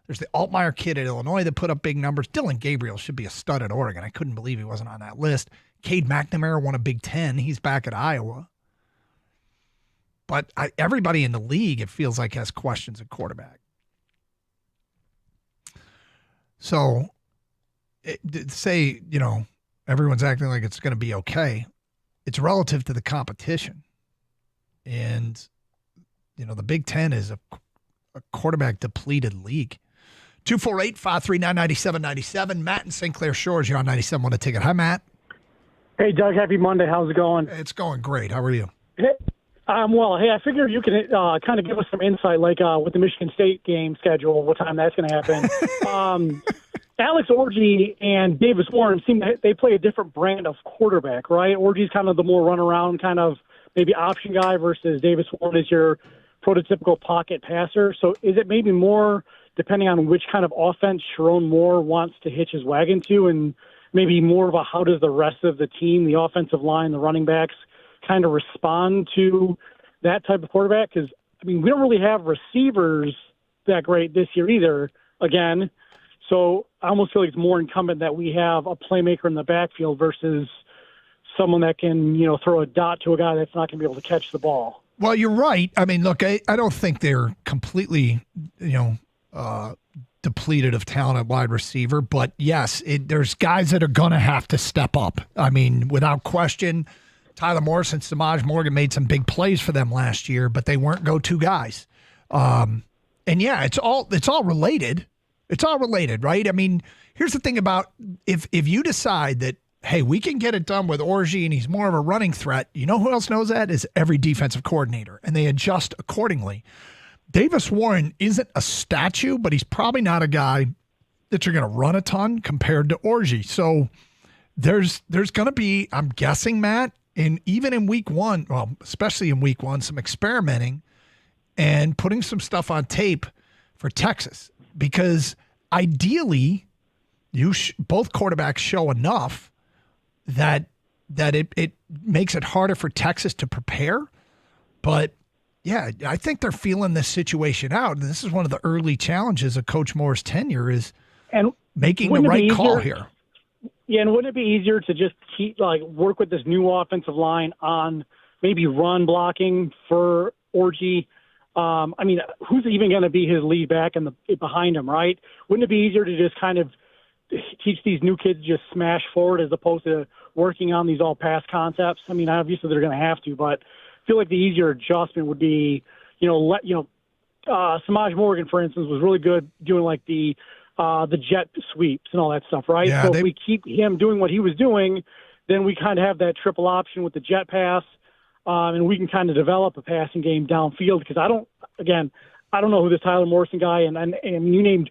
There's the Altmaier kid at Illinois that put up big numbers. Dylan Gabriel should be a stud at Oregon. I couldn't believe he wasn't on that list. Cade McNamara won a Big Ten. He's back at Iowa. But everybody in the league, it feels like, has questions at quarterback. So, say, everyone's acting like it's going to be okay. It's relative to the competition. And, the Big Ten is a quarterback-depleted league. 248-539-9797. Matt in St. Clair Shores, you're on 97. Want to take it. Hi, Matt. Hey, Doug. Happy Monday. How's it going? It's going great. How are you? Hey, I'm well. Hey, I figured you can kind of give us some insight, like with the Michigan State game schedule, what time that's going to happen. Alex Orji and Davis Warren they play a different brand of quarterback, right? Orji's kind of the more runaround kind of maybe option guy versus Davis Warren is your prototypical pocket passer. So is it maybe more depending on which kind of offense Sharon Moore wants to hitch his wagon to, and maybe more of a how does the rest of the team, the offensive line, the running backs, kind of respond to that type of quarterback? Because, we don't really have receivers that great this year either, again. So I almost feel like it's more incumbent that we have a playmaker in the backfield versus someone that can, throw a dot to a guy that's not going to be able to catch the ball. Well, you're right. Look, I don't think they're completely, depleted of talent at wide receiver. But, yes, there's guys that are going to have to step up. Without question, Tyler Morris and Samaj Morgan made some big plays for them last year, but they weren't go-to guys. And, yeah, it's all related. It's all related, right? Here's the thing about if you decide that, hey, we can get it done with Orji and he's more of a running threat, you know who else knows that? Is every defensive coordinator, and they adjust accordingly. Davis Warren isn't a statue, but he's probably not a guy that you're going to run a ton compared to Orji. So there's going to be, I'm guessing, Matt, even in week one, well, especially in week one, some experimenting and putting some stuff on tape for Texas. Because ideally, both quarterbacks show enough that it makes it harder for Texas to prepare. But, yeah, I think they're feeling this situation out. And this is one of the early challenges of Coach Moore's tenure is making the right call here. Yeah, and wouldn't it be easier to just work with this new offensive line on maybe run blocking for Orji? Who's even going to be his lead back and behind him, right? Wouldn't it be easier to just kind of teach these new kids to just smash forward as opposed to working on these all-pass concepts? Obviously they're going to have to, but I feel like the easier adjustment would be, Samaj Morgan, for instance, was really good doing the jet sweeps and all that stuff, right? Yeah, if we keep him doing what he was doing, then we kind of have that triple option with the jet pass, and we can kind of develop a passing game downfield. Because I don't know who this Tyler Morrison guy and you named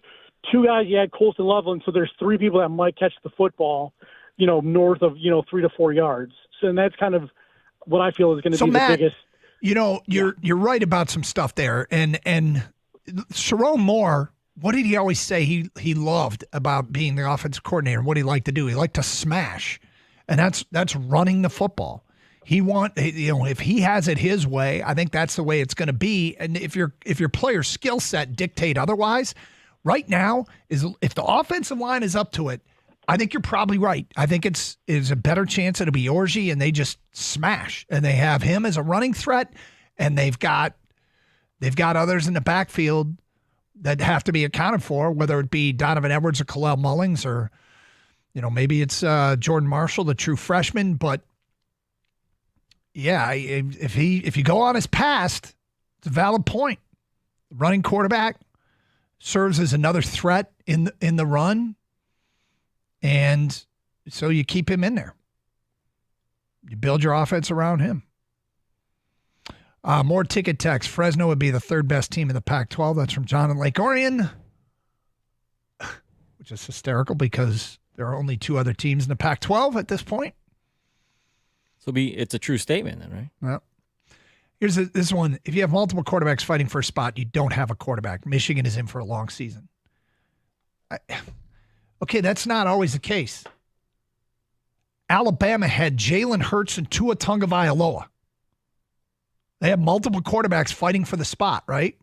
two guys. You had Colston Loveland, so there's three people that might catch the football, north of 3 to 4 yards. So and that's kind of what I feel is going to be Matt, the biggest. You're right about some stuff there, and Sharon Moore. What did he always say he loved about being the offensive coordinator? What he liked to do? He liked to smash, and that's running the football. If he has it his way, I think that's the way it's going to be. And if your player's skill set dictate otherwise, right now if the offensive line is up to it, I think you're probably right. I think it's a better chance it'll be Orji and they just smash, and they have him as a running threat, and they've got others in the backfield that have to be accounted for, whether it be Donovan Edwards or Kalel Mullings or, maybe it's Jordan Marshall, the true freshman. But yeah, if you go on his past, it's a valid point. Running quarterback serves as another threat in the run, and so you keep him in there. You build your offense around him. More ticket text. Fresno would be the third best team in the Pac-12. That's from John in Lake Orion, which is hysterical because there are only two other teams in the Pac-12 at this point. So it's a true statement then, right? Well, here's this one. If you have multiple quarterbacks fighting for a spot, you don't have a quarterback. Michigan is in for a long season. Okay, that's not always the case. Alabama had Jalen Hurts and Tua Tagovailoa. They have multiple quarterbacks fighting for the spot, right?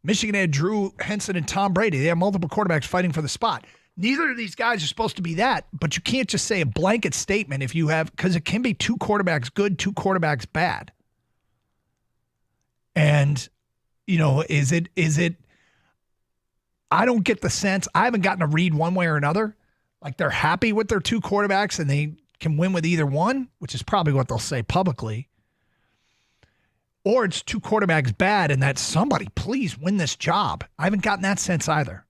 Michigan had Drew Henson and Tom Brady. They have multiple quarterbacks fighting for the spot. Neither of these guys are supposed to be that, but you can't just say a blanket statement if you have, because it can be two quarterbacks good, two quarterbacks bad. And, is it, I don't get the sense, I haven't gotten a read one way or another. Like they're happy with their two quarterbacks and they can win with either one, which is probably what they'll say publicly. Or it's two quarterbacks bad and that somebody please win this job. I haven't gotten that sense either.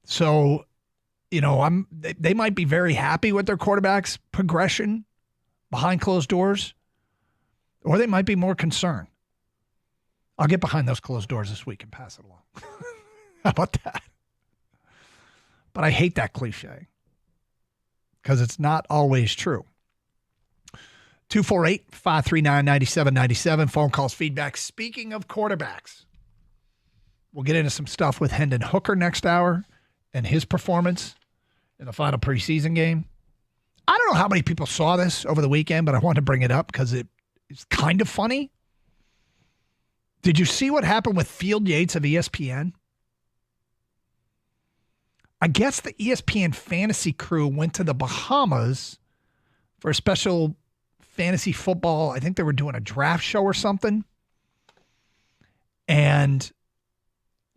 So, they might be very happy with their quarterback's progression behind closed doors, or they might be more concerned. I'll get behind those closed doors this week and pass it along. How about that? But I hate that cliche because it's not always true. 248-539-9797. Phone calls, feedback. Speaking of quarterbacks, we'll get into some stuff with Hendon Hooker next hour and his performance in the final preseason game. I don't know how many people saw this over the weekend, but I wanted to bring it up because it's kind of funny. Did you see what happened with Field Yates of ESPN? I guess the ESPN fantasy crew went to the Bahamas for a special fantasy football. I think they were doing a draft show or something. And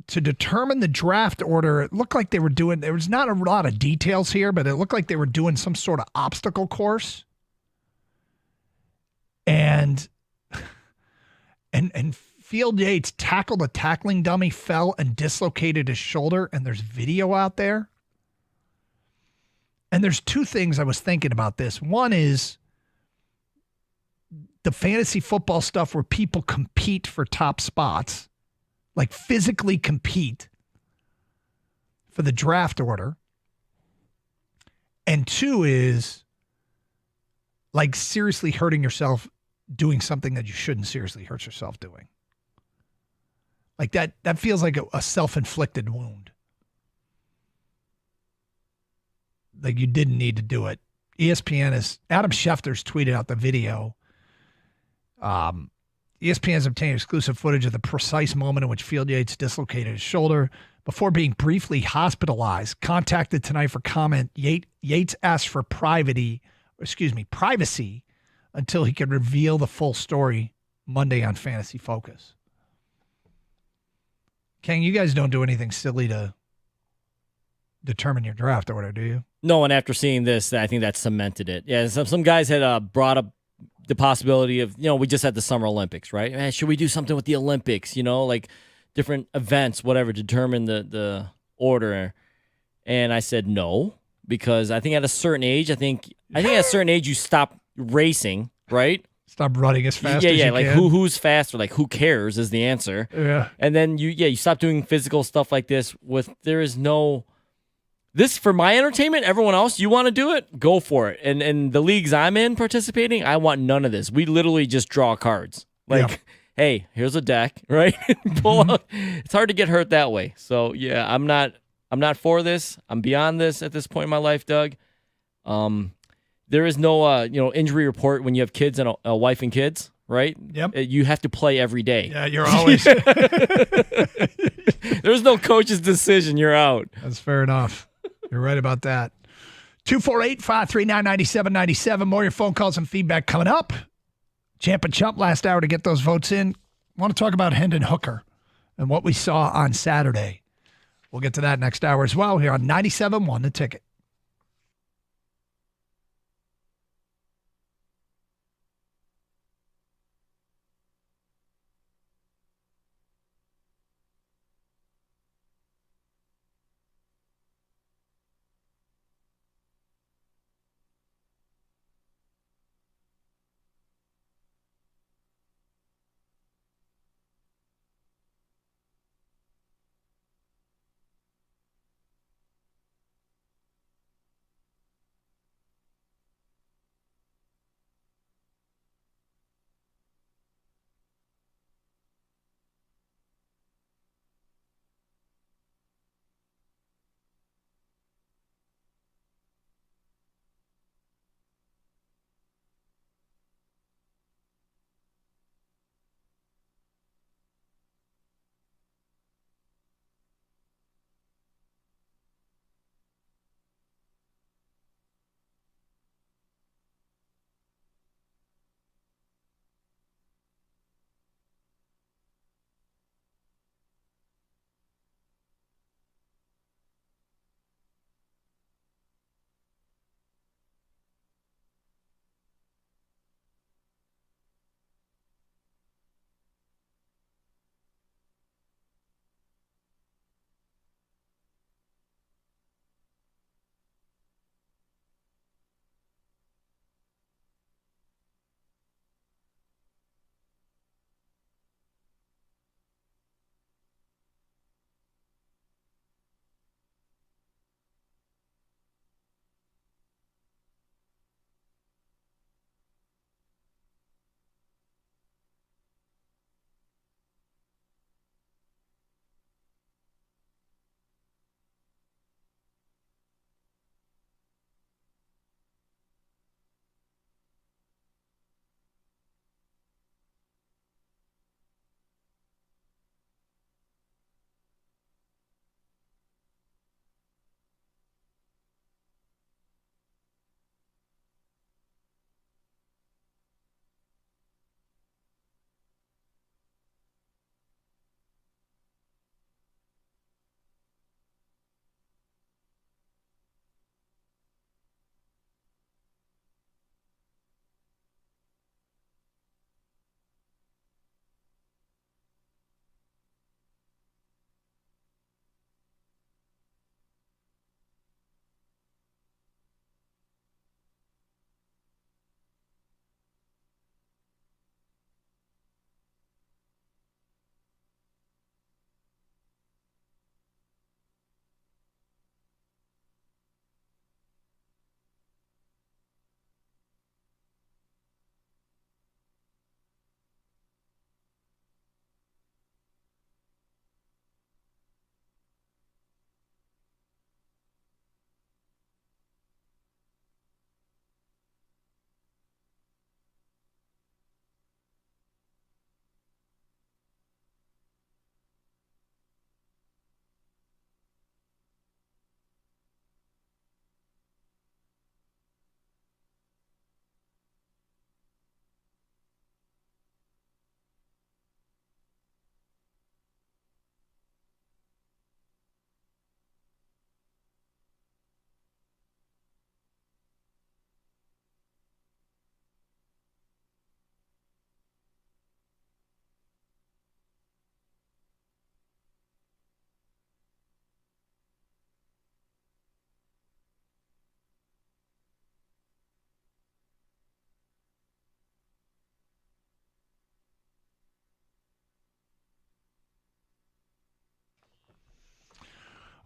to determine the draft order, it looked like they were doing, there was not a lot of details here, but it looked like they were doing some sort of obstacle course. And Field Yates tackled a tackling dummy, fell and dislocated his shoulder, and there's video out there. And there's two things I was thinking about this. One is the fantasy football stuff where people compete for top spots, like physically compete for the draft order. And two is like seriously hurting yourself doing something that you shouldn't seriously hurt yourself doing. Like that feels like a self-inflicted wound. Like you didn't need to do it. Adam Schefter's tweeted out the video. ESPN has obtained exclusive footage of the precise moment in which Field Yates dislocated his shoulder before being briefly hospitalized. Contacted tonight for comment, Yates asked for privacy until he could reveal the full story Monday on Fantasy Focus. King, you guys don't do anything silly to determine your draft order, do you? No, and after seeing this, I think that cemented it. Yeah, some guys had brought up the possibility of, we just had the Summer Olympics, right? Man, should we do something with the Olympics, like different events, whatever, determine the order? And I said no, because I think at a certain age, you stop racing, right? Stop running as fast as you can. Like who's faster? Like who cares is the answer. Yeah. And then you stop doing physical stuff like this there is no, this for my entertainment, everyone else, you want to do it? Go for it. And the leagues I'm in participating, I want none of this. We literally just draw cards. Like, hey, here's a deck, right? Pull out. It's hard to get hurt that way. So yeah, I'm not for this. I'm beyond this at this point in my life, Doug. There is no injury report when you have kids and a wife and kids, right? Yep. You have to play every day. Yeah, you're always. There's no coach's decision. You're out. That's fair enough. You're right about that. 248-539-9797. More of your phone calls and feedback coming up. Champ and Chump last hour to get those votes in. I want to talk about Hendon Hooker and what we saw on Saturday. We'll get to that next hour as well here on 97.1 The Ticket.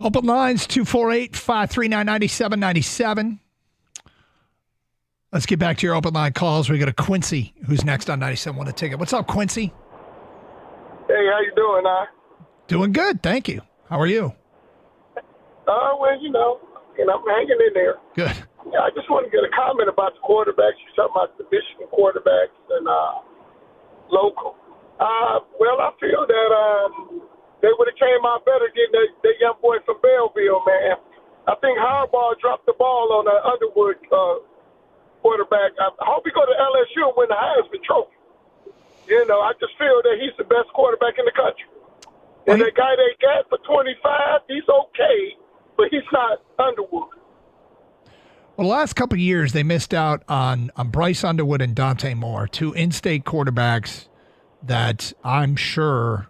Open lines 248-539-9797. Let's get back to your open line calls. We got a Quincy who's next on 97 Want a Ticket. What's up, Quincy? Hey, how you doing, Doing good, thank you. How are you? Well, I'm hanging in there. Good. Yeah, I just want to get a comment about the quarterbacks. You're talking about the Michigan quarterbacks and local. Well, I feel that they would have came out better getting that young boy from Belleville, man. I think Harbaugh dropped the ball on the Underwood quarterback. I hope he go to LSU and win the Heisman Trophy. I just feel that he's the best quarterback in the country. And the guy they got for 25, he's okay, but he's not Underwood. Well, the last couple of years, they missed out on Bryce Underwood and Dante Moore, two in-state quarterbacks that I'm sure,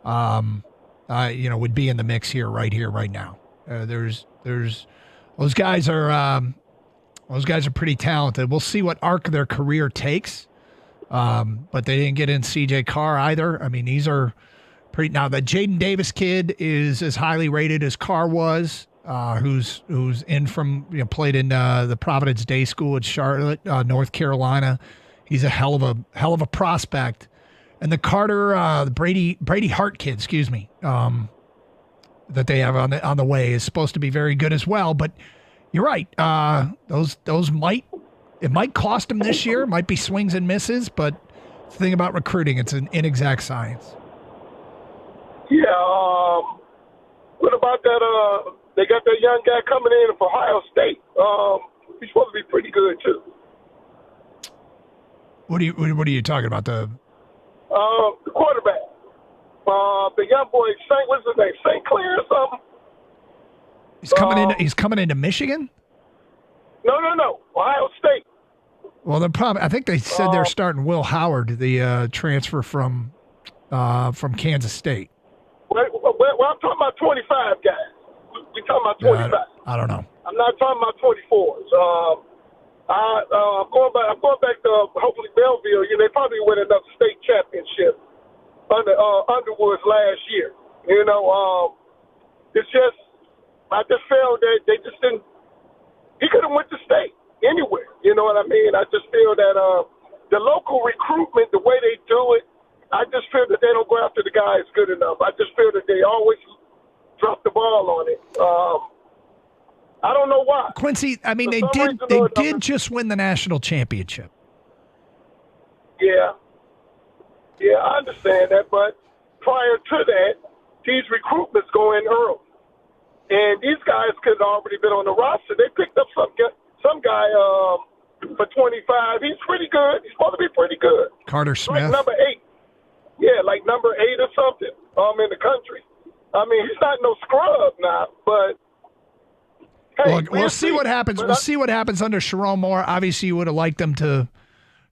would be in the mix right now. Those guys are pretty talented. We'll see what arc their career takes, but they didn't get in C.J. Carr either. I mean, these are pretty. Now the Jaden Davis kid is as highly rated as Carr was. Who's in from played in the Providence Day School at Charlotte, North Carolina. He's a hell of a prospect. And the Carter Brady Hart kid, that they have on the way is supposed to be very good as well. But you're right. Those might cost them this year. It might be swings and misses. But the thing about recruiting, it's an inexact science. Yeah. What about that? They got that young guy coming in from Ohio State. He's supposed to be pretty good too. What are you talking about? The quarterback. The young boy, what's his name? St. Clair or something? He's coming into Michigan? No. Ohio State. Well, I think they said they're starting Will Howard, the transfer from Kansas State. Well, I'm talking about 25 guys. We talking about 25. I don't know. I'm not talking about 24s. I'm going back to hopefully Belleville. They probably win another state championship under Underwood's last year. It's just I just felt that they just didn't. He could have went to state anywhere. You know what I mean? I just feel that the local recruitment, the way they do it, I just feel that they don't go after the guys good enough. I just feel that they always drop the ball on it. I don't know why. Quincy, I mean, they did just win the national championship. Yeah, I understand that, but prior to that, these recruitments go in early. And these guys could have already been on the roster. They picked up some guy for 25. He's pretty good. He's supposed to be pretty good. Carter Smith. Like number 8. Yeah, like number 8 or something in the country. I mean, he's not no scrub now, but hey, we'll see what happens. We'll see what happens under Sharon Moore. Obviously, you would have liked them to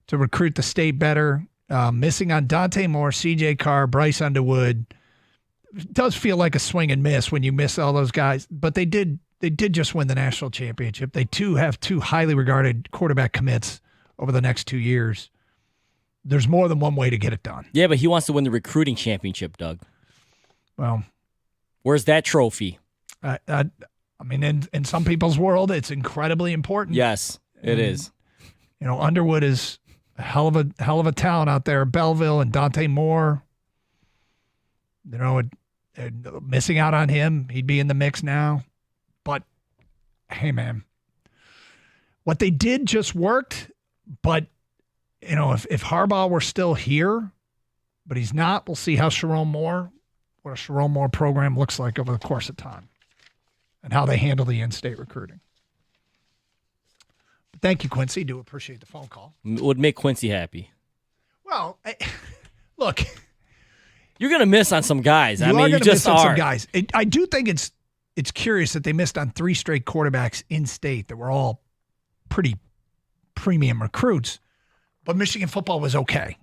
recruit the state better. Missing on Dante Moore, C.J. Carr, Bryce Underwood. It does feel like a swing and miss when you miss all those guys, but they did just win the national championship. They have two highly regarded quarterback commits over the next 2 years. There's more than one way to get it done. Yeah, but he wants to win the recruiting championship, Doug. Well, where's that trophy? I mean, in some people's world, it's incredibly important. Yes, it is. Underwood is a hell of a talent out there. Belleville and Dante Moore. Missing out on him, he'd be in the mix now. But hey, man, what they did just worked. But if Harbaugh were still here, but he's not, we'll see how what a Sharon Moore program looks like over the course of time, and how they handle the in-state recruiting. But thank you, Quincy. Do appreciate the phone call. It would make Quincy happy. Well, look. You're going to miss on some guys. You just are. Some guys. I do think it's curious that they missed on 3 straight quarterbacks in state that were all pretty premium recruits, but Michigan football was okay.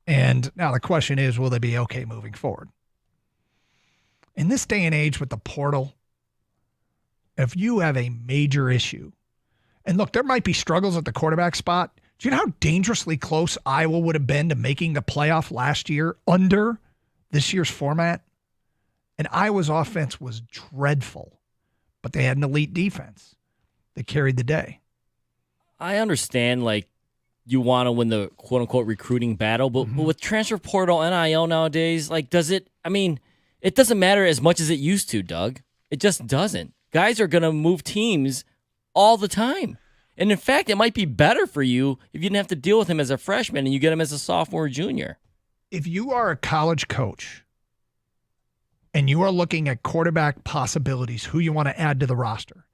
And now the question is, will they be okay moving forward? In this day and age with the portal, if you have a major issue, and look, there might be struggles at the quarterback spot. Do you know how dangerously close Iowa would have been to making the playoff last year under this year's format? And Iowa's offense was dreadful, but they had an elite defense that carried the day. I understand, like, you want to win the quote-unquote recruiting battle, but with transfer portal, NIL nowadays, like, it doesn't matter as much as it used to, Doug. It just doesn't. Guys are going to move teams all the time. And in fact, it might be better for you if you didn't have to deal with him as a freshman and you get him as a sophomore or junior. If you are a college coach and you are looking at quarterback possibilities, who you want to add to the roster,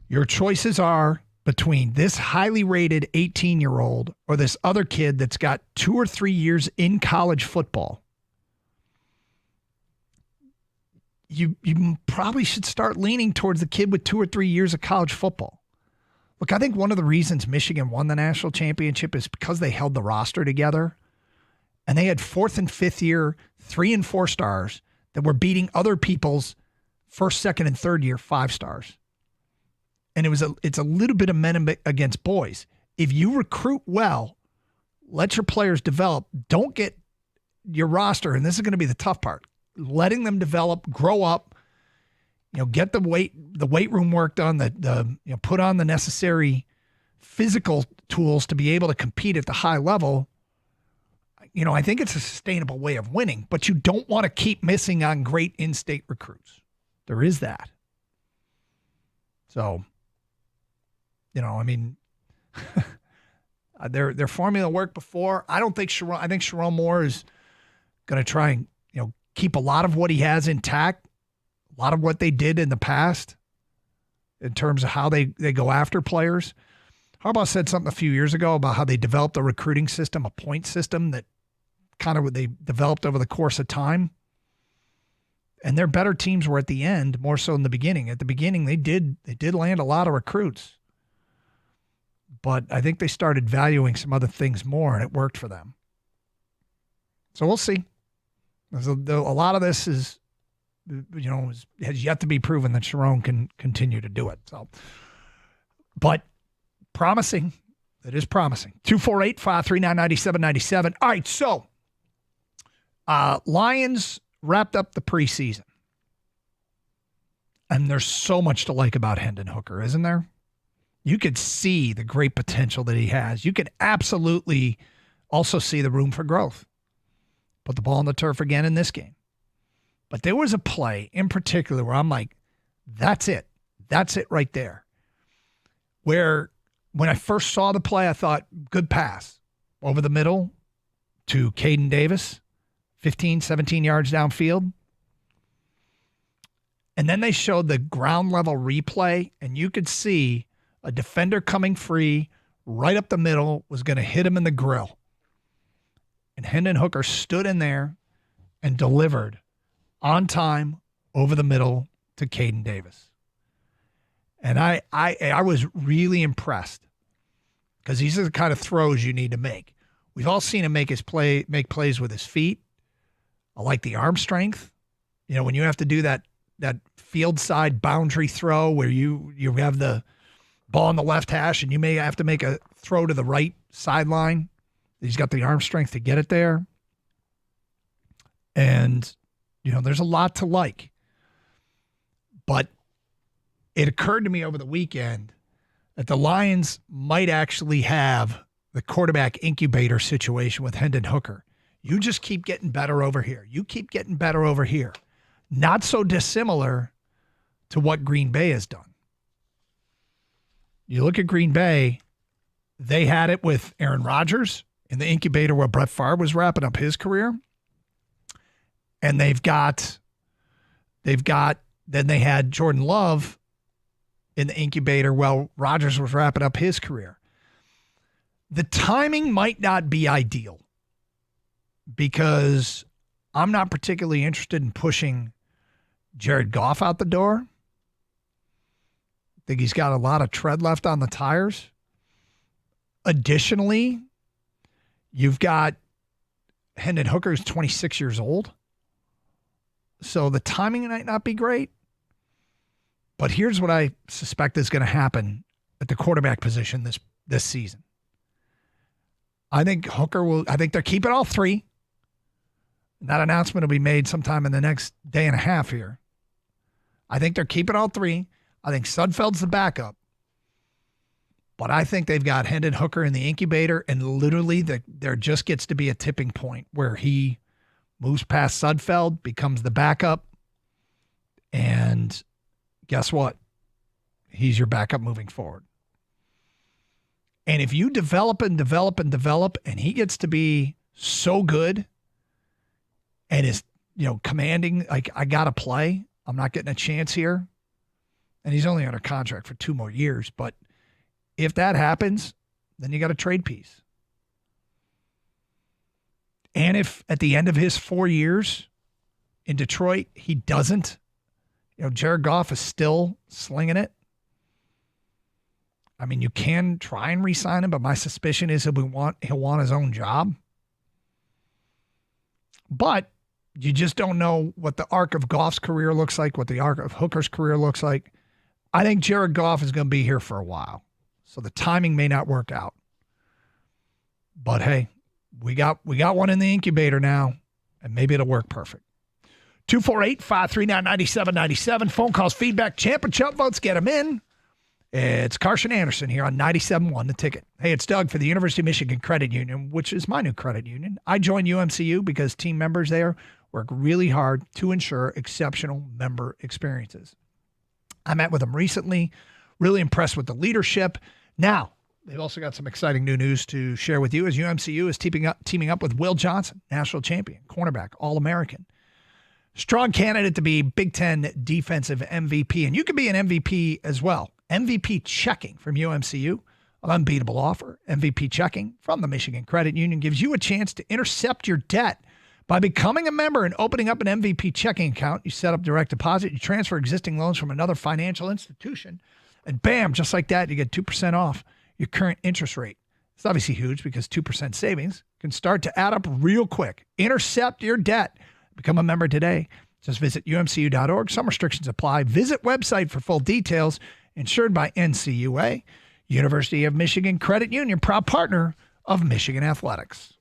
your choices are between this highly rated 18-year-old or this other kid that's got 2 or 3 years in college football. You probably should start leaning towards the kid with 2 or 3 years of college football. Look, I think one of the reasons Michigan won the national championship is because they held the roster together, and they had 4th and 5th year 3 and 4 stars that were beating other people's 1st, 2nd, and 3rd year 5 stars. And it's a little bit of men against boys. If you recruit well, let your players develop. Don't get your roster, and this is going to be the tough part, letting them develop, grow up, get the weight room work done, put on the necessary physical tools to be able to compete at the high level. I think it's a sustainable way of winning, but you don't want to keep missing on great in-state recruits. There is that. So, their formula worked before. I think Sharon Moore is going to try and, keep a lot of what he has intact, a lot of what they did in the past in terms of how they go after players. Harbaugh said something a few years ago about how they developed a recruiting system, a point system that kind of they developed over the course of time. And their better teams were at the end, more so in the beginning. At the beginning, they did land a lot of recruits. But I think they started valuing some other things more, and it worked for them. So we'll see. A lot of this has yet to be proven that Sharon can continue to do it. So, but promising. It is promising. 248-539-9797. All right, so Lions wrapped up the preseason. And there's so much to like about Hendon Hooker, isn't there? You could see the great potential that he has. You could absolutely also see the room for growth. Put the ball on the turf again in this game. But there was a play in particular where I'm like, that's it. That's it right there. Where when I first saw the play, I thought, good pass over the middle to Caden Davis, 15, 17 yards downfield. And then they showed the ground level replay, and you could see a defender coming free right up the middle was going to hit him in the grill. And Hendon Hooker stood in there and delivered on time over the middle to Caden Davis. And I was really impressed because these are the kind of throws you need to make. We've all seen him make plays with his feet. I like the arm strength. When you have to do that field side boundary throw where you have the ball on the left hash and you may have to make a throw to the right sideline. He's got the arm strength to get it there. And, there's a lot to like. But it occurred to me over the weekend that the Lions might actually have the quarterback incubator situation with Hendon Hooker. You just keep getting better over here. You keep getting better over here. Not so dissimilar to what Green Bay has done. You look at Green Bay, they had it with Aaron Rodgers in the incubator where Brett Favre was wrapping up his career. And then they had Jordan Love in the incubator while Rodgers was wrapping up his career. The timing might not be ideal because I'm not particularly interested in pushing Jared Goff out the door. I think he's got a lot of tread left on the tires. Additionally, you've got Hendon Hooker, who's 26 years old. So the timing might not be great. But here's what I suspect is going to happen at the quarterback position this season. I think they're keeping all three. And that announcement will be made sometime in the next day and a half here. I think they're keeping all three. I think Sudfeld's the backup. But I think they've got Hendon Hooker in the incubator, and literally there just gets to be a tipping point where he moves past Sudfeld, becomes the backup, and guess what? He's your backup moving forward. And if you develop and develop and develop, and he gets to be so good and is, commanding, like, I got to play, I'm not getting a chance here. And he's only under contract for 2 more years. But if that happens, then you got a trade piece. And if at the end of his 4 years in Detroit, he doesn't, Jared Goff is still slinging it. I mean, you can try and re-sign him, but my suspicion is he'll want his own job. But you just don't know what the arc of Goff's career looks like, what the arc of Hooker's career looks like. I think Jared Goff is going to be here for a while, so the timing may not work out. But hey, we got one in the incubator now, and maybe it'll work perfect. 248-539-9797. Phone calls, feedback, champ and chump votes, get them in. It's Carson Anderson here on 97.1 The Ticket. Hey, it's Doug for the University of Michigan Credit Union, which is my new credit union. I joined UMCU because team members there work really hard to ensure exceptional member experiences. I met with them recently, really impressed with the leadership. Now, they've also got some exciting new news to share with you as UMCU is teaming up with Will Johnson, national champion, cornerback, All-American. Strong candidate to be Big Ten defensive MVP, and you can be an MVP as well. MVP checking from UMCU, an unbeatable offer. MVP checking from the Michigan Credit Union gives you a chance to intercept your debt by becoming a member and opening up an MVP checking account. You set up direct deposit, you transfer existing loans from another financial institution, and bam, just like that, you get 2% off your current interest rate. It's obviously huge because 2% savings can start to add up real quick. Intercept your debt. Become a member today. Just visit umcu.org. Some restrictions apply. Visit website for full details. Insured by NCUA, University of Michigan Credit Union, proud partner of Michigan Athletics.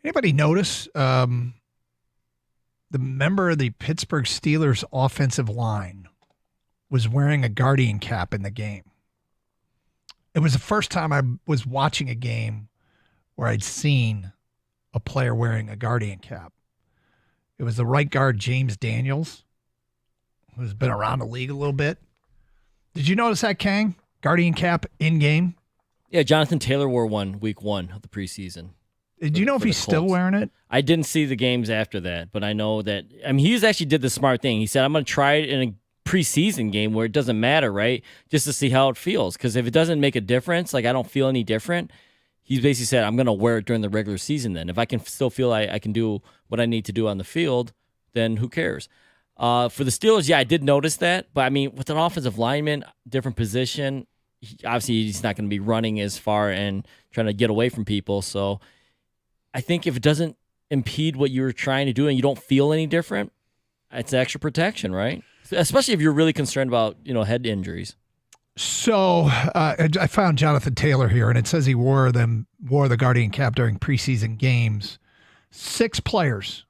Anybody notice the member of the Pittsburgh Steelers offensive line was wearing a Guardian cap in the game? It was the first time I was watching a game where I'd seen a player wearing a Guardian cap. It was the right guard, James Daniels, who's been around the league a little bit. Did you notice that, Kang? Guardian cap in game? Yeah, Jonathan Taylor wore one week 1 of the preseason. Did you know if he's still wearing it? I didn't see the games after that, but I know that. I mean, he actually did the smart thing. He said, I'm going to try it in a preseason game where it doesn't matter, right? Just to see how it feels. Because if it doesn't make a difference, like I don't feel any different, he's basically said, I'm going to wear it during the regular season then. If I can still feel I can do what I need to do on the field, then who cares? For the Steelers, yeah, I did notice that. But, I mean, with an offensive lineman, different position, obviously he's not going to be running as far and trying to get away from people. So I think if it doesn't impede what you're trying to do and you don't feel any different, it's extra protection, right? Especially if you're really concerned about, head injuries. So I found Jonathan Taylor here, and it says he wore the Guardian cap during preseason games. 6 players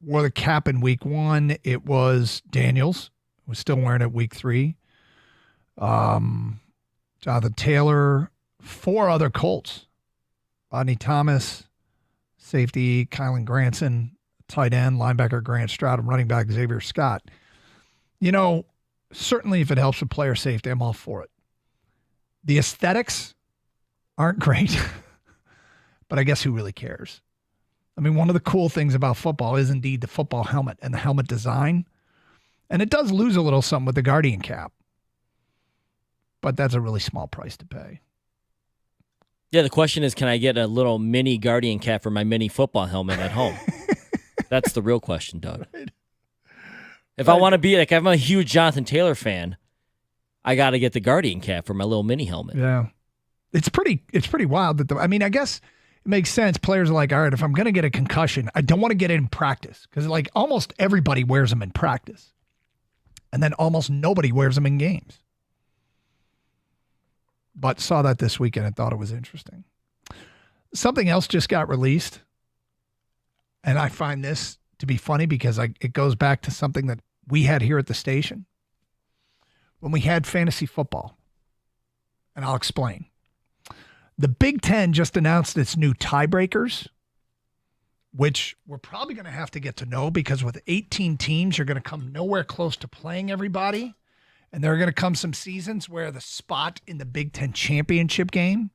wore the cap in week 1. It was Daniels, who was still wearing it week 3. Jonathan Taylor, 4 other Colts. Rodney Thomas, safety Kylan Granson, tight end, linebacker Grant Stroud, and running back Xavier Scott. Certainly if it helps with player safety, I'm all for it. The aesthetics aren't great, but I guess who really cares? I mean, one of the cool things about football is indeed the football helmet and the helmet design. And it does lose a little something with the Guardian cap. But that's a really small price to pay. Yeah, the question is, can I get a little mini Guardian cap for my mini football helmet at home? That's the real question, Doug. Right. If I want to be, I'm a huge Jonathan Taylor fan, I got to get the Guardian cap for my little mini helmet. Yeah. It's pretty wild. I guess it makes sense. Players are like, all right, if I'm going to get a concussion, I don't want to get it in practice. Because almost everybody wears them in practice. And then almost nobody wears them in games. But saw that this weekend and thought it was interesting. Something else just got released. And I find this to be funny because it goes back to something that we had here at the station when we had fantasy football. And I'll explain. The Big Ten just announced its new tiebreakers, which we're probably going to have to get to know because with 18 teams, you're going to come nowhere close to playing everybody. And there are going to come some seasons where the spot in the Big Ten championship game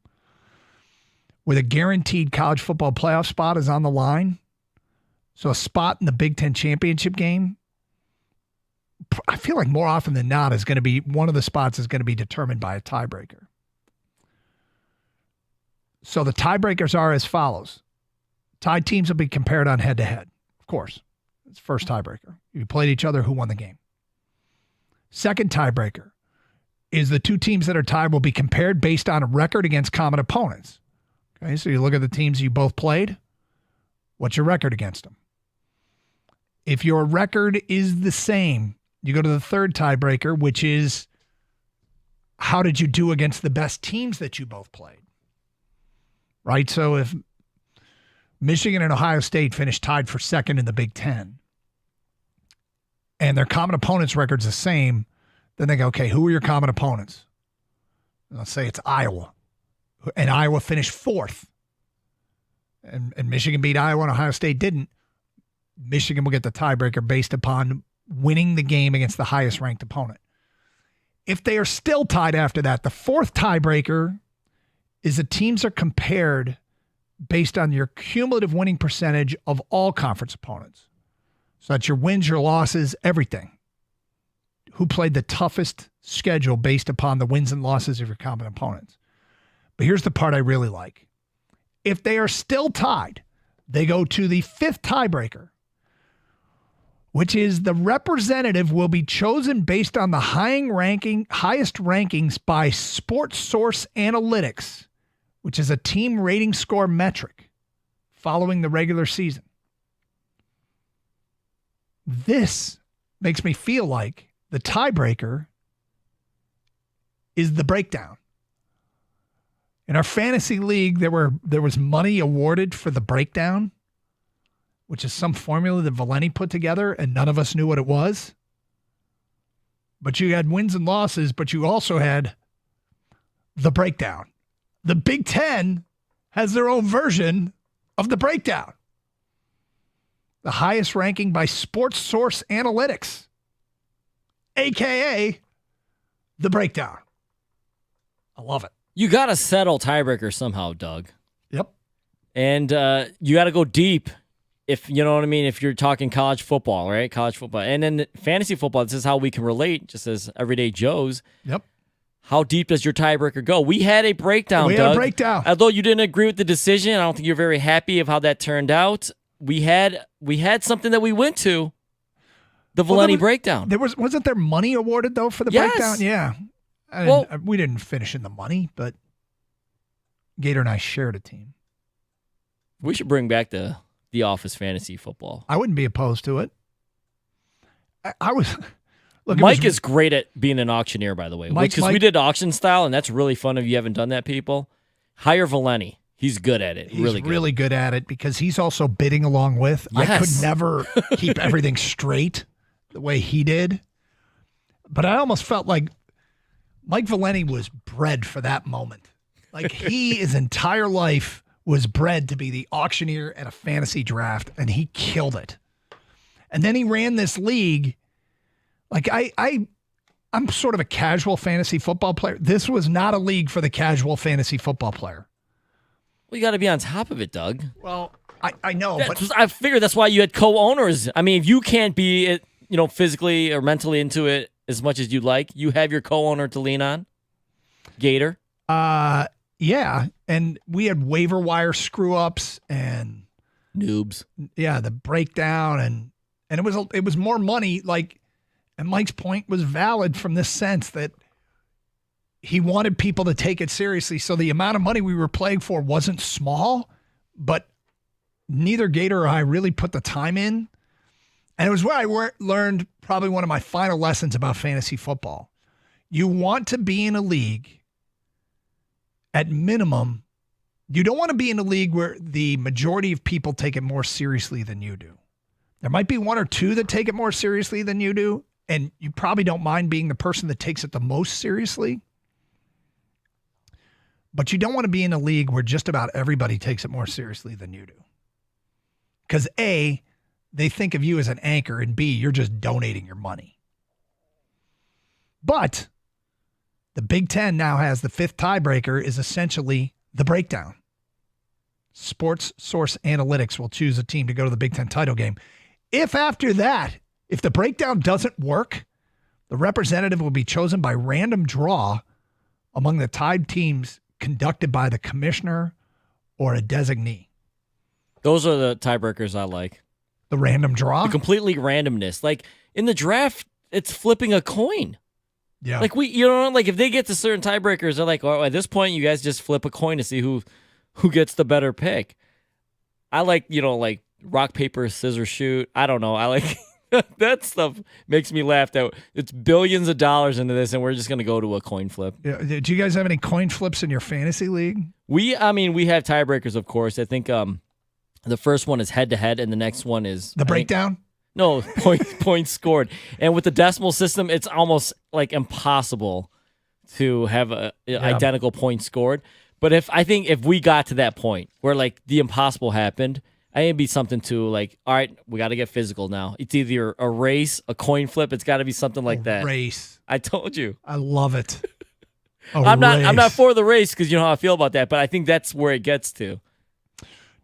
with a guaranteed college football playoff spot is on the line. So a spot in the Big Ten championship game, I feel like more often than not is going to be one of the spots is going to be determined by a tiebreaker. So the tiebreakers are as follows. Tied teams will be compared on head-to-head, of course. It's the first tiebreaker. You played each other, who won the game. Second tiebreaker is the 2 teams that are tied will be compared based on a record against common opponents. Okay, so you look at the teams you both played. What's your record against them? If your record is the same, you go to the third tiebreaker, which is how did you do against the best teams that you both played? Right? So if Michigan and Ohio State finished tied for second in the Big Ten, and their common opponents' record's the same, then they go, okay, who are your common opponents? And let's say it's Iowa. And Iowa finished 4th. And Michigan beat Iowa and Ohio State didn't. Michigan will get the tiebreaker based upon winning the game against the highest ranked opponent. If they are still tied after that, the 4th tiebreaker is the teams are compared based on your cumulative winning percentage of all conference opponents. So that's your wins, your losses, everything. Who played the toughest schedule based upon the wins and losses of your common opponents. But here's the part I really like. If they are still tied, they go to the 5th tiebreaker, which is the representative will be chosen based on the highest rankings by Sports Source Analytics, which is a team rating score metric following the regular season. This makes me feel like the tiebreaker is the breakdown. In our fantasy league, there was money awarded for the breakdown, which is some formula that Valenti put together, and none of us knew what it was. But you had wins and losses, but you also had the breakdown. The Big Ten has their own version of the breakdown. The highest ranking by Sports Source Analytics, a.k.a. the breakdown. I love it. You got to settle tiebreaker somehow, Doug. Yep. And you got to go deep if, you know what I mean, if you're talking college football, right? College football. And then fantasy football, this is how we can relate, just as everyday Joes. Yep. How deep does your tiebreaker go? We had a breakdown, Doug. Although you didn't agree with the decision, I don't think you're very happy of how that turned out. We had something that we went to, the Valenti breakdown. Wasn't there money awarded, though, for the breakdown? Yeah. We didn't finish in the money, but Gator and I shared a team. We should bring back the Office fantasy football. I wouldn't be opposed to it. I was... Look, Mike is great at being an auctioneer, by the way, because we did auction style, and that's really fun if you haven't done that, people. Hire Valenti. He's good at it. He's really good at it because he's also bidding along with. Yes. I could never keep everything straight the way he did. But I almost felt like Mike Valenti was bred for that moment. Like his entire life was bred to be the auctioneer at a fantasy draft, and he killed it. And then he ran this league. Like I'm sort of a casual fantasy football player. This was not a league for the casual fantasy football player. Well, you got to be on top of it, Doug. Well, I know, but I figured that's why you had co-owners. I mean, if you can't be, physically or mentally into it as much as you'd like, you have your co-owner to lean on, Gator. Yeah, and we had waiver wire screw ups and noobs. Yeah, the breakdown and it was more money. And Mike's point was valid from this sense that he wanted people to take it seriously. So the amount of money we were playing for wasn't small, but neither Gator or I really put the time in. And it was where I learned probably one of my final lessons about fantasy football. You want to be in a league, at minimum, you don't want to be in a league where the majority of people take it more seriously than you do. There might be one or two that take it more seriously than you do, and you probably don't mind being the person that takes it the most seriously. But you don't want to be in a league where just about everybody takes it more seriously than you do. Because A, they think of you as an anchor, and B, you're just donating your money. But the Big Ten now has the fifth tiebreaker is essentially the breakdown. Sports Source Analytics will choose a team to go to the Big Ten title game. If after that, if the breakdown doesn't work, the representative will be chosen by random draw among the tied teams conducted by the commissioner or a designee. Those are the tiebreakers I like. The random draw? The completely randomness. Like in the draft, it's flipping a coin. Yeah. Like if they get to certain tiebreakers, they're like, oh, at this point, you guys just flip a coin to see who gets the better pick. I like, like rock, paper, scissors, shoot. I don't know. I like that stuff makes me laugh that it's billions of dollars into this and we're just going to go to a coin flip. Yeah. Do you guys have any coin flips in your fantasy league? We have tiebreakers, of course. I think the first one is head to head and the next one is the breakdown. No, points scored. And with the decimal system, it's almost like impossible to have a identical point scored. But if we got to that point where like the impossible happened, I think it'd be something to like, all right, we got to get physical now. It's either a race, a coin flip. It's got to be something like that. Race. I told you. I love it. I'm not for the race because you know how I feel about that, but I think that's where it gets to.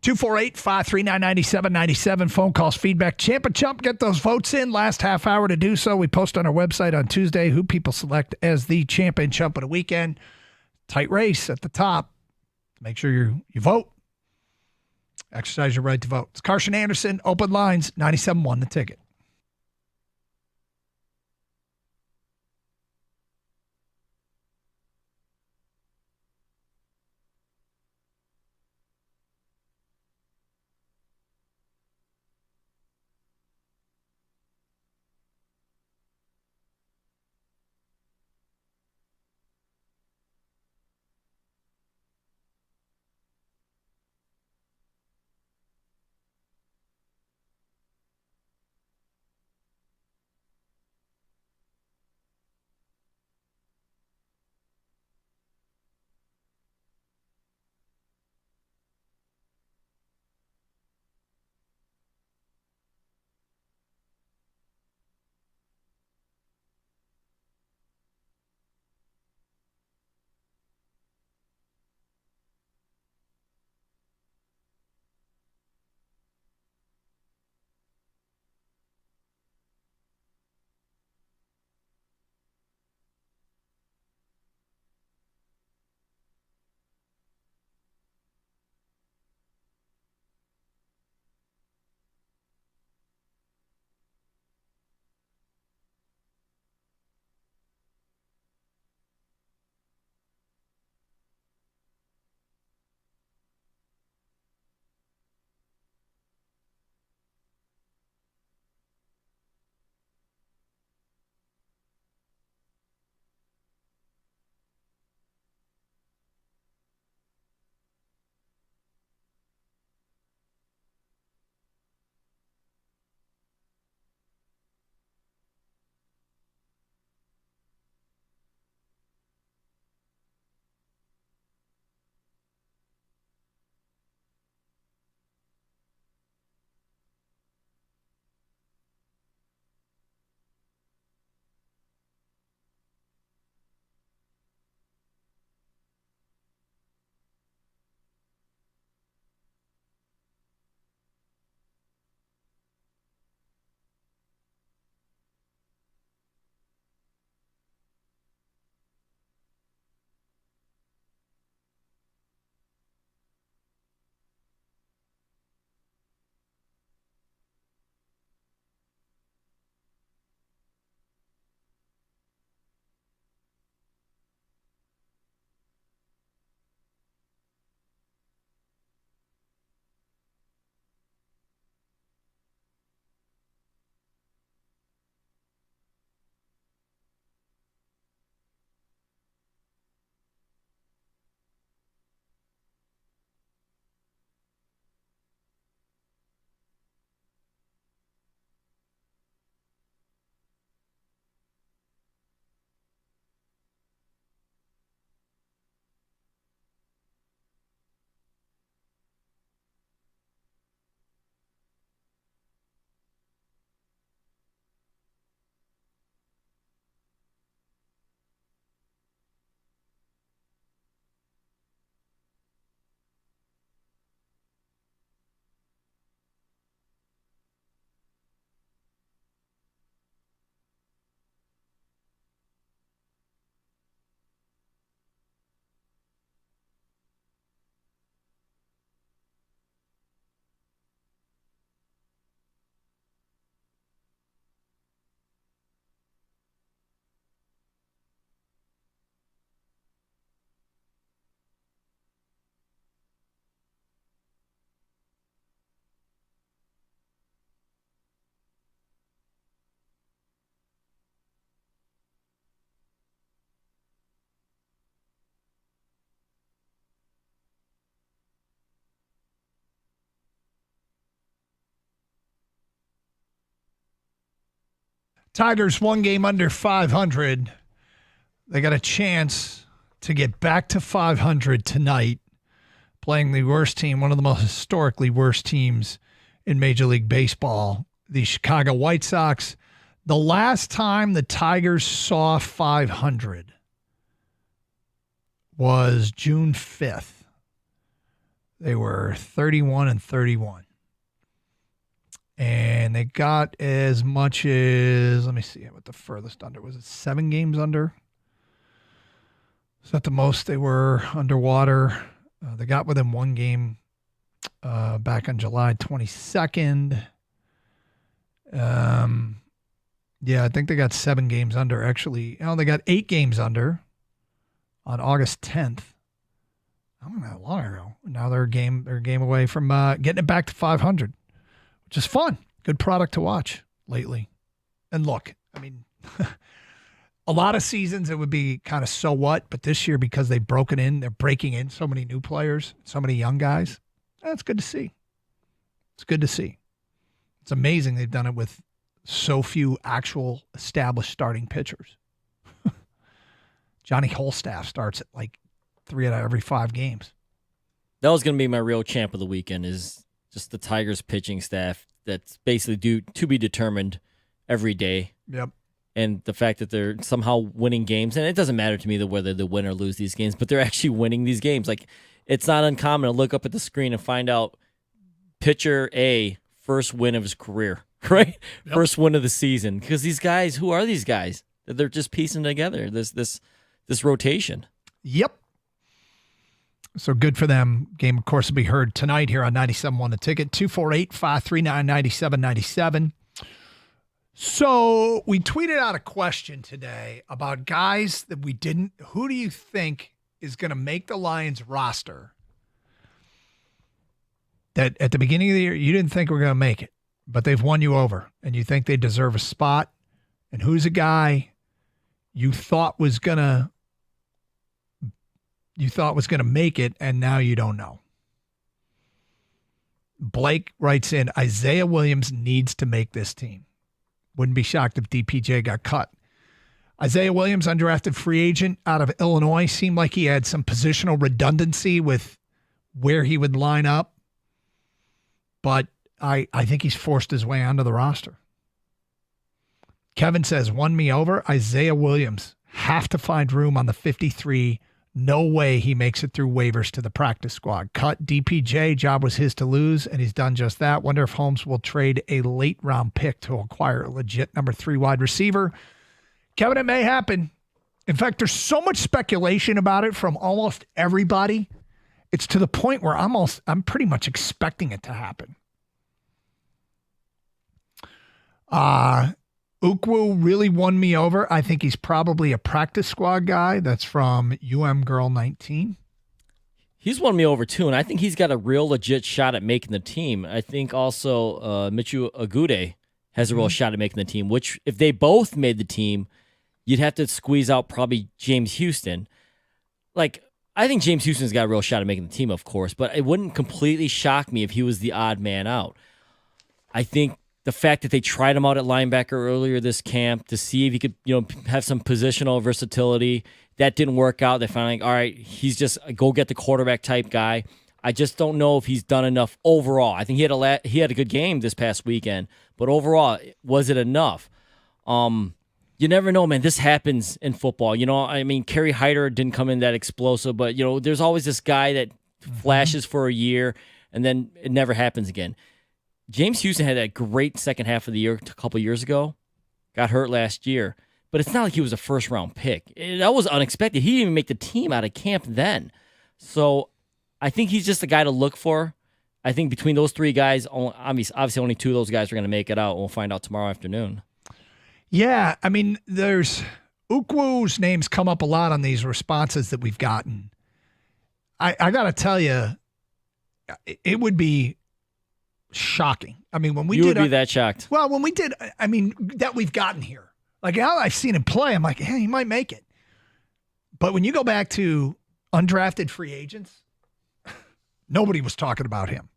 248-539-9797. Phone calls, feedback. Champ and Chump, get those votes in. Last half hour to do so. We post on our website on Tuesday who people select as the Champ and Chump of the weekend. Tight race at the top. Make sure you vote. Exercise your right to vote. It's Carson Anderson, Open Lines, 97.1 The Ticket. Tigers 1 game under 500. They got a chance to get back to 500 tonight, playing the worst team, one of the most historically worst teams in Major League Baseball, the Chicago White Sox. The last time the Tigers saw 500 was June 5th. They were 31-31. And they got as much as, let me see what the furthest under was. It 7 games under? Is that the most they were underwater? They got within 1 game back on July 22nd. Yeah, I think they got 7 games under. Actually, they got 8 games under on August 10th. I don't know how long ago. Now they're a game away from getting it back to 500. Which is fun. Good product to watch lately. And look, I mean, a lot of seasons it would be kind of so what, but this year because they're breaking in so many new players, so many young guys. That's good to see. It's good to see. It's amazing they've done it with so few actual established starting pitchers. Johnny Holstaff starts at like 3 out of every 5 games. That was going to be my real champ of the weekend is just the Tigers pitching staff that's basically to be determined every day. Yep. And the fact that they're somehow winning games, and it doesn't matter to me whether they win or lose these games, but they're actually winning these games. Like, it's not uncommon to look up at the screen and find out pitcher A, first win of his career, right? Yep. First win of the season. Because these guys, who are these guys? They're just piecing together this rotation. Yep. So good for them. Game, of course, will be heard tonight here on 97.1 The Ticket, 248-539-9797. So we tweeted out a question today about guys that who do you think is going to make the Lions roster that at the beginning of the year you didn't think were going to make it, but they've won you over and you think they deserve a spot? And who's a guy you thought was going to make it, and now you don't know? Blake writes in, Isaiah Williams needs to make this team. Wouldn't be shocked if DPJ got cut. Isaiah Williams, undrafted free agent out of Illinois, seemed like he had some positional redundancy with where he would line up. But I think he's forced his way onto the roster. Kevin says, won me over. Isaiah Williams, have to find room on the 53. No way he makes it through waivers to the practice squad. Cut DPJ, job was his to lose, and he's done just that. Wonder if Holmes will trade a late-round pick to acquire a legit number 3 wide receiver. Kevin, it may happen. In fact, there's so much speculation about it from almost everybody. It's to the point where I'm pretty much expecting it to happen. Ukwu really won me over. I think he's probably a practice squad guy. That's from Girl 19. He's won me over too, and I think he's got a real legit shot at making the team. I think also Michu Agude has a real shot at making the team, which if they both made the team, you'd have to squeeze out probably James Houston. Like, I think James Houston's got a real shot at making the team, of course, but it wouldn't completely shock me if he was the odd man out. I think the fact that they tried him out at linebacker earlier this camp to see if he could, have some positional versatility, that didn't work out. They finally, all right, he's just a go get the quarterback type guy. I just don't know if he's done enough overall. I think he had a good game this past weekend, but overall, was it enough? You never know, man. This happens in football. Kerry Hyder didn't come in that explosive, but there's always this guy that flashes for a year and then it never happens again. James Houston had a great second half of the year a couple years ago. Got hurt last year. But it's not like he was a first-round pick. That was unexpected. He didn't even make the team out of camp then. So I think he's just a guy to look for. I think between those 3 guys, obviously only 2 of those guys are going to make it out. We'll find out tomorrow afternoon. Yeah, there's Ukwu's name's come up a lot on these responses that we've gotten. I got to tell you, it would be shocking. When we would be that shocked. Well, when we did, that we've gotten here. Like, now I've seen him play, I'm like, hey, he might make it. But when you go back to undrafted free agents, nobody was talking about him.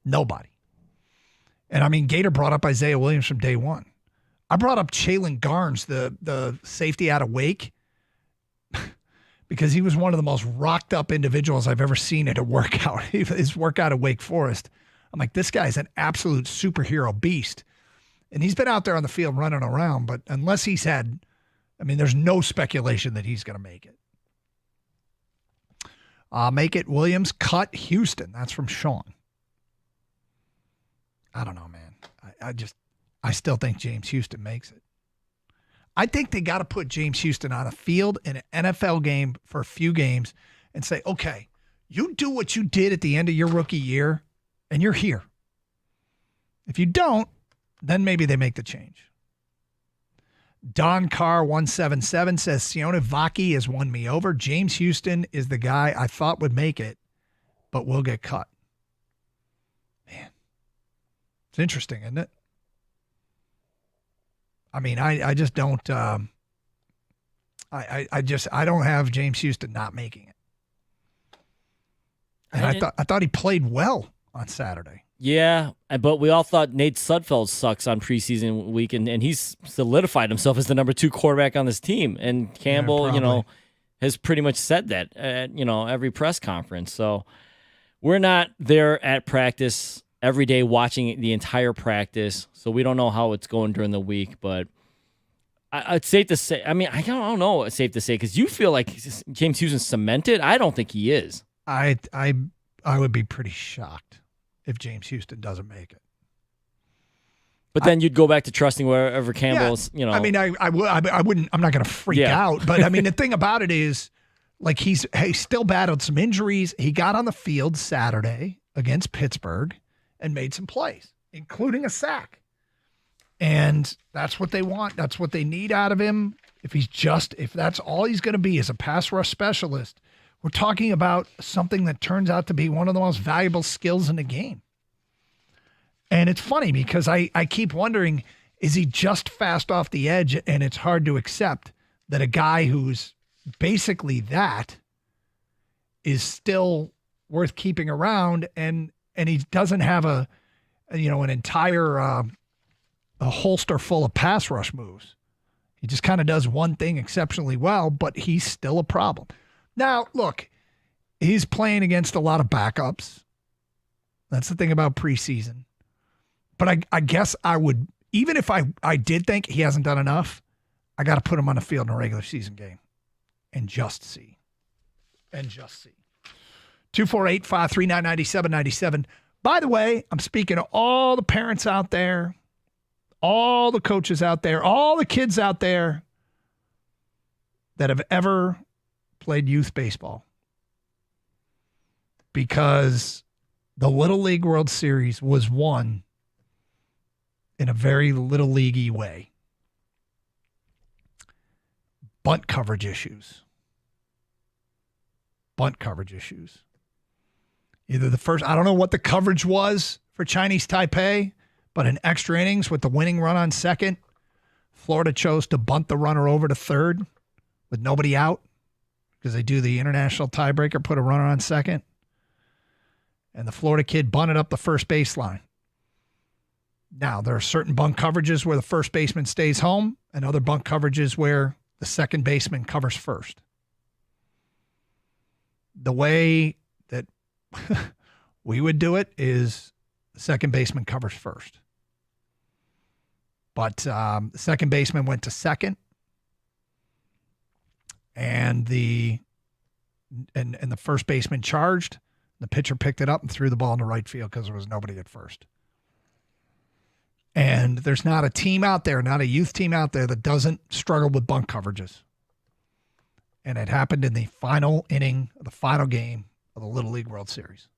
Nobody. And Gator brought up Isaiah Williams from day one. I brought up Jalen Garnes, the safety out of Wake, because he was one of the most rocked up individuals I've ever seen at a workout. His workout at Wake Forest. I'm like, this guy's an absolute superhero beast. And he's been out there on the field running around, but unless he's had, there's no speculation that he's going to make it. Make it Williams, cut Houston. That's from Sean. I don't know, man. I still think James Houston makes it. I think they got to put James Houston on a field in an NFL game for a few games and say, okay, you do what you did at the end of your rookie year, and you're here. If you don't, then maybe they make the change. Don Carr 177 says, Sione Vaki has won me over. James Houston is the guy I thought would make it, but will get cut. Man, it's interesting, isn't it? I just don't. I don't have James Houston not making it. And I thought he played well on Saturday. Yeah, but we all thought Nate Sudfeld sucks on preseason week, and he's solidified himself as the number 2 quarterback on this team. And Campbell, has pretty much said that at every press conference. So we're not there at practice every day watching the entire practice, so we don't know how it's going during the week. But it's safe to say. I don't know. It's safe to say because you feel like James Houston's cemented. I don't think he is. I would be pretty shocked if James Houston doesn't make it. But then you'd go back to trusting wherever Campbell's, I wouldn't, I'm not going to freak out. But the thing about it is, like, he still battled some injuries. He got on the field Saturday against Pittsburgh and made some plays, including a sack. And that's what they want. That's what they need out of him. If that's all he's going to be is a pass rush specialist, we're talking about something that turns out to be one of the most valuable skills in the game. And it's funny because I keep wondering, is he just fast off the edge? And it's hard to accept that a guy who's basically that is still worth keeping around, and he doesn't have an entire a holster full of pass rush moves. He just kind of does one thing exceptionally well, but he's still a problem. Now, look, he's playing against a lot of backups. That's the thing about preseason. But I guess I would, even if I did think he hasn't done enough, I got to put him on the field in a regular season game and just see. 248-539-9797. By the way, I'm speaking to all the parents out there, all the coaches out there, all the kids out there that have ever played youth baseball, because the Little League World Series was won in a very Little League-y way. Bunt coverage issues. Either the first, I don't know what the coverage was for Chinese Taipei, but in extra innings with the winning run on second, Florida chose to bunt the runner over to third with nobody out, because they do the international tiebreaker, put a runner on second. And the Florida kid bunted up the first baseline. Now, there are certain bunt coverages where the first baseman stays home and other bunt coverages where the second baseman covers first. The way that we would do it is the second baseman covers first. But the second baseman went to second. And the first baseman charged. The pitcher picked it up and threw the ball into right field because there was nobody at first. And there's not a team out there, not a youth team out there, that doesn't struggle with bunt coverages. And it happened in the final inning of the final game of the Little League World Series.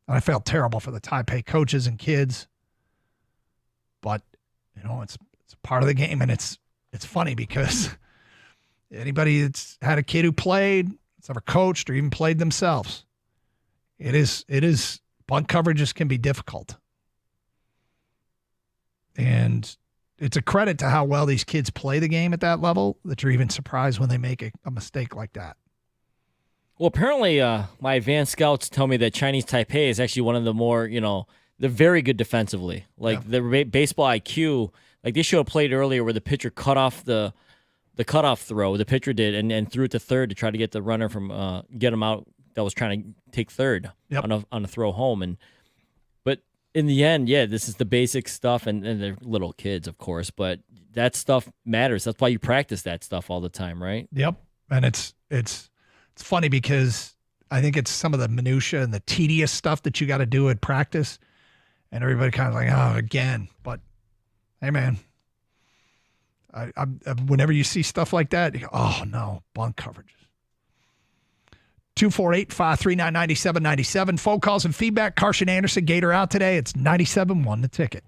And I felt terrible for the Taipei coaches and kids. But, it's part of the game. And it's funny because anybody that's had a kid who played, that's ever coached or even played themselves, it is bunt coverages can be difficult. And it's a credit to how well these kids play the game at that level that you're even surprised when they make a mistake like that. Well, apparently my advanced scouts tell me that Chinese Taipei is actually one of the more, they're very good defensively. Like their baseball IQ, Like they should have played earlier where the pitcher cut off the cutoff throw. The pitcher did and threw it to third to try to get the runner from get him out that was trying to take third on a throw home. But in the end, yeah, this is the basic stuff, and they're little kids, of course, but that stuff matters. That's why you practice that stuff all the time, right? Yep. And it's funny because I think it's some of the minutia and the tedious stuff that you got to do at practice, and everybody kind of like, oh, again. But hey, man, I whenever you see stuff like that, you go, oh no, bunt coverages. 248-539-9797. Phone calls and feedback. Carson Anderson, Gator out today. It's 97-1 the ticket.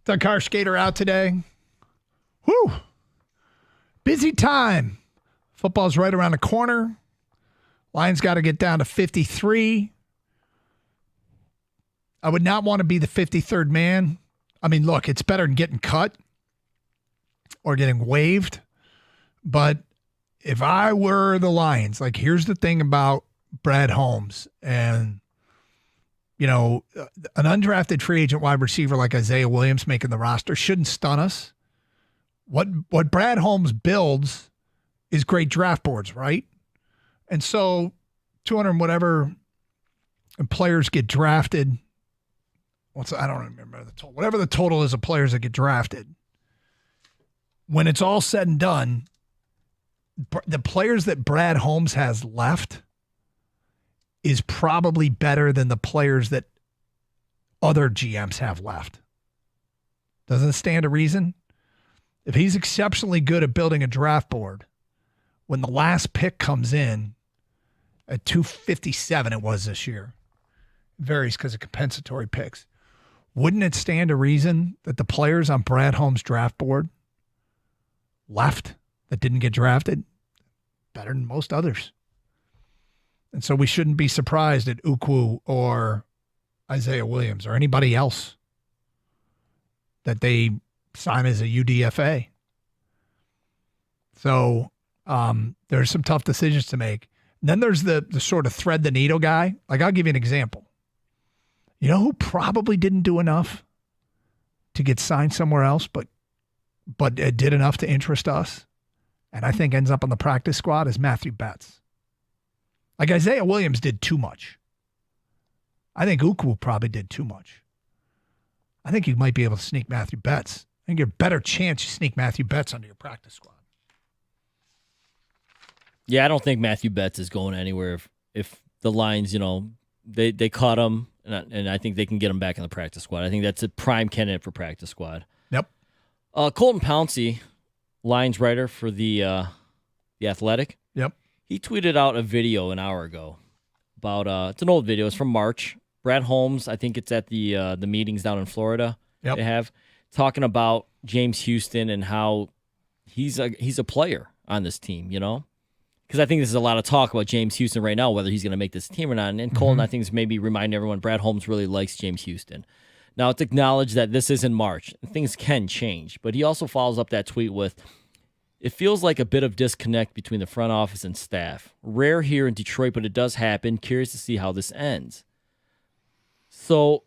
The car skater out today. Whew. Busy time. Football's right around the corner. Lions got to get down to 53. I would not want to be the 53rd man. I mean, look, it's better than getting cut or getting waived. But if I were the Lions, like, here's the thing about Brad Holmes and, you know, an undrafted free agent wide receiver like Isaiah Williams making the roster shouldn't stun us. What Brad Holmes builds is great draft boards, right? And so 200 and whatever players get drafted. I don't remember the total. Whatever the total is of players that get drafted. When it's all said and done, the players that Brad Holmes has left is probably better than the players that other GMs have left. Doesn't it stand to reason? If he's exceptionally good at building a draft board, when the last pick comes in at 257, it was this year, it varies because of compensatory picks. Wouldn't it stand to reason that the players on Brad Holmes' draft board left that didn't get drafted better than most others? And so we shouldn't be surprised at Ukwu or Isaiah Williams or anybody else that they sign as a UDFA. So there's some tough decisions to make. And then there's the sort of thread the needle guy. Like, I'll give you an example. You know who probably didn't do enough to get signed somewhere else, but it did enough to interest us, and I think ends up on the practice squad, is Matthew Betts. Like, Isaiah Williams did too much. I think Ukwu probably did too much. I think you might be able to sneak Matthew Betts. I think you have a better chance you sneak Matthew Betts under your practice squad. Yeah, I don't think Matthew Betts is going anywhere if the Lions, you know, they caught him, and I think they can get him back in the practice squad. I think that's a prime candidate for practice squad. Yep. Colton Pouncey, Lions writer for the Athletic. Yep. He tweeted out a video an hour ago about it's an old video. It's from March. Brad Holmes, I think it's at the meetings down in Florida. Yep. They have talking about James Houston and how he's a player on this team, you know? Because I think there's a lot of talk about James Houston right now, whether he's going to make this team or not. And Colton, I think, is maybe reminding everyone Brad Holmes really likes James Houston. Now, it's acknowledged that this is in March. Things can change. But he also follows up that tweet with, it feels like a bit of disconnect between the front office and staff. Rare here in Detroit, but it does happen. Curious to see how this ends. So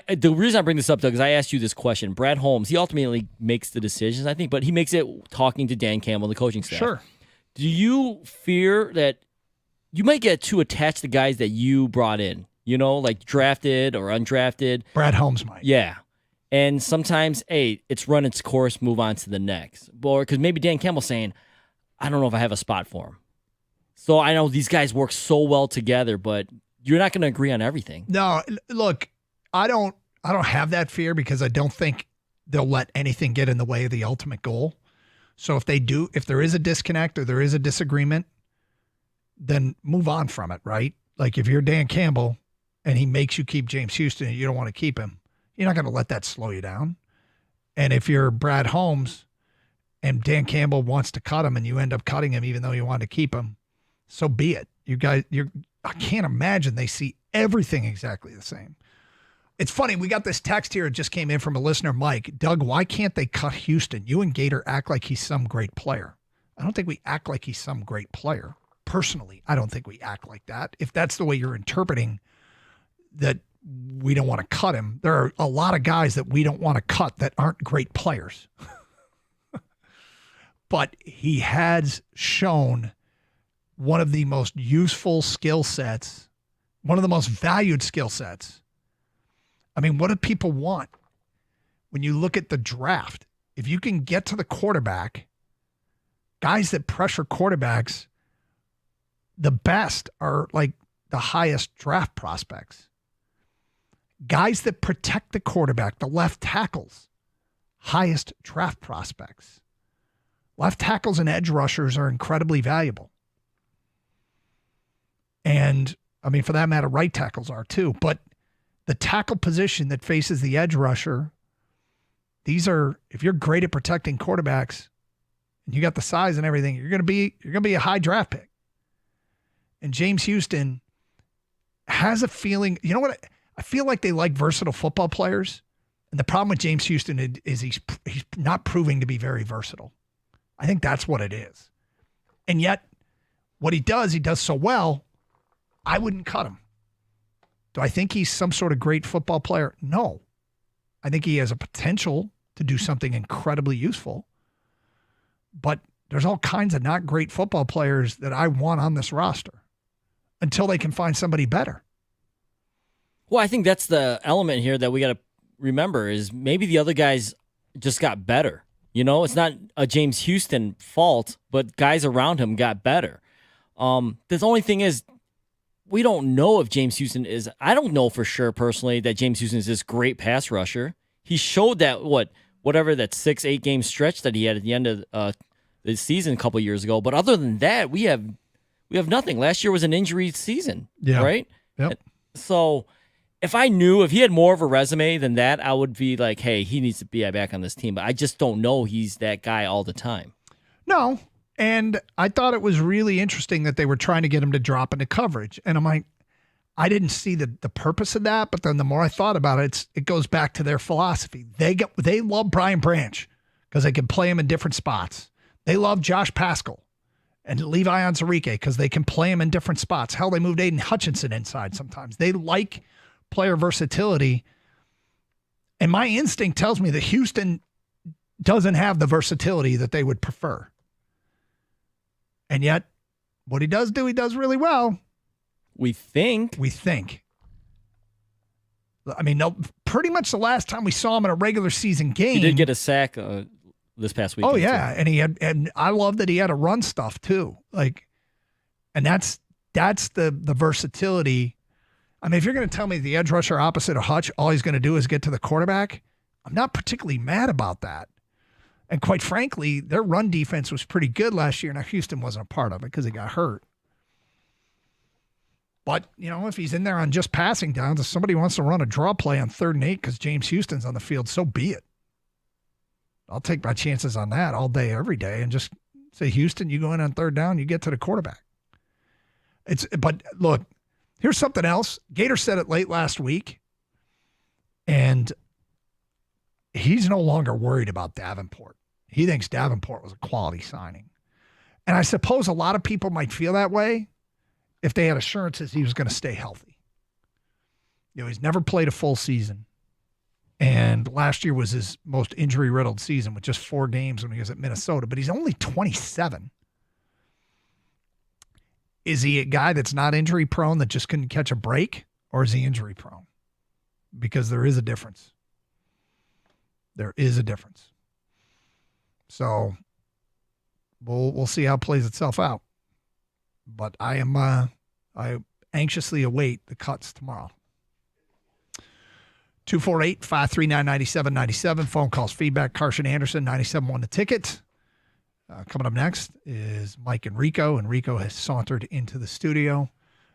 the reason I bring this up, Doug, is I asked you this question. Brad Holmes, he ultimately makes the decisions, I think, but he makes it talking to Dan Campbell, the coaching staff. Sure. Do you fear that you might get too attached to guys that you brought in, you know, like drafted or undrafted? Brad Holmes might. Yeah. And sometimes, hey, it's run its course, move on to the next. Or because maybe Dan Campbell's saying, I don't know if I have a spot for him. So I know these guys work so well together, but you're not going to agree on everything. No, look, I don't have that fear because I don't think they'll let anything get in the way of the ultimate goal. So if there is a disconnect or there is a disagreement, then move on from it, right? Like, if you're Dan Campbell and he makes you keep James Houston and you don't want to keep him, you're not going to let that slow you down. And if you're Brad Holmes and Dan Campbell wants to cut him and you end up cutting him even though you want to keep him, so be it. You guys, I can't imagine they see everything exactly the same. It's funny, we got this text here. It just came in from a listener, Mike. Doug, why can't they cut Houston? You and Gator act like he's some great player. I don't think we act like he's some great player. Personally, I don't think we act like that. If that's the way you're interpreting that we don't want to cut him, there are a lot of guys that we don't want to cut that aren't great players. But he has shown one of the most useful skill sets, one of the most valued skill sets. I mean, what do people want? When you look at the draft, if you can get to the quarterback, guys that pressure quarterbacks, the best are like the highest draft prospects. Guys that protect the quarterback, the left tackles, highest draft prospects. Left tackles and edge rushers are incredibly valuable. And, I mean, for that matter, right tackles are too. But the tackle position that faces the edge rusher if you're great at protecting quarterbacks and you got the size and everything, you're going to be a high draft pick. And James Houston has a feeling, you know what? I feel like they like versatile football players. And the problem with James Houston is he's not proving to be very versatile. I think that's what it is. And yet, what he does so well, I wouldn't cut him. Do I think he's some sort of great football player? No. I think he has a potential to do something incredibly useful. But there's all kinds of not great football players that I want on this roster until they can find somebody better. Well, I think that's the element here that we got to remember is maybe the other guys just got better. You know, it's not a James Houston fault, but guys around him got better. The only thing is, we don't know if James Houston is, I don't know for sure personally that James Houston is this great pass rusher. He showed that, whatever that 6-8 game stretch that he had at the end of the season a couple years ago. But other than that, we have nothing. Last year was an injury season, right? Yep. So if he had more of a resume than that, I would be like, hey, he needs to be back on this team. But I just don't know he's that guy all the time. No. And I thought it was really interesting that they were trying to get him to drop into coverage. And I'm like, I didn't see the purpose of that. But then the more I thought about it, it goes back to their philosophy. They love Brian Branch because they can play him in different spots. They love Josh Paschal and Levi Onwuzurike because they can play him in different spots. Hell, they moved Aiden Hutchinson inside sometimes. They like player versatility. And my instinct tells me that Houston doesn't have the versatility that they would prefer. And yet, what he does really well. We think. I mean, no, pretty much the last time we saw him in a regular season game. He did get a sack this past week. Oh, yeah. Too. And I love that he had a run stuff too. And that's the versatility. I mean, if you're going to tell me the edge rusher opposite of Hutch, all he's going to do is get to the quarterback, I'm not particularly mad about that. And quite frankly, their run defense was pretty good last year. Now, Houston wasn't a part of it because he got hurt. But, if he's in there on just passing downs, if somebody wants to run a draw play on 3rd and 8 because James Houston's on the field, so be it. I'll take my chances on that all day, every day, and just say, Houston, you go in on 3rd down, you get to the quarterback. But look, here's something else. Gator said it late last week, and he's no longer worried about Davenport. He thinks Davenport was a quality signing. And I suppose a lot of people might feel that way if they had assurances he was going to stay healthy. He's never played a full season. And last year was his most injury-riddled season with just 4 games when he was at Minnesota. But he's only 27. Is he a guy that's not injury-prone that just couldn't catch a break? Or is he injury-prone? Because there is a difference. There is a difference. So we'll see how it plays itself out. But I anxiously await the cuts tomorrow. 248-539-9797. Phone calls, feedback. Carson Anderson, 97.1 The Ticket. Coming up next is Mike and Rico. And Rico has sauntered into the studio.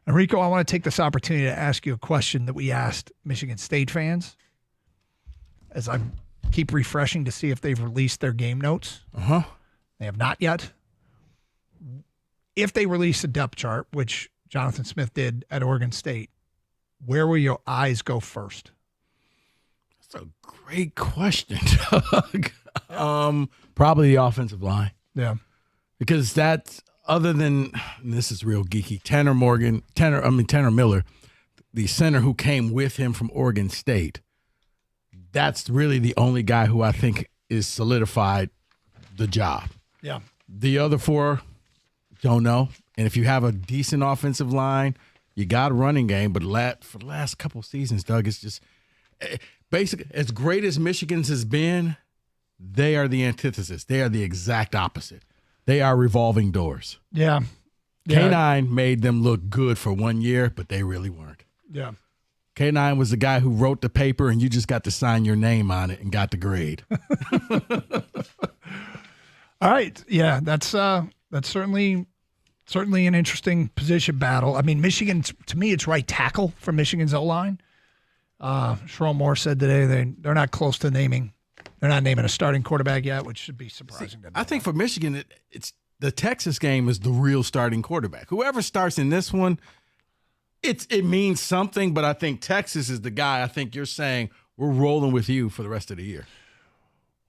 And Rico, I want to take this opportunity to ask you a question that we asked Michigan State fans as I keep refreshing to see if they've released their game notes. They have not yet. If they release a depth chart, which Jonathan Smith did at Oregon State, where will your eyes go first? That's a great question, Doug. Probably the offensive line. Yeah. Because that's, other than, and this is real geeky, Tanner Miller, the center who came with him from Oregon State, that's really the only guy who I think is solidified the job. Yeah. The other 4, don't know. And if you have a decent offensive line, you got a running game. But for the last couple of seasons, Doug, it's just basically as great as Michigan's has been, they are the antithesis. They are the exact opposite. They are revolving doors. Yeah. K9 made them look good for 1 year, but they really weren't. Yeah. K9 was the guy who wrote the paper, and you just got to sign your name on it and got the grade. All right. Yeah, that's certainly an interesting position battle. I mean, Michigan, to me, it's right tackle for Michigan's O-line. Sherrone Moore said today they're not close to naming They're not naming a starting quarterback yet, which should be surprising. I think for Michigan, it's the Texas game is the real starting quarterback. Whoever starts in this one, it means something, but I think Texas is the guy. I think you're saying we're rolling with you for the rest of the year.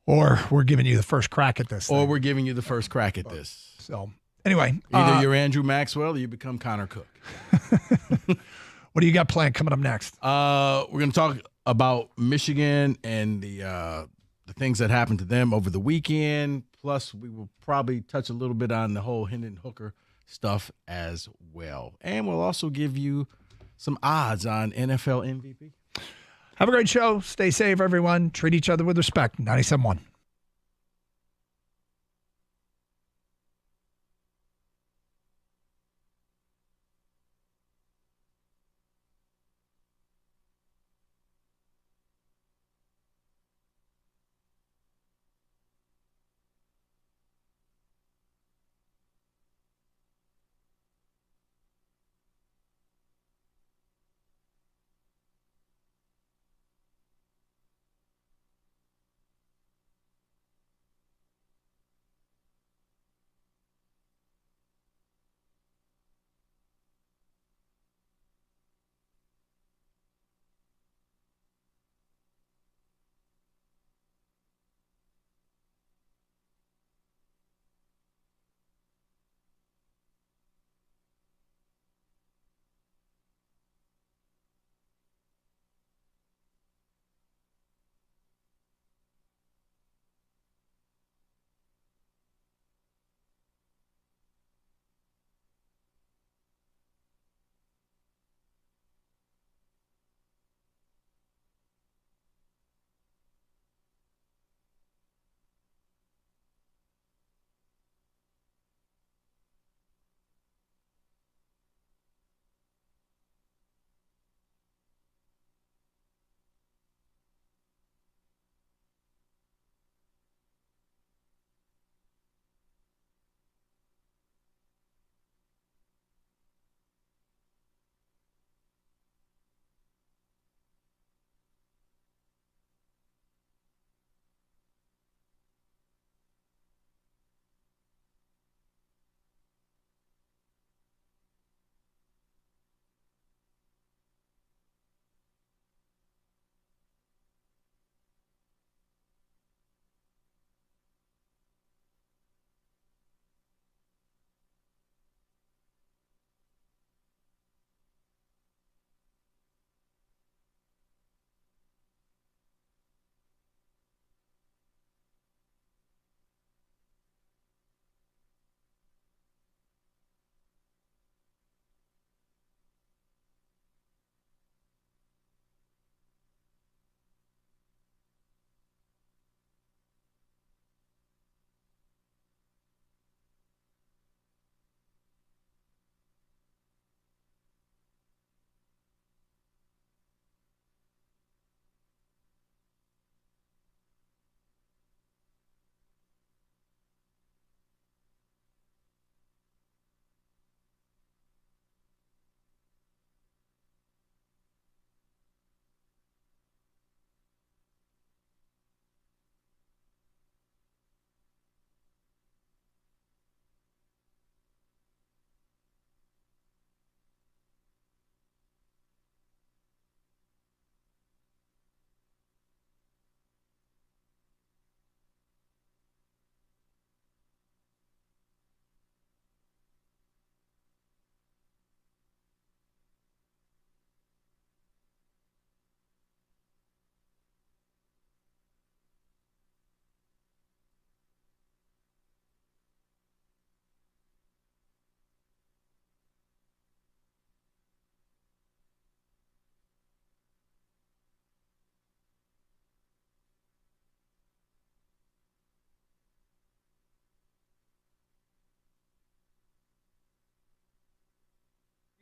Or we're giving you the first crack at this. Or we're giving you the first crack at this. So, anyway. Either you're Andrew Maxwell or you become Connor Cook. What do you got planned coming up next? We're going to talk about Michigan and the things that happened to them over the weekend. Plus, we will probably touch a little bit on the whole Hendon Hooker stuff as well. And we'll also give you some odds on NFL MVP. Have a great show. Stay safe, everyone. Treat each other with respect. 97.1.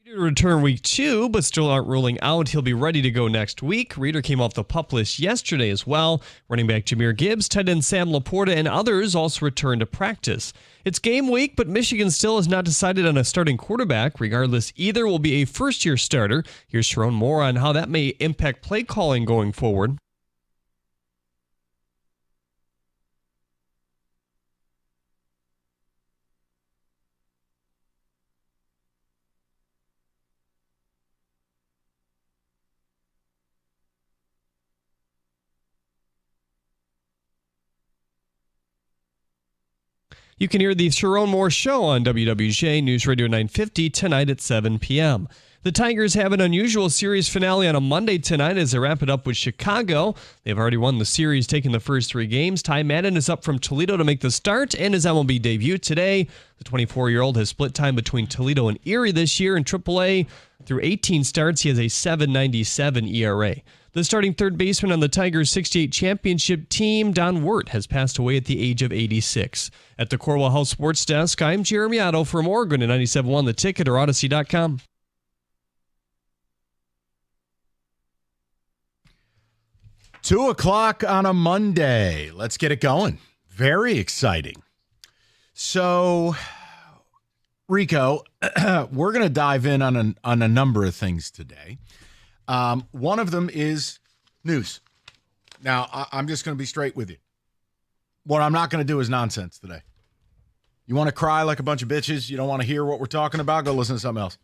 To return week 2, but still aren't ruling out he'll be ready to go next week. Reeder came off the PUP list yesterday as well. Running back Jahmyr Gibbs, tight end Sam Laporta, and others also returned to practice. It's game week, but Michigan still has not decided on a starting quarterback. Regardless, either will be a first-year starter. Here's Sharon Moore on how that may impact play calling going forward. You can hear the Sharon Moore Show on WWJ News Radio 950 tonight at 7 p.m. The Tigers have an unusual series finale on a Monday tonight as they wrap it up with Chicago. They've already won the series, taking the first 3 games. Ty Madden is up from Toledo to make the start and his MLB debut today. The 24-year-old has split time between Toledo and Erie this year in AAA. Through 18 starts, he has a 7.97 ERA. The starting third baseman on the Tigers' 68 championship team, Don Wirt, has passed away at the age of 86. At the Corwell House Sports Desk, I'm Jeremy Otto from Oregon at 97.1 The Ticket or Odyssey.com. 2 o'clock on a Monday. Let's get it going. Very exciting. So, Rico, we're going to dive in on a number of things today. One of them is news. Now, I'm just going to be straight with you. What I'm not going to do is nonsense today. You want to cry like a bunch of bitches? You don't want to hear what we're talking about? Go listen to something else.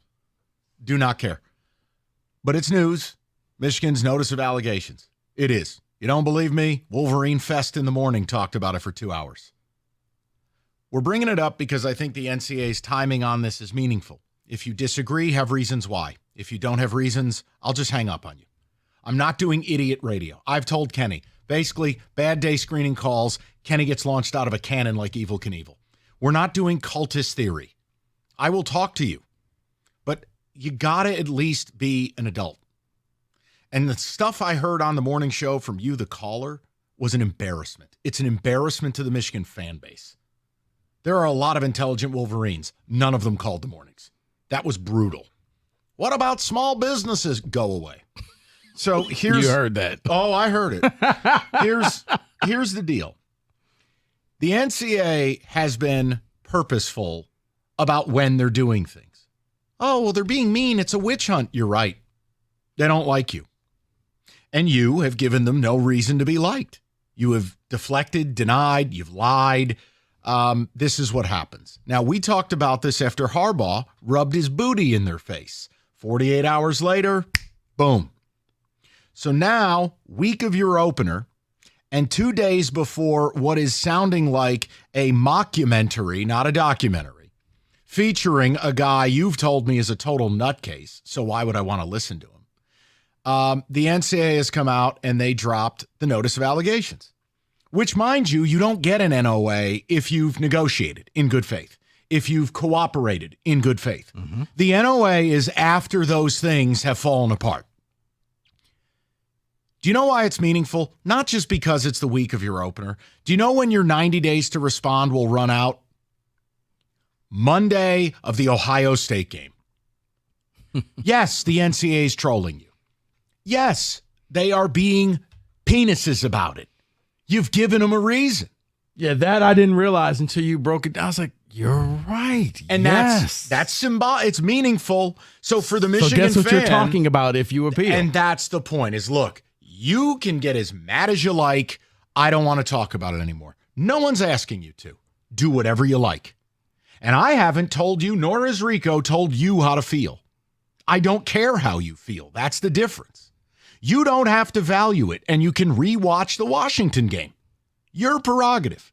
Do not care. But it's news. Michigan's notice of allegations. It is. You don't believe me? Wolverine Fest in the morning talked about it for 2 hours. We're bringing it up because I think the NCAA's timing on this is meaningful. If you disagree, have reasons why. If you don't have reasons, I'll just hang up on you. I'm not doing idiot radio. I've told Kenny, basically, bad day screening calls, Kenny gets launched out of a cannon like Evel Knievel. We're not doing cultist theory. I will talk to you, but you gotta at least be an adult. And the stuff I heard on the morning show from you, the caller, was an embarrassment. It's an embarrassment to the Michigan fan base. There are a lot of intelligent Wolverines. None of them called the mornings. That was brutal. What about small businesses? Go away. So here's... You heard that. Oh, I heard it. Here's the deal. The NCAA has been purposeful about when they're doing things. Oh, well, they're being mean. It's a witch hunt. You're right. They don't like you. And you have given them no reason to be liked. You have deflected, denied, you've lied. This is what happens. Now, we talked about this after Harbaugh rubbed his booty in their face. 48 hours later, boom. So now, week of your opener, and 2 days before what is sounding like a mockumentary, not a documentary, featuring a guy you've told me is a total nutcase, so why would I want to listen to him? The NCAA has come out and they dropped the notice of allegations, which, mind you, you don't get an NOA if you've negotiated in good faith, if you've cooperated in good faith. Mm-hmm. The NOA is after those things have fallen apart. Do you know why it's meaningful? Not just because it's the week of your opener. Do you know when your 90 days to respond will run out? Monday of the Ohio State game. Yes, the NCAA is trolling you. Yes, they are being penises about it. You've given them a reason. Yeah, that I didn't realize until you broke it down. I was like, you're right. And that's symbolic. It's meaningful. So for the Michigan fan. So guess what you're talking about if you appeal. And that's the point is, look, you can get as mad as you like. I don't want to talk about it anymore. No one's asking you to. Do whatever you like. And I haven't told you, nor has Rico told you how to feel. I don't care how you feel. That's the difference. You don't have to value it, and you can rewatch the Washington game. Your prerogative.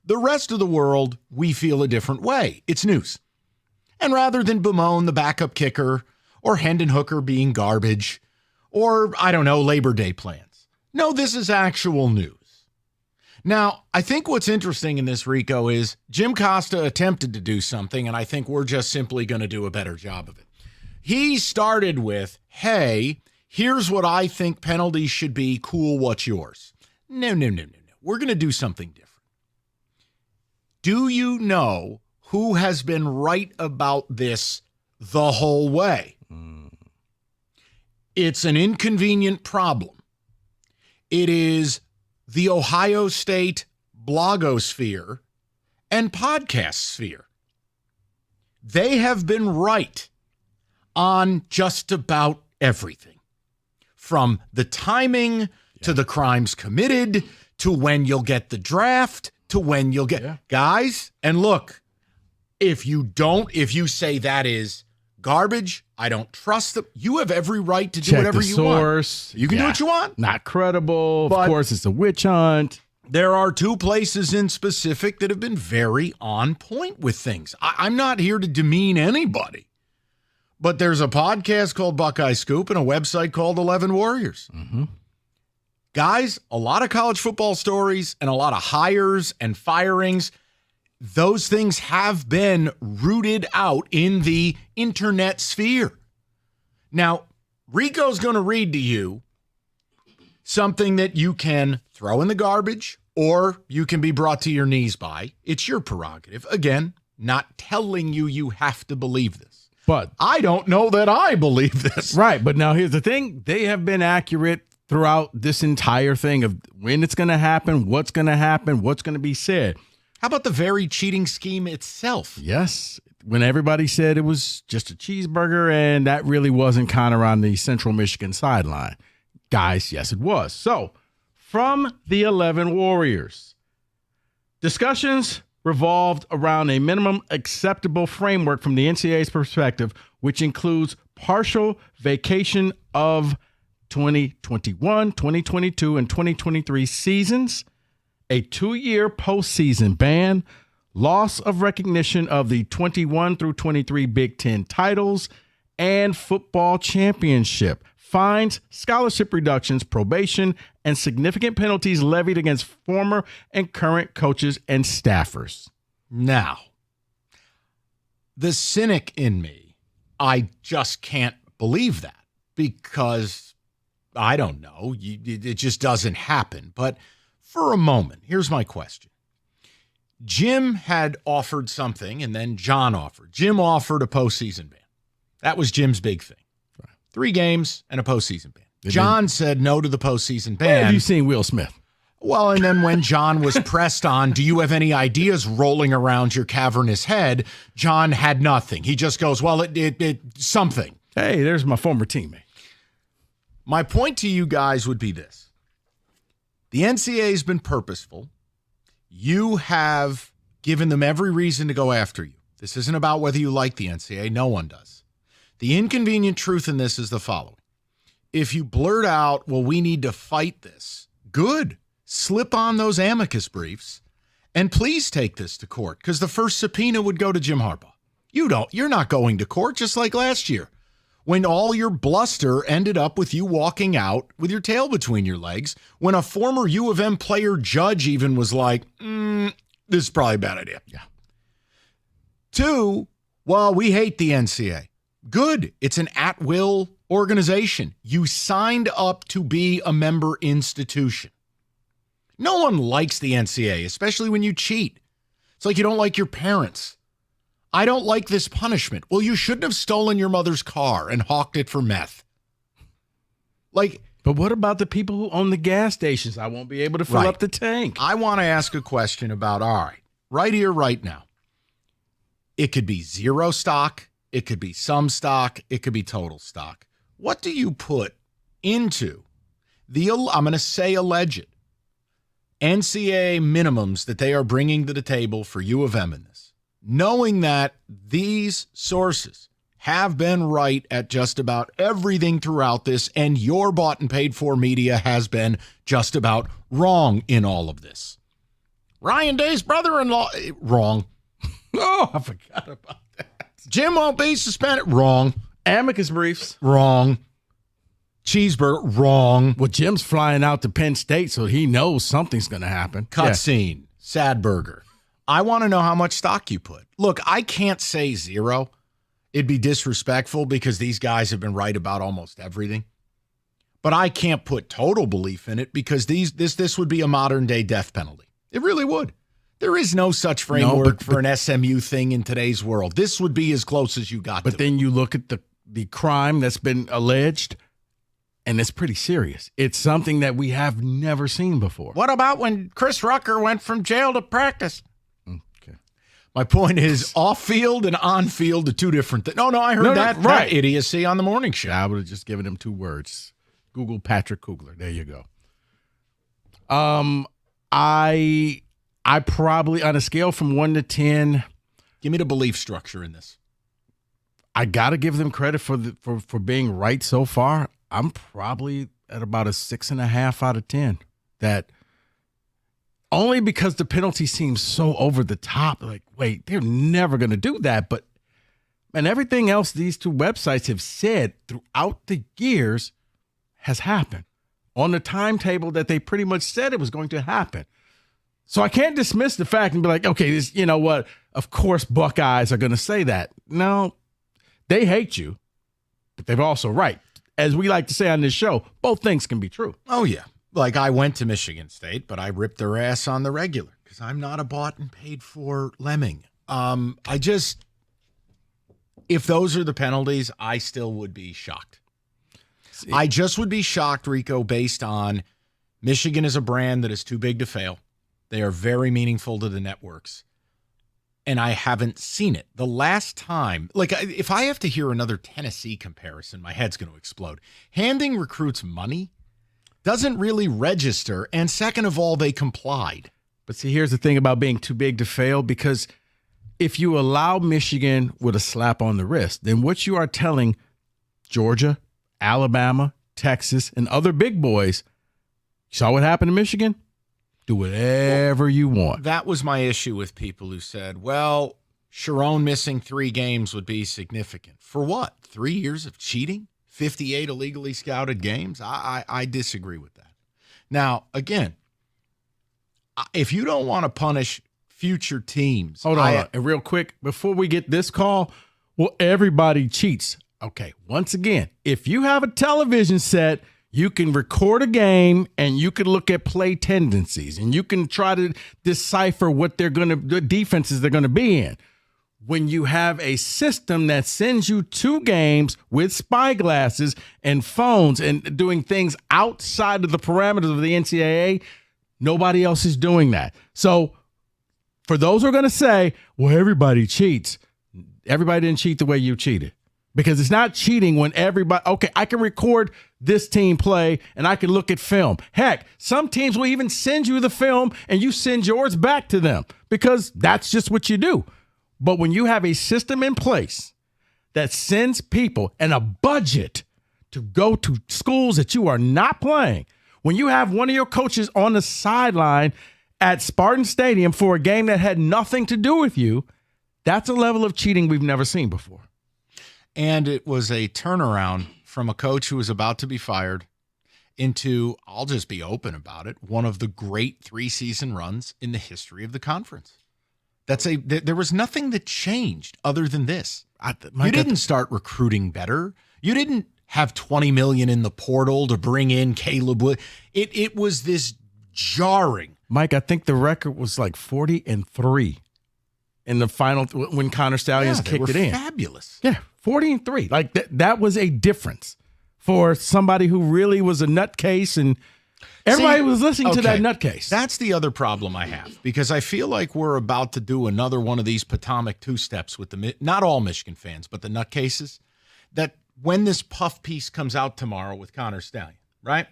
The rest of the world, we feel a different way. It's news. And rather than bemoan the backup kicker or Hendon Hooker being garbage or, I don't know, Labor Day plans. No, this is actual news. Now, I think what's interesting in this, Rico, is Jim Costa attempted to do something, and I think we're just simply going to do a better job of it. He started with, hey, here's what I think penalties should be. Cool, what's yours? No. We're going to do something different. Do you know who has been right about this the whole way? It's an inconvenient problem. It is the Ohio State blogosphere and podcast sphere. They have been right on just about everything. From the timing to the crimes committed to when you'll get the draft to when you'll get guys. And look, if you say that is garbage, I don't trust them. You have every right to do whatever you want. You can do what you want. Not credible. Of course, it's a witch hunt. there are two places in specific that have been very on point with things. I'm not here to demean anybody, but there's a podcast called Buckeye Scoop and a website called 11 Warriors. Mm-hmm. Guys, a lot of college football stories and a lot of hires and firings, those things have been rooted out in the internet sphere. Now, Rico's going to read to you something that you can throw in the garbage or you can be brought to your knees by. It's your prerogative. Again, not telling you have to believe this. But I don't know that I believe this. Right, but now here's the thing. They have been accurate throughout this entire thing of when it's going to happen, what's going to be said. How about the very cheating scheme itself? Yes. When everybody said it was just a cheeseburger and that really wasn't kind of on the Central Michigan sideline. Guys, yes, it was. So, from the 11 Warriors, discussions revolved around a minimum acceptable framework from the NCAA's perspective, which includes partial vacation of 2021, 2022, and 2023 seasons, a 2-year postseason ban, loss of recognition of the 21 through 23 Big Ten titles, and football championship, fines, scholarship reductions, probation, and significant penalties levied against former and current coaches and staffers. Now, the cynic in me, I just can't believe that because, I don't know, it just doesn't happen. But for a moment, here's my question. Jim had offered something, and then John offered. Jim offered a postseason ban. That was Jim's big thing. 3 games and a postseason ban. John said no to the postseason ban. Where have you seen Will Smith? Well, and then when John was pressed on, do you have any ideas rolling around your cavernous head? John had nothing. He just goes, well, it something. Hey, there's my former teammate. My point to you guys would be this. The NCAA has been purposeful. You have given them every reason to go after you. This isn't about whether you like the NCAA. No one does. The inconvenient truth in this is the following. If you blurt out, well, we need to fight this, good. Slip on those amicus briefs and please take this to court because the first subpoena would go to Jim Harbaugh. You're not going to court just like last year when all your bluster ended up with you walking out with your tail between your legs when a former U of M player judge even was like, this is probably a bad idea. Yeah. 2, well, we hate the NCAA. Good. It's an at-will organization. You signed up to be a member institution. No one likes the NCAA, especially when you cheat. It's like you don't like your parents. I don't like this punishment. Well, you shouldn't have stolen your mother's car and hawked it for meth. But what about the people who own the gas stations? I won't be able to fill up the tank. I want to ask a question about, all right here, right now. It could be zero stock. It could be some stock. It could be total stock. What do you put into the, I'm going to say alleged, NCAA minimums that they are bringing to the table for U of M in this, knowing that these sources have been right at just about everything throughout this, and your bought and paid for media has been just about wrong in all of this. Ryan Day's brother-in-law, wrong. Oh, I forgot about that. Jim won't be suspended, wrong. Amicus briefs, wrong. Cheeseburger, wrong. Well, Jim's flying out to Penn State, so he knows something's going to happen. Cutscene, sad burger. I want to know how much stock you put. Look, I can't say zero. It'd be disrespectful because these guys have been right about almost everything. But I can't put total belief in it because this would be a modern day death penalty. It really would. There is no such framework for an SMU thing in today's world. This would be as close as you got. But then you look at the crime that's been alleged, and it's pretty serious. It's something that we have never seen before. What about when Chris Rucker went from jail to practice? Okay. My point is off-field and on-field are two different things. No, I heard that idiocy on the morning show. I would have just given him 2 words. Google Patrick Kugler. There you go. I probably, on a scale from 1 to 10, give me the belief structure in this. I got to give them credit for being right so far. I'm probably at about a 6.5 out of 10. That only because the penalty seems so over the top. Like, wait, they're never going to do that. But, and everything else these two websites have said throughout the years has happened on the timetable that they pretty much said it was going to happen. So I can't dismiss the fact and be like, okay, this, you know what? Of course, Buckeyes are going to say that. No, they hate you, but they're also right. As we like to say on this show, both things can be true. Oh, yeah. Like, I went to Michigan State, but I ripped their ass on the regular because I'm not a bought and paid for lemming. If those are the penalties, I still would be shocked. I just would be shocked, Rico, based on Michigan is a brand that is too big to fail. They are very meaningful to the networks. And I haven't seen it. The last time, like, if I have to hear another Tennessee comparison, my head's going to explode. Handing recruits money doesn't really register. And second of all, they complied. But see, here's the thing about being too big to fail, because if you allow Michigan with a slap on the wrist, then what you are telling Georgia, Alabama, Texas, and other big boys, you saw what happened to Michigan? Do whatever you want. That was my issue with people who said, well, Sharon missing 3 games would be significant. For what? 3 years of cheating? 58 illegally scouted games? I disagree with that. Now, again, if you don't want to punish future teams. Hold on. And real quick, before we get this call, well, everybody cheats. Okay, once again, if you have a television set, you can record a game and you can look at play tendencies and you can try to decipher what the defenses they're going to be in. When you have a system that sends you 2 games with spy glasses and phones and doing things outside of the parameters of the NCAA, nobody else is doing that. So for those who are going to say, well, everybody cheats, everybody didn't cheat the way you cheated. Because it's not cheating when everybody, okay, I can record this team play and I can look at film. Heck, some teams will even send you the film and you send yours back to them because that's just what you do. But when you have a system in place that sends people and a budget to go to schools that you are not playing, when you have one of your coaches on the sideline at Spartan Stadium for a game that had nothing to do with you, that's a level of cheating we've never seen before. And it was a turnaround from a coach who was about to be fired into, I'll just be open about it, one of the great 3-season runs in the history of the conference. There was nothing that changed other than this. You didn't start recruiting better. You didn't have $20 million in the portal to bring in Caleb Wood. It was this jarring. Mike, I think the record was like 40-3 in the final when Connor Stallions kicked it in. Fabulous. Yeah. 40-3. Like that was a difference for somebody who really was a nutcase, and everybody was listening to that nutcase. That's the other problem I have, because I feel like we're about to do another one of these Potomac 2-steps with not all Michigan fans, but the nutcases, that when this puff piece comes out tomorrow with Connor Stallion, right?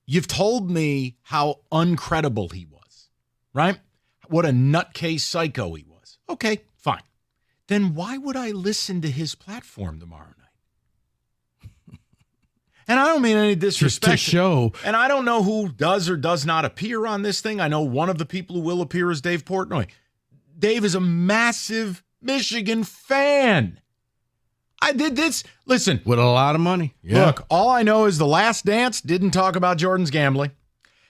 You've told me how uncredible he was, right? What a nutcase psycho he was. Okay, fine. Then why would I listen to his platform tomorrow night? And I don't mean any disrespect. Just to show. And I don't know who does or does not appear on this thing. I know one of the people who will appear is Dave Portnoy. Dave is a massive Michigan fan. I did this. Listen. With a lot of money. Yeah. Look, all I know is The Last Dance didn't talk about Jordan's gambling.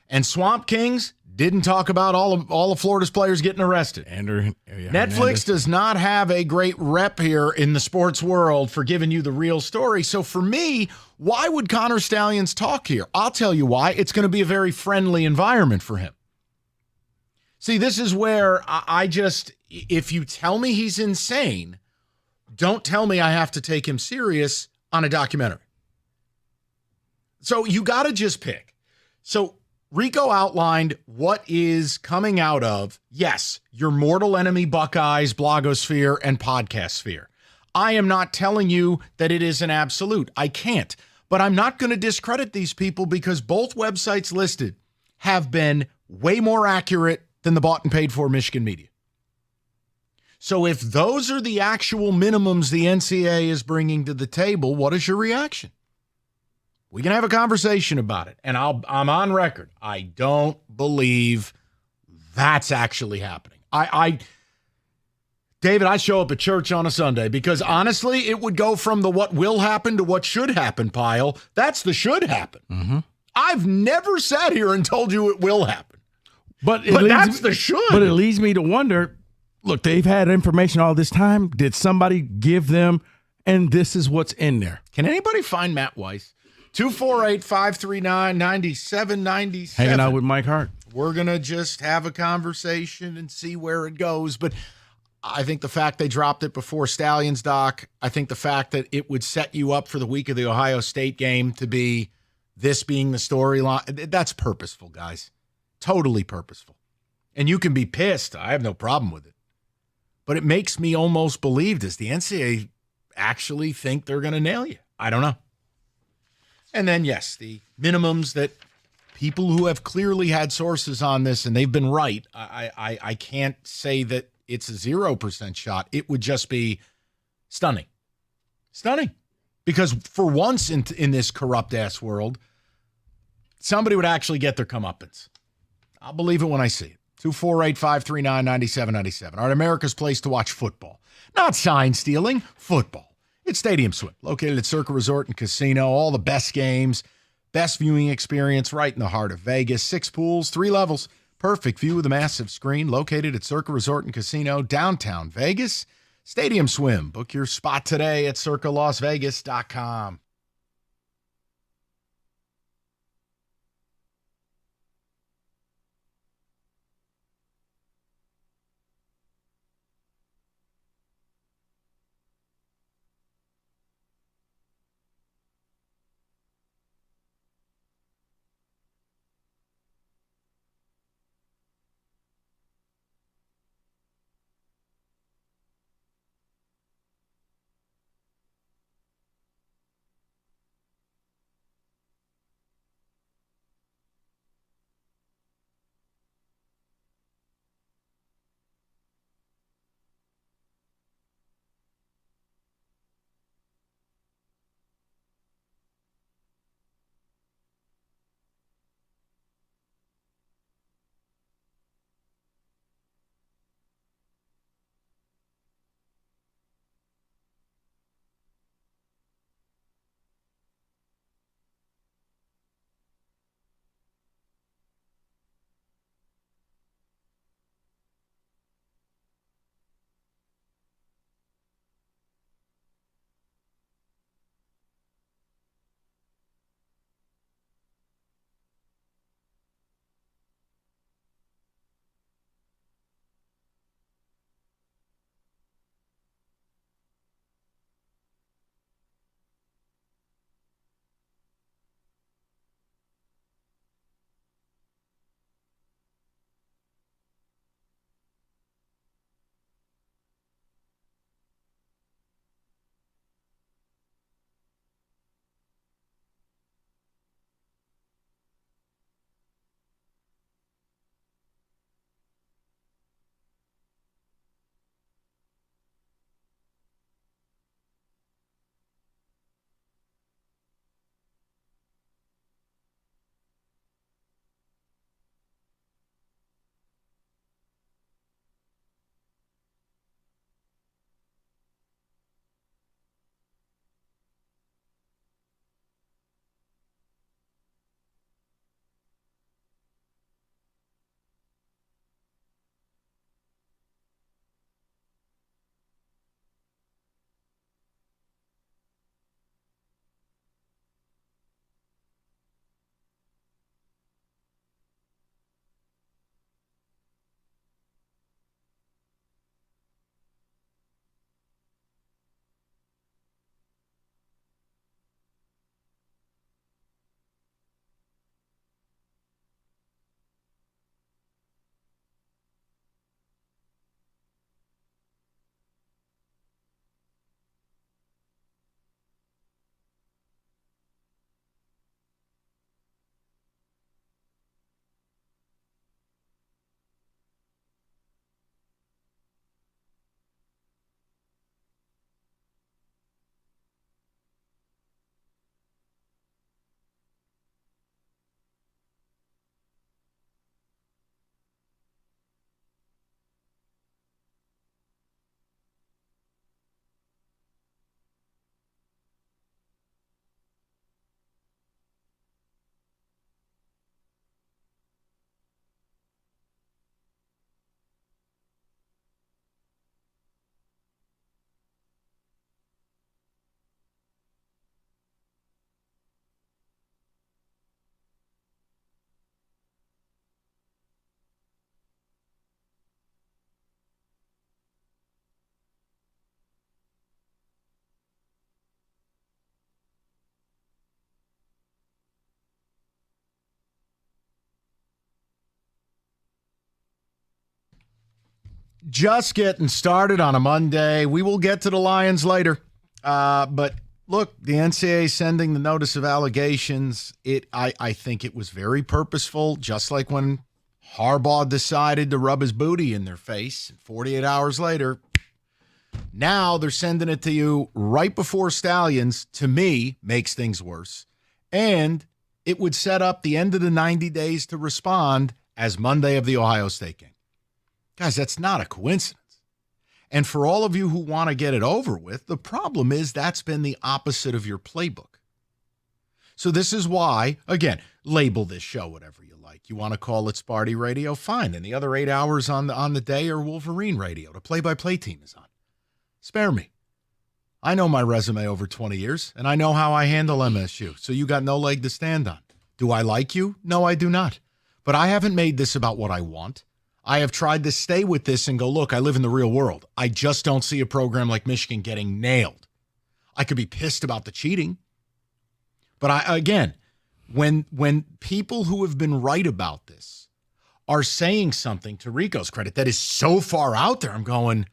And Swamp Kings didn't talk about all of Florida's players getting arrested. Netflix does not have a great rep here in the sports world for giving you the real story. So for me, why would Connor Stallions talk here? I'll tell you why. It's going to be a very friendly environment for him. See, this is where if you tell me he's insane, don't tell me I have to take him serious on a documentary. So you got to just pick. So Rico outlined what is coming out of, yes, your mortal enemy Buckeyes, blogosphere, and podcast sphere. I am not telling you that it is an absolute. I can't. But I'm not going to discredit these people because both websites listed have been way more accurate than the bought and paid for Michigan media. So if those are the actual minimums the NCAA is bringing to the table, what is your reaction? We can have a conversation about it. And I'm on record. I don't believe that's actually happening. David, I show up at church on a Sunday because honestly, it would go from the what will happen to what should happen pile. That's the should happen. Mm-hmm. I've never sat here and told you it will happen. But that's the should. But it leads me to wonder, look, they've had information all this time. Did somebody give them, and this is what's in there? Can anybody find Matt Weiss? 248-539-9797. Hanging out with Mike Hart. We're going to just have a conversation and see where it goes. But I think the fact they dropped it before Stallions, Doc, I think the fact that it would set you up for the week of the Ohio State game to be this being the storyline, that's purposeful, guys. Totally purposeful. And you can be pissed. I have no problem with it. But it makes me almost believe, does the NCAA actually think they're going to nail you? I don't know. And then, yes, the minimums that people who have clearly had sources on this, and they've been right, I can't say that it's a 0% shot. It would just be stunning. Stunning. Because for once in this corrupt-ass world, somebody would actually get their comeuppance. I'll believe it when I see it. 248-539-9797. All right, America's place to watch football. Not sign stealing, football. It's Stadium Swim, located at Circa Resort and Casino. All the best games, best viewing experience right in the heart of Vegas. 6 pools, 3 levels. Perfect view with a massive screen, located at Circa Resort and Casino, downtown Vegas. Stadium Swim. Book your spot today at circalasvegas.com. Just getting started on a Monday. We will get to the Lions later. But look, the NCAA sending the notice of allegations, I think it was very purposeful, just like when Harbaugh decided to rub his booty in their face. 48 hours later, now they're sending it to you right before Stallions, to me, makes things worse. And it would set up the end of the 90 days to respond as Monday of the Ohio State game. Guys, that's not a coincidence. And for all of you who want to get it over with, the problem is that's been the opposite of your playbook. So this is why, again, label this show whatever you like. You want to call it Sparty Radio? Fine. And the other 8 hours on the day are Wolverine Radio. The play-by-play team is on. Spare me. I know my resume over 20 years, and I know how I handle MSU, so you got no leg to stand on. Do I like you? No, I do not. But I haven't made this about what I want. I have tried to stay with this and go, look, I live in the real world. I just don't see a program like Michigan getting nailed. I could be pissed about the cheating. But again, when people who have been right about this are saying something, to Rico's credit, that is so far out there, I'm going,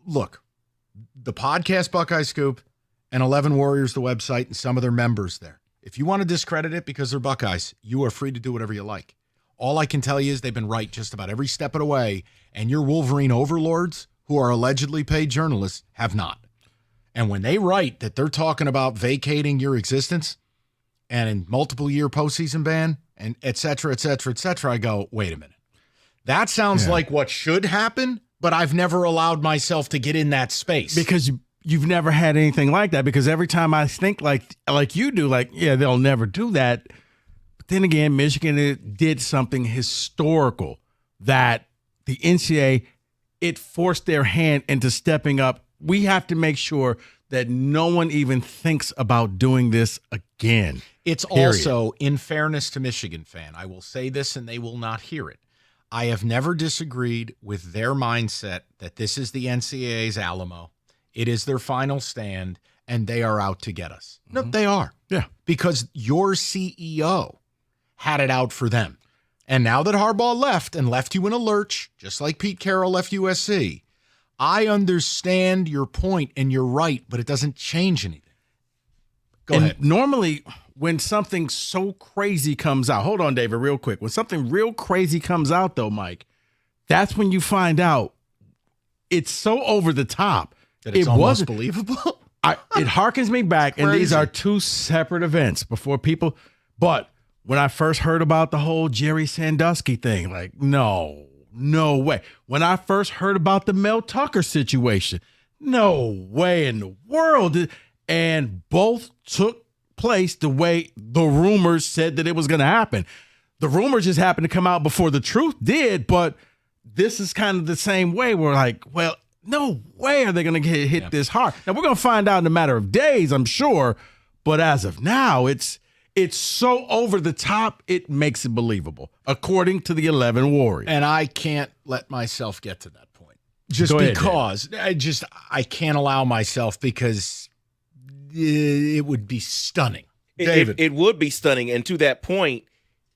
look, the podcast Buckeye Scoop and 11 Warriors, the website, and some of their members there. If you want to discredit it because they're Buckeyes, you are free to do whatever you like. All I can tell you is they've been right just about every step of the way, and your Wolverine overlords, who are allegedly paid journalists, have not. And when they write that they're talking about vacating your existence and in multiple-year postseason ban and et cetera, I go, wait a minute. That sounds like what should happen, but I've never allowed myself to get in that space. Because you've never had anything like that. Because every time I think like you do, like, yeah, they'll never do that. But then again, Michigan did something historical that the NCAA, it forced their hand into stepping up. We have to make sure that no one even thinks about doing this again. It's also, in fairness to Michigan fan, I will say this and they will not hear it. I have never disagreed with their mindset that this is the NCAA's Alamo. It is their final stand, and they are out to get us. No, they are. Yeah. Because your CEO had it out for them. And now that Harbaugh left and left you in a lurch, just like Pete Carroll left USC, I understand your point and you're right, but it doesn't change anything. Go ahead. Normally, when something so crazy comes out, hold on, David, real quick. When something real crazy comes out, though, Mike, that's when you find out it's so over the top that it's almost believable. It harkens me back, and these are two separate events before people. But when I first heard about the whole Jerry Sandusky thing, like, no way. When I first heard about the Mel Tucker situation, no way in the world. And both took place the way the rumors said that it was going to happen. The rumors just happened to come out before the truth did, but this is kind of the same way. We're like, well, no way are they going to get hit this hard. Now, we're going to find out in a matter of days, I'm sure, but as of now, it's so over the top, it makes it believable, according to the 11 Warriors. And I can't let myself get to that point. Just because I can't allow myself, because it would be stunning. David. It would be stunning. And to that point,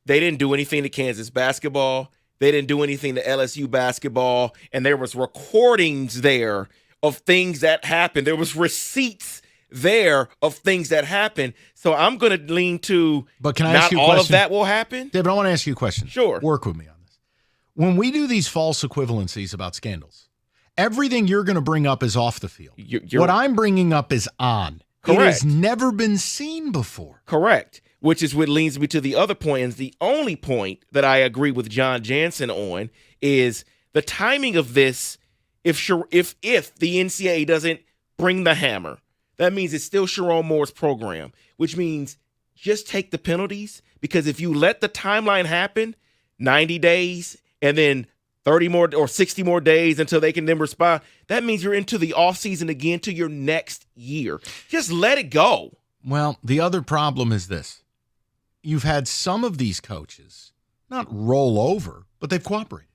they didn't do anything to Kansas basketball. They didn't do anything to LSU basketball. And there was recordings there of things that happened. There was receipts there of things that happened. So I'm going to lean to, but can I ask you a all question? Of that will happen. David, I want to ask you a question. Sure. Work with me on this. When we do these false equivalencies about scandals, everything you're going to bring up is off the field. What I'm bringing up is on. Correct. It has never been seen before. Correct. Which is what leads me to the other point. And the only point that I agree with John Jansen on is the timing of this. If the NCAA doesn't bring the hammer, that means it's still Sharon Moore's program, which means just take the penalties. Because if you let the timeline happen, 90 days and then 30 more or 60 more days until they can then respond, that means you're into the offseason again to your next year. Just let it go. Well, the other problem is this. You've had some of these coaches not roll over, but they've cooperated,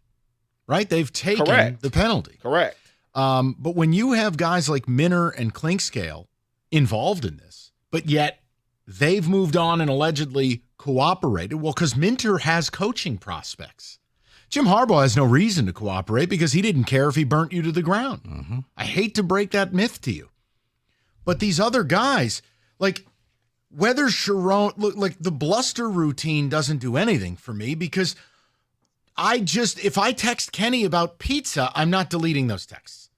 right? They've taken the penalty. Correct. But when you have guys like Minner and Clinkscale involved in this, but yet they've moved on and allegedly cooperated, well, because Minter has coaching prospects. Jim Harbaugh has no reason to cooperate because he didn't care if he burnt you to the ground. I hate to break that myth to you. But these other guys, like whether Sharon, look, like the bluster routine doesn't do anything for me because if I text Kenny about pizza, I'm not deleting those texts.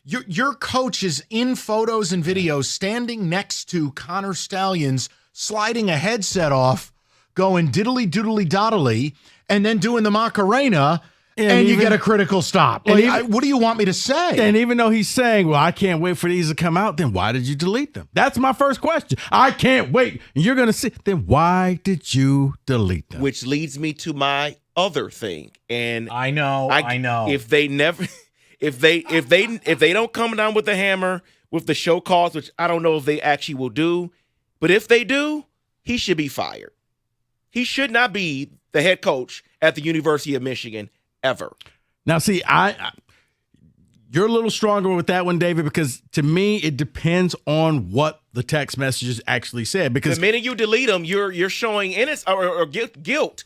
Your coach is in photos and videos standing next to Connor Stallions, sliding a headset off, going diddly doodly doddly, and then doing the Macarena, and you get a critical stop. What do you want me to say? And even though he's saying, well, I can't wait for these to come out, then why did you delete them? That's my first question. I can't wait. And you're going to see, then why did you delete them? Which leads me to my other thing. And I know. If they never, if they don't come down with the hammer with the show cause, which I don't know if they actually will do, but if they do, he should be fired. He should not be the head coach at the University of Michigan ever. Now, see, you're a little stronger with that one, David, because to me, it depends on what the text messages actually said. Because the minute you delete them, you're showing innocence or guilt.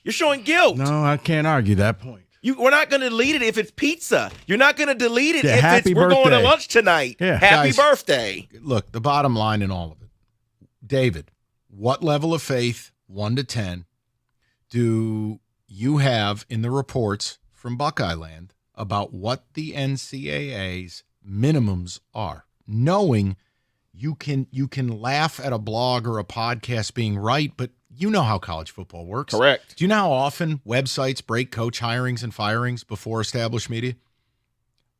You're showing guilt. No, I can't argue that point. We're not going to delete it if it's pizza. You're not going to delete it Yeah, if we're going to lunch tonight. Yeah. Happy Guys, birthday. Look, the bottom line in all of it, David, what level of faith, 1 to 10, do you have in the reports from Buckeye Land about what the NCAA's minimums are? Knowing you can laugh at a blog or a podcast being right, but you know how college football works. Correct. Do you know how often websites break coach hirings and firings before established media?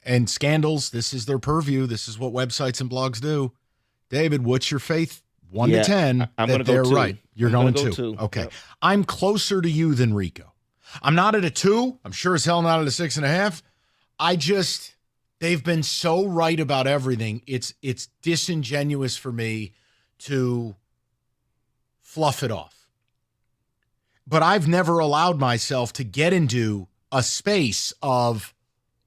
And scandals, this is their purview. This is what websites and blogs do. David, what's your faith? 1 to 10 I'm that gonna go they're 2. right. You're I'm going gonna 2. go 2. Okay. Yep. I'm closer to you than Rico. I'm not at a 2. I'm sure as hell not at a 6.5. They've been so right about everything. It's disingenuous for me to fluff it off. But I've never allowed myself to get into a space of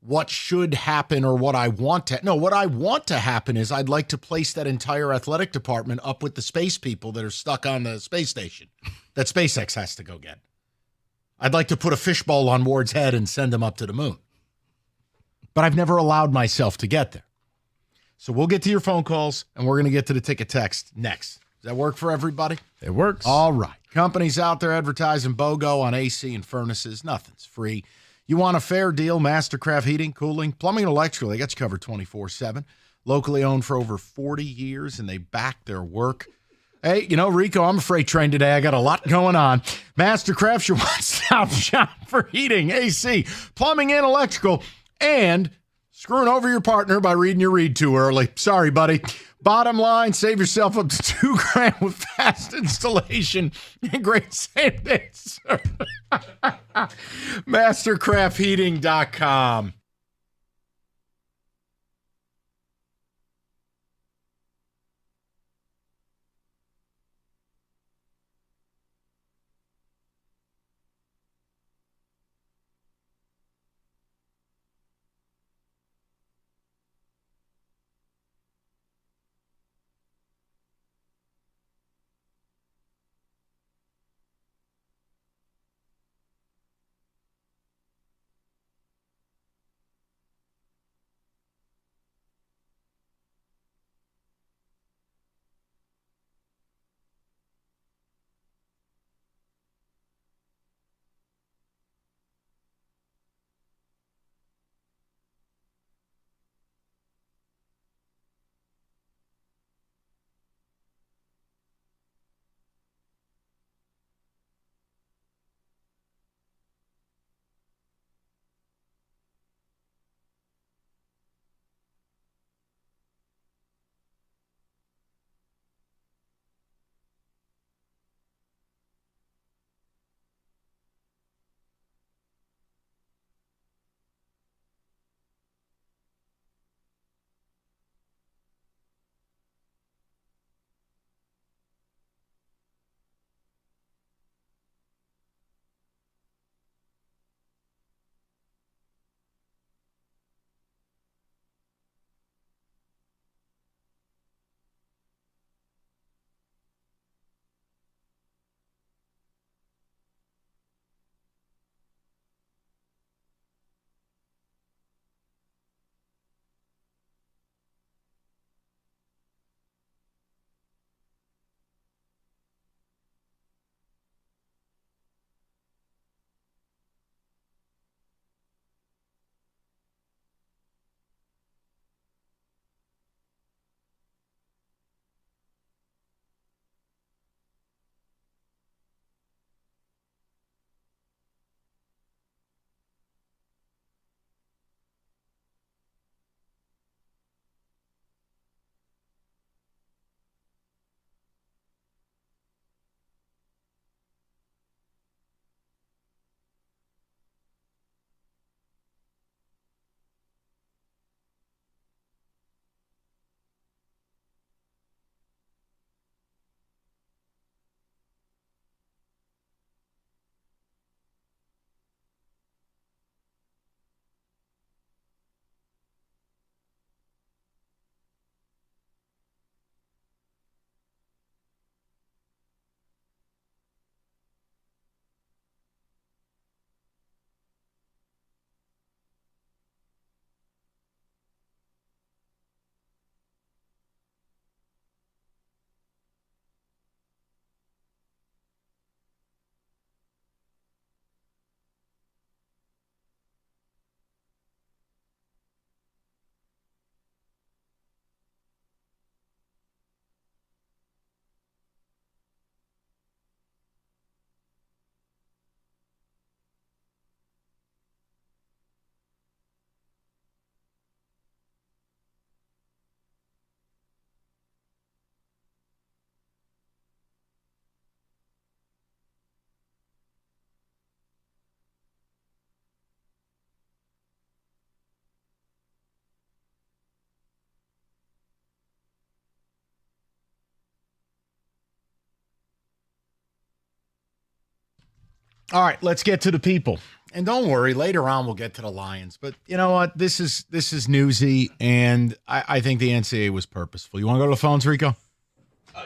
what should happen or what I want to. No, what I want to happen is I'd like to place that entire athletic department up with the space people that are stuck on the space station that SpaceX has to go get. I'd like to put a fishbowl on Ward's head and send him up to the moon. But I've never allowed myself to get there. So we'll get to your phone calls, and we're going to get to the ticket text next. Does that work for everybody? It works. All right. Companies out there advertising BOGO on AC and furnaces. Nothing's free. You want a fair deal? Mastercraft Heating, Cooling, Plumbing, and Electrical. They got you covered 24/7. Locally owned for over 40 years, and they back their work. Hey, Rico, I'm a freight train today. I got a lot going on. Mastercraft's your one-stop shop for heating, AC, plumbing, and electrical, and screwing over your partner by reading your read too early. Sorry, buddy. Bottom line, save yourself up to $2,000 with fast installation and great same-day service. Mastercraftheating.com. All right, let's get to the people. And don't worry, later on we'll get to the Lions. But you know what? This is newsy, and I think the NCAA was purposeful. You want to go to the phones, Rico? Yeah.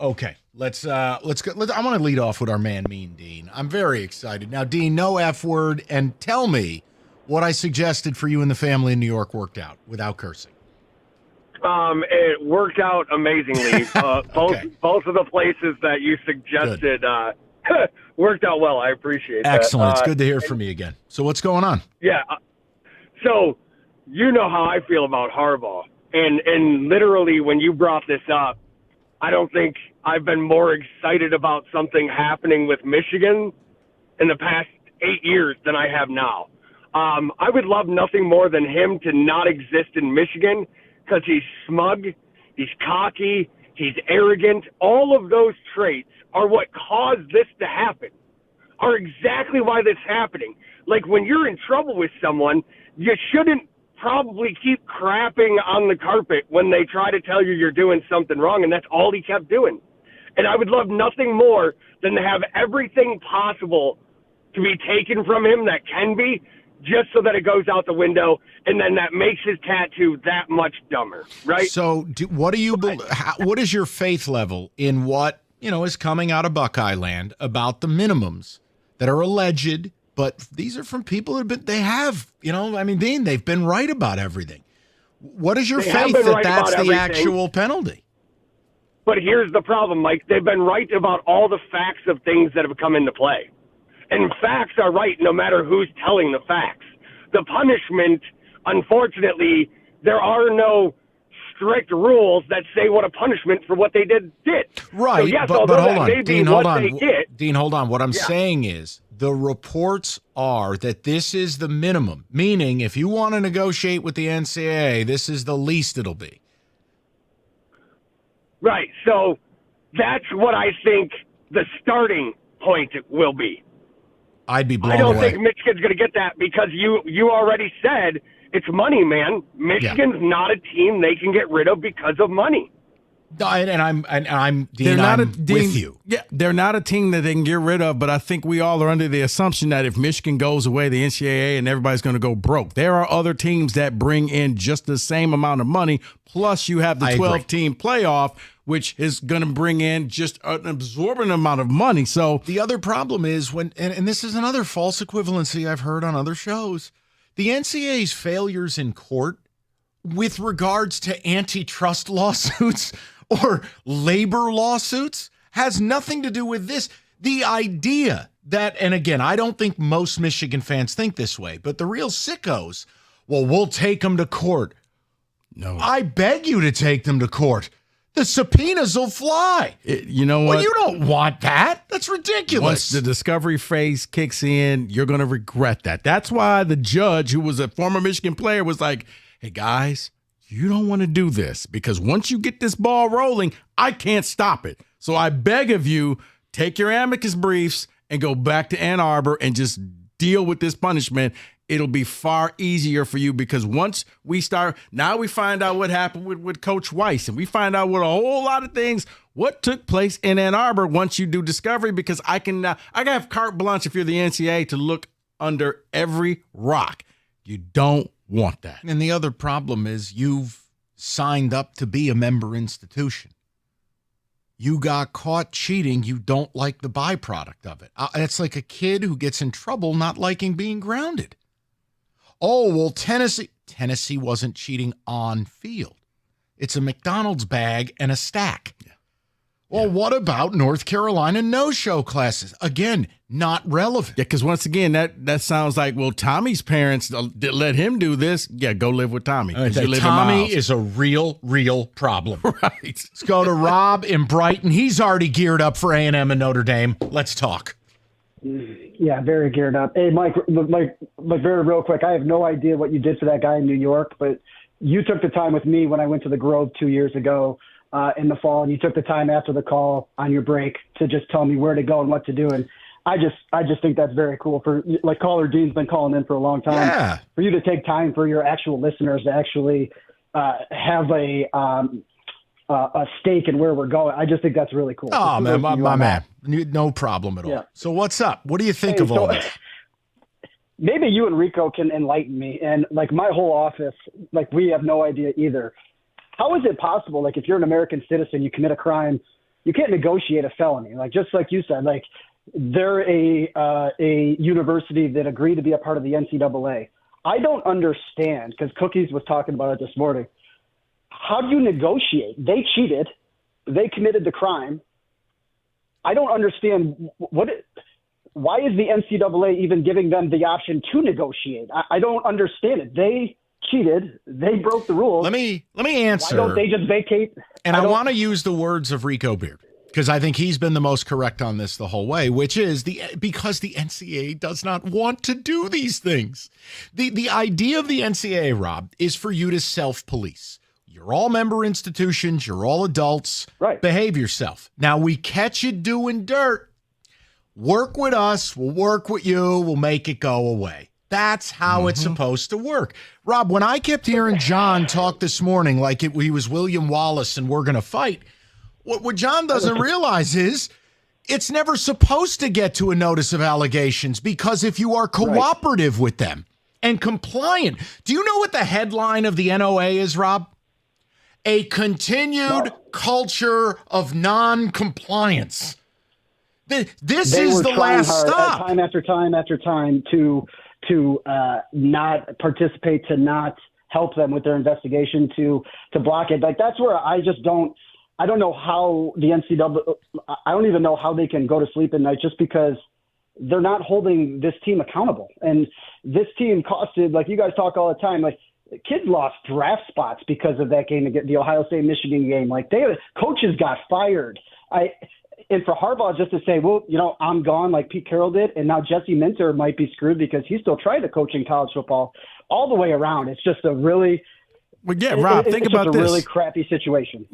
Okay, let's go. I want to lead off with our man, Mean Dean. I'm very excited. Now, Dean, no F word, and tell me what I suggested for you and the family in New York worked out without cursing. It worked out amazingly. Both of the places that you suggested worked out well. I appreciate that. Excellent. It's good to hear from you again. So what's going on? Yeah. So you know how I feel about Harbaugh. And literally when you brought this up, I don't think I've been more excited about something happening with Michigan in the past 8 years than I have now. I would love nothing more than him to not exist in Michigan because he's smug, he's cocky, he's arrogant. All of those traits are what caused this to happen, are exactly why this is happening. Like when you're in trouble with someone, you shouldn't probably keep crapping on the carpet when they try to tell you you're doing something wrong, and that's all he kept doing. And I would love nothing more than to have everything possible to be taken from him that can be, just so that it goes out the window, and then that makes his tattoo that much dumber, right? So what do you what is your faith level in what is coming out of Buckeye Land about the minimums that are alleged, but these are from people Dean, they've been right about everything. What is your faith that that's the actual penalty? But here's the problem, Mike. They've been right about all the facts of things that have come into play. And facts are right no matter who's telling the facts. The punishment, unfortunately, there are no strict rules that say what a punishment for what they did. Right, so yes, but hold on, Dean, hold on. Dean, hold on. What I'm saying is the reports are that this is the minimum, meaning if you want to negotiate with the NCAA, this is the least it'll be. Right, so that's what I think the starting point will be. I'd be blown away. I don't think Michigan's going to get that because you already said it's money, man. Michigan's not a team they can get rid of because of money. I'm with you. Yeah, they're not a team that they can get rid of, but I think we all are under the assumption that if Michigan goes away, the NCAA and everybody's going to go broke. There are other teams that bring in just the same amount of money, plus you have the 12-team playoff, which is going to bring in just an absorbent amount of money. So the other problem is and this is another false equivalency I've heard on other shows, the NCAA's failures in court with regards to antitrust lawsuits or labor lawsuits has nothing to do with this. The idea that, and again, I don't think most Michigan fans think this way, but the real sickos, we'll take them to court. No. I beg you to take them to court. The subpoenas will fly. You know what? Well, you don't want that. That's ridiculous. Once the discovery phase kicks in, you're going to regret that. That's why the judge, who was a former Michigan player, was like, hey, guys, you don't want to do this because once you get this ball rolling, I can't stop it. So I beg of you, take your amicus briefs and go back to Ann Arbor and just deal with this punishment. It'll be far easier for you because once we start, now we find out what happened with Coach Weiss, and we find out what a whole lot of things, what took place in Ann Arbor once you do discovery, because I can have carte blanche if you're the NCAA to look under every rock. You don't want that. And the other problem is you've signed up to be a member institution. You got caught cheating. You don't like the byproduct of it. It's like a kid who gets in trouble not liking being grounded. Oh, well, Tennessee wasn't cheating on field. It's a McDonald's bag and a stack. Yeah. Well, what about North Carolina no-show classes? Again, not relevant. Yeah, because once again, that sounds like, well, Tommy's parents let him do this. Yeah, go live with Tommy. Tommy is a real problem. Right. Let's go to Rob in Brighton. He's already geared up for A&M and Notre Dame. Let's talk. Yeah, very geared up. Hey, Mike, very real quick. I have no idea what you did for that guy in New York, but you took the time with me when I went to the Grove 2 years ago in the fall, and you took the time after the call on your break to just tell me where to go and what to do. And I just think that's very cool. For like Caller Dean's been calling in for a long time. Yeah. For you to take time for your actual listeners to actually have a a stake in where we're going. I just think that's really cool. Oh, man, my man. No problem at all. Yeah. So what's up? What do you think of all this? Maybe you and Rico can enlighten me. And like my whole office, like we have no idea either. How is it possible? Like if you're an American citizen, you commit a crime, you can't negotiate a felony. Like just like you said, like they're a university that agreed to be a part of the NCAA. I don't understand, because Cookies was talking about it this morning. How do you negotiate? They cheated. They committed the crime. I don't understand why is the NCAA even giving them the option to negotiate? I don't understand it. They cheated. They broke the rules. Let me answer. Why don't they just vacate? And I want to use the words of Rico Beard, because I think he's been the most correct on this the whole way, which is because the NCAA does not want to do these things. The idea of the NCAA, Rob, is for you to self-police. You're all member institutions. You're all adults. Right. Behave yourself. Now, we catch you doing dirt. Work with us. We'll work with you. We'll make it go away. That's how it's supposed to work. Rob, when I kept hearing John talk this morning like he was William Wallace and we're going to fight, what John doesn't realize is it's never supposed to get to a notice of allegations, because if you are cooperative with them and compliant, do you know what the headline of the NOA is, Rob? A continued culture of non-compliance. This is the last stop. Time after time after time to not participate, to not help them with their investigation, to block it. Like that's where I don't know how the NCAA, I don't even know how they can go to sleep at night, just because they're not holding this team accountable. And this team costed, like you guys talk all the time, like kids lost draft spots because of that game, the Ohio State Michigan game. Like coaches got fired. And for Harbaugh just to say, well, I'm gone like Pete Carroll did, and now Jesse Minter might be screwed because he's still trying to coach in college football. All the way around, it's just a really Rob, think about this. It's a really crappy situation.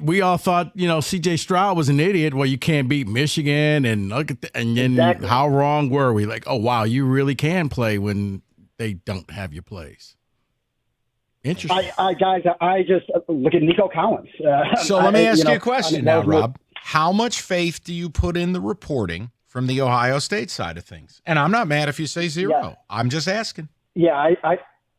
We all thought, C.J. Stroud was an idiot. Well, you can't beat Michigan, and look at and then Exactly. How wrong were we? Like, oh wow, you really can play when they don't have your plays. Interesting. I just look at Nico Collins. So let me ask you a question now, Rob. How much faith do you put in the reporting from the Ohio State side of things? And I'm not mad if you say zero. Yeah. I'm just asking. Yeah,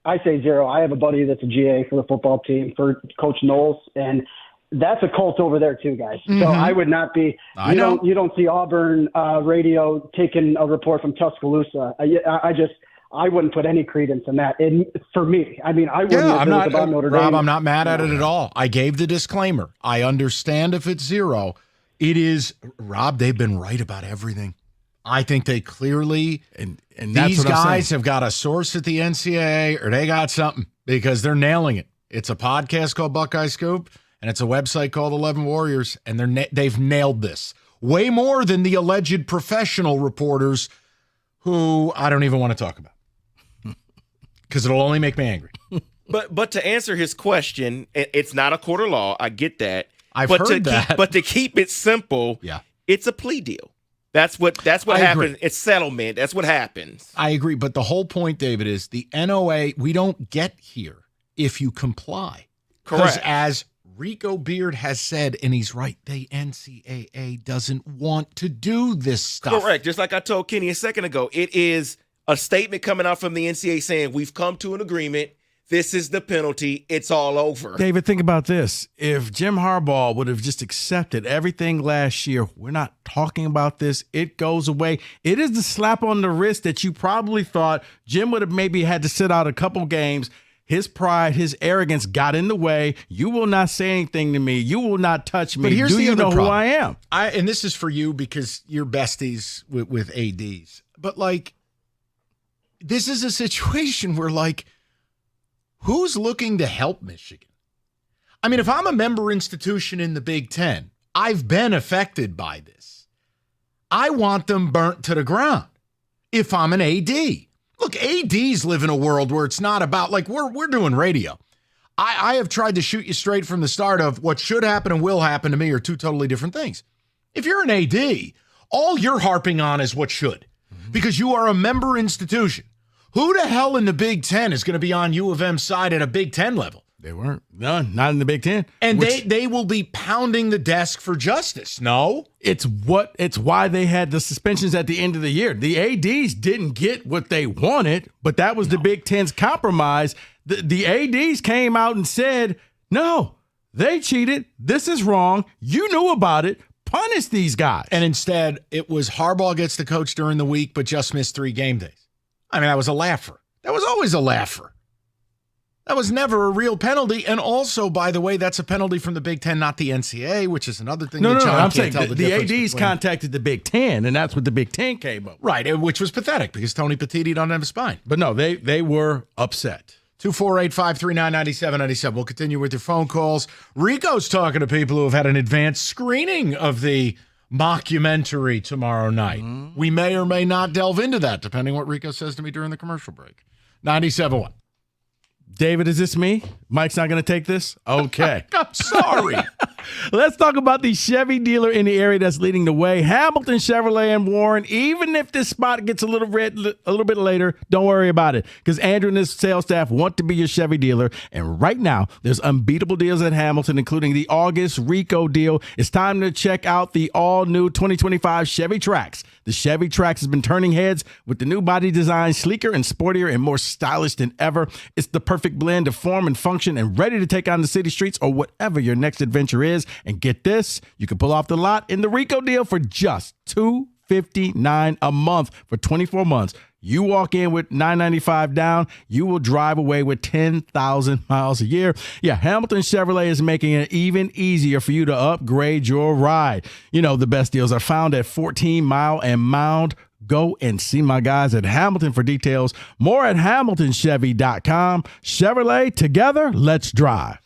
I say zero. I have a buddy that's a GA for the football team, for Coach Knowles, and that's a cult over there too, guys. So I would not be. You don't see Auburn radio taking a report from Tuscaloosa. I wouldn't put any credence in that. And for me, I mean, I wouldn't. I'm not, about Notre Rob, Dame. I'm not mad at it at all. I gave the disclaimer. I understand if it's zero. It is, Rob, they've been right about everything. I think they clearly, and that's these guys have got a source at the NCAA, or they got something, because they're nailing it. It's a podcast called Buckeye Scoop, and it's a website called 11 Warriors, and they've nailed this way more than the alleged professional reporters who I don't even want to talk about, because it'll only make me angry. But to answer his question, it's not a court of law. I get that. I've heard that. But to keep it simple, it's a plea deal. That's what happens. It's settlement. That's what happens. I agree. But the whole point, David, is the NOA, we don't get here if you comply. Correct. Because as Rico Beard has said, and he's right, the NCAA doesn't want to do this stuff. Correct. Just like I told Kenny a second ago, it is a statement coming out from the NCAA saying we've come to an agreement. This is the penalty. It's all over. David, think about this. If Jim Harbaugh would have just accepted everything last year, we're not talking about this. It goes away. It is the slap on the wrist that you probably thought Jim would have maybe had to sit out a couple games. His pride, his arrogance got in the way. You will not say anything to me. You will not touch me. But here's Do you know who I am? And this is for you because you're besties with ADs. But, this is a situation where, who's looking to help Michigan? I mean, if I'm a member institution in the Big Ten, I've been affected by this. I want them burnt to the ground if I'm an AD. Look, ADs live in a world where it's not about, we're doing radio. I have tried to shoot you straight from the start of what should happen and will happen to me are two totally different things. If you're an AD, all you're harping on is what should, because you are a member institution. Who the hell in the Big Ten is going to be on U of M's side at a Big Ten level? They weren't. None. Not in the Big Ten. And they will be pounding the desk for justice. No? It's why they had the suspensions at the end of the year. The ADs didn't get what they wanted, but that was the Big Ten's compromise. The ADs came out and said, no, they cheated. This is wrong. You knew about it. Punish these guys. And instead, it was Harbaugh gets the coach during the week, but just missed 3 game days. I mean, that was a laugher. That was always a laugher. That was never a real penalty. And also, by the way, that's a penalty from the Big Ten, not the NCAA, which is another thing. No, John I'm can't saying tell the ADs between. contacted the Big Ten, and that's what the Big Ten came up with. Right, which was pathetic because Tony Petitti don't have a spine. But no, they were upset. 248-539-9797. We'll continue with your phone calls. Rico's talking to people who have had an advanced screening of the mockumentary tomorrow night. We may or may not delve into that, depending what Rico says to me during the commercial break. 97.1. David, is this me? Mike's not going to take this? Okay. I'm sorry. Let's talk about the Chevy dealer in the area that's leading the way, Hamilton Chevrolet and Warren. Even if this spot gets a little bit later, don't worry about it, because Andrew and his sales staff want to be your Chevy dealer. And right now, there's unbeatable deals at Hamilton, including the August Rico deal. It's time to check out the all-new 2025 Chevy Trax. The Chevy Trax has been turning heads with the new body design, sleeker and sportier and more stylish than ever. It's the perfect blend of form and function and ready to take on the city streets or whatever your next adventure is. And get this, you can pull off the lot in the Rico deal for just $259 a month for 24 months. You walk in with $995 down, you will drive away with 10,000 miles a year. Yeah, Hamilton Chevrolet is making it even easier for you to upgrade your ride. You know, the best deals are found at 14 Mile and Mound. Go and see my guys at Hamilton for details. More at HamiltonChevy.com. Chevrolet, together, let's drive.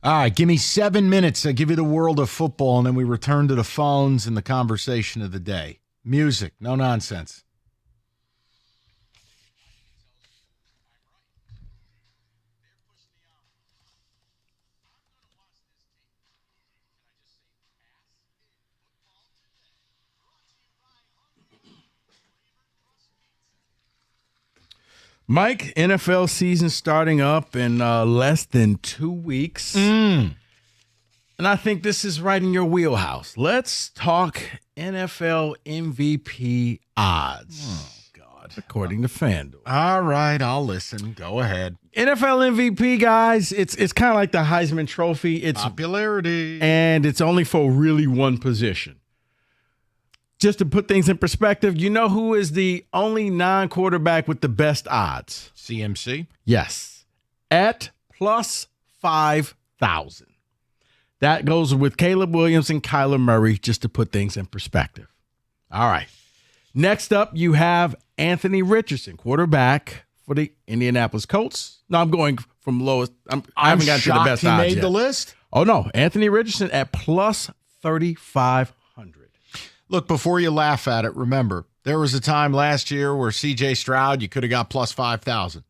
All right, give me 7 minutes. I'll give you the world of football, and then we return to the phones and the conversation of the day. Music, no nonsense. Mike, NFL season starting up in less than 2 weeks. And I think this is right in your wheelhouse. Let's talk NFL MVP odds. Oh, God. According to FanDuel. All right, I'll listen. Go ahead. NFL MVP, guys, it's kind of like the Heisman Trophy. It's popularity. And it's only for really one position. Just to put things in perspective, you know who is the only non-quarterback with the best odds? CMC? Yes. At plus 5,000. That goes with Caleb Williams and Kyler Murray, just to put things in perspective. All right. Next up, you have Anthony Richardson, quarterback for the Indianapolis Colts. No, I'm going from lowest. I haven't gotten to the best he odds made yet. the list. Oh, no. Anthony Richardson at plus 3,500. Look, before you laugh at it, remember, there was a time last year where C.J. Stroud, you could have got plus 5,000.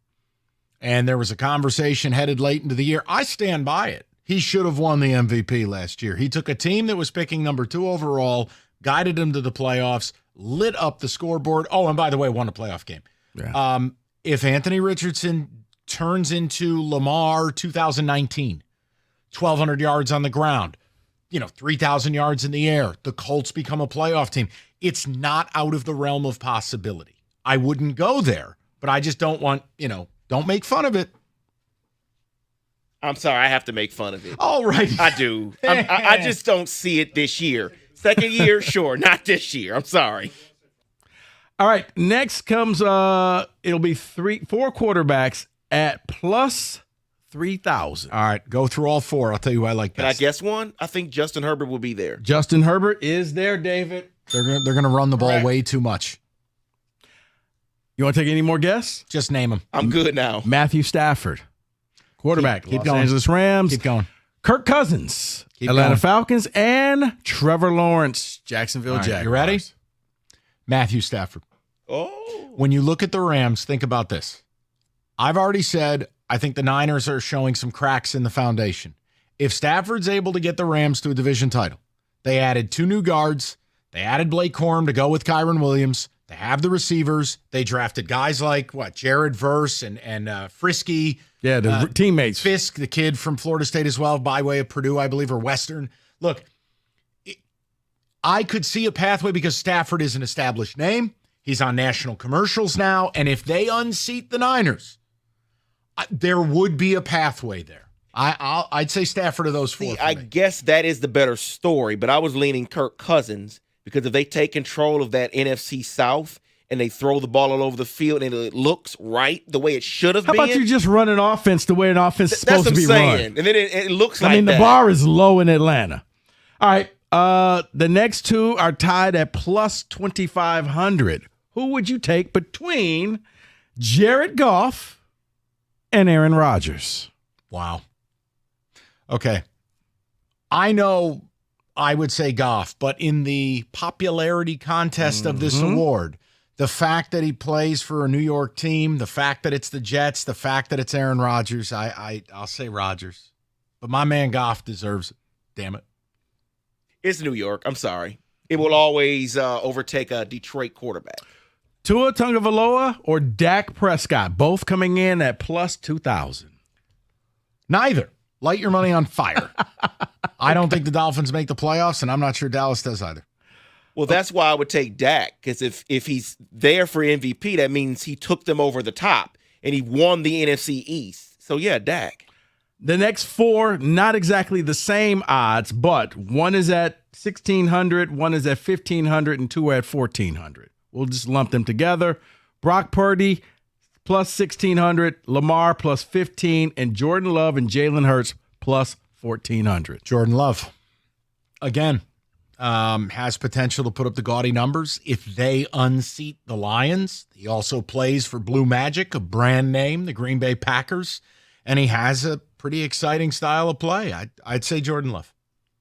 And there was a conversation headed late into the year. I stand by it. He should have won the MVP last year. He took a team that was picking number 2 overall, guided them to the playoffs, lit up the scoreboard. Oh, and by the way, won a playoff game. Yeah. If Anthony Richardson turns into Lamar 2019, 1,200 yards on the ground, 3,000 yards in the air, the Colts become a playoff team. It's not out of the realm of possibility. I wouldn't go there, but I just don't want, don't make fun of it. I'm sorry, I have to make fun of it. All right. I do. I just don't see it this year. Second year, sure, not this year. I'm sorry. All right, next comes it'll be 4 quarterbacks at plus 3,000. All right, go through all 4. I'll tell you who I like Can I best. guess one? I think Justin Herbert will be there. Justin Herbert is there, David. They're gonna run the ball Correct. way too much. You want to take any more guess? Just name them. I'm good now. Matthew Stafford, quarterback, Keep Los going. Angeles Rams. Keep going. Kirk Cousins, Keep Atlanta going. Falcons, and Trevor Lawrence, Jacksonville All right, Jaguars. you ready? Matthew Stafford. Oh. When you look at the Rams, think about this. I've already said I think the Niners are showing some cracks in the foundation. If Stafford's able to get the Rams to a division title, they added 2 new guards. They added Blake Corum to go with Kyron Williams. They have the receivers. They drafted guys like, Jared Verse and Frisky. Yeah, the teammates. Fisk, the kid from Florida State as well, by way of Purdue, I believe, or Western. Look, I could see a pathway because Stafford is an established name. He's on national commercials now. And if they unseat the Niners, there would be a pathway there. I'd say Stafford of those 4. I guess that is the better story, but I was leaning Kirk Cousins because if they take control of that NFC South and they throw the ball all over the field and it looks right the way it should have How been. about you just run an offense the way an offense is That's supposed what to I'm be saying. run? And then it looks like I mean, that. the bar is low in Atlanta. All right, the next 2 are tied at plus 2,500. Who would you take between Jared Goff and Aaron Rodgers? Wow. Okay. I know I would say Goff, but in the popularity contest of this award, the fact that he plays for a New York team, the fact that it's the Jets, the fact that it's Aaron Rodgers, I'll say Rodgers. But my man Goff deserves it. Damn it. It's New York. I'm sorry. It will always overtake a Detroit quarterback. Tua Tagovailoa or Dak Prescott, both coming in at plus 2,000. Neither. Light your money on fire. I don't think the Dolphins make the playoffs, and I'm not sure Dallas does either. Well, that's why I would take Dak, because if he's there for MVP, that means he took them over the top, and he won the NFC East. So, yeah, Dak. The next 4, not exactly the same odds, but one is at 1,600, one is at 1,500, and 2 at 1,400. We'll just lump them together. Brock Purdy, plus 1,600, Lamar plus 15, and Jordan Love and Jalen Hurts plus 1,400. Jordan Love, again, has potential to put up the gaudy numbers if they unseat the Lions. He also plays for Blue Magic, a brand name, the Green Bay Packers, and he has a pretty exciting style of play. I'd say Jordan Love.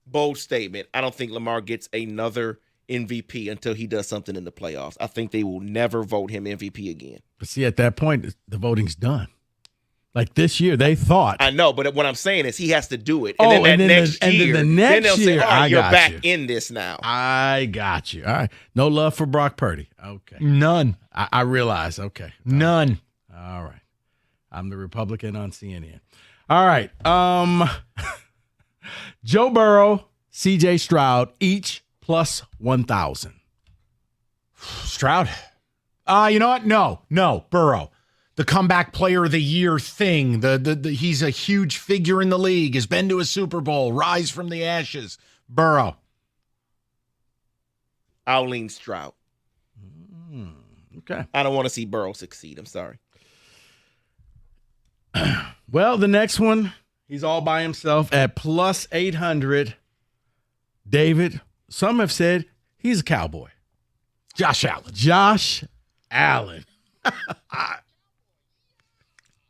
Bold statement. I don't think Lamar gets another MVP until he does something in the playoffs. I think they will never vote him MVP again. But see, at that point, the voting's done. Like this year, they thought. I know, but what I'm saying is he has to do it. And then then next year, the next then they'll say, year, all right, you're got back you. in this now. I got you. All right. No love for Brock Purdy. Okay. None. I realize. Okay. None. All right. I'm the Republican on CNN. All right. Joe Burrow, CJ Stroud, each plus 1,000. Stroud. You know what? No. Burrow. The comeback player of the year thing. He's a huge figure in the league, has been to a Super Bowl, rise from the ashes. Burrow. I'll lean Stroud. Okay. I don't want to see Burrow succeed. I'm sorry. Well, the next one, he's all by himself at plus 800. David, some have said he's a cowboy. Josh Allen. Josh Allen.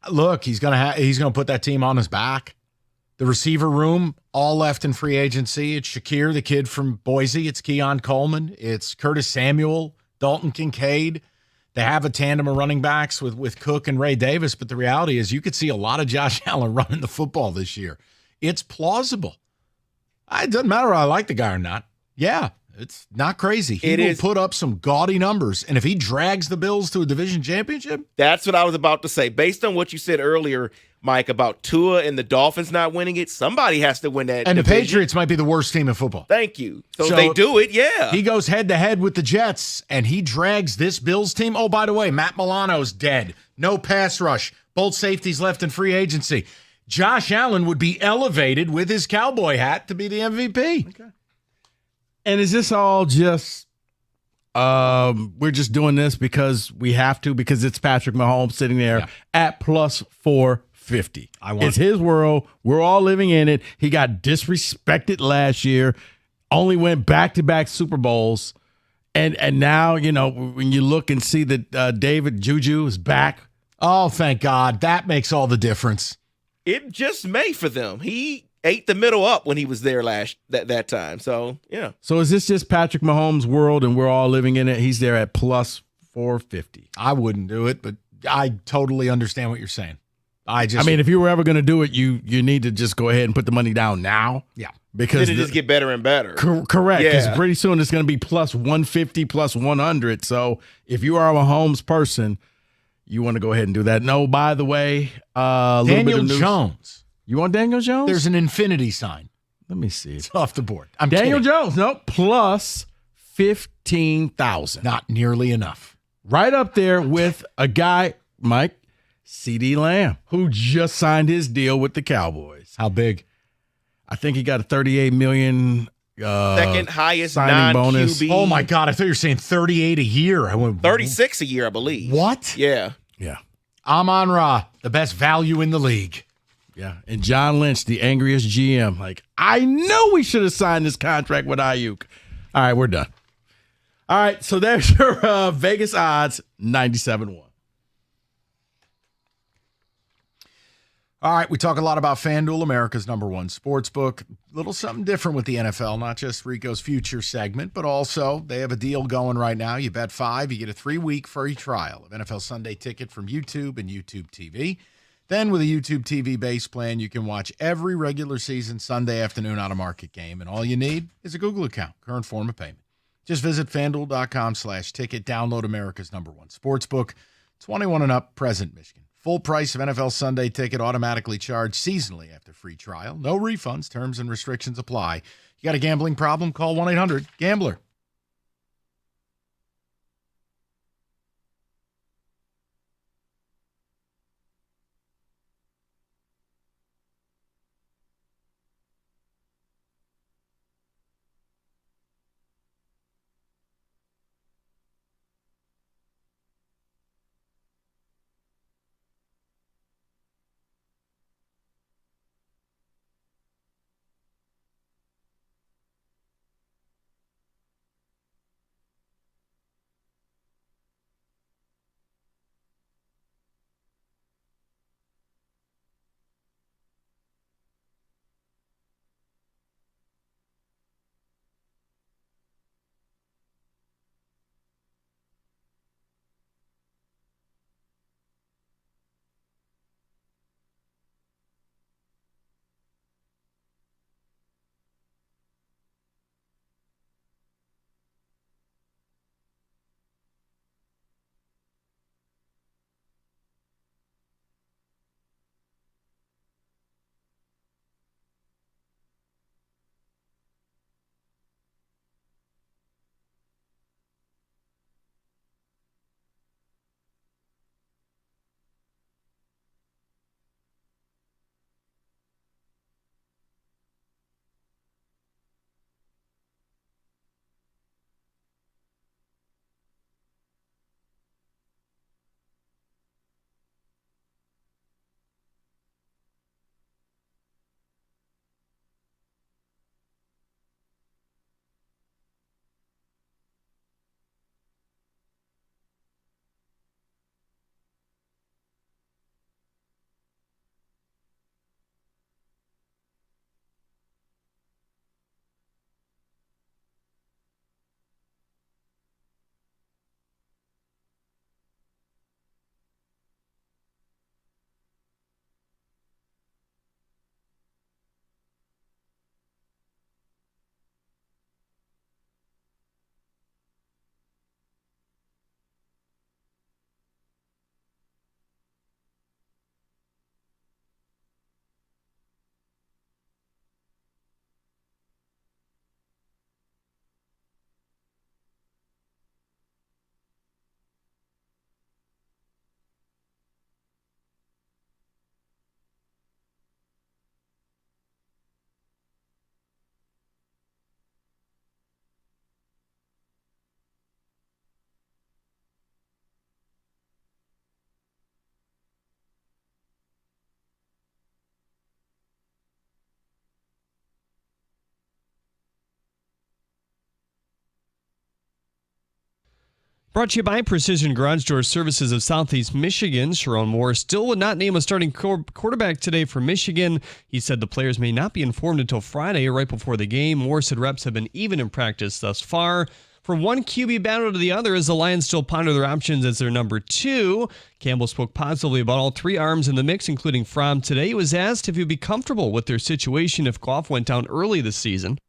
Look, he's gonna put that team on his back. The receiver room, all left in free agency. It's Shakir, the kid from Boise. It's Keon Coleman. It's Curtis Samuel, Dalton Kincaid. They have a tandem of running backs with Cook and Ray Davis, but the reality is you could see a lot of Josh Allen running the football this year. It's plausible. It doesn't matter if I like the guy or not. Yeah, it's not crazy. He will put up some gaudy numbers, and if he drags the Bills to a division championship. That's what I was about to say. Based on what you said earlier, Mike, about Tua and the Dolphins not winning it, somebody has to win that And division. the Patriots might be the worst team in football. Thank you. So if they do it, yeah. He goes head-to-head with the Jets, and he drags this Bills team. Oh, by the way, Matt Milano's dead. No pass rush. Both safeties left in free agency. Josh Allen would be elevated with his cowboy hat to be the MVP. Okay. And is this all just we're just doing this because we have to, because it's Patrick Mahomes sitting there at plus 450. It's his world. We're all living in it. He got disrespected last year, only went back-to-back Super Bowls. And now, when you look and see that David Juju is back. Oh, thank God. That makes all the difference. It just may for them. He ate the middle up when he was there that time. So, yeah. So is this just Patrick Mahomes' world and we're all living in it? He's there at plus 450. I wouldn't do it, but I totally understand what you're saying. I mean, if you were ever going to do it, you need to just go ahead and put the money down now. Yeah. Because then it just get better and better. Correct. Because Yeah. pretty soon it's going to be plus 150, plus 100. So if you are a Mahomes person, you want to go ahead and do that. No, by the way, Daniel Jones. You want Daniel Jones? There's an infinity sign. Let me see. It's off the board. I'm Daniel kidding. Jones, no, plus 15,000. Not nearly enough. Right up there with a guy, Mike, CeeDee Lamb, who just signed his deal with the Cowboys. How big? I think he got a $38 million Second highest signing bonus. non-QB. Oh, my God. I thought you were saying 38 a year. I went 36 a year, I believe. What? Yeah. Yeah. Amon-Ra, the best value in the league. Yeah. And John Lynch, the angriest GM. Like, I know we should have signed this contract with Ayuk. All right, we're done. All right, so there's your Vegas odds, 97-1. All right, we talk a lot about FanDuel, America's #1 sportsbook. A little something different with the NFL, not just Rico's Future segment, but also they have a deal going right now. You bet $5, you get a 3-week free trial of NFL Sunday Ticket from YouTube and YouTube TV. Then with a YouTube TV base plan, you can watch every regular season Sunday afternoon out-of-market game, and all you need is a Google account, current form of payment. Just visit FanDuel.com/ticket, download America's #1 sportsbook. 21 and up, present Michigan. Full price of NFL Sunday Ticket automatically charged seasonally after free trial. No refunds. Terms and restrictions apply. You got a gambling problem? Call 1-800-GAMBLER. Brought to you by Precision Garage Door Services of Southeast Michigan. Sharon Moore still would not name a starting quarterback today for Michigan. He said the players may not be informed until Friday, right before the game. Moore said reps have been even in practice thus far. From one QB battle to the other, as the Lions still ponder their options as their number 2. Campbell spoke positively about all 3 arms in the mix, including Fromm today. He was asked if he'd be comfortable with their situation if Goff went down early this season.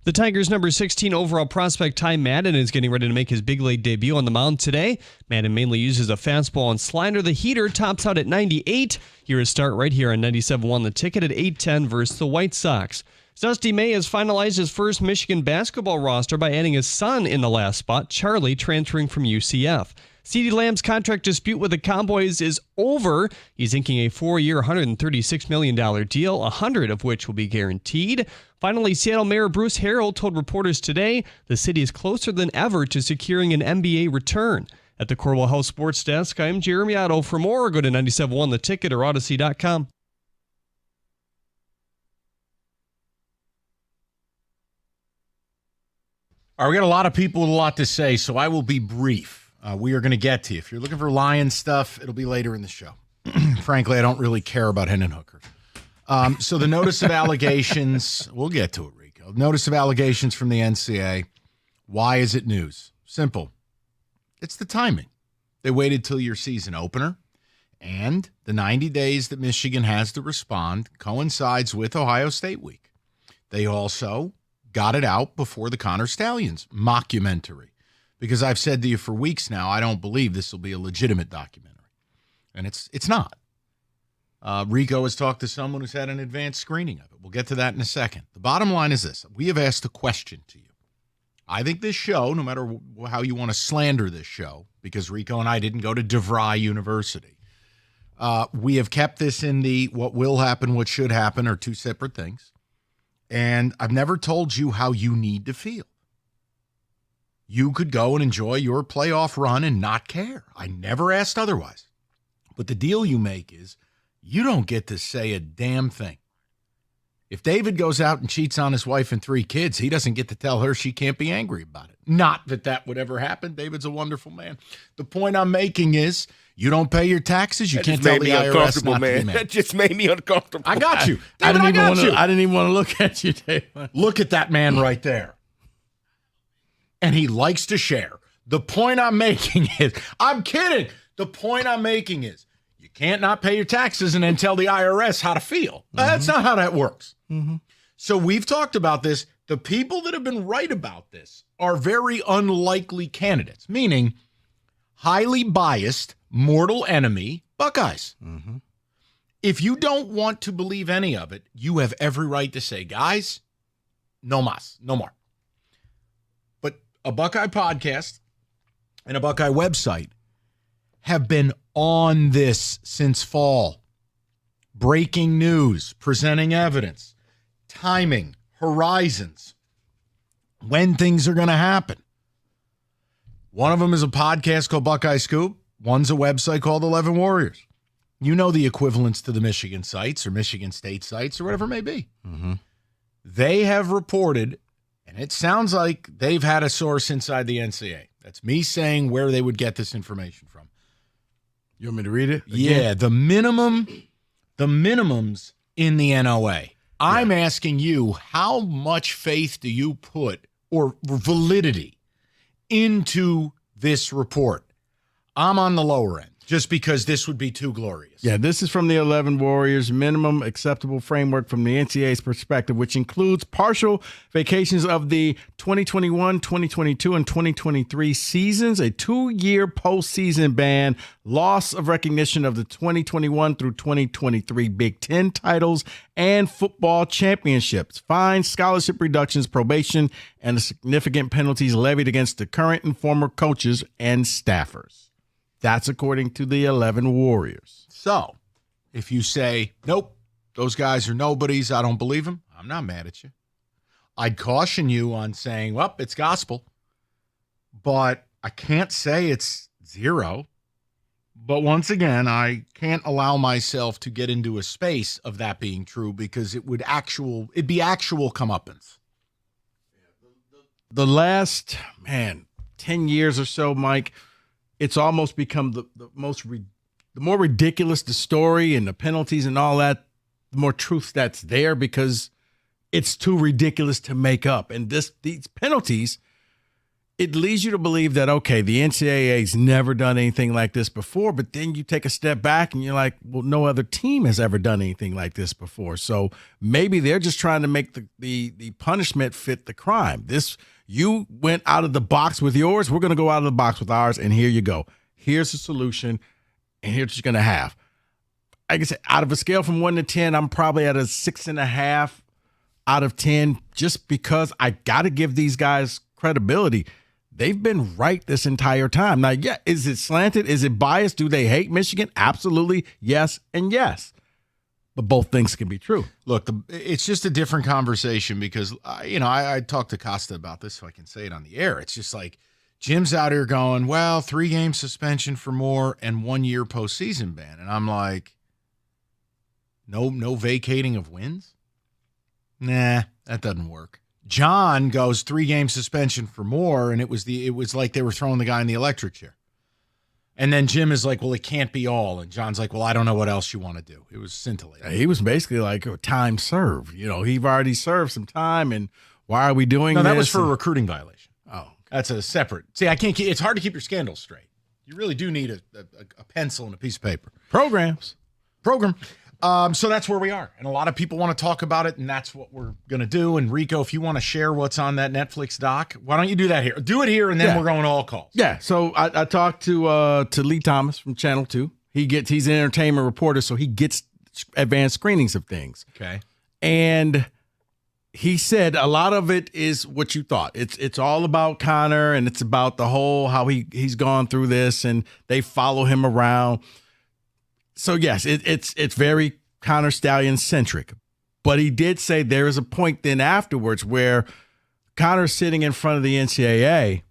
The Tigers' number 16 overall prospect Ty Madden is getting ready to make his big league debut on the mound today. Madden mainly uses a fastball and slider. The heater tops out at 98. Here is start right here on 97.1 The Ticket at 8:10 versus the White Sox. Dusty May has finalized his first Michigan basketball roster by adding his son in the last spot, Charlie, transferring from UCF. CeeDee Lamb's contract dispute with the Cowboys is over. He's inking a 4-year, $136 million deal, $100 of which will be guaranteed. Finally, Seattle Mayor Bruce Harrell told reporters today the city is closer than ever to securing an NBA return. At the Corwell House Sports Desk, I'm Jeremy Otto. For more, go to 97.1 The Ticket or Odyssey.com. All right, we got a lot of people with a lot to say, so I will be brief. We are going to get to you. If you're looking for Lion stuff, it'll be later in the show. Frankly, I don't really care about Hendon Hooker. So the notice of allegations, we'll get to it, Rico. Notice of allegations from the NCAA. Why is it news? Simple. It's the timing. They waited till your season opener, and the 90 days that Michigan has to respond coincides with Ohio State week. They also got it out before the Connor Stallions mockumentary, because I've said to you for weeks now, I don't believe this will be a legitimate documentary, and it's not. Rico has talked to someone who's had an advanced screening of it. We'll get to that in a second. The bottom line is this. We have asked a question to you. I think this show, no matter how you want to slander this show, because Rico and I didn't go to DeVry University, we have kept this in the what will happen, what should happen are two separate things. And I've never told you how you need to feel. You could go and enjoy your playoff run and not care. I never asked otherwise. But the deal you make is you don't get to say a damn thing. If David goes out and cheats on his wife and 3 kids, he doesn't get to tell her she can't be angry about it. Not that that would ever happen. David's a wonderful man. The point I'm making is you don't pay your taxes. You can't tell the IRS not to be mad. That just made me uncomfortable. I got you. David, I didn't even want to look at you, David. Look at that man right there. And he likes to share. The point I'm making is, I'm kidding. The point I'm making is, you can't not pay your taxes and then tell the IRS how to feel. Mm-hmm. That's not how that works. Mm-hmm. So we've talked about this. The people that have been right about this are very unlikely candidates, meaning highly biased, mortal enemy Buckeyes. Mm-hmm. If you don't want to believe any of it, you have every right to say, guys, no mas, no more. But a Buckeye podcast and a Buckeye website have been on this since fall. Breaking news, presenting evidence, timing, horizons, when things are going to happen. One of them is a podcast called Buckeye Scoop. One's a website called 11 Warriors. You know the equivalents to the Michigan sites or Michigan State sites or whatever it may be. Mm-hmm. They have reported, and it sounds like they've had a source inside the NCAA. That's me saying where they would get this information from. You want me to read it again? Yeah, the minimums in the NOA. I'm asking you, how much faith do you put or validity into this report? I'm on the lower end, just because this would be too glorious. Yeah, this is from the 11 Warriors minimum acceptable framework from the NCAA's perspective, which includes partial vacations of the 2021, 2022, and 2023 seasons, a 2-year postseason ban, loss of recognition of the 2021 through 2023 Big Ten titles and football championships, fines, scholarship reductions, probation, and the significant penalties levied against the current and former coaches and staffers. That's according to the 11 Warriors. So, if you say, nope, those guys are nobodies, I don't believe them, I'm not mad at you. I'd caution you on saying, well, it's gospel. But I can't say it's 0. But once again, I can't allow myself to get into a space of that being true because it'd be actual comeuppance. The last 10 years or so, Mike, it's almost become the more ridiculous the story and the penalties and all that, the more truth that's there because it's too ridiculous to make up. And these penalties, it leads you to believe that, okay, the NCAA's never done anything like this before, but then you take a step back and you're like, well, no other team has ever done anything like this before. So maybe they're just trying to make the punishment fit the crime. You went out of the box with yours, we're going to go out of the box with ours, and here you go. Here's the solution, and here's what you're going to have. Like I said, out of a scale from 1 to 10, I'm probably at a 6.5 out of 10 just because I got to give these guys credibility. They've been right this entire time. Now, yeah, is it slanted? Is it biased? Do they hate Michigan? Absolutely, yes and yes. But both things can be true. Look, it's just a different conversation because, I talked to Costa about this so I can say it on the air. It's just like Jim's out here going, well, 3-game suspension for Moore and 1-year postseason ban. And I'm like, no vacating of wins? Nah, that doesn't work. John goes 3-game suspension for Moore, and it was like they were throwing the guy in the electric chair. And then Jim is like, well, it can't be all. And John's like, well, I don't know what else you want to do. It was scintillating. He was basically like time served. He've already served some time, and why are we doing this? No, that was for a recruiting violation. Oh, that's a separate. See, it's hard to keep your scandals straight. You really do need a pencil and a piece of paper. Program. So that's where we are. And a lot of people want to talk about it, and that's what we're going to do. And Rico, if you want to share what's on that Netflix doc, why don't you do that here? Do it here, and then we're going all calls. Yeah, so I talked to Lee Thomas from Channel 2. He's an entertainment reporter, so he gets advanced screenings of things. Okay. And he said a lot of it is what you thought. It's all about Connor, and it's about the whole how he's gone through this, and they follow him around. So, yes, it's very Connor Stallion-centric. But he did say there is a point then afterwards where Connor's sitting in front of the NCAA,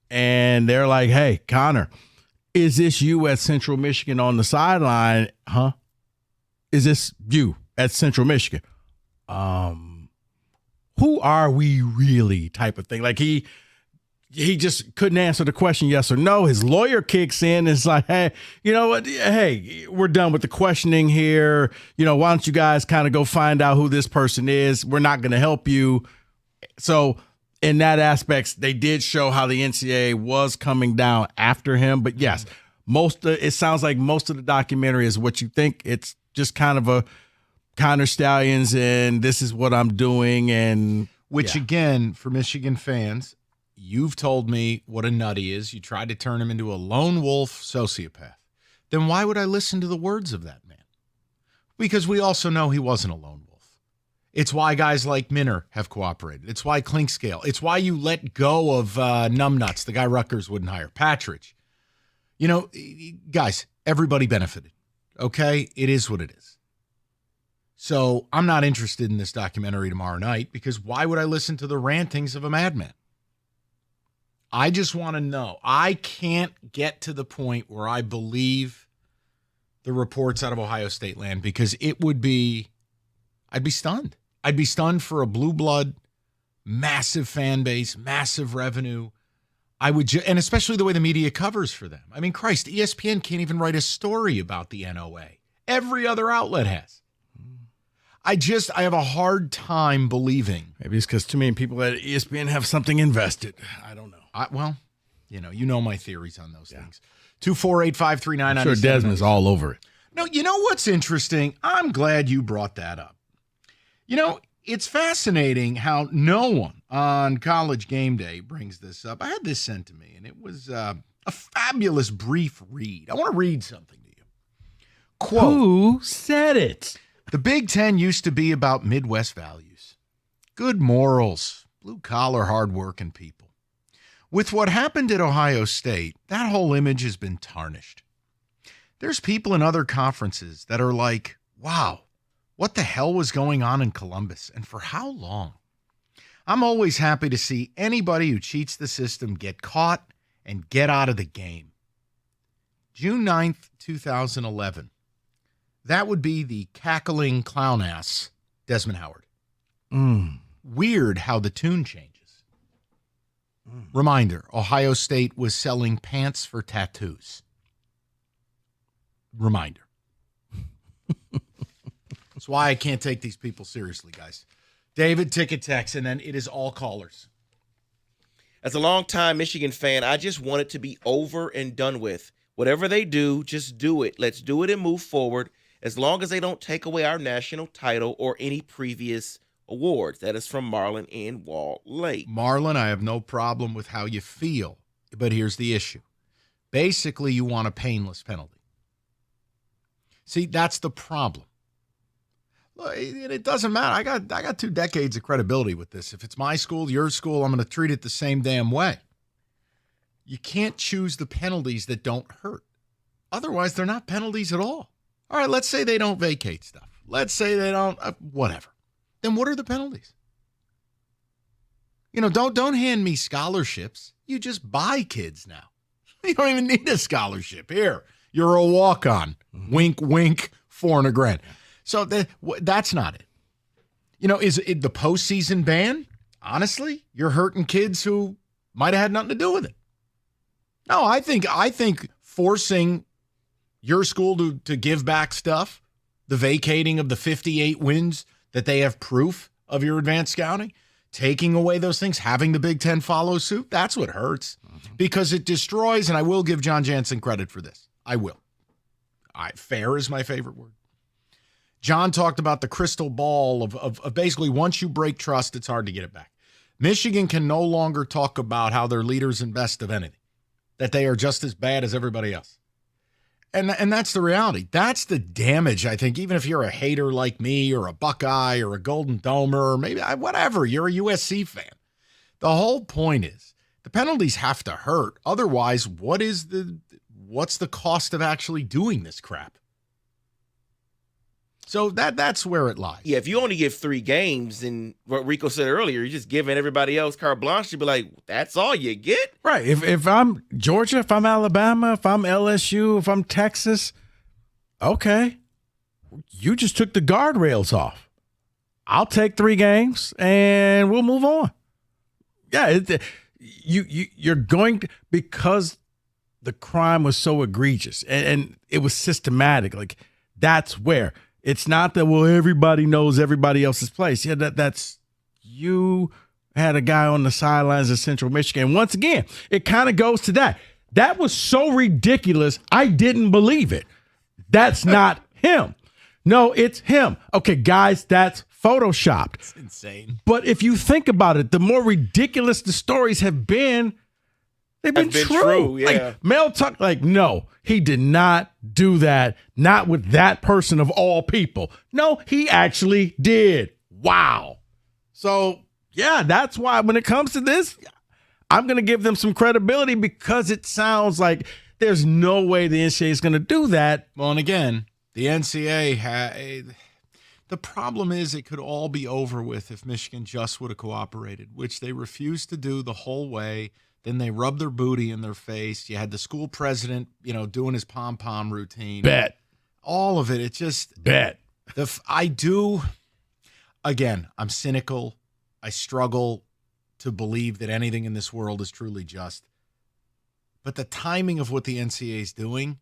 and they're like, hey, Connor, is this you at Central Michigan on the sideline? Huh? Is this you at Central Michigan? Who are we really type of thing? Like he just couldn't answer the question yes or no. His lawyer kicks in and is like, hey, you know what? Hey, we're done with the questioning here. Why don't you guys kind of go find out who this person is? We're not going to help you. So in that aspect, they did show how the NCAA was coming down after him. But yes, it sounds like most of the documentary is what you think. It's just kind of a Connor Stallions and this is what I'm doing. And which again, for Michigan fans, you've told me what a nut he is. You tried to turn him into a lone wolf sociopath. Then why would I listen to the words of that man? Because we also know he wasn't a lone wolf. It's why guys like Minner have cooperated. It's why Clinkscale. It's why you let go of Numbnuts, the guy Rutgers wouldn't hire, Patridge. Guys, everybody benefited. Okay? It is what it is. So I'm not interested in this documentary tomorrow night because why would I listen to the rantings of a madman? I just want to know. I can't get to the point where I believe the reports out of Ohio State land because I'd be stunned. I'd be stunned for a blue blood, massive fan base, massive revenue. And especially the way the media covers for them. I mean, Christ, ESPN can't even write a story about the NOA. Every other outlet has. I have a hard time believing. Maybe it's because too many people at ESPN have something invested. I don't know. You know my theories on those things. 248-539. I'm sure Desmond's all over it. No, you know what's interesting? I'm glad you brought that up. It's fascinating how no one on College Game Day brings this up. I had this sent to me, and it was a fabulous brief read. I want to read something to you. Quote, who said it? The Big Ten used to be about Midwest values, good morals, blue-collar, hard-working people. With what happened at Ohio State, that whole image has been tarnished. There's people in other conferences that are like, wow, what the hell was going on in Columbus and for how long? I'm always happy to see anybody who cheats the system get caught and get out of the game. June 9th, 2011. That would be the cackling clown ass Desmond Howard. Weird how the tune changes. Reminder, Ohio State was selling pants for tattoos. Reminder. That's why I can't take these people seriously, guys. David, ticket text, and then it is all callers. As a longtime Michigan fan, I just want it to be over and done with. Whatever they do, just do it. Let's do it and move forward, as long as they don't take away our national title or any previous awards. That is from Marlon in Wall Lake. Marlon, I have no problem with how you feel, but here's the issue. Basically, you want a painless penalty. See, that's the problem. Look, it doesn't matter. I got 2 decades of credibility with this. If it's my school, your school, I'm going to treat it the same damn way. You can't choose the penalties that don't hurt. Otherwise, they're not penalties at all. All right, let's say they don't vacate stuff. Let's say they don't, whatever. Then what are the penalties? You know, don't hand me scholarships. You just buy kids now. You don't even need a scholarship. Here, you're a walk-on. Wink, wink, $400,000. So that's not it. You know, is it the postseason ban? Honestly, you're hurting kids who might have had nothing to do with it. No, I think forcing your school to give back stuff, the vacating of the 58 wins that they have proof of your advanced scouting, taking away those things, having the Big Ten follow suit, that's what hurts. Because it destroys, and I will give John Jansen credit for this. I will. Fair is my favorite word. John talked about the crystal ball of basically once you break trust, it's hard to get it back. Michigan can no longer talk about how they're leaders and best of anything, that they are just as bad as everybody else. And that's the reality. That's the damage, I think, even if you're a hater like me or a Buckeye or a Golden Domer or maybe whatever, you're a USC fan. The whole point is the penalties have to hurt. Otherwise, what's the cost of actually doing this crap? So that's where it lies. Yeah, if you only give 3 games, and what Rico said earlier, you're just giving everybody else carte blanche. You'd be like, that's all you get? Right. If I'm Georgia, if I'm Alabama, if I'm LSU, if I'm Texas, okay, you just took the guardrails off. I'll take 3 games and we'll move on. Yeah, you're going to, because the crime was so egregious and it was systematic. Like, that's where. It's not that, well, everybody knows everybody else's place. Yeah, that's you had a guy on the sidelines of Central Michigan. And once again, it kind of goes to that. That was so ridiculous, I didn't believe it. That's not him. No, it's him. Okay, guys, that's Photoshopped. It's insane. But if you think about it, the more ridiculous the stories have been, they've been true. Yeah. Like, Mel Tuck, no, he did not do that. Not with that person of all people. No, he actually did. Wow. So, yeah, that's why when it comes to this, I'm going to give them some credibility because it sounds like there's no way the NCAA is going to do that. Well, and again, the NCAA, the problem is it could all be over with if Michigan just would have cooperated, which they refused to do the whole way. Then they rubbed their booty in their face. You had the school president, doing his pom-pom routine. Bet. All of it. It just. Bet. Again, I'm cynical. I struggle to believe that anything in this world is truly just. But the timing of what the NCAA is doing,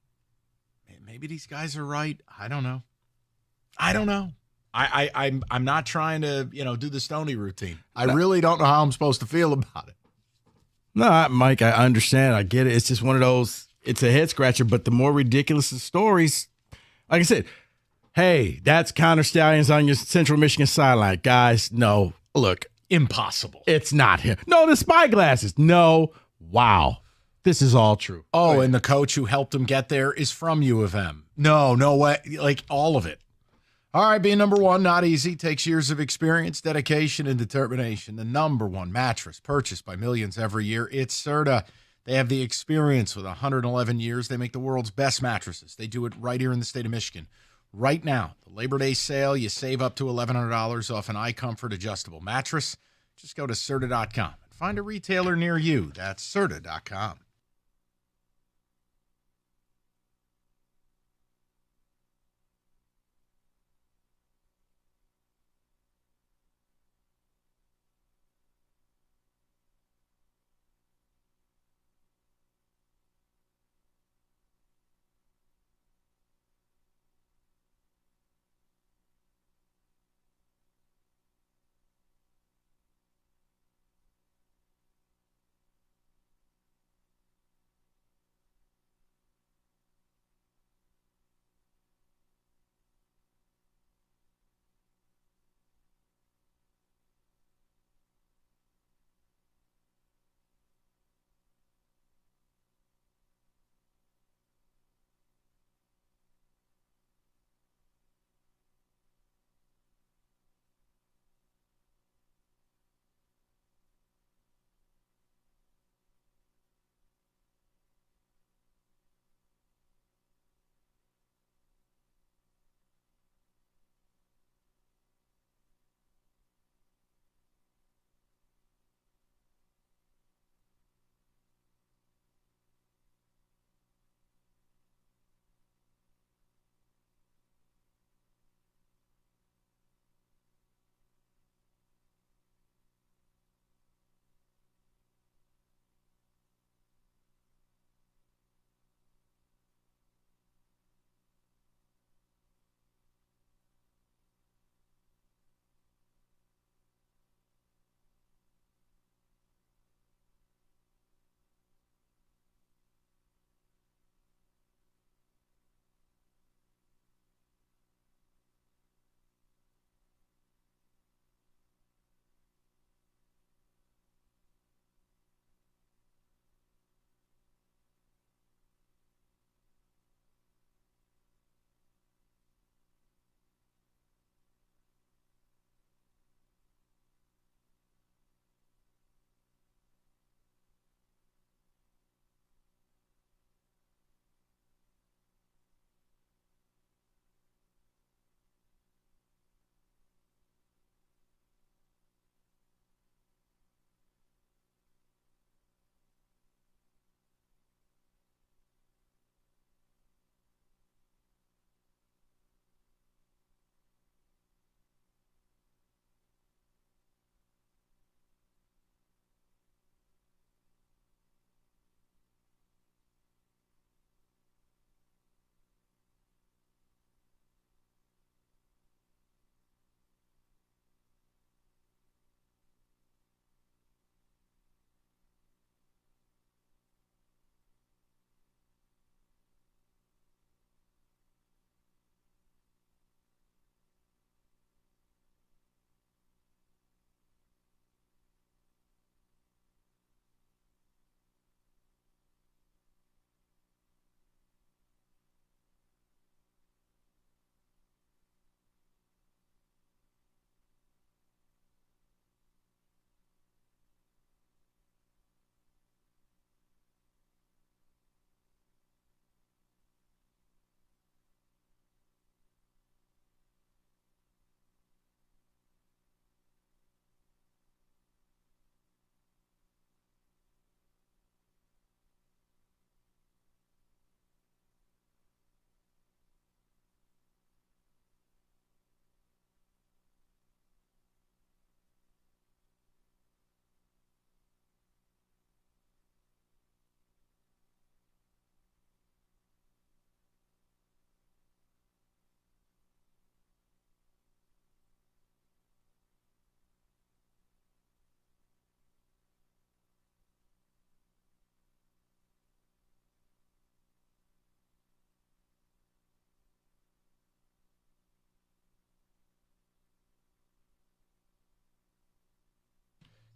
maybe these guys are right. I don't know. I'm not trying to, do the Stoney routine. I really don't know how I'm supposed to feel about it. No, Mike, I understand. I get it. It's just one of those, it's a head scratcher, but the more ridiculous the stories, like I said, hey, that's Connor Stallions on your Central Michigan sideline. Guys, no, look. Impossible. It's not him. No, the spy glasses. No. Wow. This is all true. Oh, and the coach who helped him get there is from U of M. No way. Like all of it. All right, being number one, not easy. Takes years of experience, dedication, and determination. The number one mattress purchased by millions every year. It's Serta. They have the experience with 111 years. They make the world's best mattresses. They do it right here in the state of Michigan. Right now, the Labor Day sale, you save up to $1,100 off an iComfort adjustable mattress. Just go to Serta.com and find a retailer near you. That's Serta.com.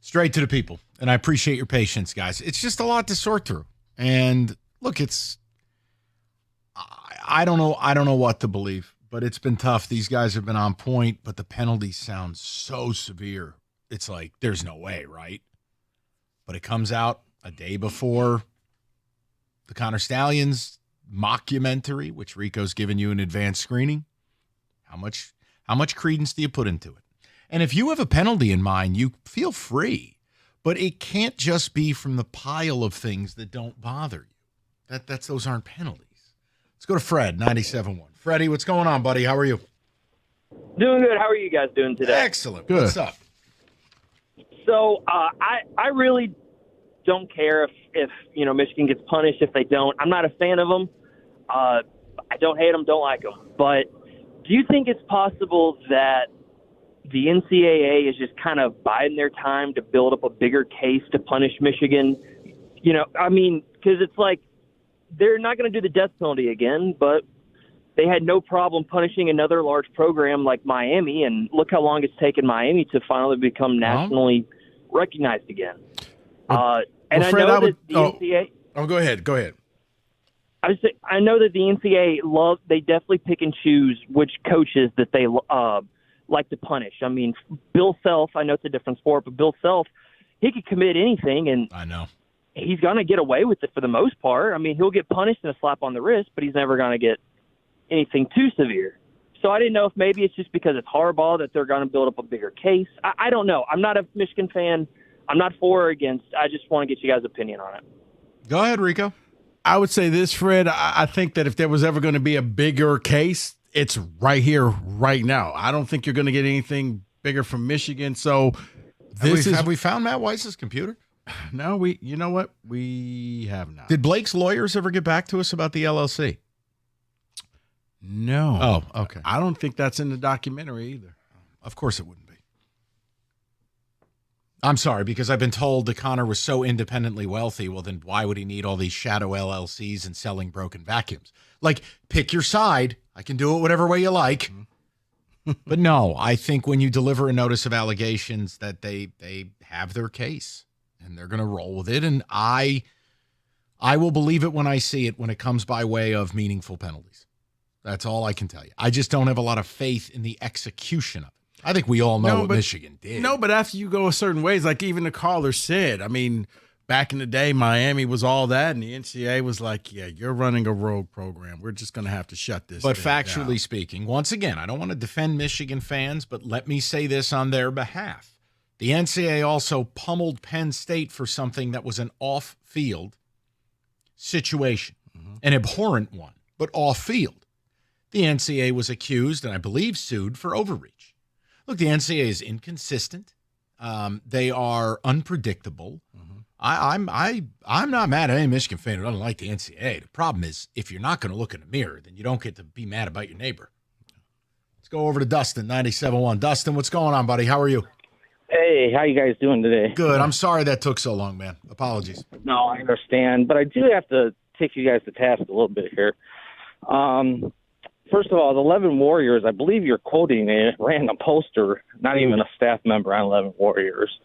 Straight to the people. And I appreciate your patience, guys. It's just a lot to sort through. And look, I don't know what to believe, but it's been tough. These guys have been on point, but the penalties sound so severe. It's like, there's no way, right? But it comes out a day before the Connor Stallions mockumentary, which Rico's given you an advanced screening. How much credence do you put into it? And if you have a penalty in mind, you feel free, but it can't just be from the pile of things that don't bother you. Those aren't penalties. Let's go to Fred, 97.1. Freddie, what's going on, buddy? How are you? Doing good. How are you guys doing today? Excellent. Good. What's up? So I really don't care if Michigan gets punished if they don't. I'm not a fan of them. I don't hate them, don't like them. But do you think it's possible that the NCAA is just kind of biding their time to build up a bigger case to punish Michigan? Because it's like they're not going to do the death penalty again, but they had no problem punishing another large program like Miami, and look how long it's taken Miami to finally become nationally recognized again. And Fred, I know that the NCAA... Oh, go ahead. I know that the NCAA they definitely pick and choose which coaches that they like to punish. I mean, Bill Self, I know it's a different sport, but Bill Self, he could commit anything, and I know he's going to get away with it for the most part. I mean, he'll get punished and a slap on the wrist, but he's never going to get anything too severe. So I didn't know if maybe it's just because it's Harbaugh that they're going to build up a bigger case. I don't know. I'm not a Michigan fan. I'm not for or against. I just want to get you guys' opinion on it. Go ahead, Rico. I would say this, Fred. I think that if there was ever going to be a bigger case, it's right here, right now. I don't think you're going to get anything bigger from Michigan. So have we found Matt Weiss's computer? No, you know what? We have not. Did Blake's lawyers ever get back to us about the LLC? No. Oh, okay. I don't think that's in the documentary either. Of course it wouldn't be. I'm sorry, because I've been told that Connor was so independently wealthy. Well, then why would he need all these shadow LLCs and selling broken vacuums? Like, pick your side. I can do it whatever way you like. But no, I think when you deliver a notice of allegations that they have their case and they're going to roll with it. And I will believe it when I see it, when it comes by way of meaningful penalties. That's all I can tell you. I just don't have a lot of faith in the execution of it. I think we all know what Michigan did. No, but after you go a certain ways, like even the caller said, I mean, back in the day, Miami was all that, and the NCAA was like, yeah, you're running a rogue program. We're just going to have to shut this But thing factually down. speaking, once again, I don't want to defend Michigan fans, but let me say this on their behalf. The NCAA also pummeled Penn State for something that was an off-field situation, an abhorrent one, but off-field. The NCAA was accused, and I believe sued, for overreach. Look, the NCAA is inconsistent. They are unpredictable. I'm not mad at any Michigan fan who doesn't like the NCAA. The problem is, if you're not going to look in the mirror, then you don't get to be mad about your neighbor. Let's go over to Dustin, 97.1. Dustin, what's going on, buddy? How are you? Hey, how you guys doing today? Good. I'm sorry that took so long, man. Apologies. No, I understand, but I do have to take you guys to task a little bit here. First of all, the 11 Warriors, I believe you're quoting a random poster, not even a staff member on 11 Warriors.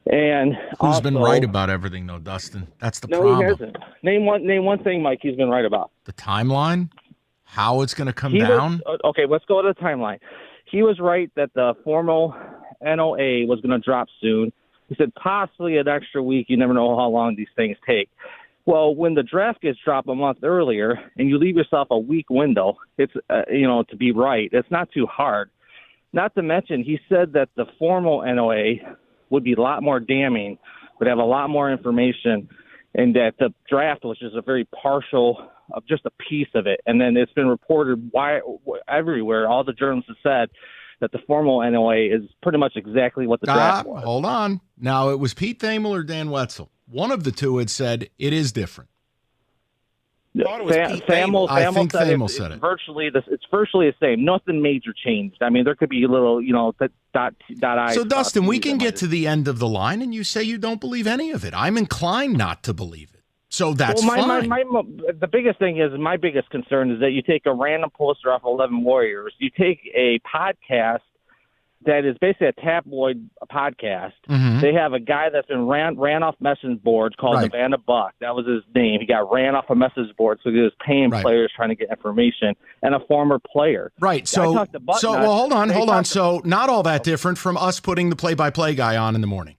And who's been right about everything, though, Dustin? That's the no, problem. He hasn't. Name one thing, Mike, he's been right about. The timeline? How it's going to come down? Okay, let's go to the timeline. He was right that the formal NOA was going to drop soon. He said possibly an extra week. You never know how long these things take. Well, when the draft gets dropped a month earlier and you leave yourself a week window, it's to be right. It's not too hard. Not to mention, he said that the formal NOA would be a lot more damning, would have a lot more information, and that the draft was just a very partial, just a piece of it. And then it's been reported everywhere. All the journalists have said that the formal NOA is pretty much exactly what the draft was. Hold on. Now, it was Pete Thamel or Dan Wetzel. One of the two had said it is different. Thamel said it. It's virtually the same. Nothing major changed. I mean, there could be a little, dot I. So, Dustin, we can get to the end of the line, and you say you don't believe any of it. I'm inclined not to believe it. So that's fine. The biggest thing is, my biggest concern is that you take a random poster off 11 Warriors. You take a podcast that is basically a tabloid podcast. Mhm. They have a guy that's been ran off message boards called Right. Savannah Buck. That was his name. He got ran off a message board, so he was paying Right. players trying to get information, and a former player. Right. I So, talked to Buck well, nuts. hold on. They talked- So, not all that different from us putting the play-by-play guy on in the morning.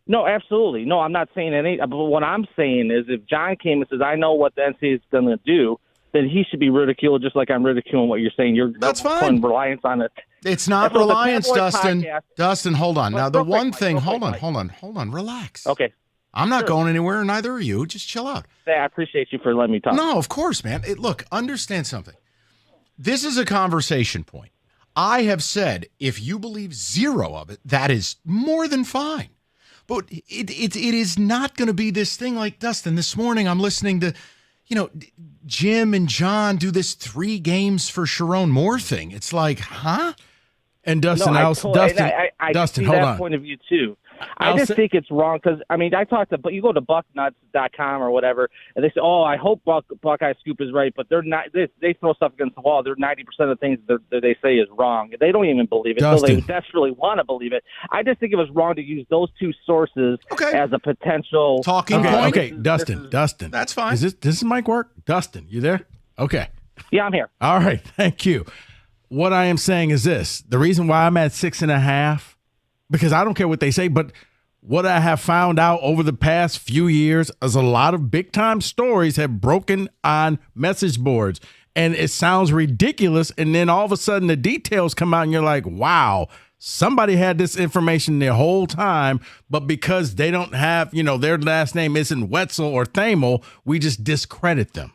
No, absolutely. No, I'm not saying any. But what I'm saying is, if John came and says, "I know what the NCAA is going to do," then he should be ridiculed, just like I'm ridiculing what you're saying. That's fine. Putting reliance on it. It's not That's what the reliance, tabloid Dustin. podcast- Dustin, hold on. Well, Now, the real quick, one Mike, thing, real hold quick, on, Mike. relax. Okay. I'm not Sure. going anywhere, neither are you. Just chill out. Hey, I appreciate you for letting me talk. No, of course, man. Look, understand something. This is a conversation point. I have said, if you believe zero of it, that is more than fine. But it is not going to be this thing like Dustin. This morning, I'm listening to, Jim and John do this 3 games for Sharon Moore thing. It's like, huh? And Dustin, no, Dustin, I Dustin, see hold that on. point of view too. I I'll just say- think it's wrong because I talked to, but you go to bucknuts.com or whatever, and they say, "Oh, I hope Buckeye Scoop is right," but they're not. They throw stuff against the wall. They're 90% of the things that they say is wrong. They don't even believe it. So they Dustin. desperately want to believe it. I just think it was wrong to use those 2 sources as a potential talking Okay, point. okay, Dustin. That's fine. Does this mic work? Dustin, you there? Okay. Yeah, I'm here. All right, thank you. What I am saying is this: the reason why I'm at 6.5, because I don't care what they say, but what I have found out over the past few years is a lot of big time stories have broken on message boards, and it sounds ridiculous. And then all of a sudden, the details come out, and you're like, "Wow, somebody had this information their whole time." But because they don't have, their last name isn't Wetzel or Thamel, we just discredit them.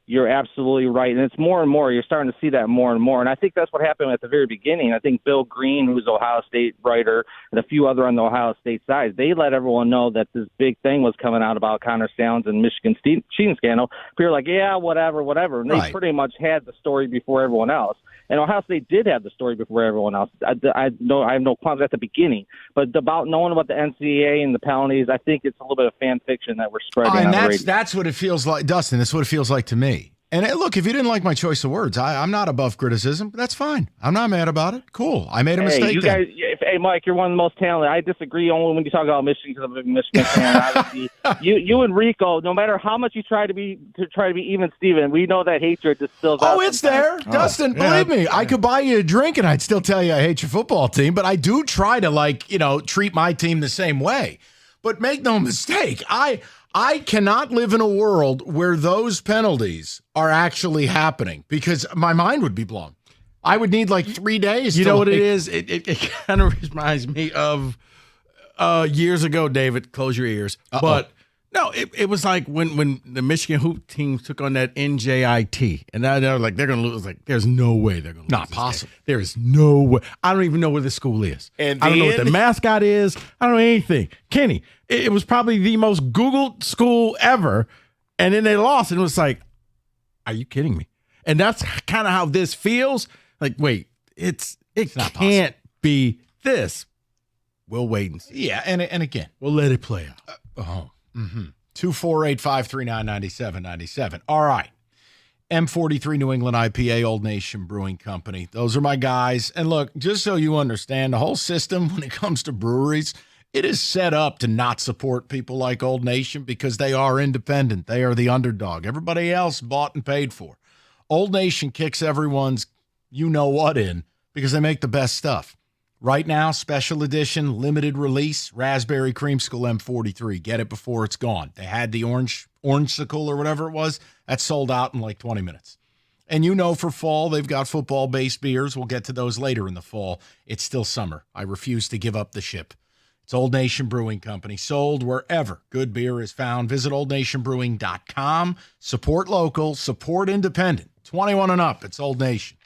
You're absolutely right. And it's more and more. You're starting to see that more and more. And I think that's what happened at the very beginning. I think Bill Green, who's an Ohio State writer, and a few other on the Ohio State side, they let everyone know that this big thing was coming out about Connor Stalions and Michigan cheating scandal. People were like, yeah, whatever. And they Right. pretty much had the story before everyone else. And Ohio State did have the story before everyone else. I have no qualms at the beginning. But about knowing about the NCAA and the penalties, I think it's a little bit of fan fiction that we're spreading on And the radio. that's what it feels like, Dustin. That's what it feels like to me. And look, if you didn't like my choice of words, I'm not above criticism. But that's fine. I'm not mad about it. Cool. I made a mistake. You then. guys, hey Mike, you're one of the most talented. I disagree only when you talk about Michigan because I'm a big Michigan fan. Obviously, you and Rico, no matter how much you try to be even Steven, we know that hatred just spills out. Oh, it's there. Dustin, believe me, I could buy you a drink and I'd still tell you I hate your football team, but I do try to treat my team the same way. But make no mistake, I cannot live in a world where those penalties are actually happening because my mind would be blown. I would need like 3 days. You to know what it like- is? It kind of reminds me of years ago, David, close your ears. But no, it was like when the Michigan hoop team took on that NJIT, and now they're like, they're going to lose. Like, there's no way they're going to lose. Not this possible. game. There is no way. I don't even know where the school is. And I don't know what then- the mascot is. I don't know anything. Kenny, it was probably the most Googled school ever. And then they lost, and it was like, are you kidding me? And that's kind of how this feels. Like, wait, it can't be this. We'll wait and see. Yeah, and again, We'll let it play out. 248-539-9797. All right. M43 New England IPA, Old Nation Brewing Company. Those are my guys. And look, just so you understand, the whole system when it comes to breweries, it is set up to not support people like Old Nation because they are independent. They are the underdog. Everybody else bought and paid for. Old Nation kicks everyone's you-know-what in because they make the best stuff. Right now, special edition, limited release, Raspberry Creamsicle M43. Get it before it's gone. They had the Orangesicle or whatever it was. That sold out in like 20 minutes. And for fall, they've got football-based beers. We'll get to those later in the fall. It's still summer. I refuse to give up the ship. It's Old Nation Brewing Company, sold wherever good beer is found. Visit oldnationbrewing.com. Support local, support independent. 21 and up, it's Old Nation.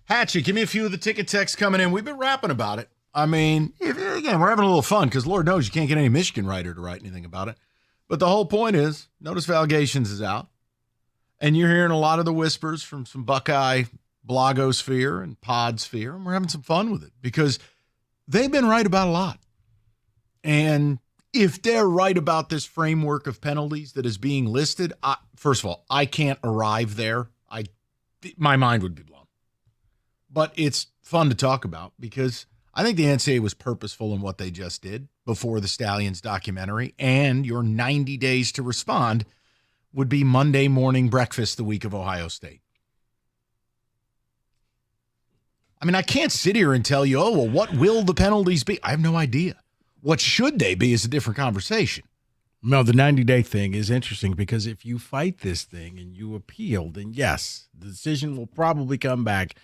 Hatchet, give me a few of the ticket texts coming in. We've been rapping about it. I mean, again, we're having a little fun because Lord knows you can't get any Michigan writer to write anything about it. But the whole point is, notice of allegations is out. And you're hearing a lot of the whispers from some Buckeye blogosphere and podsphere, and we're having some fun with it because they've been right about a lot. And if they're right about this framework of penalties that is being listed, first of all, I can't arrive there. My mind would be blown. But it's fun to talk about because I think the NCAA was purposeful in what they just did before the Stallions documentary, and your 90 days to respond would be Monday morning breakfast the week of Ohio State. I mean, I can't sit here and tell you, what will the penalties be? I have no idea. What should they be is a different conversation. No, the 90-day thing is interesting because if you fight this thing and you appeal, then yes, the decision will probably come back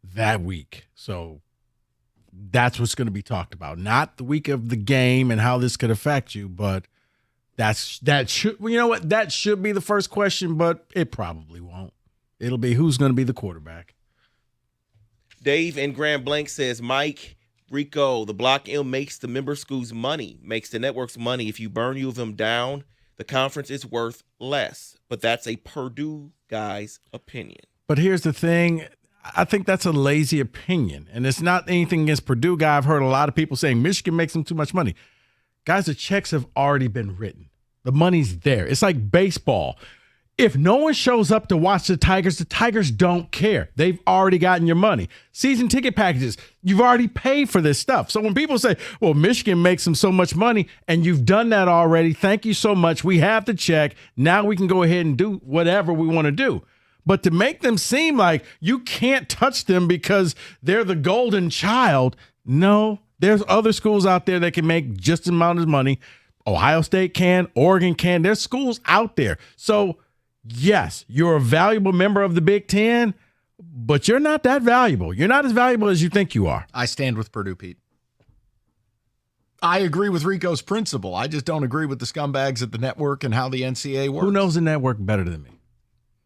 that week. So that's what's going to be talked about. Not the week of the game and how this could affect you, but that should be the first question, but it probably won't. It'll be who's going to be the quarterback. Dave in Grand Blanc says, Mike, Rico, the Block M makes the member schools money, makes the networks money. If you burn U of M down, the conference is worth less. But that's a Purdue guy's opinion. But here's the thing. I think that's a lazy opinion. And it's not anything against Purdue guy. I've heard a lot of people saying Michigan makes them too much money. Guys, the checks have already been written. The money's there. It's like baseball. If no one shows up to watch the Tigers don't care. They've already gotten your money. Season ticket packages, you've already paid for this stuff. So when people say, well, Michigan makes them so much money, and you've done that already, thank you so much. We have the check. Now we can go ahead and do whatever we want to do. But to make them seem like you can't touch them because they're the golden child, no, there's other schools out there that can make just as amount of money. Ohio State can, Oregon can. There's schools out there. So yes, you're a valuable member of the Big Ten, but you're not that valuable. You're not as valuable as you think you are. I stand with Purdue, Pete. I agree with Rico's principle. I just don't agree with the scumbags at the network and how the NCAA works. Who knows the network better than me?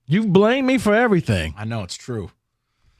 You've blamed me for everything. I know it's true.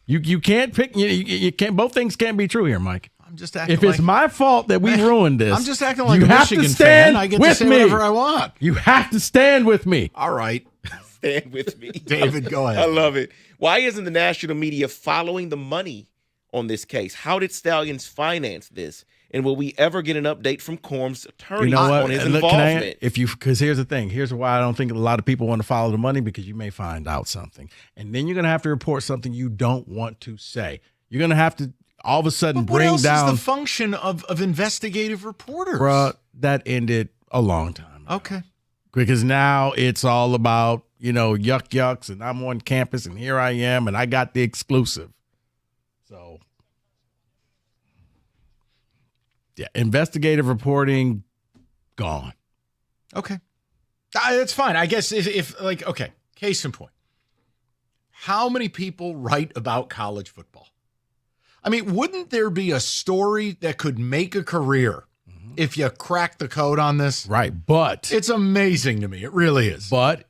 You can't pick. You can't. Both things can't be true here, Mike. I'm just acting. If it's my fault that we ruined this, I'm just acting like you a have Michigan to stand fan. I get with to say me. whatever I want. You have to stand with me. All right. Stand with me. David, go ahead. I love it. Why isn't the national media following the money on this case? How did Stallions finance this? And will we ever get an update from Corm's attorney on his involvement? Because here's the thing. Here's why I don't think a lot of people want to follow the money, because you may find out something. And then you're going to have to report something you don't want to say. You're going to have to all of a sudden bring what else down. is the function of investigative reporters? Bruh, that ended a long time ago. Okay. Because now it's all about, yucks, and I'm on campus, and here I am, and I got the exclusive. So, yeah, investigative reporting, gone. Okay. That's fine. I guess if okay, case in point. How many people write about college football? I mean, wouldn't there be a story that could make a career if you crack the code on this? Right, but it's amazing to me. It really is. But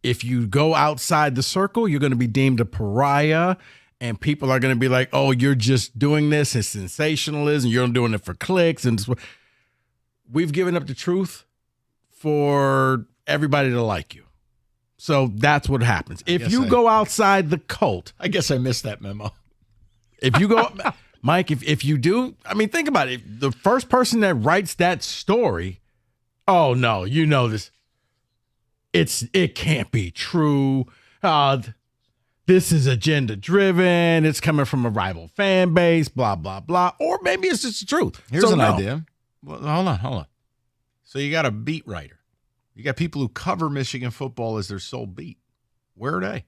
if you go outside the circle, you're going to be deemed a pariah, and people are going to be like, oh, you're just doing this. It's sensationalism. You're doing it for clicks. And we've given up the truth for everybody to like you. So that's what happens. If you go outside the cult. I guess I missed that memo. If you go, Mike, if you do, I mean, think about it. The first person that writes that story, oh, no, you know this. It can't be true. This is agenda driven. It's coming from a rival fan base, blah, blah, blah. Or maybe it's just the truth. Here's an idea. Well, hold on. So you got a beat writer. You got people who cover Michigan football as their sole beat. Where are they?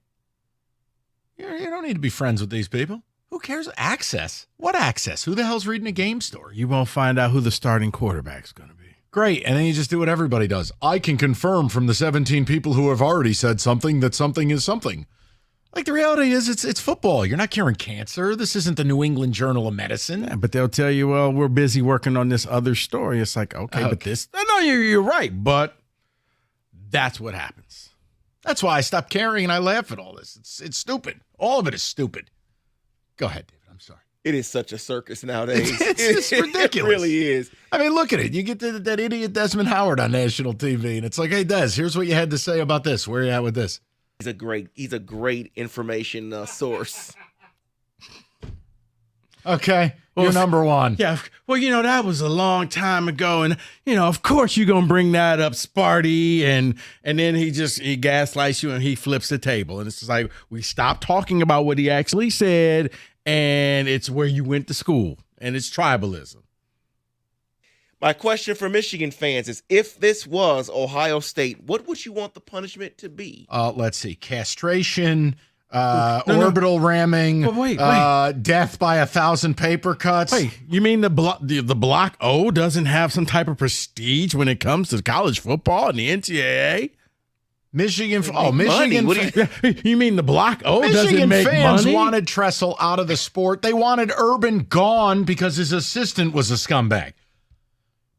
You don't need to be friends with these people. Who cares? Access. What access? Who the hell's reading a game story? You won't find out who the starting quarterback's going to be. Great. And then you just do what everybody does. I can confirm from the 17 people who have already said something that something is something. Like, the reality is it's football. You're not curing cancer. This isn't the New England Journal of Medicine. Yeah, but they'll tell you, well, we're busy working on this other story. It's like, okay. But this. No, you're right. But that's what happens. That's why I stopped caring and I laugh at all this. It's stupid. All of it is stupid. Go ahead, David. I'm sorry. It is such a circus nowadays. It's just ridiculous. It really is. I mean, look at it. You get that idiot Desmond Howard on national TV, and it's like, hey, Des, here's what you had to say about this. Where are you at with this? He's a great information source. Okay, you're number one. Yeah, well, that was a long time ago, and of course you're gonna bring that up, Sparty, and then he gaslights you and he flips the table, and it's just like we stopped talking about what he actually said, and it's where you went to school, and it's tribalism. My question for Michigan fans is, if this was Ohio State, what would you want the punishment to be? Let's see, castration. Orbital ramming, death by 1,000 paper cuts. Wait, you mean the Block O doesn't have some type of prestige when it comes to college football and the NCAA? Michigan. You mean the Block O doesn't make fans money? wanted Tressel out of the sport. They wanted Urban gone because his assistant was a scumbag.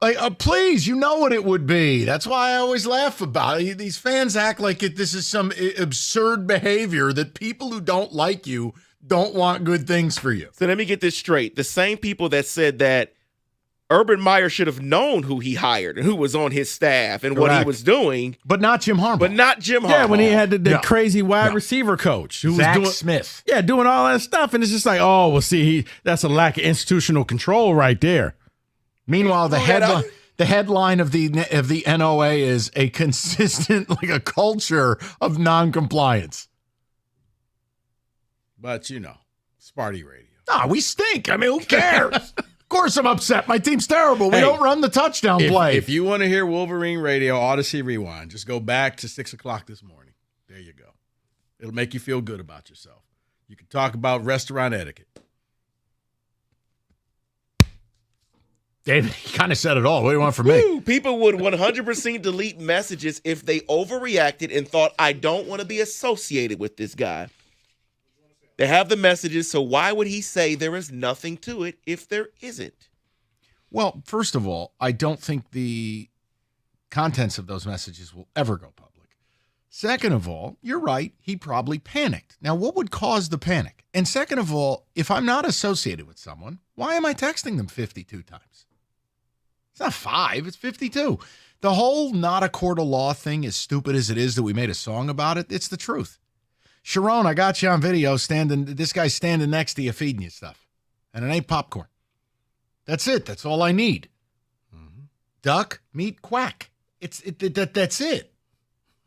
Like, please, you know what it would be. That's why I always laugh about it. These fans act like this is some absurd behavior that people who don't like you don't want good things for you. So let me get this straight. The same people that said that Urban Meyer should have known who he hired and who was on his staff and what he was doing. But not Jim Harbaugh. Yeah, when he had the crazy wide receiver coach who Zach was doing Smith. Yeah, doing all that stuff. And it's just like, oh, well, see, that's a lack of institutional control right there. Meanwhile, the headline of the NOA is a consistent, like a culture of noncompliance. But Sparty Radio. Ah, we stink. I mean, who cares? Of course I'm upset. My team's terrible. We don't run the touchdown play. If you want to hear Wolverine Radio, Odyssey Rewind, just go back to 6 o'clock this morning. There you go. It'll make you feel good about yourself. You can talk about restaurant etiquette. David, he kind of said it all. What do you want from me? People would 100% delete messages if they overreacted and thought, I don't want to be associated with this guy. They have the messages, so why would he say there is nothing to it if there isn't? Well, first of all, I don't think the contents of those messages will ever go public. Second of all, you're right. He probably panicked. Now, what would cause the panic? And second of all, if I'm not associated with someone, why am I texting them 52 times? It's not 5, it's 52. The whole not a court of law thing, as stupid as it is that we made a song about it, it's the truth. Sharon, I got you on video this guy's standing next to you feeding you stuff. And it ain't popcorn. That's it. That's all I need. Mm-hmm. Duck, meat, quack. That's it.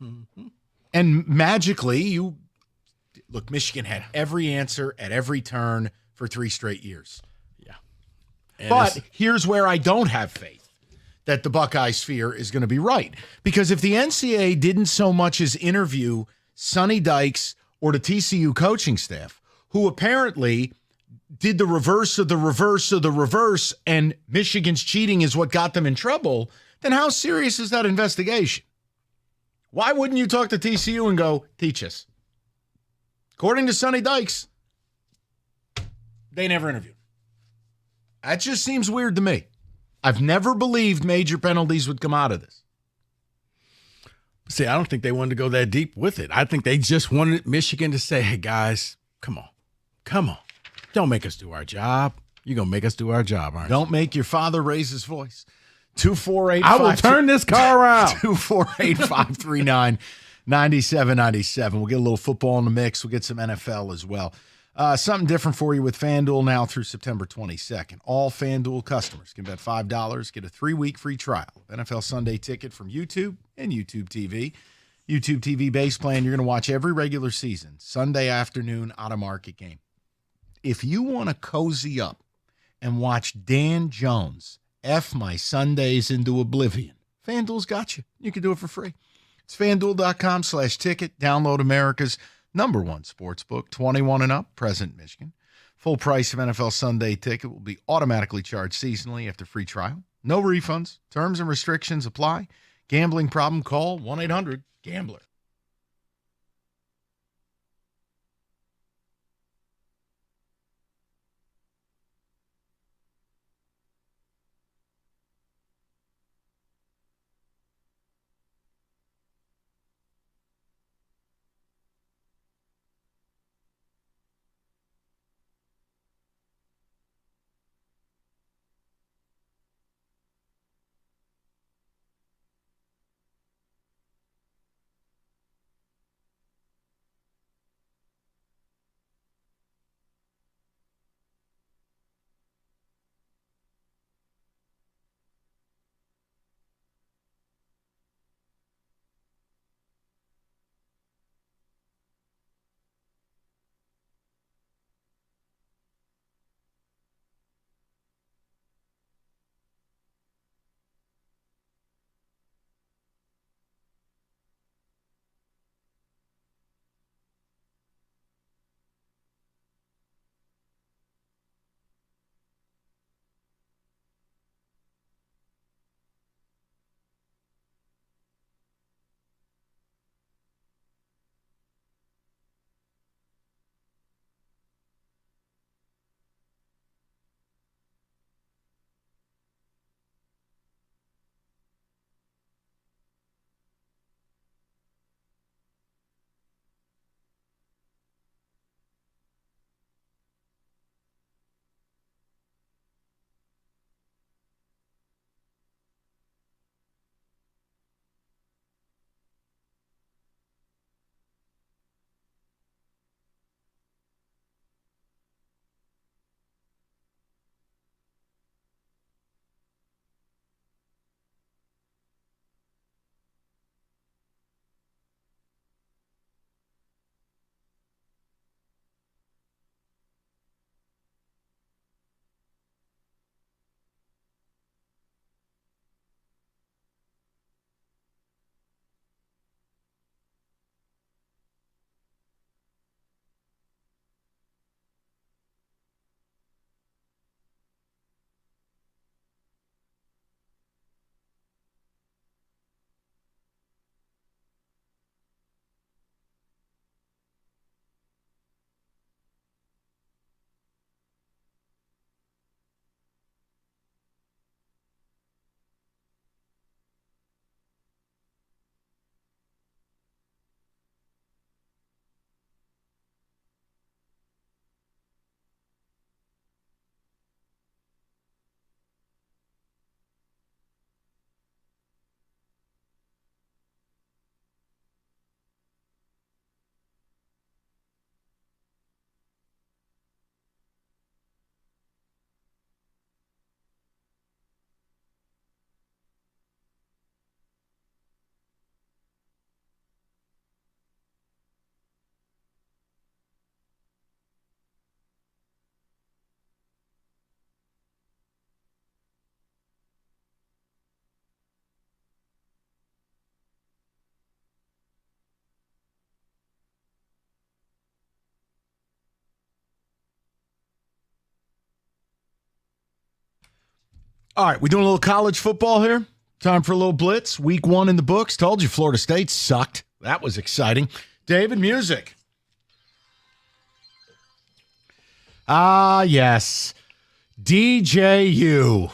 Mm-hmm. And magically, look, Michigan had every answer at every turn for 3 straight years. Yeah. But here's where I don't have faith that the Buckeyes fear is going to be right. Because if the NCAA didn't so much as interview Sonny Dykes or the TCU coaching staff, who apparently did the reverse of the reverse of the reverse, and Michigan's cheating is what got them in trouble, then how serious is that investigation? Why wouldn't you talk to TCU and go, teach us? According to Sonny Dykes, they never interviewed. That just seems weird to me. I've never believed major penalties would come out of this. See, I don't think they wanted to go that deep with it. I think they just wanted Michigan to say, hey, guys, come on. Don't make us do our job. You're going to make us do our job, aren't you? Don't make your father raise his voice. 248. I will turn this car around. 248-539-9797. We'll get a little football in the mix. We'll get some NFL as well. Something different for you with FanDuel now through September 22nd. All FanDuel customers can bet $5, get a 3-week free trial of NFL Sunday Ticket from YouTube and YouTube TV. YouTube TV base plan, you're going to watch every regular season, Sunday afternoon, out-of-market game. If you want to cozy up and watch Dan Jones F my Sundays into oblivion, FanDuel's got you. You can do it for free. It's FanDuel.com/ticket. Download America's #1 sportsbook, 21 and up, present Michigan. Full price of NFL Sunday Ticket will be automatically charged seasonally after free trial. No refunds. Terms and restrictions apply. Gambling problem? Call 1-800-GAMBLER. All right, we doing a little college football here. Time for a little blitz. Week 1 in the books. Told you Florida State sucked. That was exciting. David, music. Ah, yes. DJU.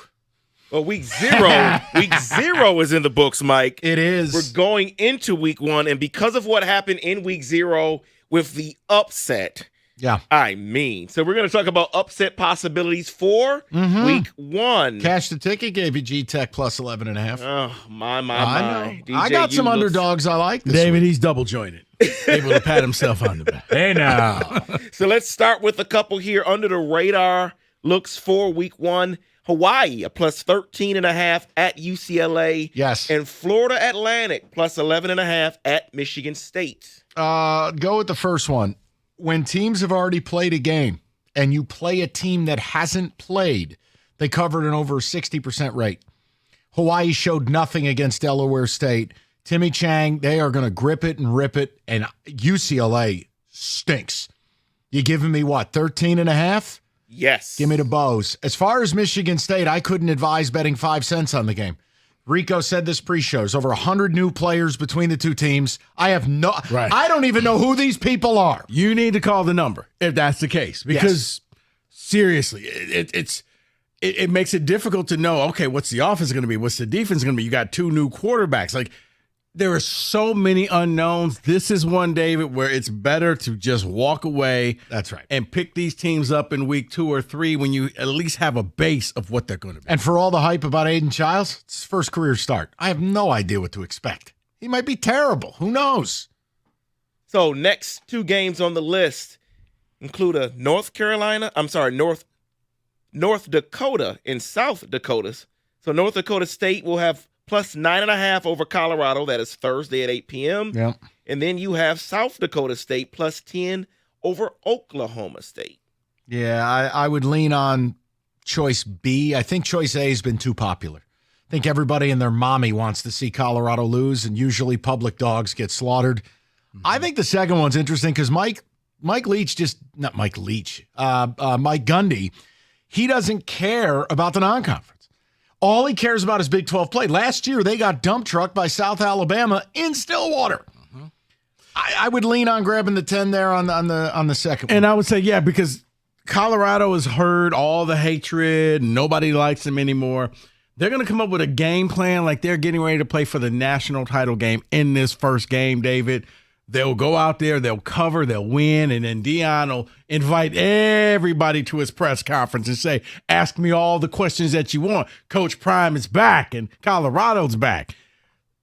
Well, week 0 is in the books, Mike. It is. We're going into week 1, and because of what happened in week 0 with the upset, so we're going to talk about upset possibilities for week 1. Cash the ticket gave you G-Tech plus 11.5. Oh, my. I know. I got some underdogs I like this David, week. he's double jointed. Able to pat himself on the back. Hey, now. So let's start with a couple here under the radar looks for week 1. Hawaii, a plus 13.5 at UCLA. Yes. And Florida Atlantic, plus 11.5 at Michigan State. Go with the first one. When teams have already played a game and you play a team that hasn't played, they covered an over 60% rate. Hawaii showed nothing against Delaware State. Timmy Chang, they are going to grip it and rip it, and UCLA stinks. You giving me what, 13.5? Yes. Give me the Bows. As far as Michigan State, I couldn't advise betting 5 cents on the game. Rico said this pre-show. There's over 100 new players between the two teams. I don't even know who these people are. You need to call the number if that's the case, because seriously, it makes it difficult to know, okay, what's the offense going to be? What's the defense going to be? You got 2 new quarterbacks. Like, there are so many unknowns. This is one, David, where it's better to just walk away. That's right. And pick these teams up in week 2 or 3 when you at least have a base of what they're going to be. And for all the hype about Aiden Childs, it's his first career start. I have no idea what to expect. He might be terrible. Who knows? So next 2 games on the list include a North Dakota and South Dakotas. So North Dakota State will have plus 9.5 over Colorado. That is Thursday at 8 p.m. Yeah. And then you have South Dakota State plus 10 over Oklahoma State. Yeah, I would lean on choice B. I think choice A has been too popular. I think everybody and their mommy wants to see Colorado lose, and usually public dogs get slaughtered. Mm-hmm. I think the second one's interesting because Mike Gundy, he doesn't care about the non-conference. All he cares about is Big 12 play. Last year, they got dump trucked by South Alabama in Stillwater. Mm-hmm. I would lean on grabbing the 10 there on the second one. And I would say, yeah, because Colorado has heard all the hatred. Nobody likes them anymore. They're going to come up with a game plan like they're getting ready to play for the national title game in this first game, David. They'll go out there, they'll cover, they'll win, and then Deion will invite everybody to his press conference and say, ask me all the questions that you want. Coach Prime is back and Colorado's back.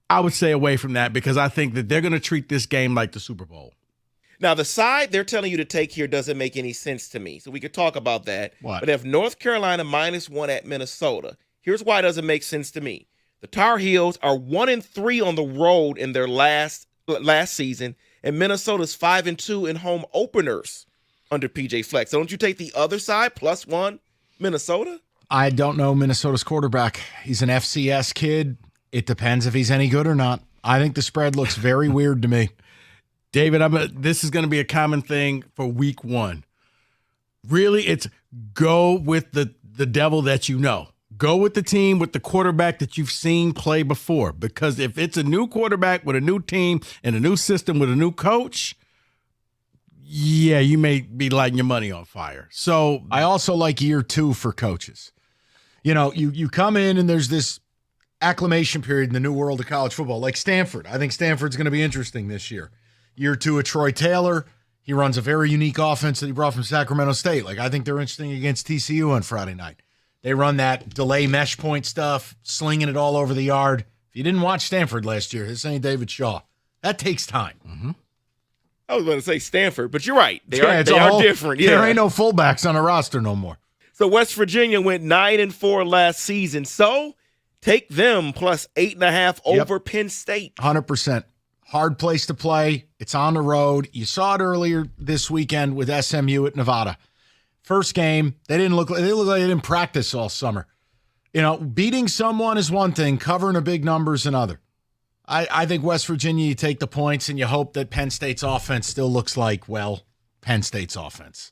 I would stay away from that because I think that they're going to treat this game like the Super Bowl. Now, the side they're telling you to take here doesn't make any sense to me, so we could talk about that. What? But if North Carolina -1 at Minnesota, here's why it doesn't make sense to me. The Tar Heels are 1-3 on the road in their last season, and Minnesota's 5-2 in home openers under PJ Fleck. So don't you take the other side, +1 Minnesota? I don't know Minnesota's quarterback. He's an FCS kid. It depends if he's any good or not. I think the spread looks very weird to me. David, this is going to be a common thing for week 1. Really, it's go with the devil that you know. Go with the team with the quarterback that you've seen play before. Because if it's a new quarterback with a new team and a new system with a new coach, yeah, you may be lighting your money on fire. So I also like year 2 for coaches. You know, you come in and there's this acclimation period in the new world of college football, like Stanford. I think Stanford's going to be interesting this year. Year 2 of Troy Taylor. He runs a very unique offense that he brought from Sacramento State. Like, I think they're interesting against TCU on Friday night. They run that delay mesh point stuff, slinging it all over the yard. If you didn't watch Stanford last year, this ain't David Shaw. That takes time. Mm-hmm. I was going to say Stanford, but you're right. They are different. Yeah. There ain't no fullbacks on a roster no more. So West Virginia went 9-4 last season. So take them +8.5 over Penn State. 100%. Hard place to play. It's on the road. You saw it earlier this weekend with SMU at Nevada. First game, they looked like they didn't practice all summer. You know, beating someone is one thing, covering a big number is another. I think West Virginia, you take the points and you hope that Penn State's offense still looks like, well, Penn State's offense.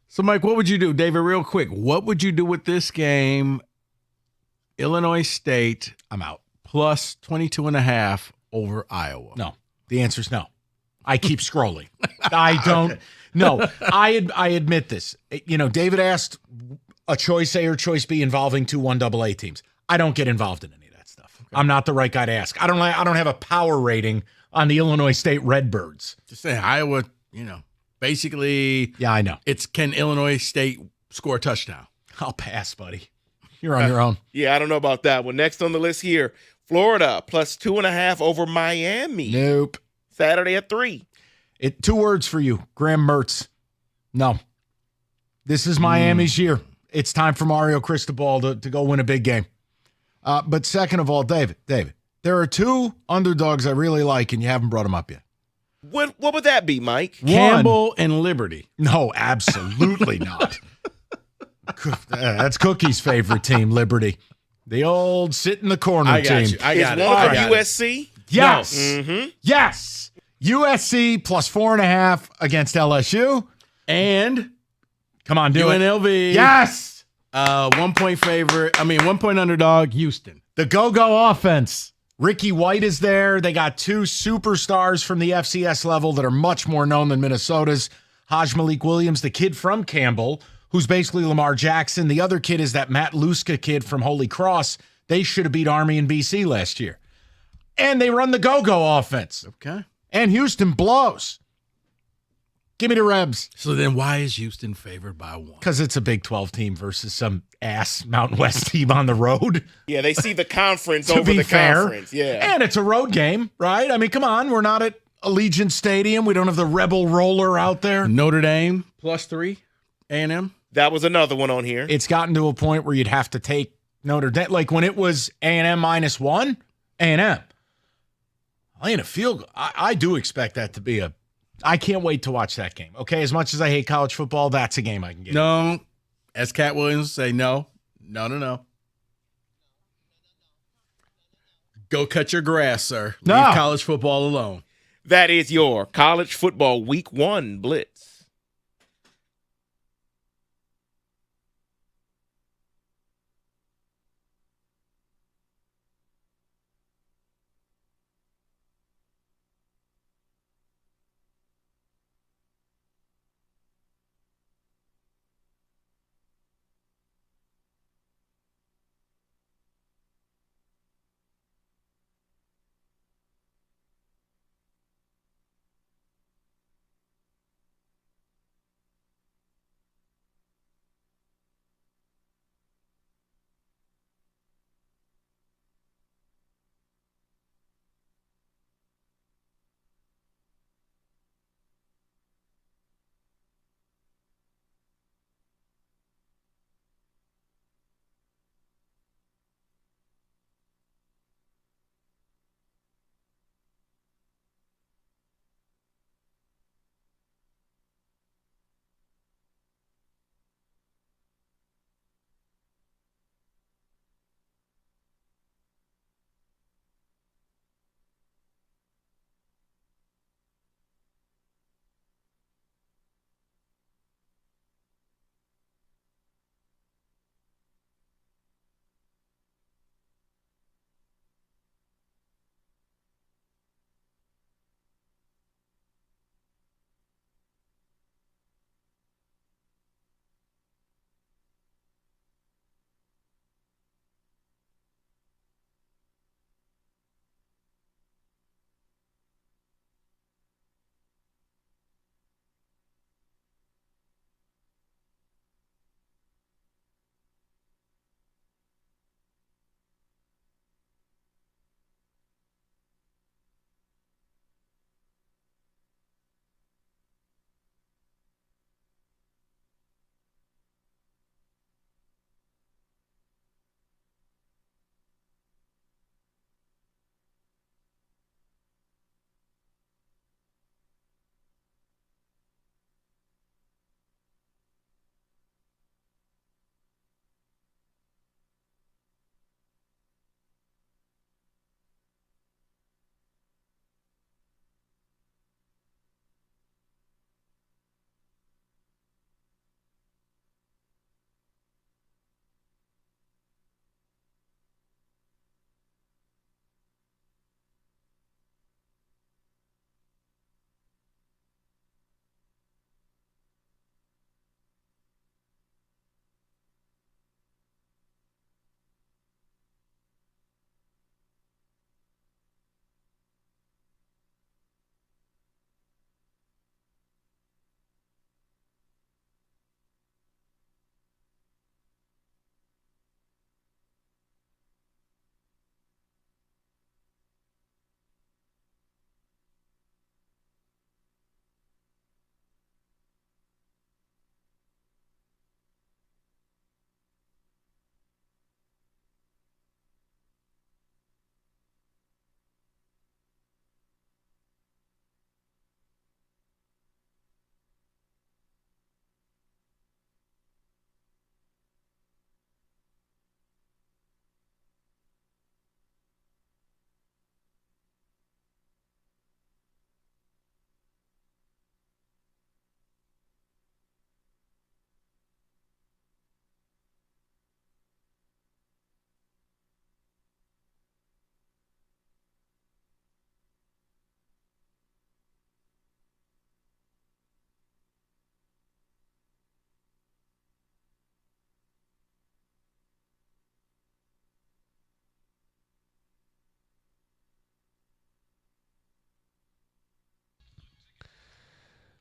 So, Mike, what would you do? David, real quick, what would you do with this game Illinois State, I'm out, plus 22.5 over Iowa. No. The answer is no. I keep scrolling. I don't. No, I admit this. You know, David asked a choice A or choice B involving two 1AA teams. I don't get involved in any of that stuff. Okay. I'm not the right guy to ask. I don't have a power rating on the Illinois State Redbirds. Just saying, Iowa, basically. Yeah, I know. It's can Illinois State score a touchdown? I'll pass, buddy. You're on your own. Yeah, I don't know about that one. Next on the list here, Florida plus 2.5 over Miami. Nope. Saturday at 3. 2 words for you, Graham Mertz. No. This is Miami's year. It's time for Mario Cristobal to go win a big game. But second of all, David, there are 2 underdogs I really like, and you haven't brought them up yet. What would that be, Mike? Campbell and Liberty. No, absolutely not. That's Cookie's favorite team, Liberty. The old sit in the corner team. I got it. Is one of USC? Yes. No. Mm-hmm. Yes. USC plus 4.5 against LSU. And come on, do UNLV. it. Yes. 1 point favorite. 1 point underdog, Houston. The go-go offense. Ricky White is there. They got 2 superstars from the FCS level that are much more known than Minnesota's. Haj Malik Williams, the kid from Campbell, who's basically Lamar Jackson. The other kid is that Matt Luska kid from Holy Cross. They should have beat Army and BC last year. And they run the go-go offense. Okay. And Houston blows. Give me the Rebs. So then why is Houston favored by 1? Because it's a Big 12 team versus some ass Mountain West team on the road. Yeah, they see the conference to over be the fair. conference. Yeah. And it's a road game, right? Come on. We're not at Allegiant Stadium. We don't have the Rebel Roller out there. Notre Dame plus 3. A&M. That was another one on here. It's gotten to a point where you'd have to take Notre Dame. Like when it was A&M -1, A&M. Laying a field goal. I do expect that to be I can't wait to watch that game. Okay, as much as I hate college football, that's a game I can get. No, as Cat Williams say, no. Go cut your grass, sir. No. Leave college football alone. That is your college football week 1 blitz.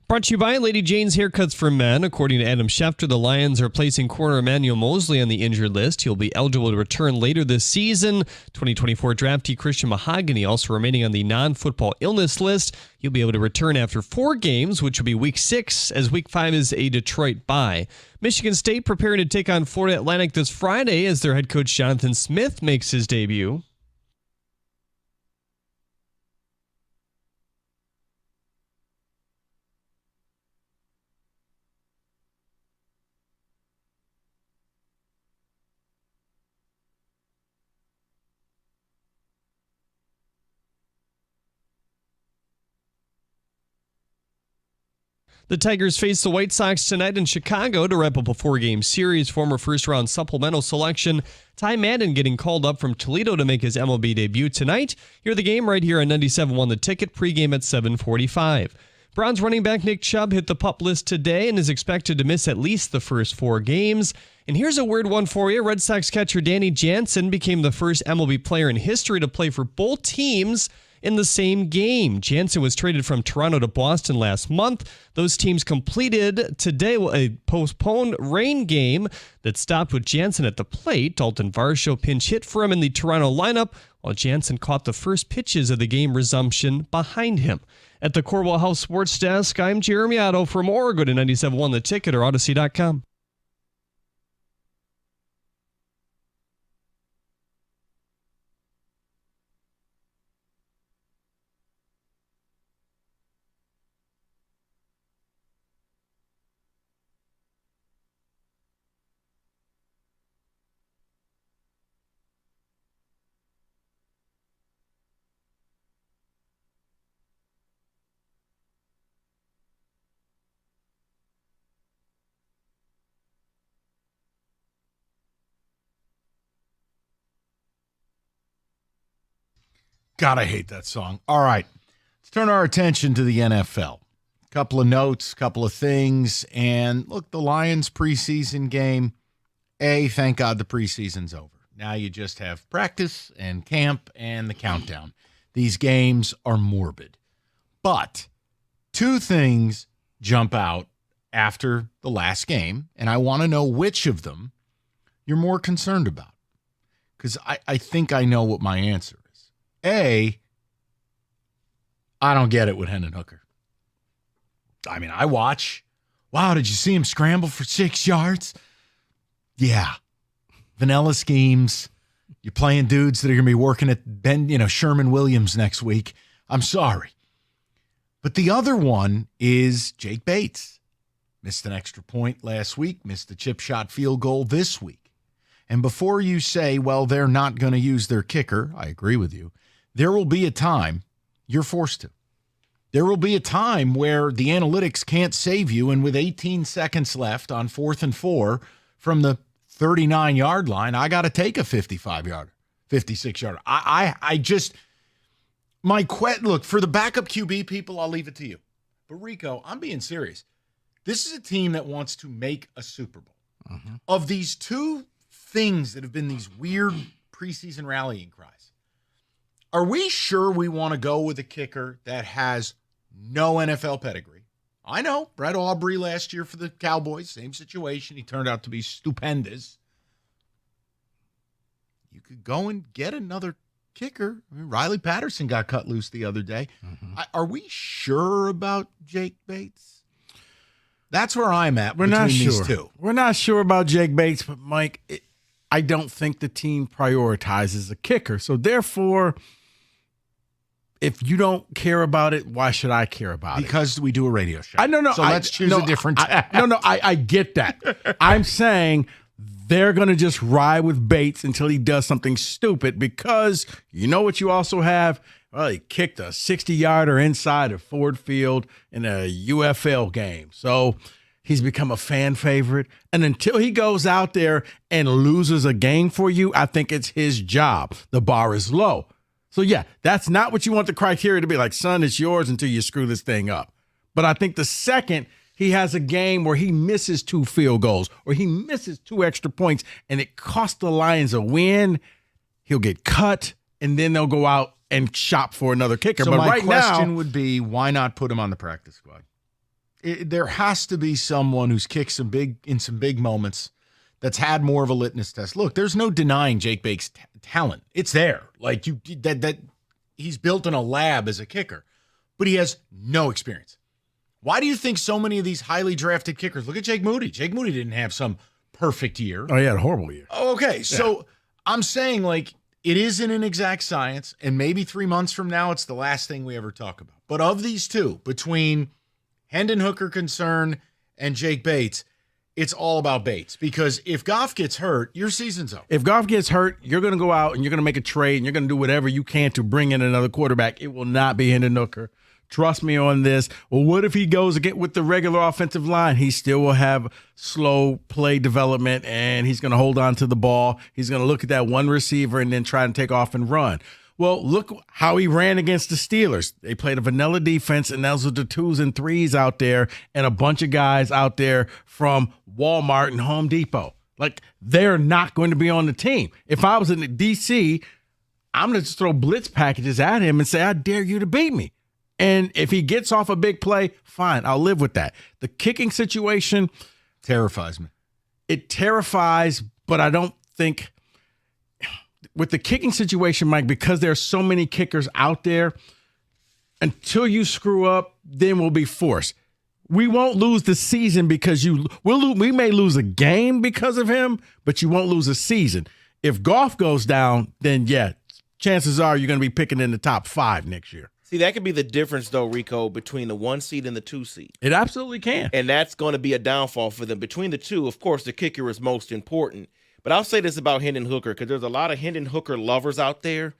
Brought to you by Lady Jane's Haircuts for Men. According to Adam Schefter, the Lions are placing corner Emmanuel Mosley on the injured list. He'll be eligible to return later this season. 2024 draftee Christian Mahogany also remaining on the non-football illness list. He'll be able to return after 4 games, which will be Week 6, as Week 5 is a Detroit bye. Michigan State preparing to take on Florida Atlantic this Friday as their head coach Jonathan Smith makes his debut. The Tigers face the White Sox tonight in Chicago to wrap up a 4-game series. Former first-round supplemental selection Ty Madden getting called up from Toledo to make his MLB debut tonight. Hear the game right here on 97.1 The Ticket, pregame at 7:45. Browns running back Nick Chubb hit the PUP list today and is expected to miss at least the first 4 games. And here's a weird one for you. Red Sox catcher Danny Jansen became the first MLB player in history to play for both teams in the same game. Jansen was traded from Toronto to Boston last month. Those teams completed today a postponed rain game that stopped with Jansen at the plate. Dalton Varsho pinch hit for him in the Toronto lineup, while Jansen caught the first pitches of the game resumption behind him. At the Corwell House Sports Desk, I'm Jeremy Otto. For more, go to 97.1 The Ticket or Odyssey.com. God, I hate that song. All right, let's turn our attention to the NFL. Couple of notes, couple of things. And look, the Lions preseason game, thank God the preseason's over. Now you just have practice and camp and the countdown. These games are morbid. But 2 things jump out after the last game, and I want to know which of them you're more concerned about, because I think I know what my answer is. I don't get it with Hendon Hooker. I mean, I watch. Wow, did you see him scramble for 6 yards? Yeah. Vanilla schemes. You're playing dudes that are going to be working at Sherman Williams next week. I'm sorry. But the other one is Jake Bates. Missed an extra point last week, missed a chip shot field goal this week. And before you say, well, they're not going to use their kicker, I agree with you. There will be a time you're forced to. There will be a time where the analytics can't save you, and with 18 seconds left on 4th and 4 from the 39-yard line, I got to take a 55-yarder, 56-yarder. Look, for the backup QB people, I'll leave it to you. But Rico, I'm being serious. This is a team that wants to make a Super Bowl. Mm-hmm. Of these 2 things that have been these weird preseason rallying cries, are we sure we want to go with a kicker that has no NFL pedigree? I know, Brett Aubrey last year for the Cowboys, same situation. He turned out to be stupendous. You could go and get another kicker. I mean, Riley Patterson got cut loose the other day. Mm-hmm. Are we sure about Jake Bates? That's where I'm at. We're not sure. These 2. We're not sure about Jake Bates, but Mike, I don't think the team prioritizes a kicker. So therefore, if you don't care about it, why should I care about it? Because we do a radio show. I don't know. So let's choose a different tack. I get that. I'm saying they're going to just ride with Bates until he does something stupid, because you know what you also have? Well, he kicked a 60-yarder inside of Ford Field in a UFL game. So he's become a fan favorite. And until he goes out there and loses a game for you, I think it's his job. The bar is low. So, yeah, that's not what you want the criteria to be like. Son, it's yours until you screw this thing up. But I think the second he has a game where he misses 2 field goals or he misses 2 extra points and it costs the Lions a win, he'll get cut, and then they'll go out and shop for another kicker. So but my right question now would be, why not put him on the practice squad? There has to be someone who's kicked in some big moments that's had more of a litmus test. Look, there's no denying Jake Bates' talent. It's there. Like that he's built in a lab as a kicker, but he has no experience. Why do you think so many of these highly drafted kickers? Look at Jake Moody. Jake Moody didn't have some perfect year. Oh, he had a horrible year. Okay, so I'm saying, like, it isn't an exact science, and maybe 3 months from now, it's the last thing we ever talk about. But of these two, between Hendon Hooker concern and Jake Bates, it's all about Bates. Because if Goff gets hurt, your season's over. If Goff gets hurt, you're going to go out and you're going to make a trade and you're going to do whatever you can to bring in another quarterback. It will not be Hendon Hooker. Trust me on this. Well, what if he goes to get with the regular offensive line? He still will have slow play development, and he's going to hold on to the ball. He's going to look at that one receiver and then try and take off and run. Well, look how he ran against the Steelers. They played a vanilla defense, and those were the 2s and 3s out there and a bunch of guys out there from Walmart and Home Depot. Like, they're not going to be on the team. If I was in the D.C., I'm going to just throw blitz packages at him and say, I dare you to beat me. And if he gets off a big play, fine, I'll live with that. The kicking situation terrifies me. It terrifies, but I don't think with the kicking situation, Mike, because there are so many kickers out there, until you screw up, then we'll be forced. We won't lose the season because we may lose a game because of him, but you won't lose a season. If Goff goes down, then yeah, chances are you're going to be picking in the top 5 next year. See, that could be the difference, though, Rico, between the 1 seed and the 2 seed. It absolutely can. And that's going to be a downfall for them. Between the two, of course, the kicker is most important. But I'll say this about Hendon Hooker, because there's a lot of Hendon Hooker lovers out there,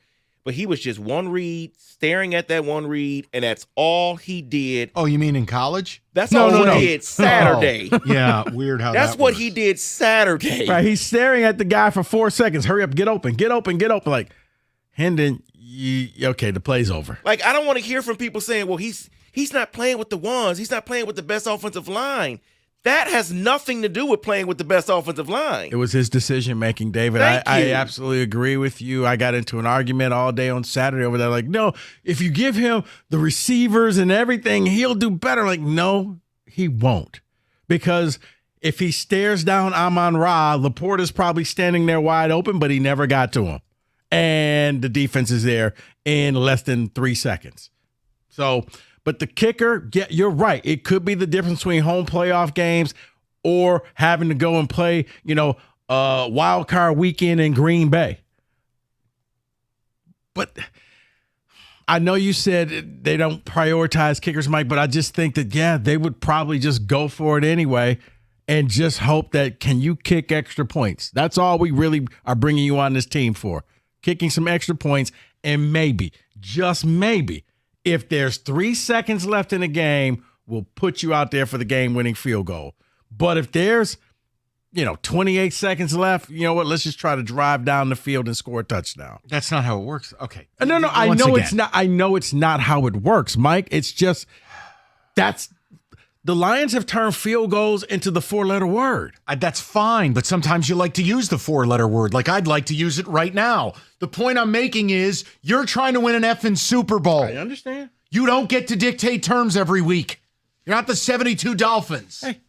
but he was just one read, staring at that one read, and that's all he did. Oh, you mean in college? That's all he did Saturday. Oh. Yeah, weird how that's that what works. he did Saturday. Right, he's staring at the guy for 4 seconds. Hurry up, get open, get open, get open. Like, Hendon, okay, the play's over. Like, I don't want to hear from people saying, well, he's not playing with the ones. He's not playing with the best offensive line. That has nothing to do with playing with the best offensive line. It was his decision-making, David. I absolutely agree with you. I got into an argument all day on Saturday over there. Like, no, if you give him the receivers and everything, he'll do better. Like, no, he won't. Because if he stares down Amon-Ra, Laporta's probably standing there wide open, but he never got to him. And the defense is there in less than 3 seconds. So, but the kicker, yeah, you're right. It could be the difference between home playoff games or having to go and play, wild card weekend in Green Bay. But I know you said they don't prioritize kickers, Mike, but I just think that, yeah, they would probably just go for it anyway and just hope that, can you kick extra points? That's all we really are bringing you on this team for. Kicking some extra points, and maybe, just maybe, if there's 3 seconds left in the game, we'll put you out there for the game-winning field goal. But if there's, 28 seconds left, you know what? Let's just try to drive down the field and score a touchdown. That's not how it works. Okay. No. I know it's not how it works, Mike. It's just the Lions have turned field goals into the 4-letter word. That's fine, but sometimes you like to use the 4-letter word. Like, I'd like to use it right now. The point I'm making is you're trying to win an effing Super Bowl. I understand. You don't get to dictate terms every week. You're not the 72 Dolphins. Hey.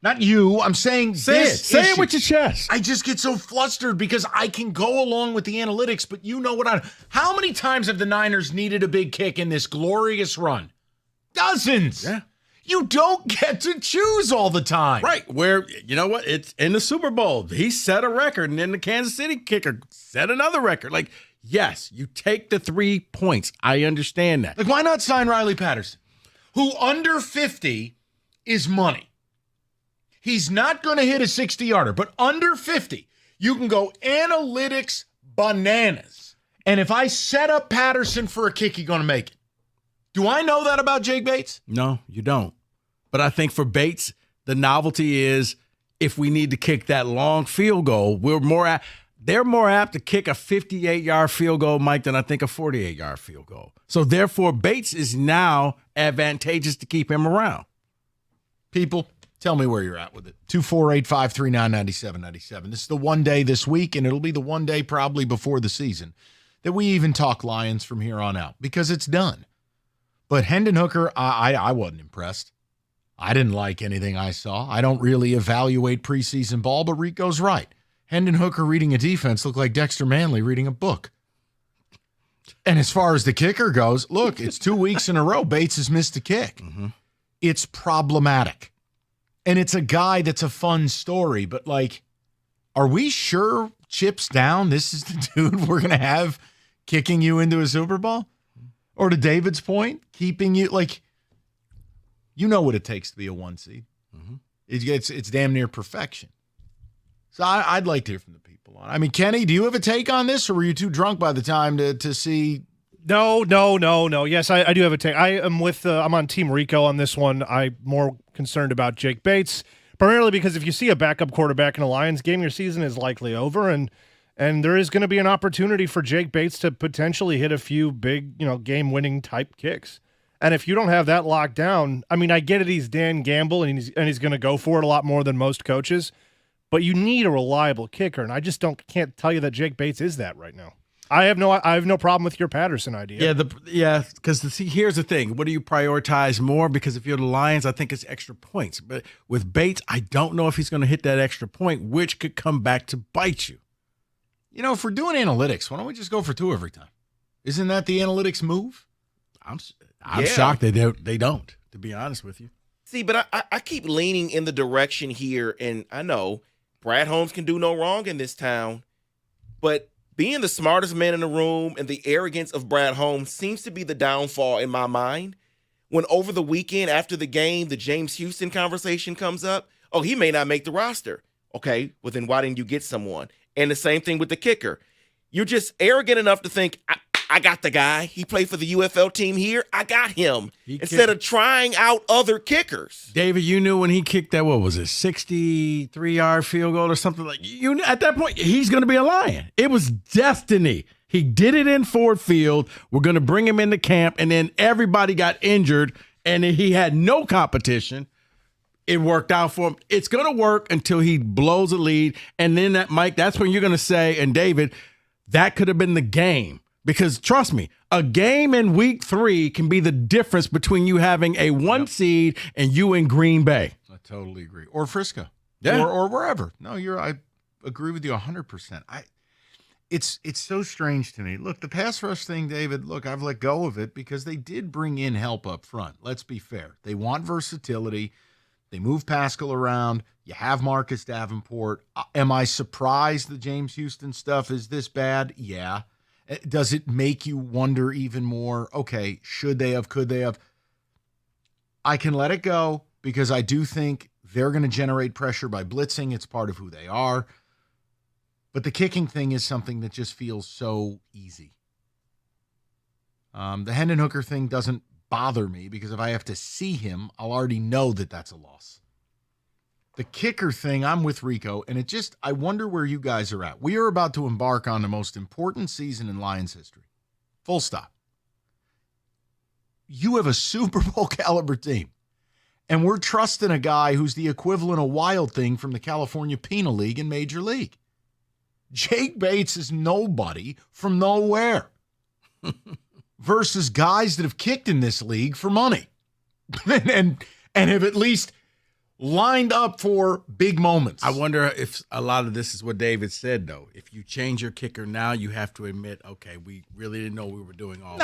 Not you. I'm saying Say it with your chest. I just get so flustered because I can go along with the analytics, but you know what how many times have the Niners needed a big kick in this glorious run? Dozens. Yeah. You don't get to choose all the time. Right, where, you know what, it's in the Super Bowl. He set a record, and then the Kansas City kicker set another record. Like, yes, you take the 3 points. I understand that. Like, why not sign Riley Patterson, who under 50 is money? He's not going to hit a 60-yarder, but under 50, you can go analytics bananas. And if I set up Patterson for a kick, he's going to make it. Do I know that about Jake Bates? No, you don't. But I think for Bates, the novelty is if we need to kick that long field goal, they're more apt to kick a 58-yard field goal, Mike, than I think a 48-yard field goal. So therefore, Bates is now advantageous to keep him around. People, tell me where you're at with it. 248-539-9797. This is the one day this week, and it'll be the one day probably before the season that we even talk Lions from here on out because it's done. But Hendon Hooker, I wasn't impressed. I didn't like anything I saw. I don't really evaluate preseason ball, but Rico's right. Hendon Hooker reading a defense looked like Dexter Manley reading a book. And as far as the kicker goes, look, it's 2 weeks in a row Bates has missed a kick. It's problematic. And it's a guy that's a fun story, but like, are we sure chips down this is the dude we're going to have kicking you into a Super Bowl? Or to David's point, keeping you, like, you know what it takes to be a 1 seed. It's damn near perfection. So I'd like to hear from the people on it. I mean, Kenny, do you have a take on this, or were you too drunk by the time to see? No. Yes, I do have a take. I am I'm on Team Rico on this one. I'm more concerned about Jake Bates, primarily because if you see a backup quarterback in a Lions game, your season is likely over, and there is going to be an opportunity for Jake Bates to potentially hit a few big, game-winning type kicks. And if you don't have that locked down, I mean, I get it. He's Dan Gamble, and he's going to go for it a lot more than most coaches. But you need a reliable kicker, and I just can't tell you that Jake Bates is that right now. I have no problem with your Patterson idea. Because here's the thing: what do you prioritize more? Because if you're the Lions, I think it's extra points. But with Bates, I don't know if he's going to hit that extra point, which could come back to bite you. If we're doing analytics, why don't we just go for 2 every time? Isn't that the analytics move? I'm shocked that they don't, to be honest with you. See, but I keep leaning in the direction here, and I know Brad Holmes can do no wrong in this town, but being the smartest man in the room and the arrogance of Brad Holmes seems to be the downfall in my mind. When over the weekend after the game, the James Houston conversation comes up, oh, he may not make the roster. Okay, well then why didn't you get someone? And the same thing with the kicker. You're just arrogant enough to think, I got the guy. He played for the UFL team here. I got him. Instead of trying out other kickers. David, you knew when he kicked that, 63-yard field goal or something like you. At that point, he's going to be a Lion. It was destiny. He did it in Ford Field. We're going to bring him into camp, and then everybody got injured, and he had no competition. It worked out for him. It's going to work until he blows a lead, and then that's when you're going to say, and David, that could have been the game. Because trust me, a game in week 3 can be the difference between you having a 1 seed and you in Green Bay. I totally agree. Or Frisco. Yeah. Or wherever. No, I agree with you 100%. It's so strange to me. Look, the pass rush thing, David, look, I've let go of it because they did bring in help up front. Let's be fair. They want versatility. They move Pascal around. You have Marcus Davenport. Am I surprised the James Houston stuff is this bad? Yeah. Does it make you wonder even more? Okay, should they have? Could they have? I can let it go because I do think they're going to generate pressure by blitzing. It's part of who they are. But the kicking thing is something that just feels so easy. The Hendon Hooker thing doesn't bother me because if I have to see him, I'll already know that that's a loss. The kicker thing, I'm with Rico, and I wonder where you guys are at. We are about to embark on the most important season in Lions history. Full stop. You have a Super Bowl caliber team, and we're trusting a guy who's the equivalent of Wild Thing from the California Penal League in Major League. Jake Bates is nobody from nowhere versus guys that have kicked in this league for money and have at least lined up for big moments. I wonder if a lot of this is what David said, though. If you change your kicker now, you have to admit, okay, we really didn't know we were doing all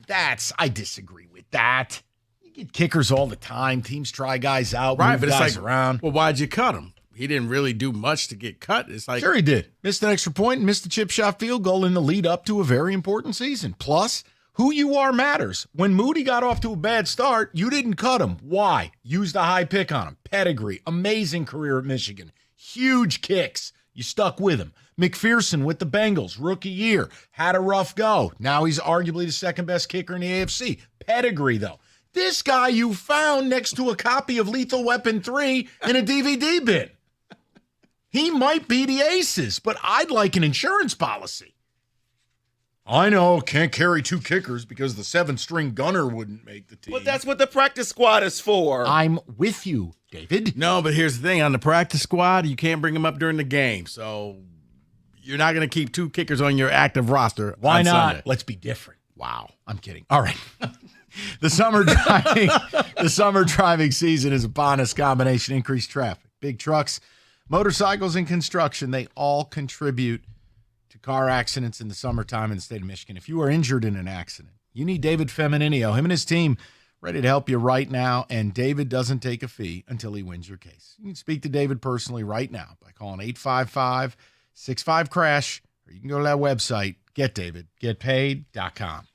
this. I disagree with that. You get kickers all the time. Teams try guys out, right? Move but guys it's like, around. Well, why'd you cut him? He didn't really do much to get cut. It's like sure he did. Missed an extra point and missed a chip shot field goal in the lead up to a very important season. Plus, who you are matters. When Moody got off to a bad start, you didn't cut him. Why? Used a high pick on him. Pedigree. Amazing career at Michigan. Huge kicks. You stuck with him. McPherson with the Bengals. Rookie year. Had a rough go. Now he's arguably the second best kicker in the AFC. Pedigree, though. This guy you found next to a copy of Lethal Weapon 3 in a DVD bin. He might be the aces, but I'd like an insurance policy. I know, can't carry 2 kickers because the 7-string gunner wouldn't make the team. But that's what the practice squad is for. I'm with you, David. No, but here's the thing. On the practice squad, you can't bring them up during the game. So you're not going to keep 2 kickers on your active roster. Why on not? Sunday. Let's be different. Wow. I'm kidding. All right. The summer driving season is upon us. Combination increased traffic, big trucks, motorcycles, and construction. They all contribute to car accidents in the summertime in the state of Michigan. If you are injured in an accident, you need David Femininio. Him and his team ready to help you right now, and David doesn't take a fee until he wins your case. You can speak to David personally right now by calling 855-65-CRASH, or you can go to that website, getdavidgetpaid.com.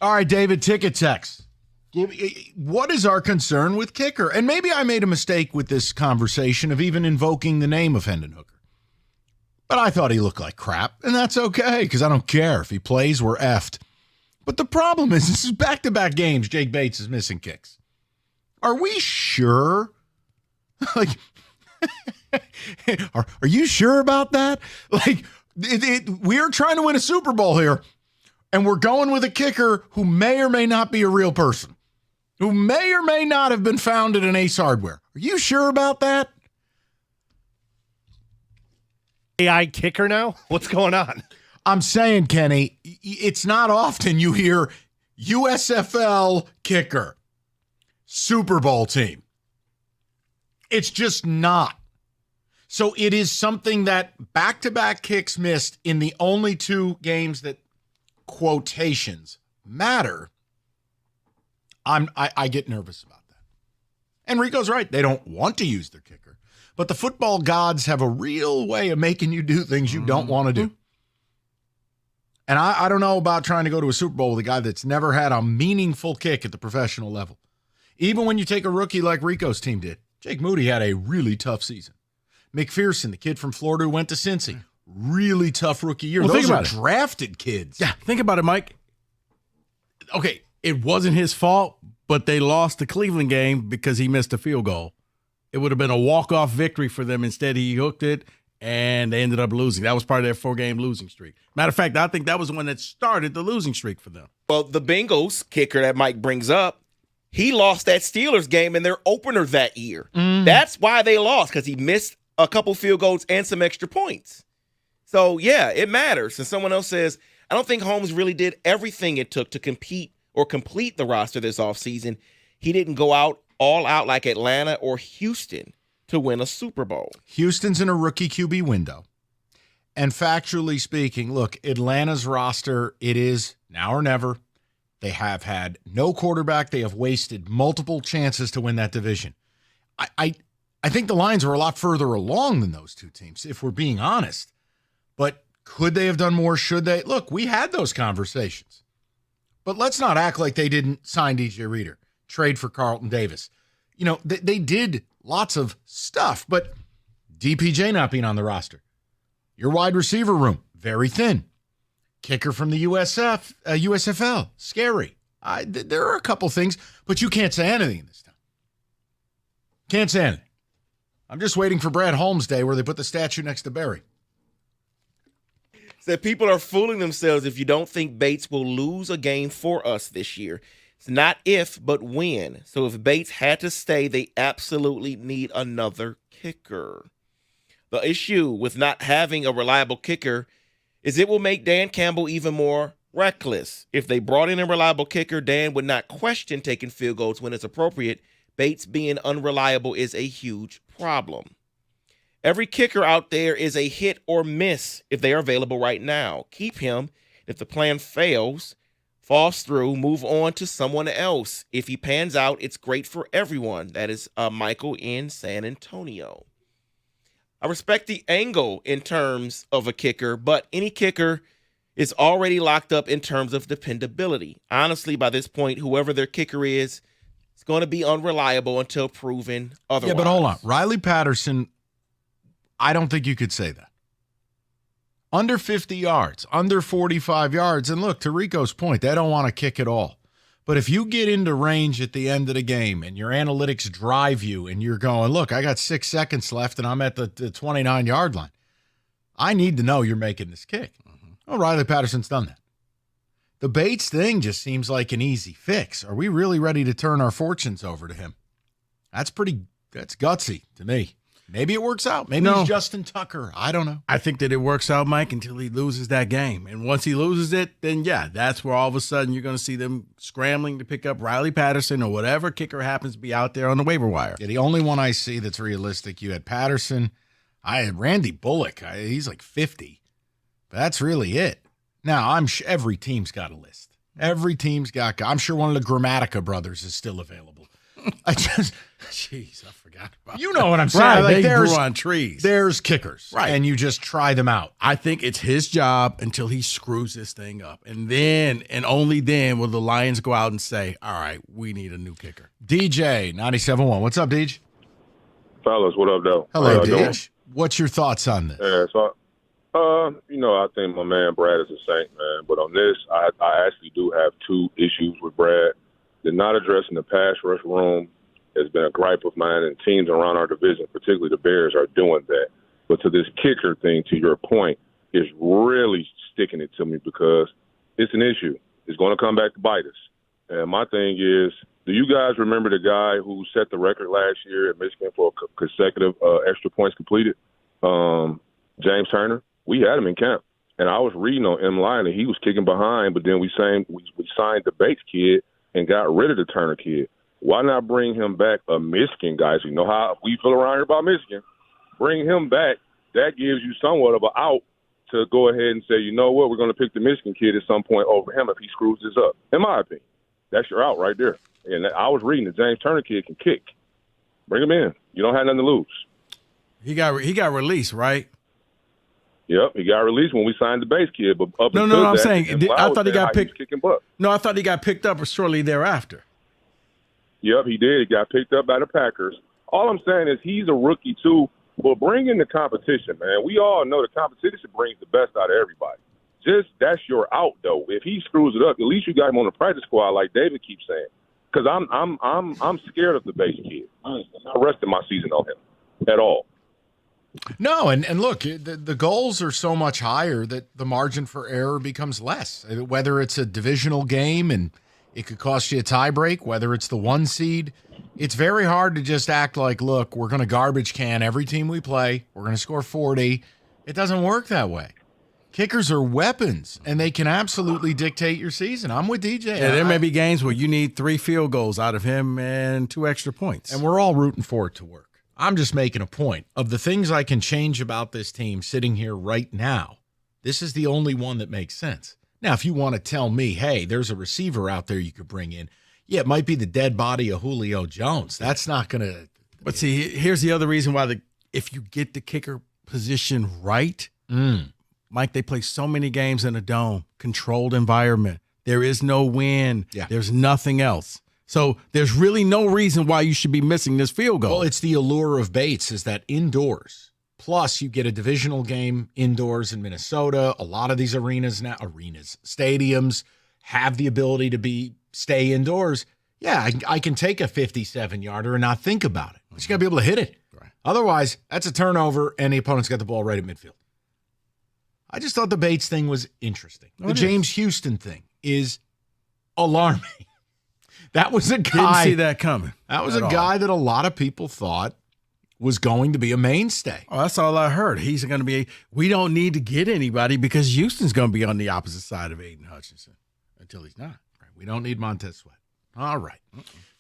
All right, David, ticket text. What is our concern with kicker? And maybe I made a mistake with this conversation of even invoking the name of Hendon Hooker. But I thought he looked like crap, and that's okay, because I don't care. If he plays, we're effed. But the problem is, this is back-to-back games Jake Bates is missing kicks. Are we sure? Like, are you sure about that? Like, we're trying to win a Super Bowl here, and we're going with a kicker who may or may not be a real person, who may or may not have been found at an Ace Hardware. Are you sure about that? AI kicker now? What's going on? I'm saying, Kenny, it's not often you hear USFL kicker, Super Bowl team. It's just not. So it is something that back-to-back kicks missed in the only two games that quotations matter. I get nervous about that. And Rico's right. They don't want to use their kicker. But the football gods have a real way of making you do things you don't want to do. And I don't know about trying to go to a Super Bowl with a guy that's never had a meaningful kick at the professional level. Even when you take a rookie like Rico's team did. Jake Moody had a really tough season. McPherson, the kid from Florida who went to Cincy, really tough rookie year. Well, Those are drafted kids. Yeah, think about it, Mike. Okay, it wasn't his fault, but they lost the Cleveland game because he missed a field goal. It would have been a walk-off victory for them. Instead, he hooked it, and they ended up losing. That was part of their 4-game losing streak. Matter of fact, I think that was the one that started the losing streak for them. Well, the Bengals kicker that Mike brings up, he lost that Steelers game in their opener that year. That's why they lost, because he missed a couple field goals and some extra points. So, yeah, it matters. And someone else says, I don't think Holmes really did everything it took to compete or complete the roster this offseason. He didn't go all out like Atlanta or Houston to win a Super Bowl. Houston's in a rookie QB window. And factually speaking, look, Atlanta's roster, it is now or never. They have had no quarterback. They have wasted multiple chances to win that division. I think the Lions are a lot further along than those two teams, if we're being honest. But could they have done more? Should they? Look, we had those conversations. But let's not act like they didn't sign DJ Reader, trade for Carlton Davis. You know, they did lots of stuff, but DPJ not being on the roster. Your wide receiver room, very thin. Kicker from the USFL, scary. There are a couple things, but you can't say anything this time. Can't say anything. I'm just waiting for Brad Holmes Day where they put the statue next to Barry. Said people are fooling themselves if you don't think Bates will lose a game for us this year. It's not if, but when. So if Bates had to stay, they absolutely need another kicker. The issue with not having a reliable kicker is it will make Dan Campbell even more reckless. If they brought in a reliable kicker, Dan would not question taking field goals when it's appropriate. Bates being unreliable is a huge problem. Every kicker out there is a hit or miss if they are available right now. Keep him. If the plan falls through, move on to someone else. If he pans out, it's great for everyone. That is Michael in San Antonio. I respect the angle in terms of a kicker, but any kicker is already locked up in terms of dependability. Honestly, by this point, whoever their kicker is going to be unreliable until proven otherwise. Yeah, but hold on. Riley Patterson, I don't think you could say that. Under 50 yards, under 45 yards, and look, to Rico's point, they don't want to kick at all. But if you get into range at the end of the game and your analytics drive you and you're going, look, I got 6 seconds left and I'm at the 29-yard line, I need to know you're making this kick. Oh, Riley Patterson's done that. The Bates thing just seems like an easy fix. Are we really ready to turn our fortunes over to him? That's gutsy to me. Maybe it works out. Maybe he's Justin Tucker. I don't know. I think that it works out, Mike, until he loses that game. And once he loses it, then, yeah, that's where all of a sudden you're going to see them scrambling to pick up Riley Patterson or whatever kicker happens to be out there on the waiver wire. Yeah, the only one I see that's realistic, you had Patterson. I had Randy Bullock. He's like 50. But that's really it. Now, every team's got a list. Every team's got – I'm sure one of the Grammatica brothers is still available. Jeez, I forgot about you know what I'm saying. Right, like they grew on trees. There's kickers, right? And you just try them out. I think it's his job until he screws this thing up, and then and only then will the Lions go out and say, "All right, we need a new kicker." DJ 97.1. What's up, DJ? Fellas, what up, though? Hello, DJ. What's your thoughts on this? Yeah, so I think my man Brad is a saint, man. But on this, I actually do have two issues with Brad. They're not addressing the pass rush room. Has been a gripe of mine, and teams around our division, particularly the Bears, are doing that. But to this kicker thing, to your point, is really sticking it to me because it's an issue. It's going to come back to bite us. And my thing is, do you guys remember the guy who set the record last year at Michigan for consecutive extra points completed? James Turner. We had him in camp. And I was reading on M-Line, and he was kicking behind, but then we signed the Bates kid and got rid of the Turner kid. Why not bring him back, a Michigan guy? So you know how we feel around here about Michigan. Bring him back. That gives you somewhat of an out to go ahead and say, you know what, we're going to pick the Michigan kid at some point over him if he screws this up. In my opinion, that's your out right there. And I was reading the James Turner kid can kick. Bring him in. You don't have nothing to lose. He got released, right? Yep, he got released when we signed the base kid. But up No, until I'm that, saying and I thought he got was picked. kicking butt. No, I thought he got picked up shortly thereafter. Yep, he did. He got picked up by the Packers. All I'm saying is he's a rookie too. But bring in the competition, man. We all know the competition brings the best out of everybody. Just that's your out though. If he screws it up, at least you got him on the practice squad, like David keeps saying. Because I'm scared of the base kid. I'm not resting my season on him at all. No, and look, the goals are so much higher that the margin for error becomes less. Whether it's a divisional game and it could cost you a tiebreak, whether it's the 1 seed, it's very hard to just act like, look, we're going to garbage can every team we play. We're going to score 40. It doesn't work that way. Kickers are weapons, and they can absolutely dictate your season. I'm with DJ. Yeah, there may be games where you need 3 field goals out of him and 2 extra points. And we're all rooting for it to work. I'm just making a point. Of the things I can change about this team sitting here right now, this is the only one that makes sense. Now, if you want to tell me, hey, there's a receiver out there you could bring in, yeah, it might be the dead body of Julio Jones. That's not going to. But see, here's the other reason why if you get the kicker position right, Mike, they play so many games in a dome, controlled environment. There is no wind. Yeah. There's nothing else. So there's really no reason why you should be missing this field goal. Well, it's the allure of Bates is that indoors. Plus, you get a divisional game indoors in Minnesota. A lot of these stadiums have the ability to stay indoors. Yeah, I can take a 57-yarder and not think about it. But you got to be able to hit it. Right. Otherwise, that's a turnover, and the opponent's got the ball right at midfield. I just thought the Bates thing was interesting. The James Houston thing is alarming. That was a guy. Didn't see that coming. That was a guy that a lot of people thought was going to be a mainstay. Oh, that's all I heard. He's going to be. We don't need to get anybody because Houston's going to be on the opposite side of Aiden Hutchinson until he's not. Right. We don't need Montez Sweat. All right.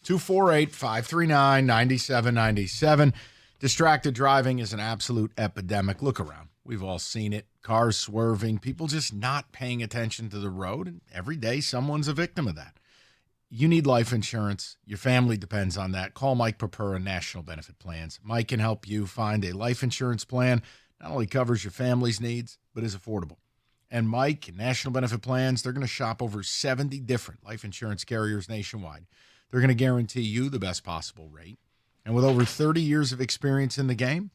248-539-9797. Distracted driving is an absolute epidemic. Look around. We've all seen it. Cars swerving, people just not paying attention to the road. And every day, someone's a victim of that. You need life insurance. Your family depends on that. Call Mike Papura, National Benefit Plans. Mike can help you find a life insurance plan. Not only covers your family's needs, but is affordable. And Mike and National Benefit Plans, they're going to shop over 70 different life insurance carriers nationwide. They're going to guarantee you the best possible rate. And with over 30 years of experience in the game,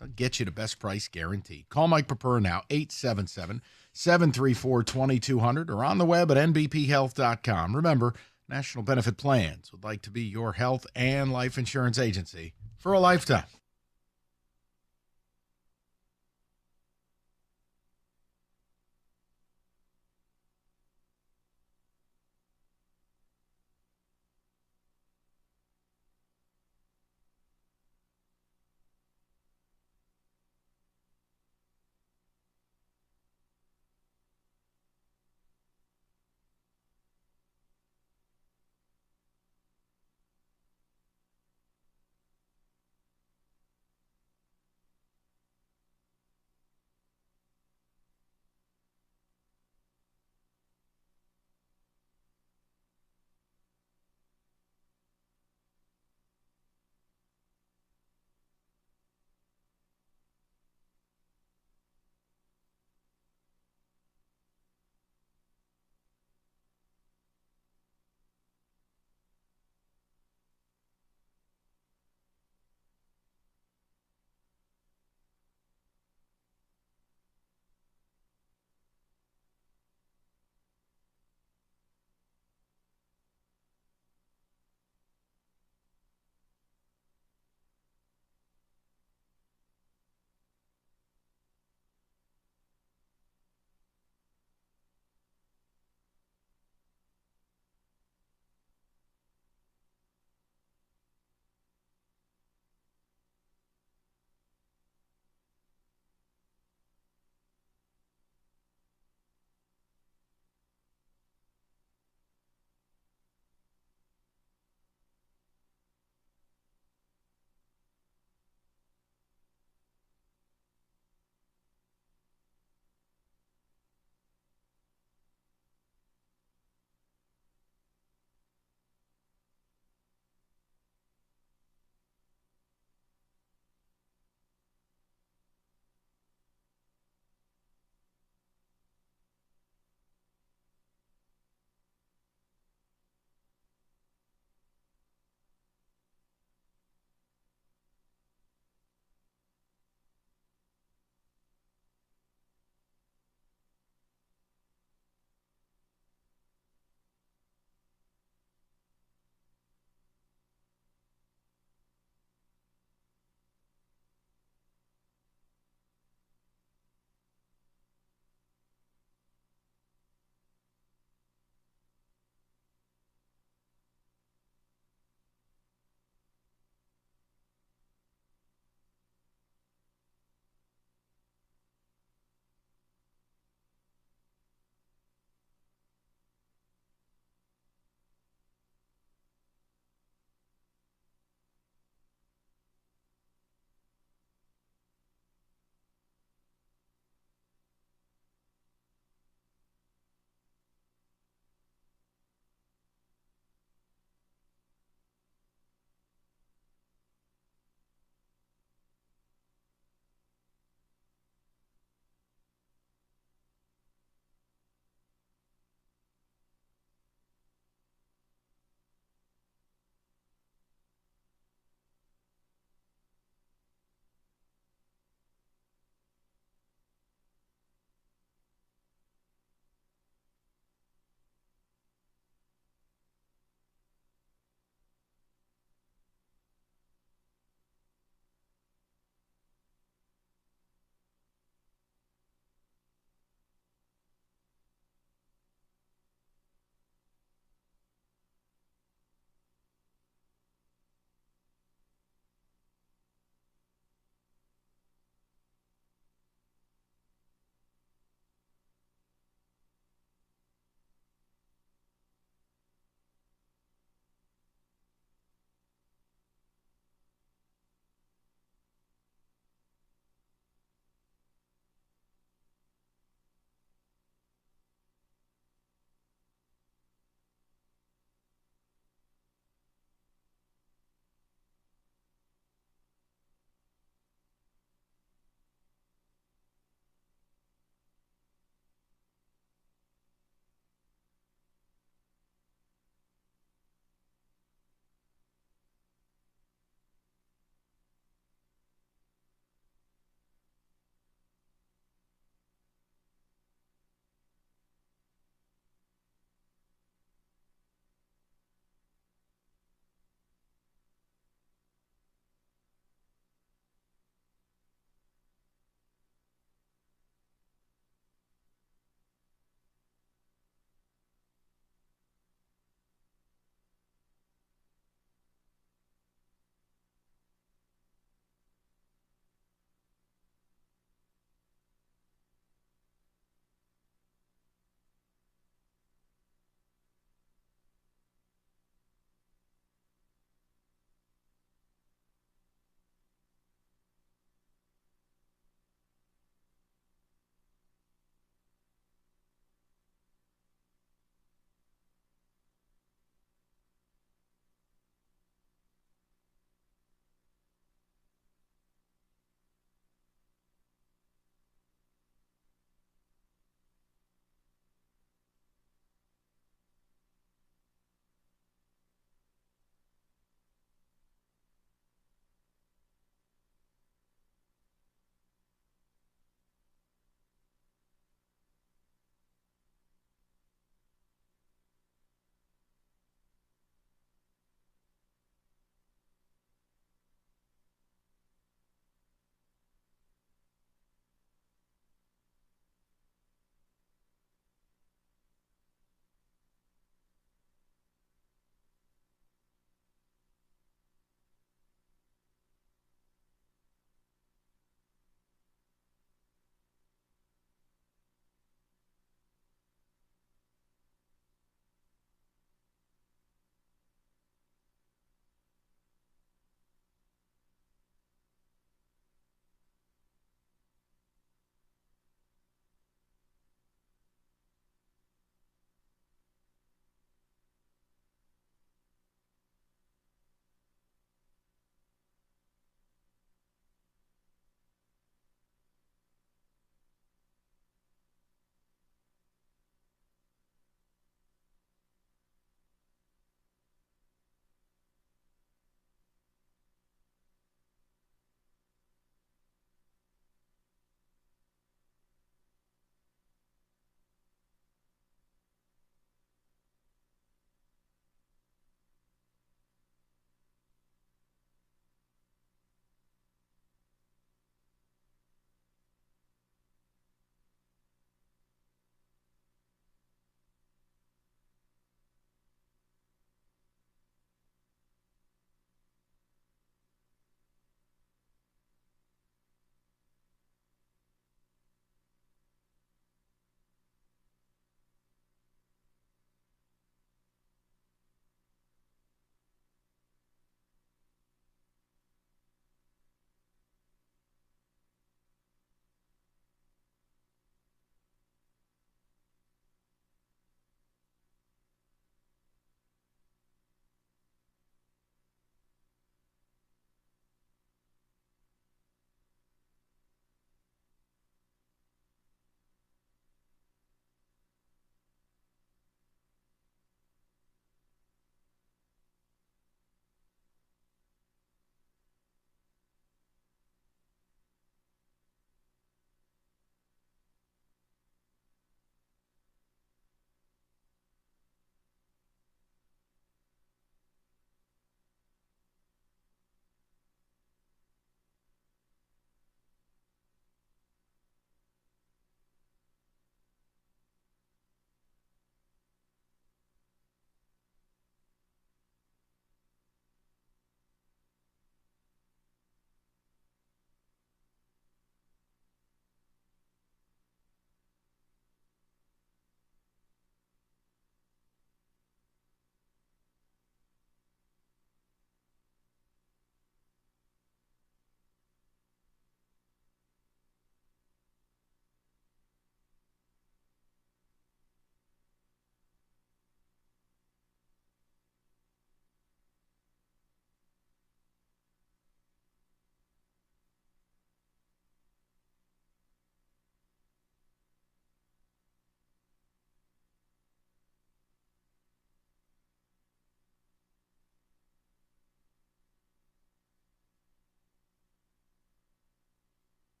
they'll get you the best price guaranteed. Call Mike Papura now, 877-734-2200, or on the web at nbphealth.com. Remember, National Benefit Plans would like to be your health and life insurance agency for a lifetime.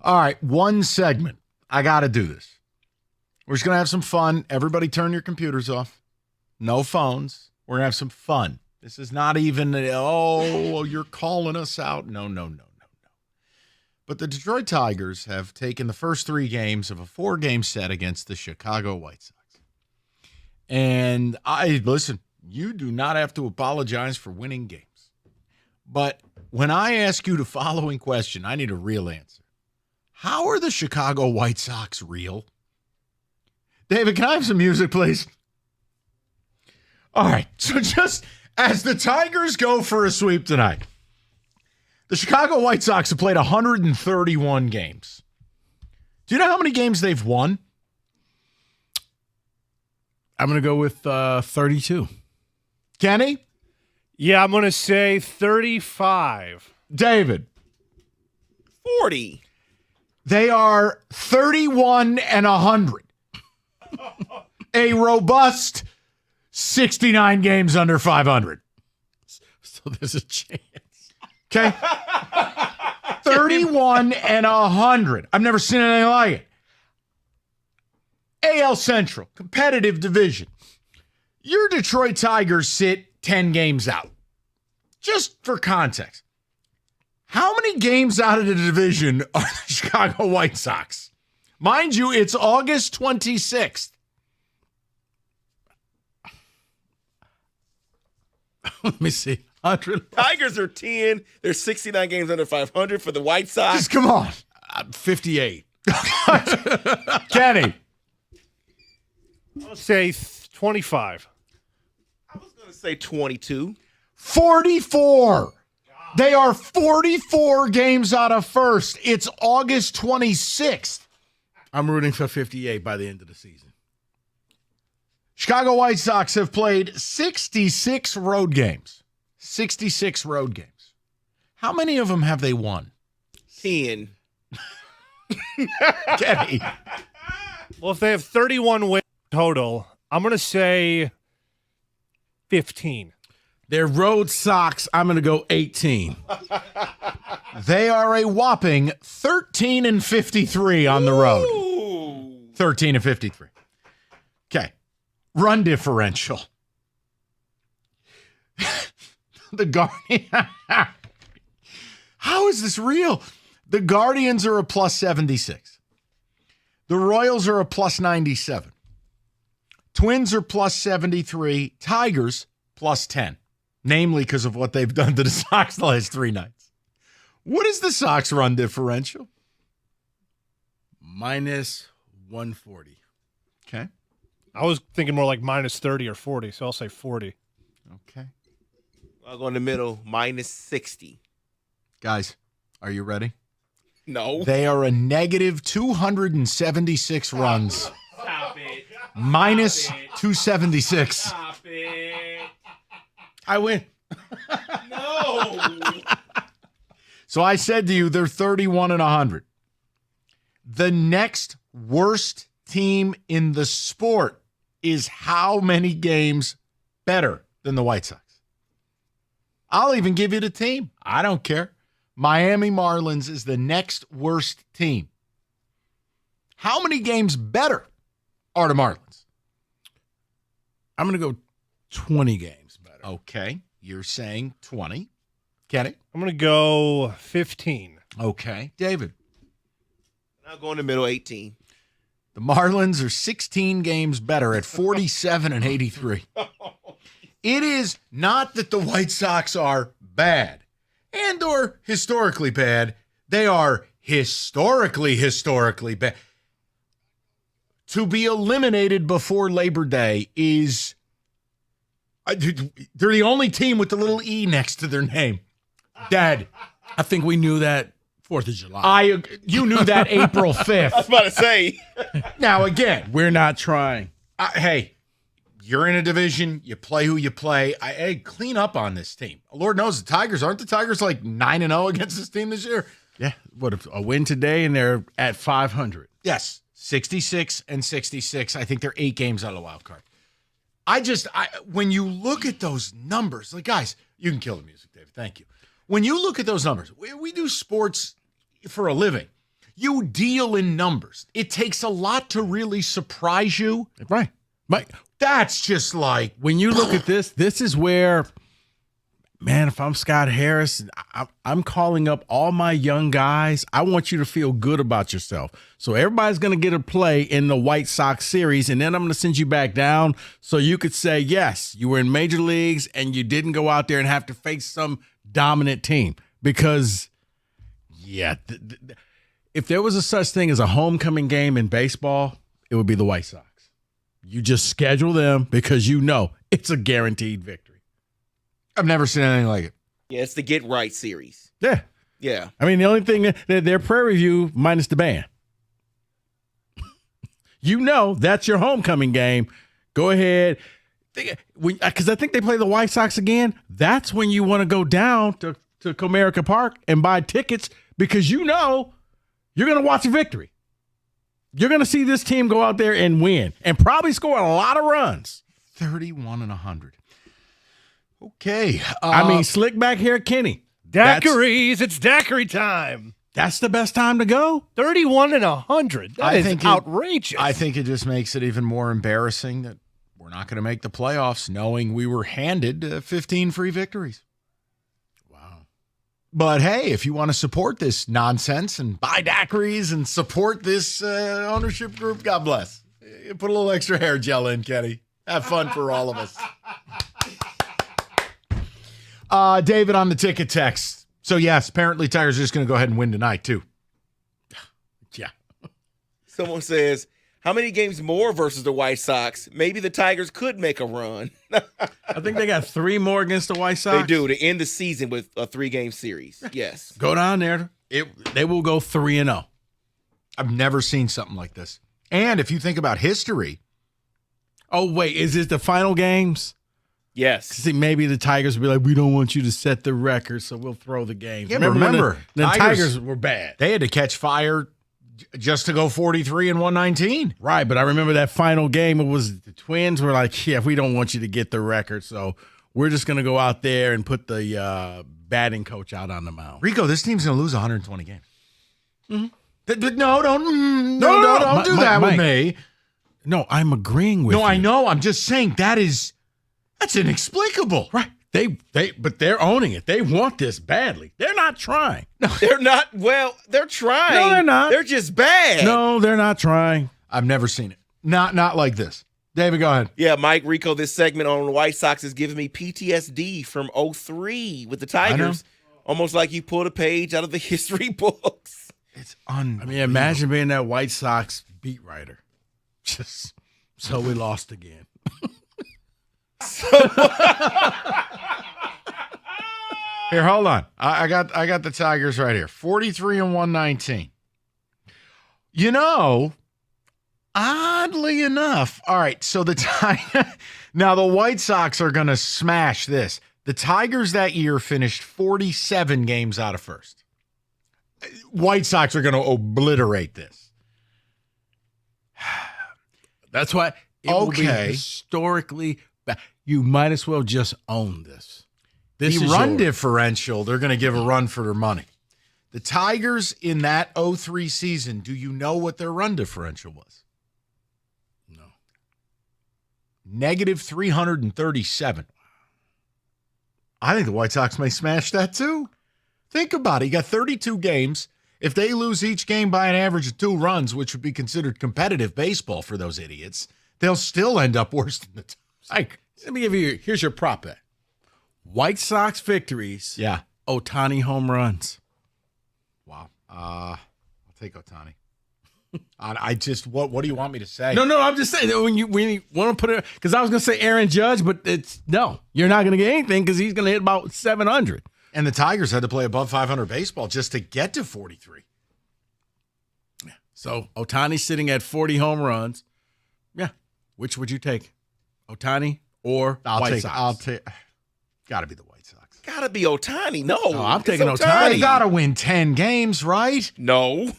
All right, one segment. I got to do this. We're just going to have some fun. Everybody turn your computers off. No phones. We're going to have some fun. This is not even, you're calling us out. No. But the Detroit Tigers have taken the first 3 games of a 4-game set against the Chicago White Sox. And listen, you do not have to apologize for winning games. But when I ask you the following question, I need a real answer. How are the Chicago White Sox real? David, can I have some music, please? All right, so just as the Tigers go for a sweep tonight, the Chicago White Sox have played 131 games. Do you know how many games they've won? I'm going to go with 32. Kenny? Yeah, I'm going to say 35. David? 40. They are 31 and 100. A robust 69 games under 500. So there's a chance. Okay? 31 and 100. I've never seen anything like it. AL Central, competitive division. Your Detroit Tigers sit 10 games out. Just for context, how many games out of the division are the Chicago White Sox? Mind you, it's August 26th. Let me see. 100. Tigers are 10. There's 69 games under 500 for the White Sox. Just come on. 58. Kenny. I'll say 25. I was going to say 22. 44. They are 44 games out of first. It's August 26th. I'm rooting for 58 by the end of the season. Chicago White Sox have played 66 road games. 66 road games. How many of them have they won? 10. Kenny. Well, if they have 31 wins total, I'm going to say 15. They're road Sox. I'm going to go 18. They are a whopping 13 and 53 on the road. 13 and 53. Okay. Run differential. The Guardian. How is this real? The Guardians are a plus 76. The Royals are a plus 97. Twins are plus 73. Tigers plus 10. Namely because of what they've done to the Sox the last 3 nights. What is the Sox run differential? Minus 140. Okay. I was thinking more like minus 30 or 40, so I'll say 40. Okay. I'll go in the middle, minus 60. Guys, are you ready? No. They are a negative 276 runs. Stop it. Minus 276. Stop it. I win. No. So I said to you, they're 31 and 100. The next worst team in the sport is how many games better than the White Sox? I'll even give you the team. I don't care. Miami Marlins is the next worst team. How many games better are the Marlins? I'm going to go 20 games better. Okay. You're saying 20. Kenny? I'm going to go 15. Okay. David? I'll go in the middle, 18. The Marlins are 16 games better at 47 and 83. It is not that the White Sox are bad and or historically bad. They are historically bad. To be eliminated before Labor Day is... They're the only team with the little E next to their name. Dead. I think we knew that 4th of July. You knew that April 5th. I was about to say. Now, again, we're not trying. Hey, you're in a division. You play who you play. Hey, clean up on this team. Lord knows the Tigers. Aren't the Tigers like 9-0 against this team this year? Yeah. What if a win today and they're at 500? Yes. 66 and 66. I think they're 8 games out of the wild card. When you look at those numbers, like, guys, you can kill the music, David. Thank you. When you look at those numbers, we do sports for a living. You deal in numbers. It takes a lot to really surprise you. Right. That's just like when you look at this is where, man, if I'm Scott Harris, I'm calling up all my young guys. I want you to feel good about yourself. So everybody's going to get a play in the White Sox series, and then I'm going to send you back down so you could say, yes, you were in major leagues and you didn't go out there and have to face some dominant team. Because, yeah, if there was a such thing as a homecoming game in baseball, it would be the White Sox. You just schedule them because you know it's a guaranteed victory. I've never seen anything like it. Yeah, it's the Get Right series. Yeah. Yeah. I mean, the only thing their Prairie View minus the band. You know that's your homecoming game. Go ahead. Because I think they play the White Sox again. That's when you want to go down to Comerica Park and buy tickets because you know you're going to watch a victory. You're going to see this team go out there and win and probably score a lot of runs. 31-100. Okay. I mean, slick back hair Kenny. Daiquiris. It's daiquiri time. That's the best time to go. 31-100. That is outrageous. I think it just makes it even more embarrassing that we're not going to make the playoffs knowing we were handed 15 free victories. But hey, if you want to support this nonsense and buy daiquiris and support this ownership group, God bless. Put a little extra hair gel in, Kenny. Have fun for all of us. David on the ticket text. So yes, apparently Tigers are just going to go ahead and win tonight too. Yeah. Someone says, how many games more versus the White Sox? Maybe the Tigers could make a run. I think they got 3 more against the White Sox. They do to end the season with a 3-game series. Yes. Go down there. They will go 3-0. I've never seen something like this. And if you think about history. Oh, wait. Is it the final games? Yes. See, maybe the Tigers will be like, we don't want you to set the record, so we'll throw the games. Yeah, remember the Tigers were bad. They had to catch fire just to go 43-119. Right, but I remember that final game. It was the Twins were like, yeah, we don't want you to get the record, so we're just going to go out there and put the batting coach out on the mound. Rico, this team's going to lose 120 games. Mm-hmm. No, don't do that with me. No, I'm agreeing with you. No, I know. I'm just saying that's inexplicable. Right. But they're owning it. They want this badly. They're not trying. No, they're not. Well, they're trying. No, they're not. They're just bad. No, they're not trying. I've never seen it. Not like this. David, go ahead. Yeah, Mike, Rico, this segment on the White Sox is giving me PTSD from 2003 with the Tigers. Almost like you pulled a page out of the history books. It's unbelievable. I mean, imagine being that White Sox beat writer. Just so we lost again. Here, hold on. I got the Tigers right here. 43-119. You know, oddly enough, all right, so now the White Sox are going to smash this. The Tigers that year finished 47 games out of first. White Sox are going to obliterate this. That's why it will be historically bad. You might as well just own this. The run differential, they're going to give a run for their money. The Tigers in that 2003 season, do you know what their run differential was? No. Negative 337. I think the White Sox may smash that too. Think about it. You got 32 games. If they lose each game by an average of 2 runs, which would be considered competitive baseball for those idiots, they'll still end up worse than the Tigers. Let me give you, here's your prop bet. White Sox victories. Yeah. Ohtani home runs. Wow. I'll take Ohtani. I just, what do you want me to say? No, I'm just saying that when you want to put it, because I was going to say Aaron Judge, but you're not going to get anything because he's going to hit about 700. And the Tigers had to play above 500 baseball just to get to 43. Yeah. So Ohtani's sitting at 40 home runs. Yeah. Which would you take? Ohtani or White Sox? I'll take. Got to be the White Sox. Got to be Ohtani. No, I'm taking Ohtani. They got to win 10 games, right? No.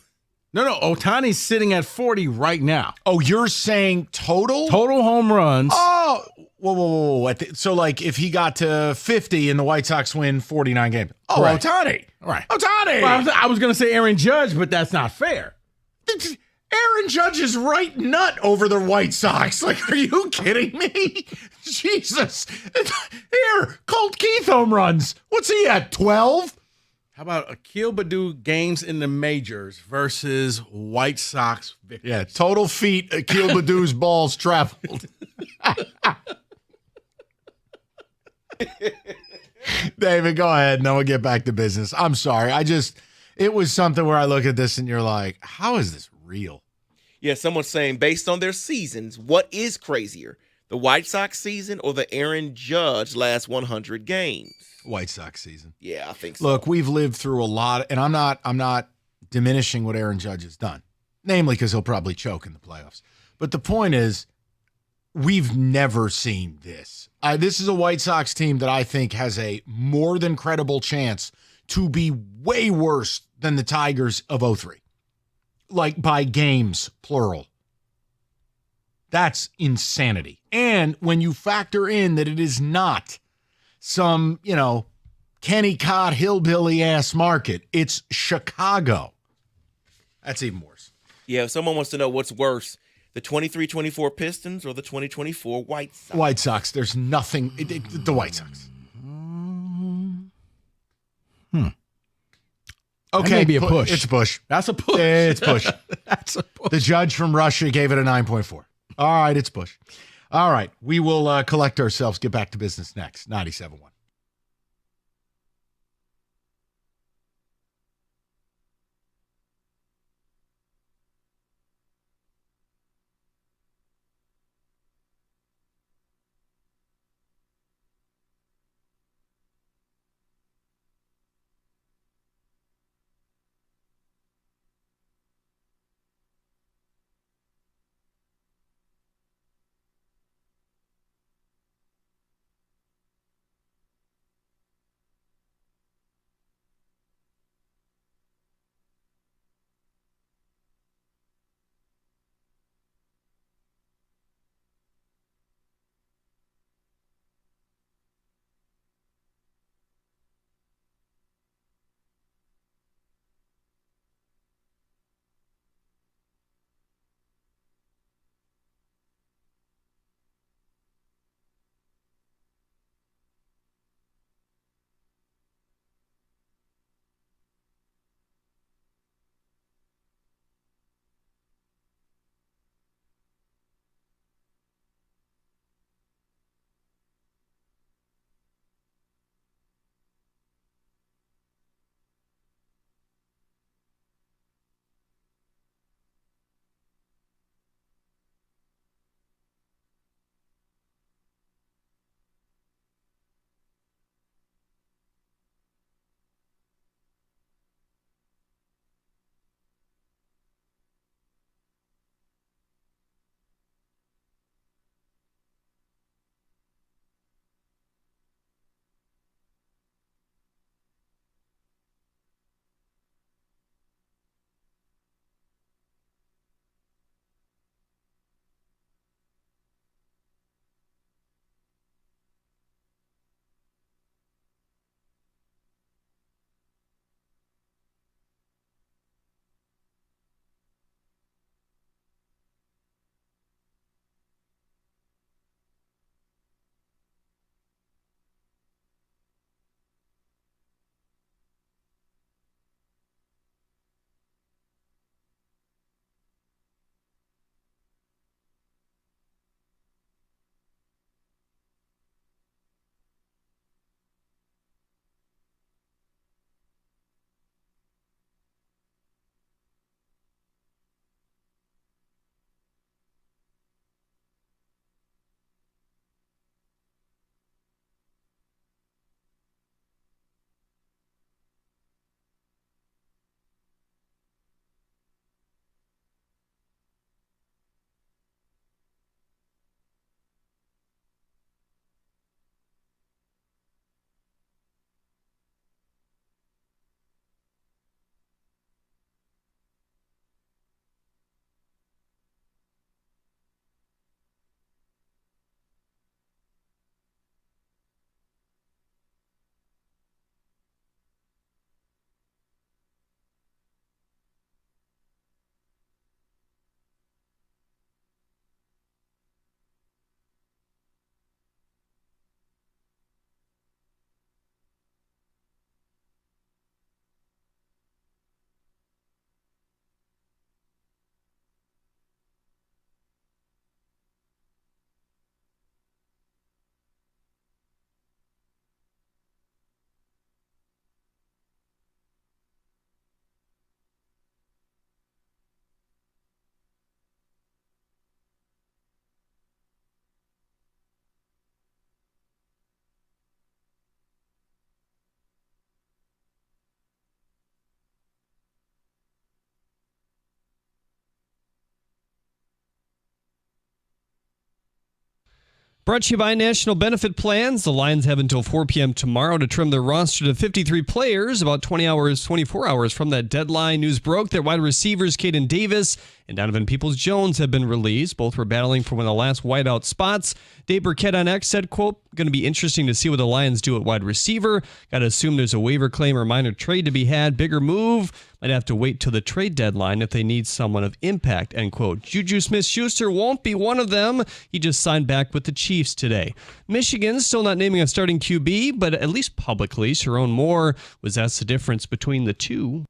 Ohtani's sitting at 40 right now. Oh, you're saying total? Total home runs. Oh, Whoa. So, like, if he got to 50 and the White Sox win 49 games. Oh, Right. Ohtani. Right. Ohtani. Well, I was going to say Aaron Judge, but that's not fair. Aaron Judge is right nut over the White Sox. Like, are you kidding me? Jesus. Here, Colt Keith home runs. What's he at, 12? How about Akil Baddoo games in the majors versus White Sox victories? Yeah, total feet Akil Baddoo's balls traveled. David, go ahead. And then we'll get back to business. I'm sorry. It was something where I look at this and you're like, how is this real? Yeah, someone's saying based on their seasons, what is crazier, the White Sox season or the Aaron Judge last 100 games? White Sox season. Yeah, I think so. Look, we've lived through a lot, and I'm not diminishing what Aaron Judge has done, namely because he'll probably choke in the playoffs. But the point is, we've never seen this. This is a White Sox team that I think has a more than credible chance to be way worse than the Tigers of 03. Like by games, plural. That's insanity. And when you factor in that it is not some, Kenny Cott hillbilly ass market, it's Chicago. That's even worse. Yeah, if someone wants to know what's worse, the 23-24 Pistons or the 2024 White Sox? White Sox. There's nothing. The White Sox. Okay, That may be a push. It's a push. That's a push. It's push. That's a push. The judge from Russia gave it a 9.4. All right, it's push. All right, we will collect ourselves, get back to business next. 97.1. Brought to you by National Benefit Plans. The Lions have until 4 p.m. tomorrow to trim their roster to 53 players, about 24 hours from that deadline. News broke that wide receivers Caden Davis and Donovan Peoples-Jones have been released. Both were battling for one of the last wideout spots. Dave Burkett on X said, quote, going to be interesting to see what the Lions do at wide receiver. Got to assume there's a waiver claim or minor trade to be had. Bigger move. Might have to wait till the trade deadline if they need someone of impact, end quote. Juju Smith-Schuster won't be one of them. He just signed back with the Chiefs today. Michigan still not naming a starting QB, but at least publicly, Sharon Moore was asked the difference between the two.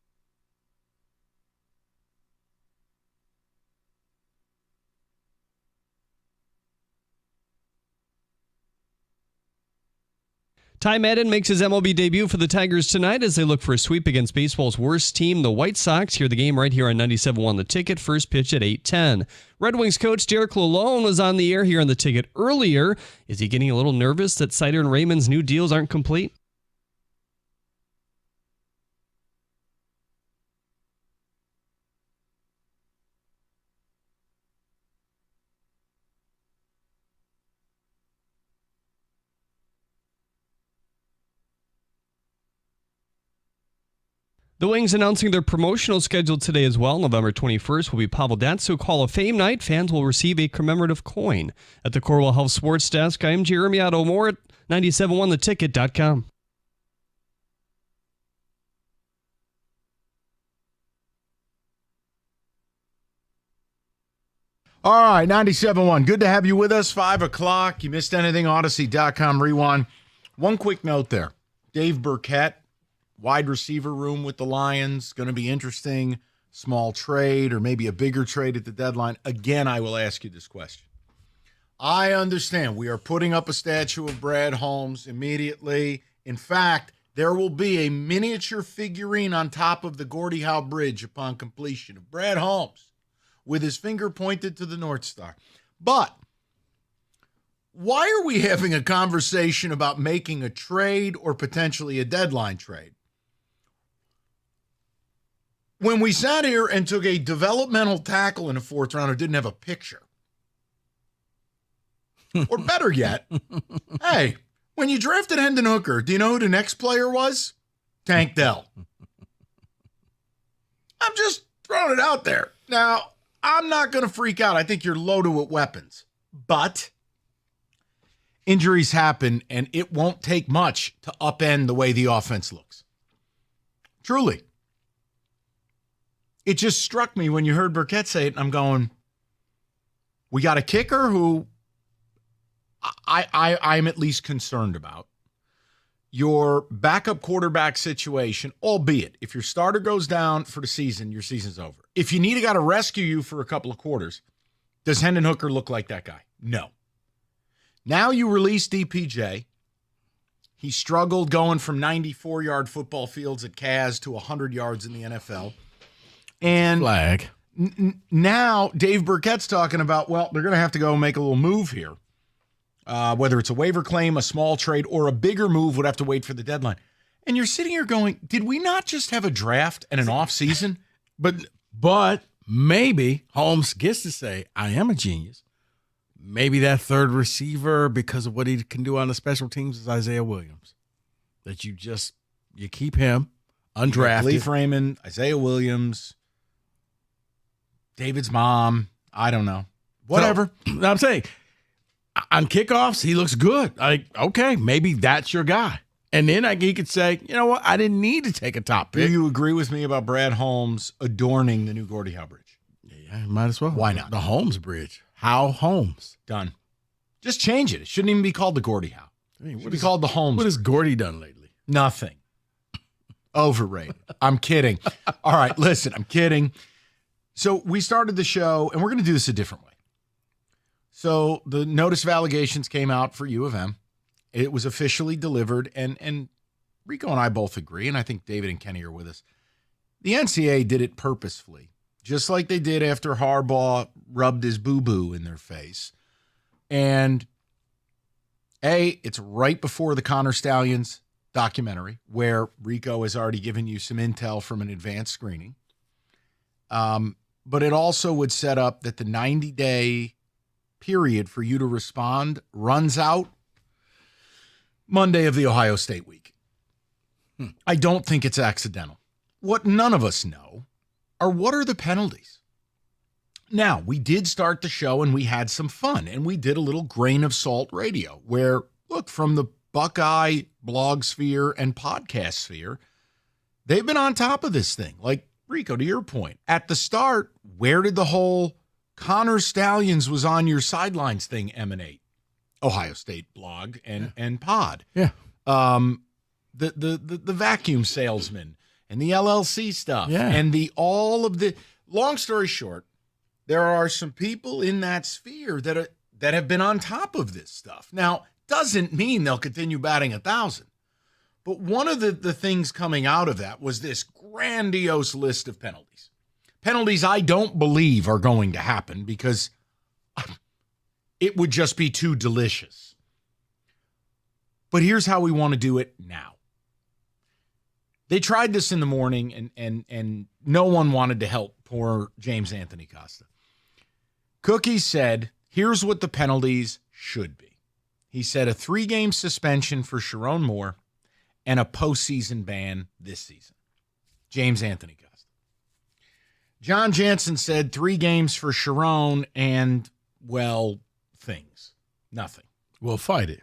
Ty Madden makes his MLB debut for the Tigers tonight as they look for a sweep against baseball's worst team, the White Sox. Hear the game right here on 97.1 The Ticket. First pitch at 8:10. Red Wings coach Derek Lalonde was on the air here on The Ticket earlier. Is he getting a little nervous that Sider and Raymond's new deals aren't complete? The Wings announcing their promotional schedule today as well. November 21st will be Pavel Datsyuk Hall of Fame night. Fans will receive a commemorative coin. At the Corwell Health Sports Desk, I am Jeremy Otto. More at 971theticket.com. All right, 97.1. Good to have you with us. 5 o'clock. You missed anything, Odyssey.com rewind. One quick note there. Dave Burkett, wide receiver room with the Lions. Going to be interesting. Small trade or maybe a bigger trade at the deadline. Again, I will ask you this question. I understand we are putting up a statue of Brad Holmes immediately. In fact, there will be a miniature figurine on top of the Gordie Howe Bridge upon completion of Brad Holmes with his finger pointed to the North Star. But why are we having a conversation about making a trade or potentially a deadline trade when we sat here and took a developmental tackle in the fourth round who didn't have a picture? Or better yet, hey, when you drafted Hendon Hooker, do you know who the next player was? Tank Dell. I'm just throwing it out there. Now, I'm not going to freak out. I think you're loaded with weapons. But injuries happen, and it won't take much to upend the way the offense looks. Truly. It just struck me when you heard Burkett say it, and I'm going, we got a kicker who I'm at least concerned about. Your backup quarterback situation, albeit if your starter goes down for the season, your season's over. If you need a guy to rescue you for a couple of quarters, does Hendon Hooker look like that guy? No. Now you release DPJ. He struggled going from 94-yard football fields at Caz to 100 yards in the NFL. And flag. Now Dave Burkett's talking about, well, they're going to have to go make a little move here. Whether it's a waiver claim, a small trade, or a bigger move would have to wait for the deadline. And you're sitting here going, did we not just have a draft and an offseason? But maybe Holmes gets to say, I am a genius. Maybe that third receiver, because of what he can do on the special teams, is Isaiah Williams. That you keep him undrafted. Leaf Raymond, Isaiah Williams, David's mom. I don't know. Whatever. So, I'm saying, on kickoffs, he looks good. Okay, maybe that's your guy. And then he could say, you know what, I didn't need to take a top pick. Do you agree with me about Brad Holmes adorning the new Gordie Howe Bridge? Yeah, might as well. Why not? The Holmes Bridge. Howe Holmes. Done. Just change it. It shouldn't even be called the Gordie Howe. It should be called the Holmes. What has Gordie done lately? Nothing. Overrated. I'm kidding. All right, listen, I'm kidding. So we started the show, and we're going to do this a different way. So the notice of allegations came out for U of M. It was officially delivered, and Rico and I both agree, and I think David and Kenny are with us. The NCAA did it purposefully, just like they did after Harbaugh rubbed his boo-boo in their face. And it's right before the Connor Stallions documentary, where Rico has already given you some intel from an advanced screening. But it also would set up that the 90-day period for you to respond runs out Monday of the Ohio State week. I don't think it's accidental. What none of us know are what are the penalties. Now, we did start the show and we had some fun, and we did a little grain of salt radio where, look, from the Buckeye blog sphere and podcast sphere, they've been on top of this thing. Like, Rico, to your point, at the start, where did the whole Connor Stallions was on your sidelines thing emanate? Ohio State blog and pod. Yeah. The vacuum salesman and the LLC stuff. Yeah. And long story short, there are some people in that sphere that have been on top of this stuff. Now, doesn't mean they'll continue batting 1,000. But one of the things coming out of that was this grandiose list of penalties. Penalties I don't believe are going to happen because it would just be too delicious. But here's how we want to do it now. They tried this in the morning, and no one wanted to help poor James Anthony Costa. Cookie said, here's what the penalties should be. He said a 3-game suspension for Sharon Moore and a postseason ban this season. James Anthony Costa. John Jansen said 3 games for Sharon and, well, things. Nothing. We'll fight it.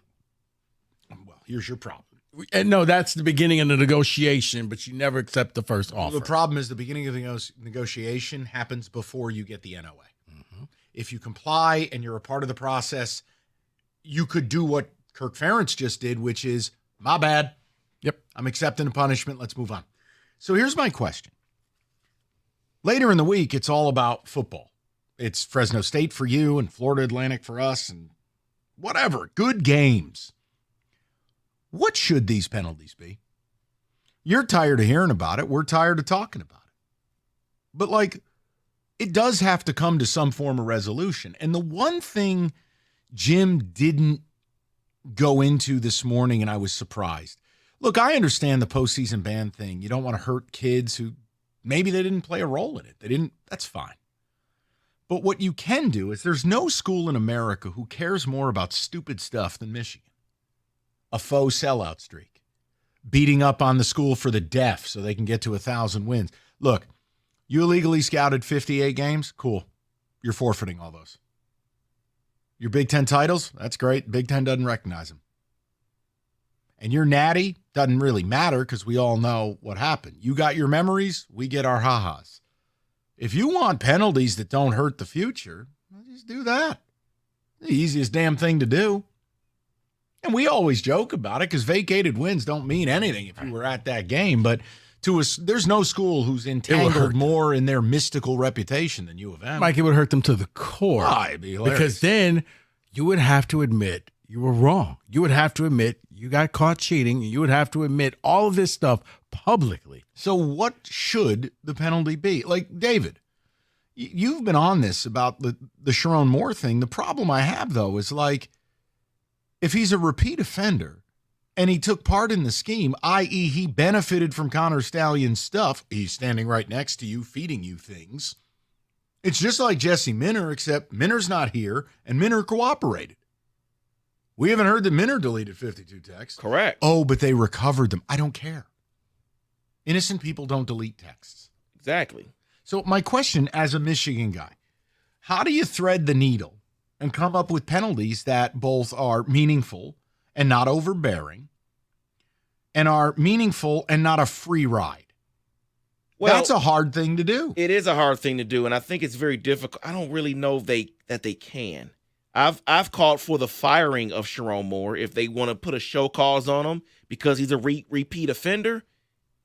Well, here's your problem. And no, that's the beginning of the negotiation, but you never accept the first offer. The problem is the beginning of the negotiation happens before you get the NOA. Mm-hmm. If you comply and you're a part of the process, you could do what Kirk Ferentz just did, which is, my bad. Yep. I'm accepting the punishment. Let's move on. So here's my question. Later in the week, it's all about football. It's Fresno State for you and Florida Atlantic for us and whatever. Good games. What should these penalties be? You're tired of hearing about it. We're tired of talking about it. But, it does have to come to some form of resolution. And the one thing Jim didn't go into this morning, and I was surprised. Look, I understand the postseason ban thing. You don't want to hurt kids who maybe they didn't play a role in it. That's fine. But what you can do is there's no school in America who cares more about stupid stuff than Michigan. A faux sellout streak. Beating up on the school for the deaf so they can get to 1,000 wins. Look, you illegally scouted 58 games? Cool. You're forfeiting all those. Your Big Ten titles? That's great. Big Ten doesn't recognize them. And your natty doesn't really matter because we all know what happened. You got your memories, we get our ha-has. If you want penalties that don't hurt the future, just do that. The easiest damn thing to do. And we always joke about it because vacated wins don't mean anything if you were at that game. But to us, there's no school who's entangled more in their mystical reputation than U of M. Mike, it would hurt them to the core. It'd be hilarious. Because then you would have to admit you were wrong. You would have to admit you got caught cheating. You would have to admit all of this stuff publicly. So what should the penalty be? David, you've been on this about the Sharon Moore thing. The problem I have, though, is if he's a repeat offender and he took part in the scheme, i.e. he benefited from Connor Stallion's stuff, he's standing right next to you, feeding you things. It's just like Jesse Minner, except Minner's not here and Minner cooperated. We haven't heard that Minner deleted 52 texts. Correct. Oh, but they recovered them. I don't care. Innocent people don't delete texts. Exactly. So my question as a Michigan guy, how do you thread the needle and come up with penalties that both are meaningful and not overbearing and are meaningful and not a free ride? Well, that's a hard thing to do. It is a hard thing to do, and I think it's very difficult. I don't really know that they can. I've called for the firing of Sharon Moore if they want to put a show cause on him because he's a repeat offender.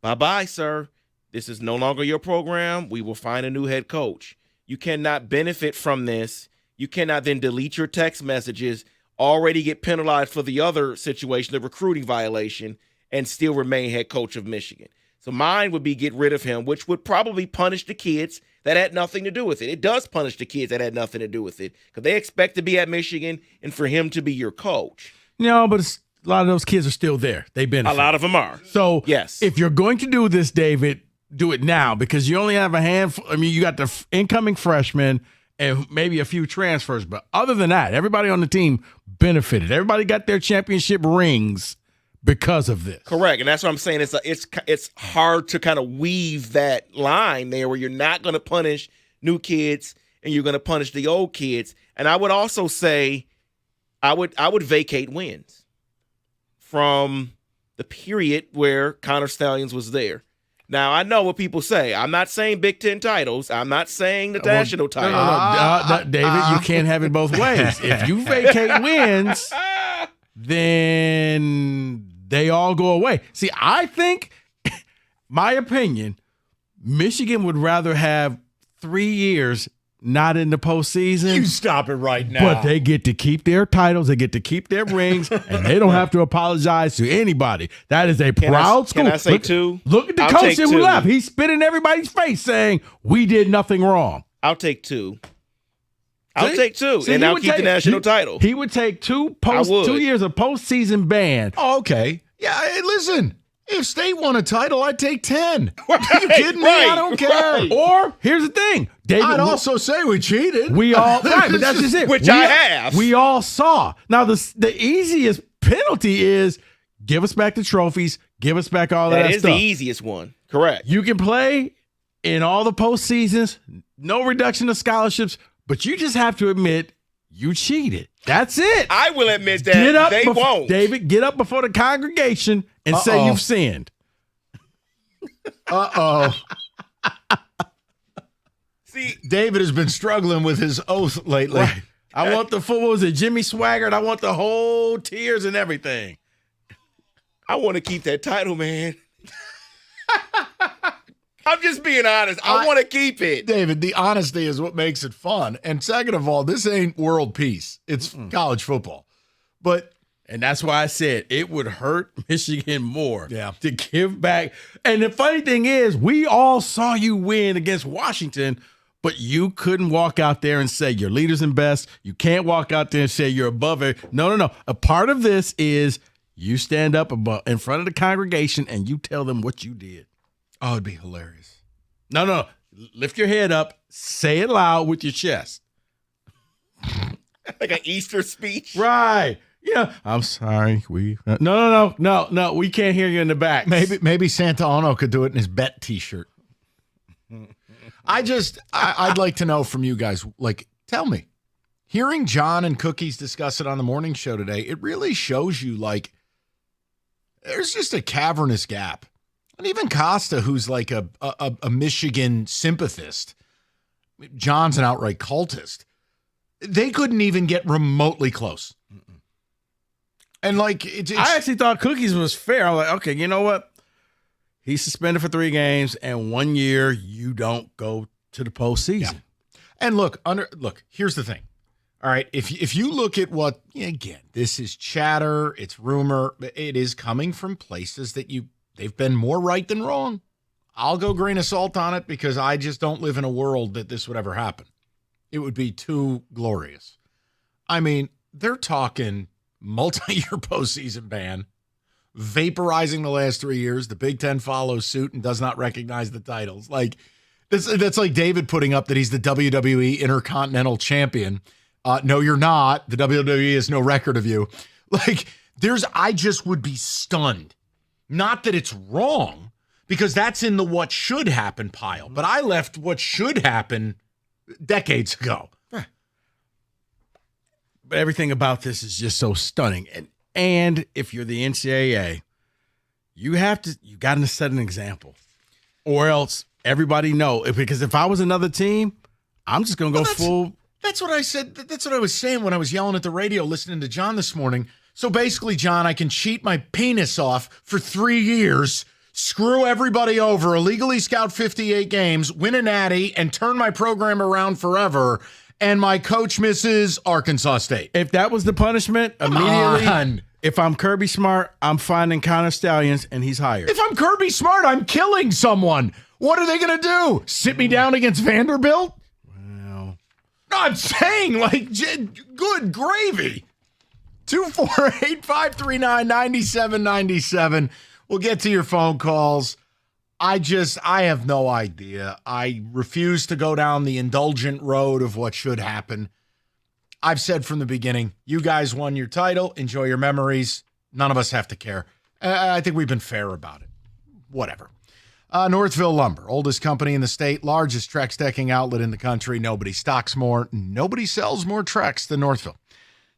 Bye-bye, sir. This is no longer your program. We will find a new head coach. You cannot benefit from this. You cannot then delete your text messages, already get penalized for the other situation, the recruiting violation, and still remain head coach of Michigan. So mine would be get rid of him, which would probably punish the kids that had nothing to do with it. It does punish the kids that had nothing to do with it because they expect to be at Michigan and for him to be your coach. No, but a lot of those kids are still there. They've been. A lot of them are. So yes, if you're going to do this, David, do it now because you only have a handful. I mean, you got the incoming freshmen and maybe a few transfers. But other than that, everybody on the team benefited. Everybody got their championship rings because of this. Correct, and that's what I'm saying. It's hard to kind of weave that line there where you're not going to punish new kids and you're going to punish the old kids. And I would also say I would vacate wins from the period where Connor Stalions was there. Now, I know what people say. I'm not saying Big Ten titles. I'm not saying the national title. No, David, you can't have it both ways. If you vacate wins, then they all go away. See, I think, my opinion, Michigan would rather have 3 years not in the postseason. You stop it right now. But they get to keep their titles, they get to keep their rings, and they don't have to apologize to anybody. That is a proud school. Can I say two? Look at the coach who left. He's spitting in everybody's face saying, we did nothing wrong. I'll take two. I'll take two, and I'll keep the national title. He would take 2 years of postseason ban. Oh, okay. Yeah, hey, listen. If State won a title, I'd take 10. Are you kidding me? I don't care. Right. Or, here's the thing. David, I'd also say we cheated. We all, right, but that's just it. I have. We all saw. Now, the easiest penalty is give us back the trophies, give us back all that stuff. That is the easiest one. Correct. You can play in all the postseasons, no reduction of scholarships, but you just have to admit you cheated. That's it. I will admit that they won't. David, get up before the congregation and say you've sinned. See, David has been struggling with his oath lately. Right. I want the football. Was it Jimmy Swaggart? I want the whole tears and everything. I want to keep that title, man. I'm just being honest. I want to keep it. David, the honesty is what makes it fun. And second of all, this ain't world peace. It's college football. And that's why I said it would hurt Michigan more to give back. And the funny thing is, we all saw you win against Washington, but you couldn't walk out there and say you're leaders and best. You can't walk out there and say you're above it. No. A part of this is you stand up in front of the congregation and you tell them what you did. Oh, it'd be hilarious. No. Lift your head up. Say it loud with your chest. Like an Easter speech? Right. Yeah. I'm sorry. No. We can't hear you in the back. Maybe Santa Ono could do it in his Bet T-shirt. I'd like to know from you guys, tell me. Hearing John and Cookies discuss it on the morning show today, it really shows you, there's just a cavernous gap. And even Costa, who's like a Michigan sympathist, John's an outright cultist. They couldn't even get remotely close. And I actually thought Cookies was fair. I'm like, okay, you know what? He's suspended for 3 games, and 1 year you don't go to the postseason. Yeah. And look, here's the thing. All right, if you look at what, again, this is chatter, it's rumor, it is coming from places that they've been more right than wrong. I'll go grain of salt on it because I just don't live in a world that this would ever happen. It would be too glorious. I mean, they're talking multi-year postseason ban, vaporizing the last 3 years. The Big Ten follows suit and does not recognize the titles. That's like David putting up that he's the WWE Intercontinental Champion. No, you're not. The WWE has no record of you. I just would be stunned. Not that it's wrong, because that's in the what should happen pile. But I left what should happen decades ago. But everything about this is just so stunning. And if you're the NCAA, you got to set an example, or else everybody know. Because if I was another team, I'm just going to go full. That's what I said. That's what I was saying when I was yelling at the radio listening to John this morning. So basically, John, I can cheat my penis off for 3 years, screw everybody over, illegally scout 58 games, win a natty, and turn my program around forever. And my coach misses Arkansas State. If that was the punishment, immediately, if I'm Kirby Smart, I'm finding Connor Stalions, and he's hired. If I'm Kirby Smart, I'm killing someone. What are they going to do? Sit me down against Vanderbilt? Well, no, I'm saying, good gravy. 248-539-9797. We'll get to your phone calls. I have no idea. I refuse to go down the indulgent road of what should happen. I've said from the beginning, you guys won your title. Enjoy your memories. None of us have to care. I think we've been fair about it. Whatever. Northville Lumber, oldest company in the state, largest Trex decking outlet in the country. Nobody stocks more. Nobody sells more Trex than Northville.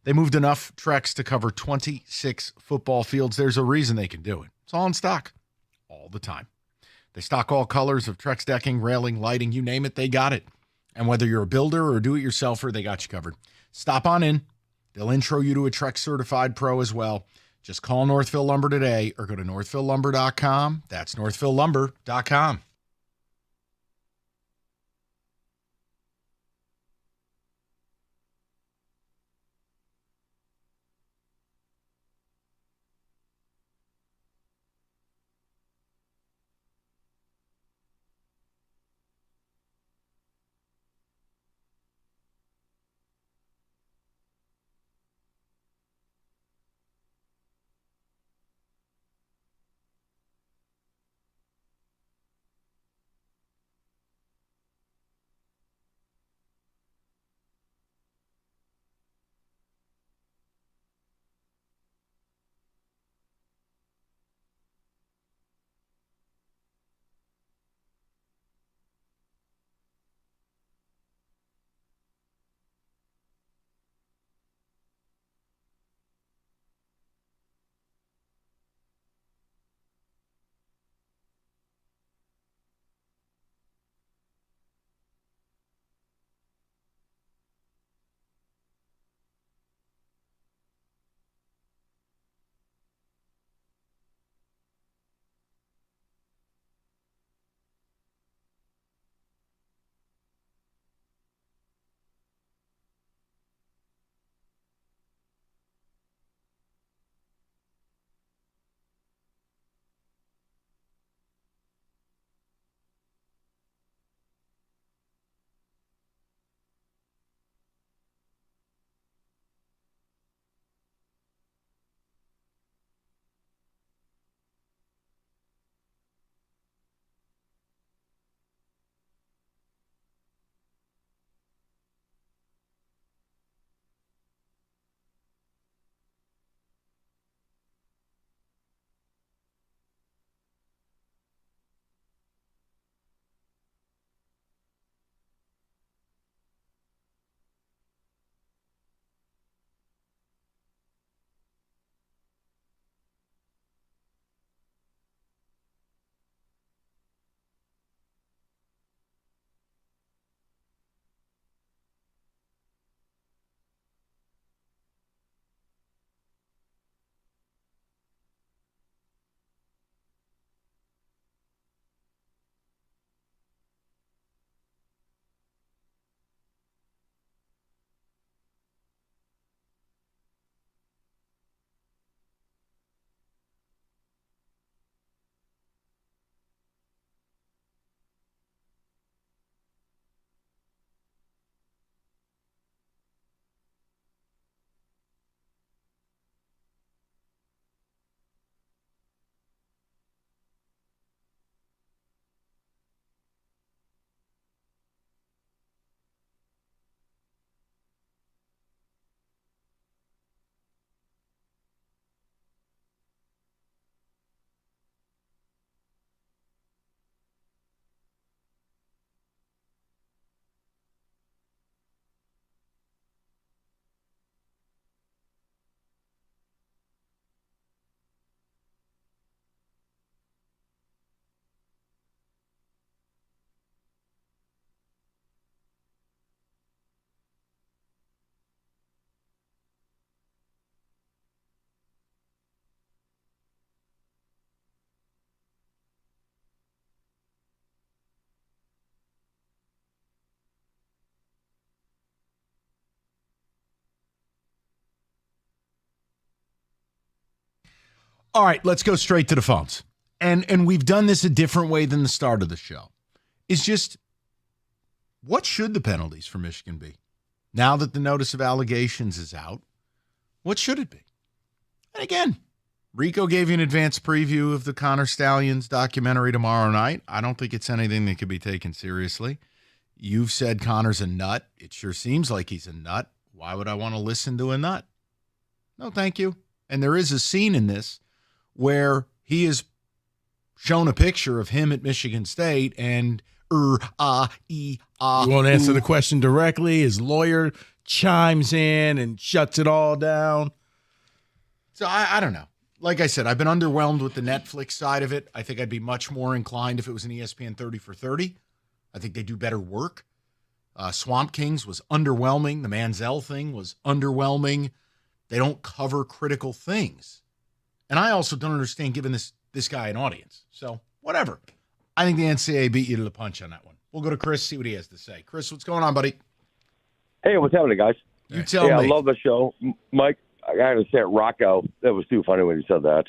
They moved enough Trex to cover 26 football fields. There's a reason they can do it. It's all in stock all the time. They stock all colors of Trex decking, railing, lighting, you name it, they got it. And whether you're a builder or a do-it-yourselfer, they got you covered. Stop on in. They'll intro you to a Trex certified pro as well. Just call Northville Lumber today or go to northvillelumber.com. That's northvillelumber.com. All right, let's go straight to the phones. And we've done this a different way than the start of the show. It's just, what should the penalties for Michigan be? Now that the notice of allegations is out, what should it be? And again, Rico gave you an advanced preview of the Connor Stallions documentary tomorrow night. I don't think it's anything that could be taken seriously. You've said Connor's a nut. It sure seems like he's a nut. Why would I want to listen to a nut? No, thank you. And there is a scene in this where he is shown a picture of him at Michigan State and You won't answer the question directly. His lawyer chimes in and shuts it all down. So I don't know. Like I said, I've been underwhelmed with the Netflix side of it. I think I'd be much more inclined if it was an ESPN 30 for 30. I think they do better work. Swamp Kings was underwhelming. The Manziel thing was underwhelming. They don't cover critical things. And I also don't understand giving this guy an audience. So whatever. I think the NCAA beat you to the punch on that one. We'll go to Chris, see what he has to say. Chris, what's going on, buddy? Hey, what's happening, guys? You tell me. I love the show. Mike, I got to say, Rocco, that was too funny when you said that.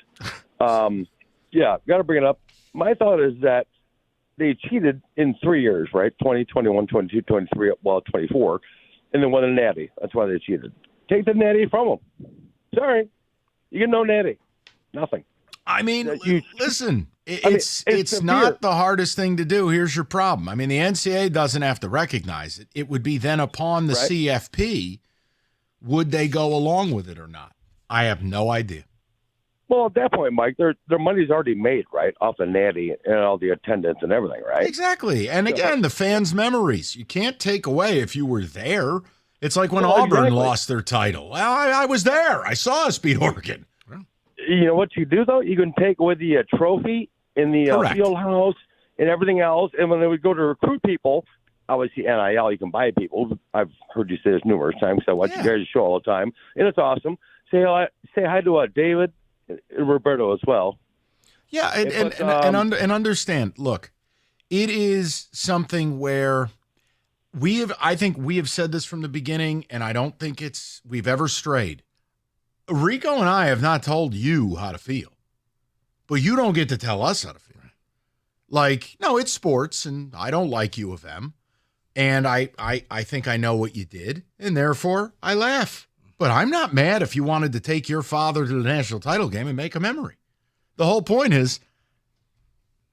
Got to bring it up. My thought is that they cheated in 3 years, right? 20, 21, 22, 23, 24, and then won a natty. That's why they cheated. Take the natty from them. Sorry. You get no natty. Nothing. I mean, listen, it's not the hardest thing to do. Here's your problem. I mean, the NCAA doesn't have to recognize it. It would be then upon the CFP, would they go along with it or not? I have no idea. Well, at that point, Mike, their money's already made, right, off the natty and all the attendance and everything, right? Exactly. And again, the fans' memories. You can't take away if you were there. It's like when Auburn lost their title. Well, I was there. I saw us beat Oregon. You know what you do, though? You can take away the trophy in the field house and everything else. And when they would go to recruit people, obviously NIL, you can buy people. I've heard you say this numerous times. So I watch you guys' show all the time. And it's awesome. Say hi to David and Roberto as well. Yeah, and understand, look, it is something where I think we have said this from the beginning, and I don't think we've ever strayed. Rico and I have not told you how to feel, but you don't get to tell us how to feel. Like, no, it's sports, and I don't like U of M, and I think I know what you did, and therefore I laugh. But I'm not mad if you wanted to take your father to the national title game and make a memory. The whole point is,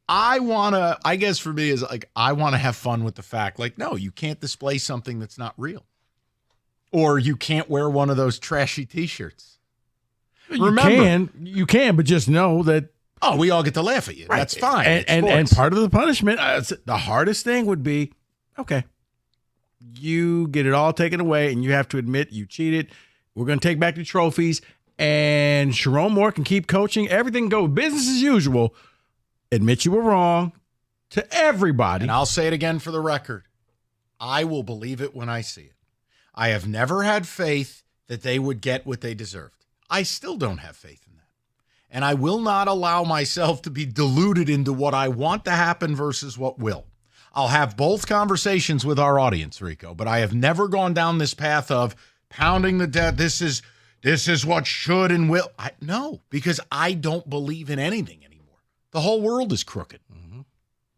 I guess for me is like, I want to have fun with the fact, like, no, you can't display something that's not real. Or you can't wear one of those trashy T-shirts. You can, but just know that. Oh, we all get to laugh at you. Right. That's fine. And part of the punishment, the hardest thing would be, okay, you get it all taken away, and you have to admit you cheated. We're going to take back the trophies, and Sharon Moore can keep coaching. Everything go business as usual. Admit you were wrong to everybody. And I'll say it again for the record. I will believe it when I see it. I have never had faith that they would get what they deserved. I still don't have faith in that. And I will not allow myself to be deluded into what I want to happen versus what will. I'll have both conversations with our audience, Rico, but I have never gone down this path of pounding the dead. This is what should and will. No, because I don't believe in anything anymore. The whole world is crooked. Mm-hmm.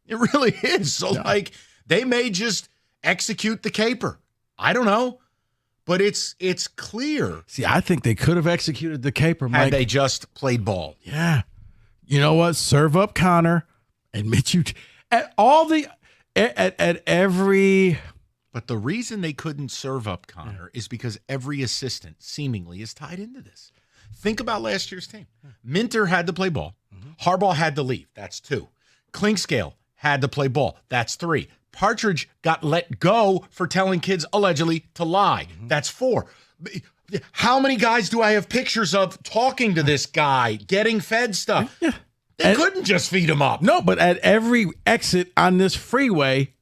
It really is. So, they may just execute the caper. I don't know. But it's clear. See, I think they could have executed the caper, Mike. Had they just played ball. Yeah. You know what? Serve up Connor. Admit you at every. But the reason they couldn't serve up Connor is because every assistant seemingly is tied into this. Think about last year's team. Minter had to play ball. Mm-hmm. Harbaugh had to leave. That's 2. Clinkscale had to play ball. That's 3. Partridge got let go for telling kids allegedly to lie. Mm-hmm. That's 4. How many guys do I have pictures of talking to this guy, getting fed stuff? Yeah. They couldn't just feed him up. No, but at every exit on this freeway,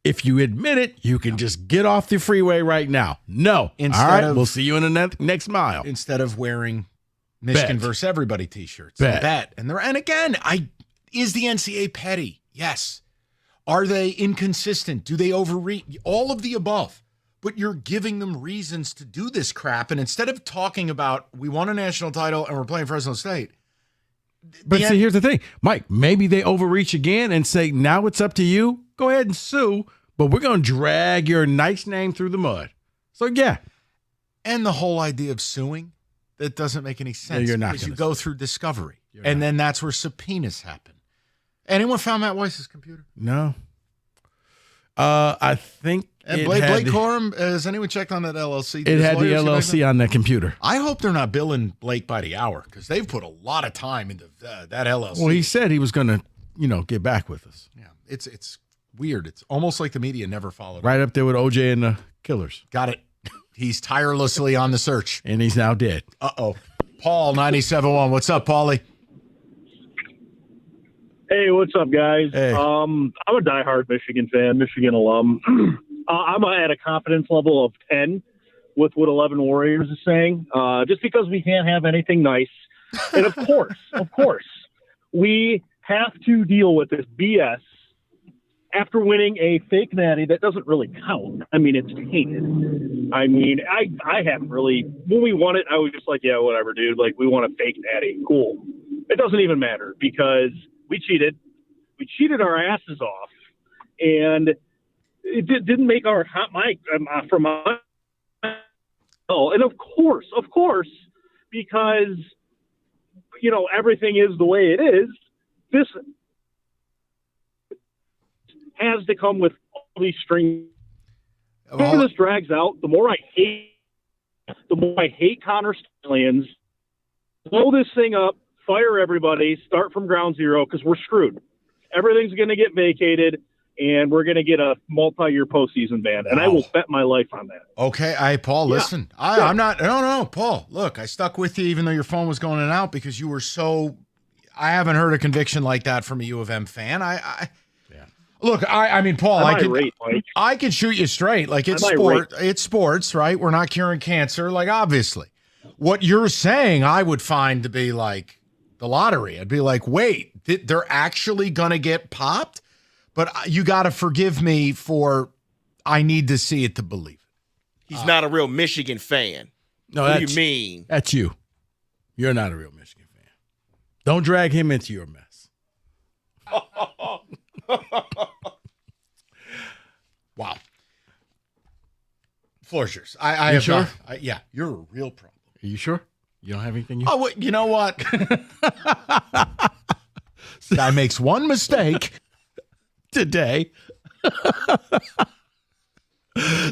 if you admit it, you can just get off the freeway right now. No. We'll see you in the next mile. Instead of wearing Michigan versus everybody T-shirts. Bet. And again, is the NCAA petty? Yes. Are they inconsistent? Do they overreach? All of the above. But you're giving them reasons to do this crap. And instead of talking about we won a national title and we're playing Fresno State. But see, here's the thing. Mike, maybe they overreach again and say, now it's up to you. Go ahead and sue, but we're going to drag your nice name through the mud. So, yeah. And the whole idea of suing, that doesn't make any sense. you're not because you gonna go through discovery, and then that's where subpoenas happen. Anyone found Matt Weiss's computer? No. I think And it Blake had the- Corum, has anyone checked on that LLC? It Does had the lawyers get back LLC on that computer. I hope they're not billing Blake by the hour because they've put a lot of time into that LLC. Well, he said he was going to, get back with us. Yeah, it's weird. It's almost like the media never followed. Right up there with OJ and the Killers. Got it. He's tirelessly on the search. And he's now dead. Uh-oh. Paul, 97.1. What's up, Paulie? Hey, what's up, guys? Hey. I'm a diehard Michigan fan, Michigan alum. I'm at a confidence level of 10 with what 11 Warriors is saying, just because we can't have anything nice. And of course, we have to deal with this BS after winning a fake natty that doesn't really count. I mean, it's tainted. I mean, I haven't really, when we won it, I was just like, yeah, whatever, dude. Like, we won a fake natty. Cool. It doesn't even matter because we cheated. We cheated our asses off, and it didn't make our hot mic from my. Oh, and of course, because everything is the way it is. This has to come with all these strings. The more this drags out, the more I hate Connor Stalions. Blow this thing up. Fire everybody, start from ground zero because we're screwed. Everything's going to get vacated, and we're going to get a multi-year postseason ban, and I will bet my life on that. Okay, Paul, listen. I'm not. No, Paul. Look, I stuck with you even though your phone was going in and out because you were so. I haven't heard a conviction like that from a U of M fan. Look, I mean, Paul, I can shoot you straight. Like it's sport. It's sports, right? We're not curing cancer. Like obviously, what you're saying, I would find to be like the lottery. I'd be like, wait, they're actually going to get popped? But you got to forgive me for I need to see it to believe it. He's not a real Michigan fan. No, what do you mean? That's you. You're not a real Michigan fan. Don't drag him into your mess. Wow. Floor's yours. You have sure? Yeah, you're a real problem. Are you sure? You don't have anything? Oh, well, you know what? Guy makes one mistake today.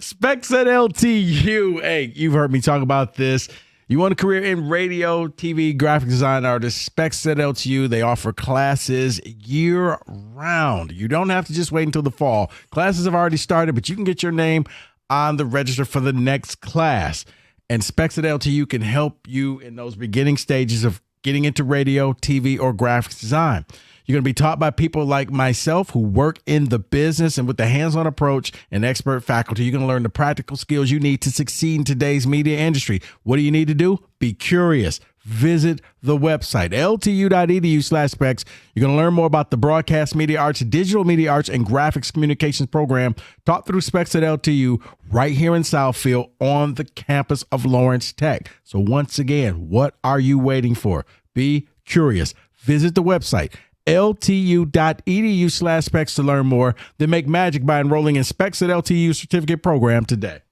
Specs at LTU. Hey, you've heard me talk about this. You want a career in radio, TV, graphic design artist, Specs at LTU. They offer classes year round. You don't have to just wait until the fall. Classes have already started, but you can get your name on the register for the next class. And Specs at LTU can help you in those beginning stages of getting into radio, TV, or graphics design. You're going to be taught by people like myself who work in the business, and with the hands-on approach and expert faculty, you're going to learn the practical skills you need to succeed in today's media industry. What do you need to do? Be curious. Visit the website, ltu.edu/specs. You're going to learn more about the broadcast media arts, digital media arts, and graphics communications program taught through Specs at LTU right here in Southfield on the campus of Lawrence Tech. So once again, what are you waiting for? Be curious. Visit the website, ltu.edu/specs to learn more. Then make magic by enrolling in Specs at LTU certificate program today.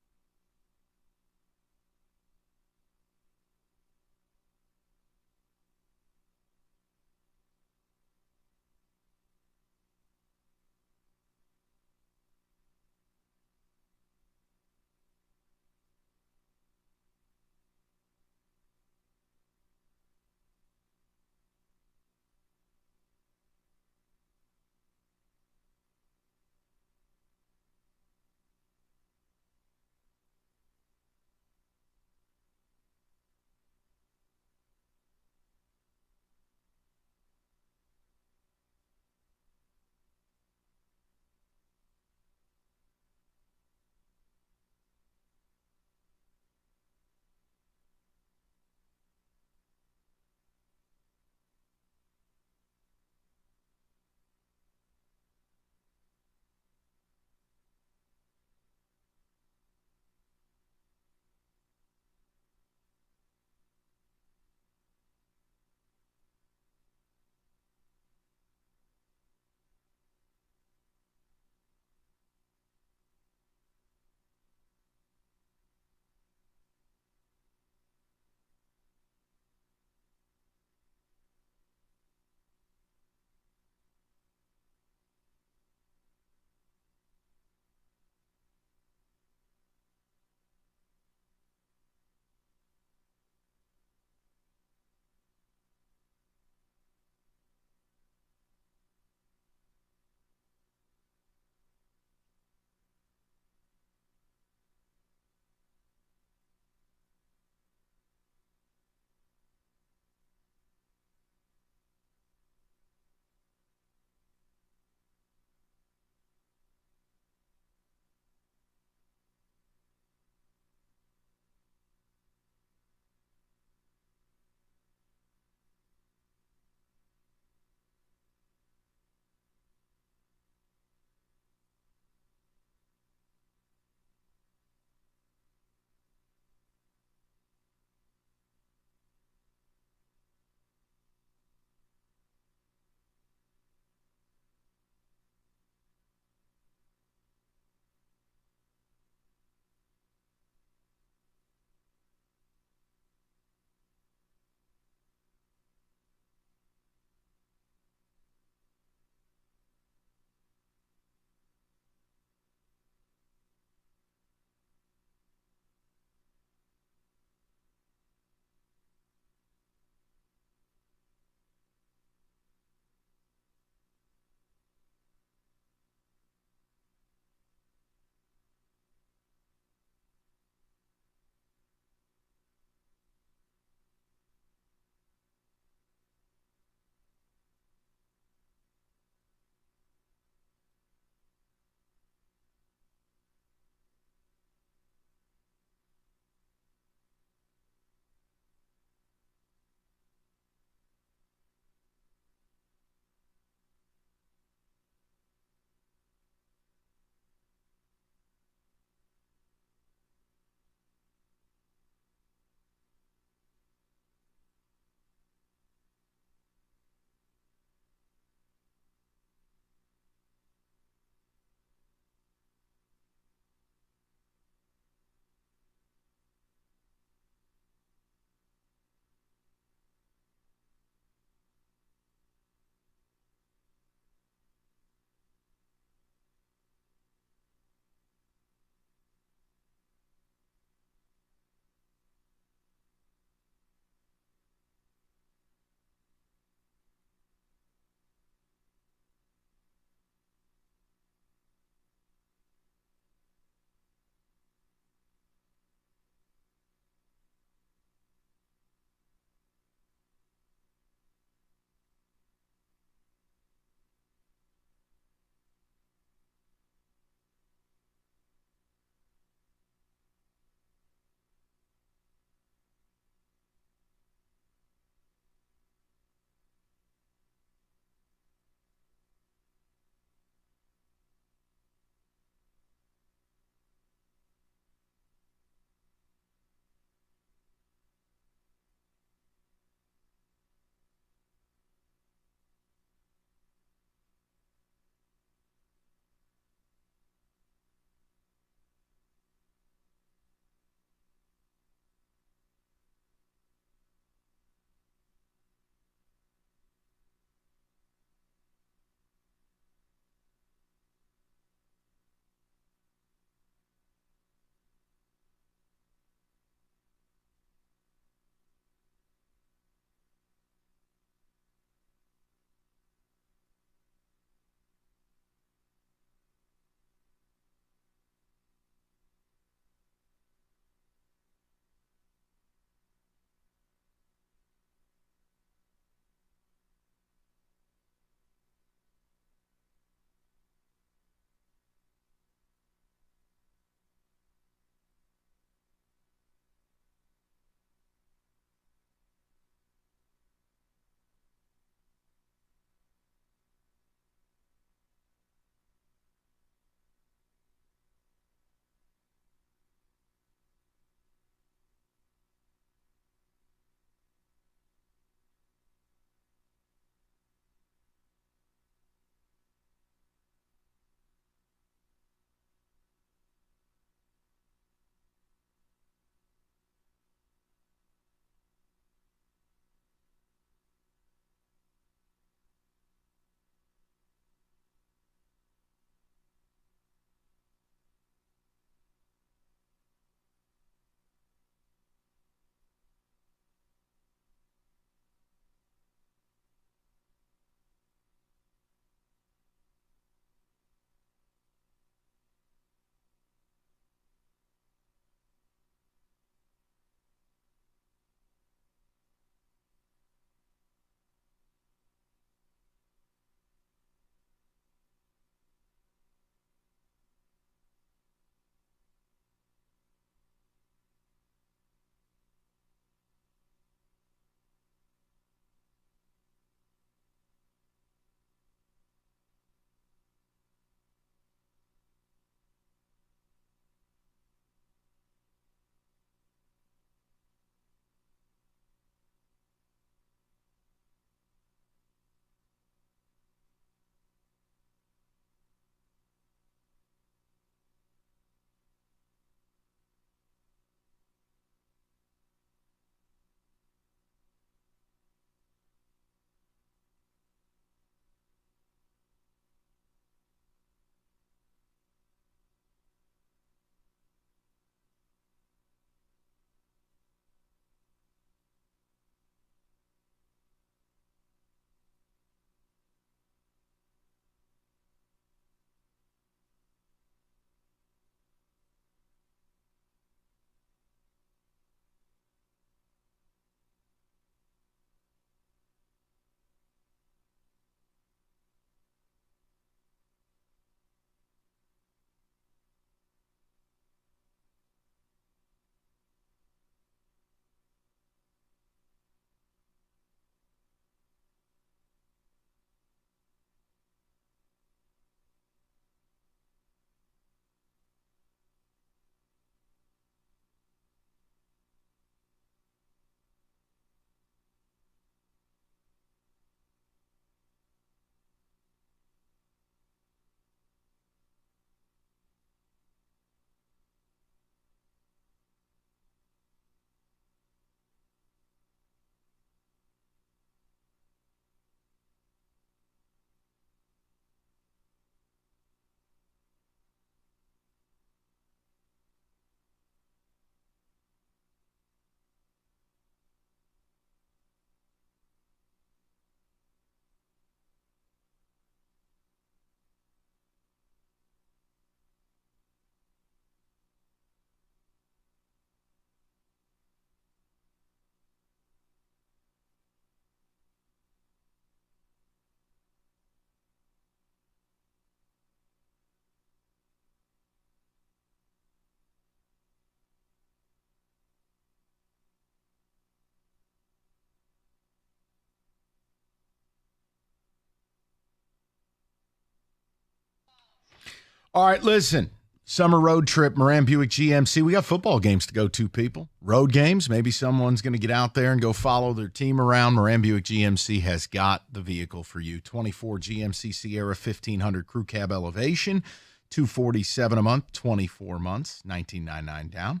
All right, listen. Summer road trip, Moran Buick GMC. We got football games to go to, people. Road games. Maybe someone's going to get out there and go follow their team around. Moran Buick GMC has got the vehicle for you. 24 GMC Sierra 1500 Crew Cab Elevation, $247 a month, 24 months, $19.99 down.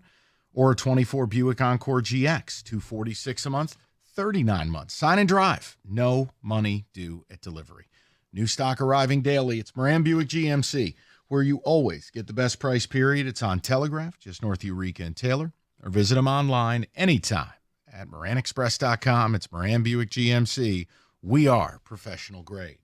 Or a 24 Buick Encore GX, $246 a month, 39 months. Sign and drive. No money due at delivery. New stock arriving daily. It's Moran Buick GMC, where you always get the best price, period. It's on Telegraph, just north of Eureka and Taylor, or visit them online anytime at MoranExpress.com. It's Moran Buick GMC. We are professional grade.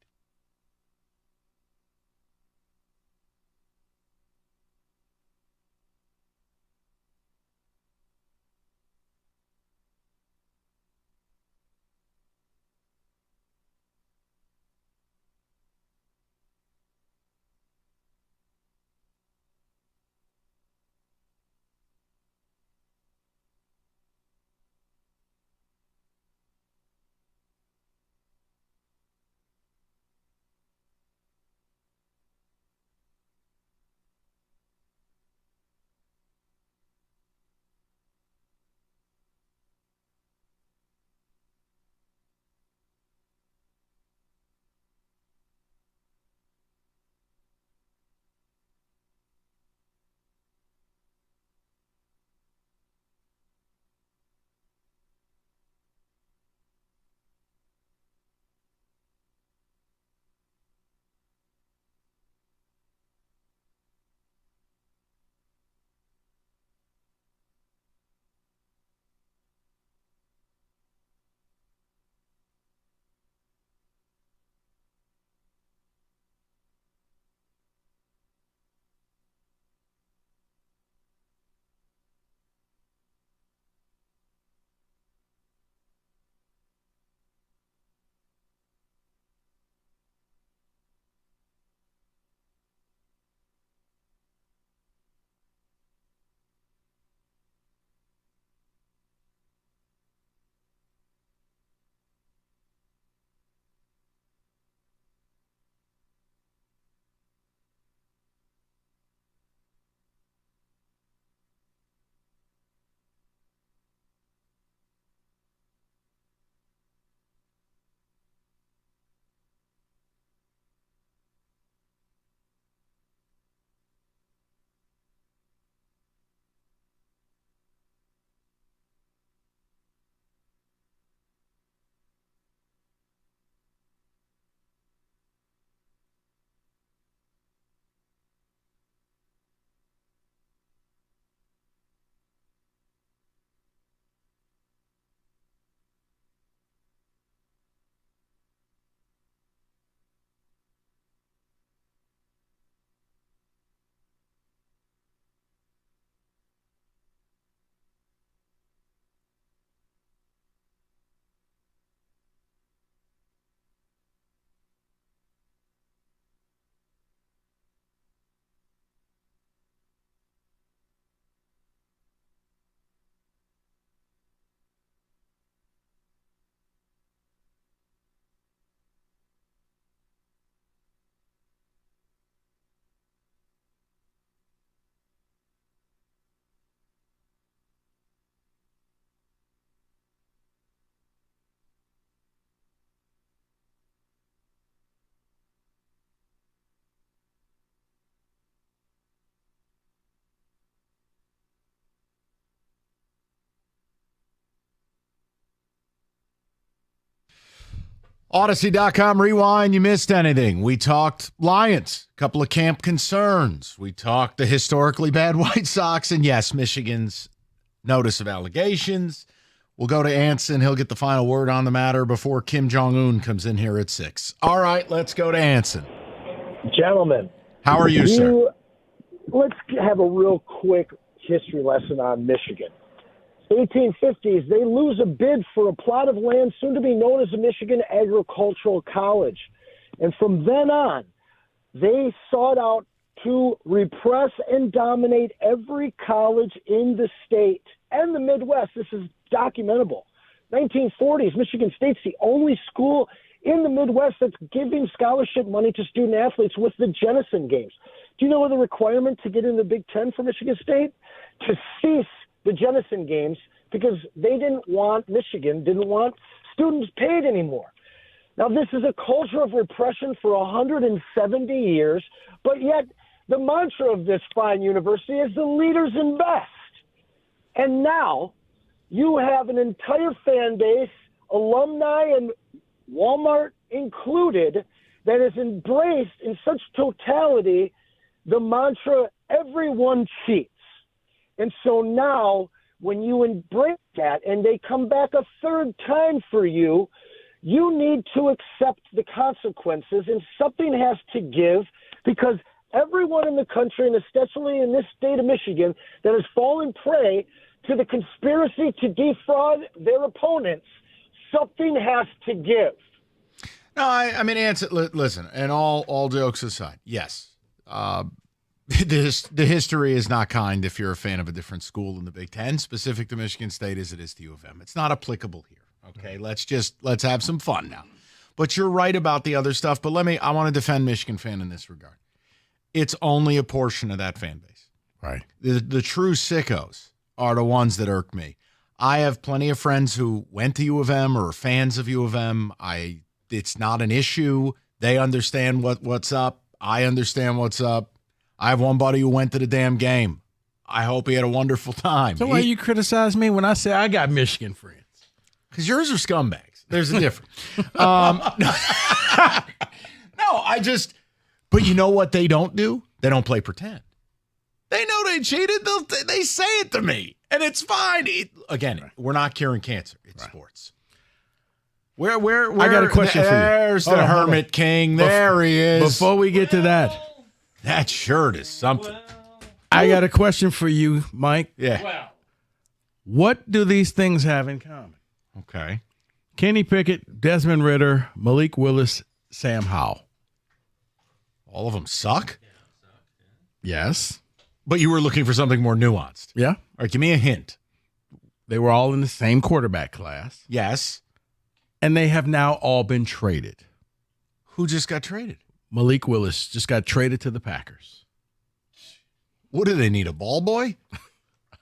Odyssey.com rewind. You missed anything? We talked Lions, a couple of camp concerns. We talked the historically bad White Sox, and yes, Michigan's notice of allegations. We'll go to Anson. He'll get the final word on the matter before Kim Jong-un comes in here at 6. All right, let's go to Anson. Gentlemen. How are you, sir? Let's have a real quick history lesson on Michigan. 1850s, they lose a bid for a plot of land soon to be known as the Michigan Agricultural College. And from then on, they sought out to repress and dominate every college in the state and the Midwest. This is documentable. 1940s, Michigan State's the only school in the Midwest that's giving scholarship money to student athletes with the Jennison Games. Do you know what the requirement to get in the Big Ten for Michigan State? To cease the Jennison Games because Michigan didn't want students paid anymore. Now, this is a culture of repression for 170 years, but yet the mantra of this fine university is the leaders invest. And now you have an entire fan base, alumni and Walmart included, that has embraced in such totality the mantra, everyone cheats. And so now when you embrace that and they come back a third time for you, you need to accept the consequences, and something has to give, because everyone in the country, and especially in this state of Michigan, that has fallen prey to the conspiracy to defraud their opponents, something has to give. No, I mean, listen, and all jokes aside, yes. The history is not kind if you're a fan of a different school in the Big Ten, specific to Michigan State as it is to U of M. It's not applicable here. Okay, let's have some fun now. But you're right about the other stuff. But I want to defend Michigan fan in this regard. It's only a portion of that fan base. Right. The true sickos are the ones that irk me. I have plenty of friends who went to U of M or are fans of U of M. It's not an issue. They understand what's up. I understand what's up. I have one buddy who went to the damn game. I hope he had a wonderful time. So why you criticize me when I say I got Michigan friends? Because yours are scumbags. There's a difference. No, but you know what they don't do? They don't play pretend. They know they cheated. They say it to me, and it's fine. We're not curing cancer. It's sports. Where? I got a question for you. There's the Hermit King. There he is. Before we get to that shirt is something. I got a question for you, Mike. Yeah. Wow. What do these things have in common? Okay. Kenny Pickett, Desmond Ridder, Malik Willis, Sam Howell. All of them suck? Yes. But you were looking for something more nuanced. Yeah. All right, give me a hint. They were all in the same quarterback class. Yes. And they have now all been traded. Who just got traded? Malik Willis just got traded to the Packers. What do they need, a ball boy?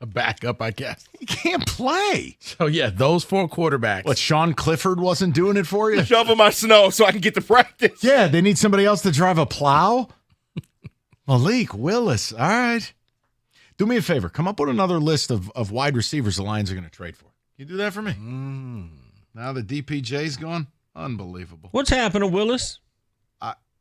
A backup, I guess. He can't play. So, yeah, those four quarterbacks. What, Sean Clifford wasn't doing it for you? Shovel my snow so I can get to practice. Yeah, they need somebody else to drive a plow? Malik Willis. All right. Do me a favor. Come up with another list of wide receivers the Lions are going to trade for. Can you do that for me? Now the DPJ's gone? Unbelievable. What's happened to Willis?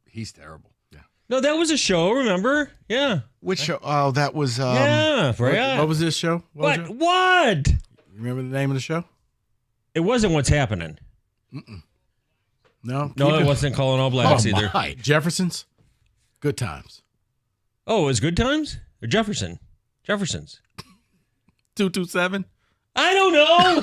He's terrible. Yeah. No, that was a show, remember? Yeah. Which show? Oh, that was... What was this show? What? You remember the name of the show? It wasn't What's Happening. No. No, it wasn't Calling All Blacks either. My. Jefferson's? Good Times. Oh, it was Good Times? Or Jefferson's? 227? I don't know.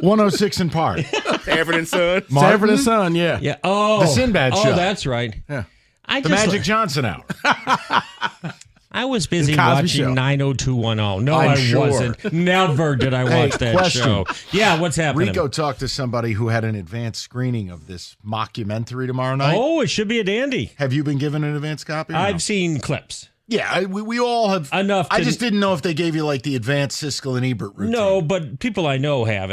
106 in Park. Sanford and Son. Sanford and Son, yeah. Yeah. Oh. The Sinbad Show. Oh, that's right. Yeah. The Magic Johnson Hour. I was busy Cosby watching Show. 90210. No, I'm I sure. wasn't. Never did I watch that question. show. Yeah, what's happening? Rico talked to somebody who had an advanced screening of this mockumentary tomorrow night. Oh, it should be a dandy. Have you been given an advanced copy? I've seen clips. Yeah, we all have. Enough. I just didn't know if they gave you like the advanced Siskel and Ebert routine. No, but people I know have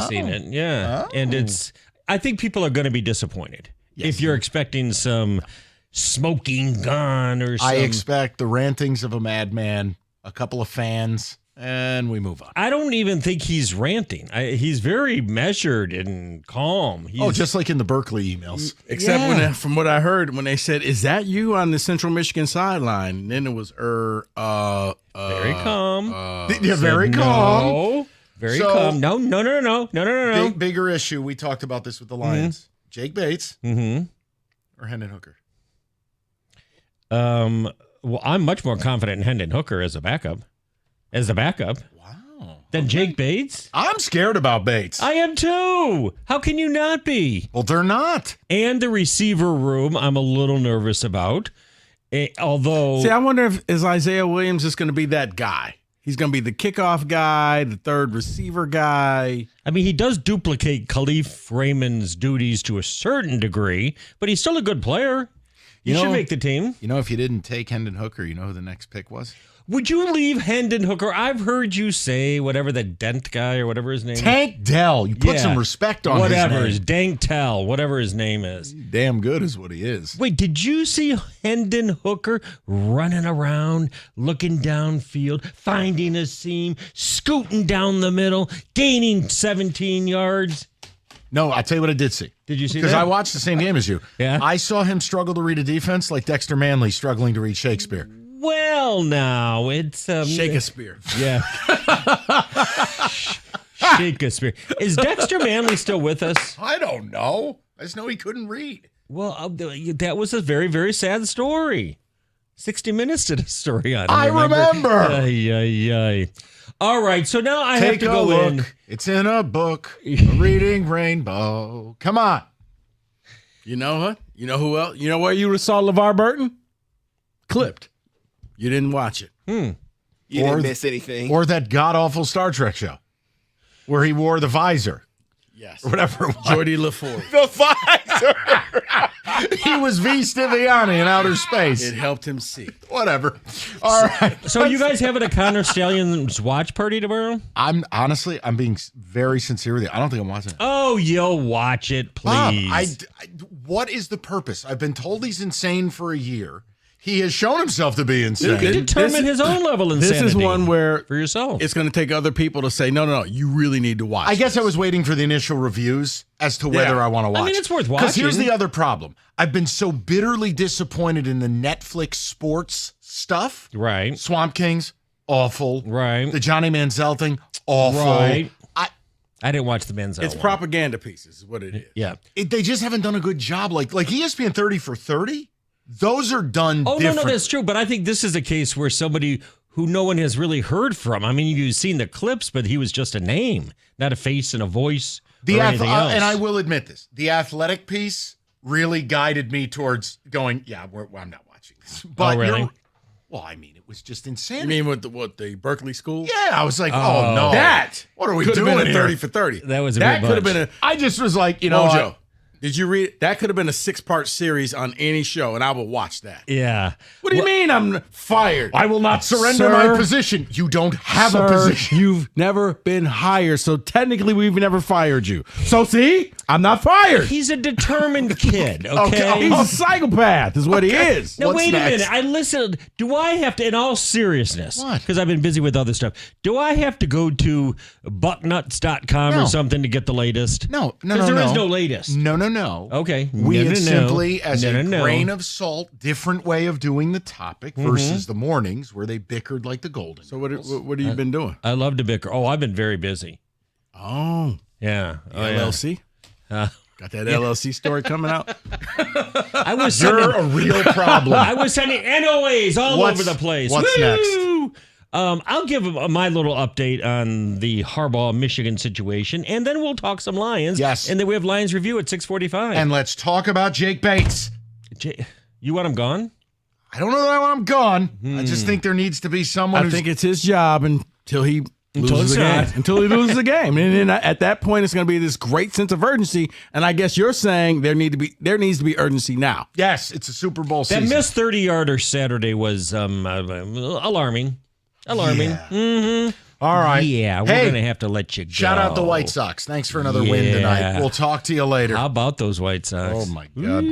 seen it. Yeah. Oh. And I think people are going to be disappointed if you're expecting some smoking gun or something. I expect the rantings of a madman, a couple of fans, and we move on. I don't even think he's ranting. He's very measured and calm. Just like in the Berkeley emails. Except when, from what I heard, when they said, "Is that you on the Central Michigan sideline?" And then it was very calm. Very calm. No, very calm. No. Bigger issue. We talked about this with the Lions. Mm-hmm. Jake Bates or Hendon Hooker. Well, I'm much more confident in Hendon Hooker as a backup. Wow. Than Jake Bates? I'm scared about Bates. I am too. How can you not be? Well, they're not. And the receiver room, I'm a little nervous about. Although, see, I wonder if Isaiah Williams is going to be that guy. He's going to be the kickoff guy, the third receiver guy. I mean, he does duplicate Khalif Raymond's duties to a certain degree, but he's still a good player. He should make the team. You know, if you didn't take Hendon Hooker, you know who the next pick was? Would you leave Hendon Hooker? I've heard you say whatever the Dent guy or whatever his name is. Tank Dell. You put some respect on whatever his name. Dank Tell, whatever his name is. Damn good is what he is. Wait, did you see Hendon Hooker running around, looking downfield, finding a seam, scooting down the middle, gaining 17 yards? No, I'll tell you what I did see. Did you see that? Because I watched the same game as you. Yeah. I saw him struggle to read a defense like Dexter Manley struggling to read Shakespeare. Well, now it's Shakespeare. Yeah. Shakespeare. Is Dexter Manley still with us? I don't know. I just know he couldn't read. Well, that was a very, very sad story. 60 Minutes did a story on it. I remember. Ay. All right, so now I have Take to a go look. in. It's in a book. A reading rainbow. Come on. You know what? You know who else? You know where you saw LeVar Burton? Clipped. You didn't watch it. You didn't miss anything. Or that god-awful Star Trek show where he wore the visor. Yes. Or whatever it was. Geordie LaForge. The visor. He was V. Stiviani in outer space. It helped him see. Whatever. All right. So you guys having a Connor Stallions watch party tomorrow? I'm being very sincere with you. I don't think I'm watching it. Oh, you'll watch it, please. Bob, what is the purpose? I've been told he's insane for a year. He has shown himself to be insane. You can determine his own level of insanity. This is one where for yourself. It's going to take other people to say, no, you really need to watch I guess I was waiting for the initial reviews as to whether I want to watch. I mean, it's worth watching. Because here's the other problem. I've been so bitterly disappointed in the Netflix sports stuff. Right. Swamp Kings, awful. Right. The Johnny Manziel thing, awful. Right. I didn't watch the Manziel It's one. propaganda pieces is what it is. Yeah. They just haven't done a good job. Like ESPN 30 for 30, those are done different. No, that's true. But I think this is a case where somebody who no one has really heard from. I mean, you've seen the clips, but he was just a name, not a face and a voice or anything else. And I will admit this. The athletic piece really guided me towards going, I'm not watching this. But really? Well, I mean, it was just insane. You mean with the Berkeley School? Yeah, I was like, oh no. What are we could doing have been a here? 30 for 30. That was a That bit could have much. been a I just was like, you know Mojo. what? Did you read it? That could have been a 6-part series on any show, and I would watch that. Yeah. What do you mean I'm fired? I will not surrender Sir, my position. You don't have a Sir, position. You've never been hired, so technically we've never fired you. So see, I'm not fired. He's a determined kid, okay? He's a psychopath is what he is. Now, What's wait next? a minute. I listened. Do I have to, in all seriousness, What? because I've been busy with other stuff, do I have to go to bucknuts.com No. or something to get the latest? No. Because there is no latest. No. Okay. We No, had no, no. simply, as No, a no, no. grain of salt, different way of doing the topic versus the mornings where they bickered like the Golden. So what have you been doing? I love to bicker. Oh, I've been very busy. Oh, Yeah. Oh, LLC. Yeah. Got that LLC story coming out. I was You're a real problem. I was sending NOAs all What's- over the place. what's Woo! I'll give my little update on the Harbaugh Michigan situation, and then we'll talk some Lions. Yes. And then we have Lions review at 6:45. And let's talk about Jake Bates. You want him gone? I don't know that I want him gone. I just think there needs to be someone I who's... think it's his job until he loses it's the game. not. Until he loses the game, and then at that point, it's going to be this great sense of urgency. And I guess you're saying there needs to be urgency now. Yes, it's a Super Bowl That season. missed 30-yarder Saturday was alarming. Alarming. Yeah. Mm-hmm. All right. Yeah, we're Hey, going to have to let you go. Shout out the White Sox. Thanks for another win Yeah. tonight. We'll talk to you later. How about those White Sox? Oh, my God.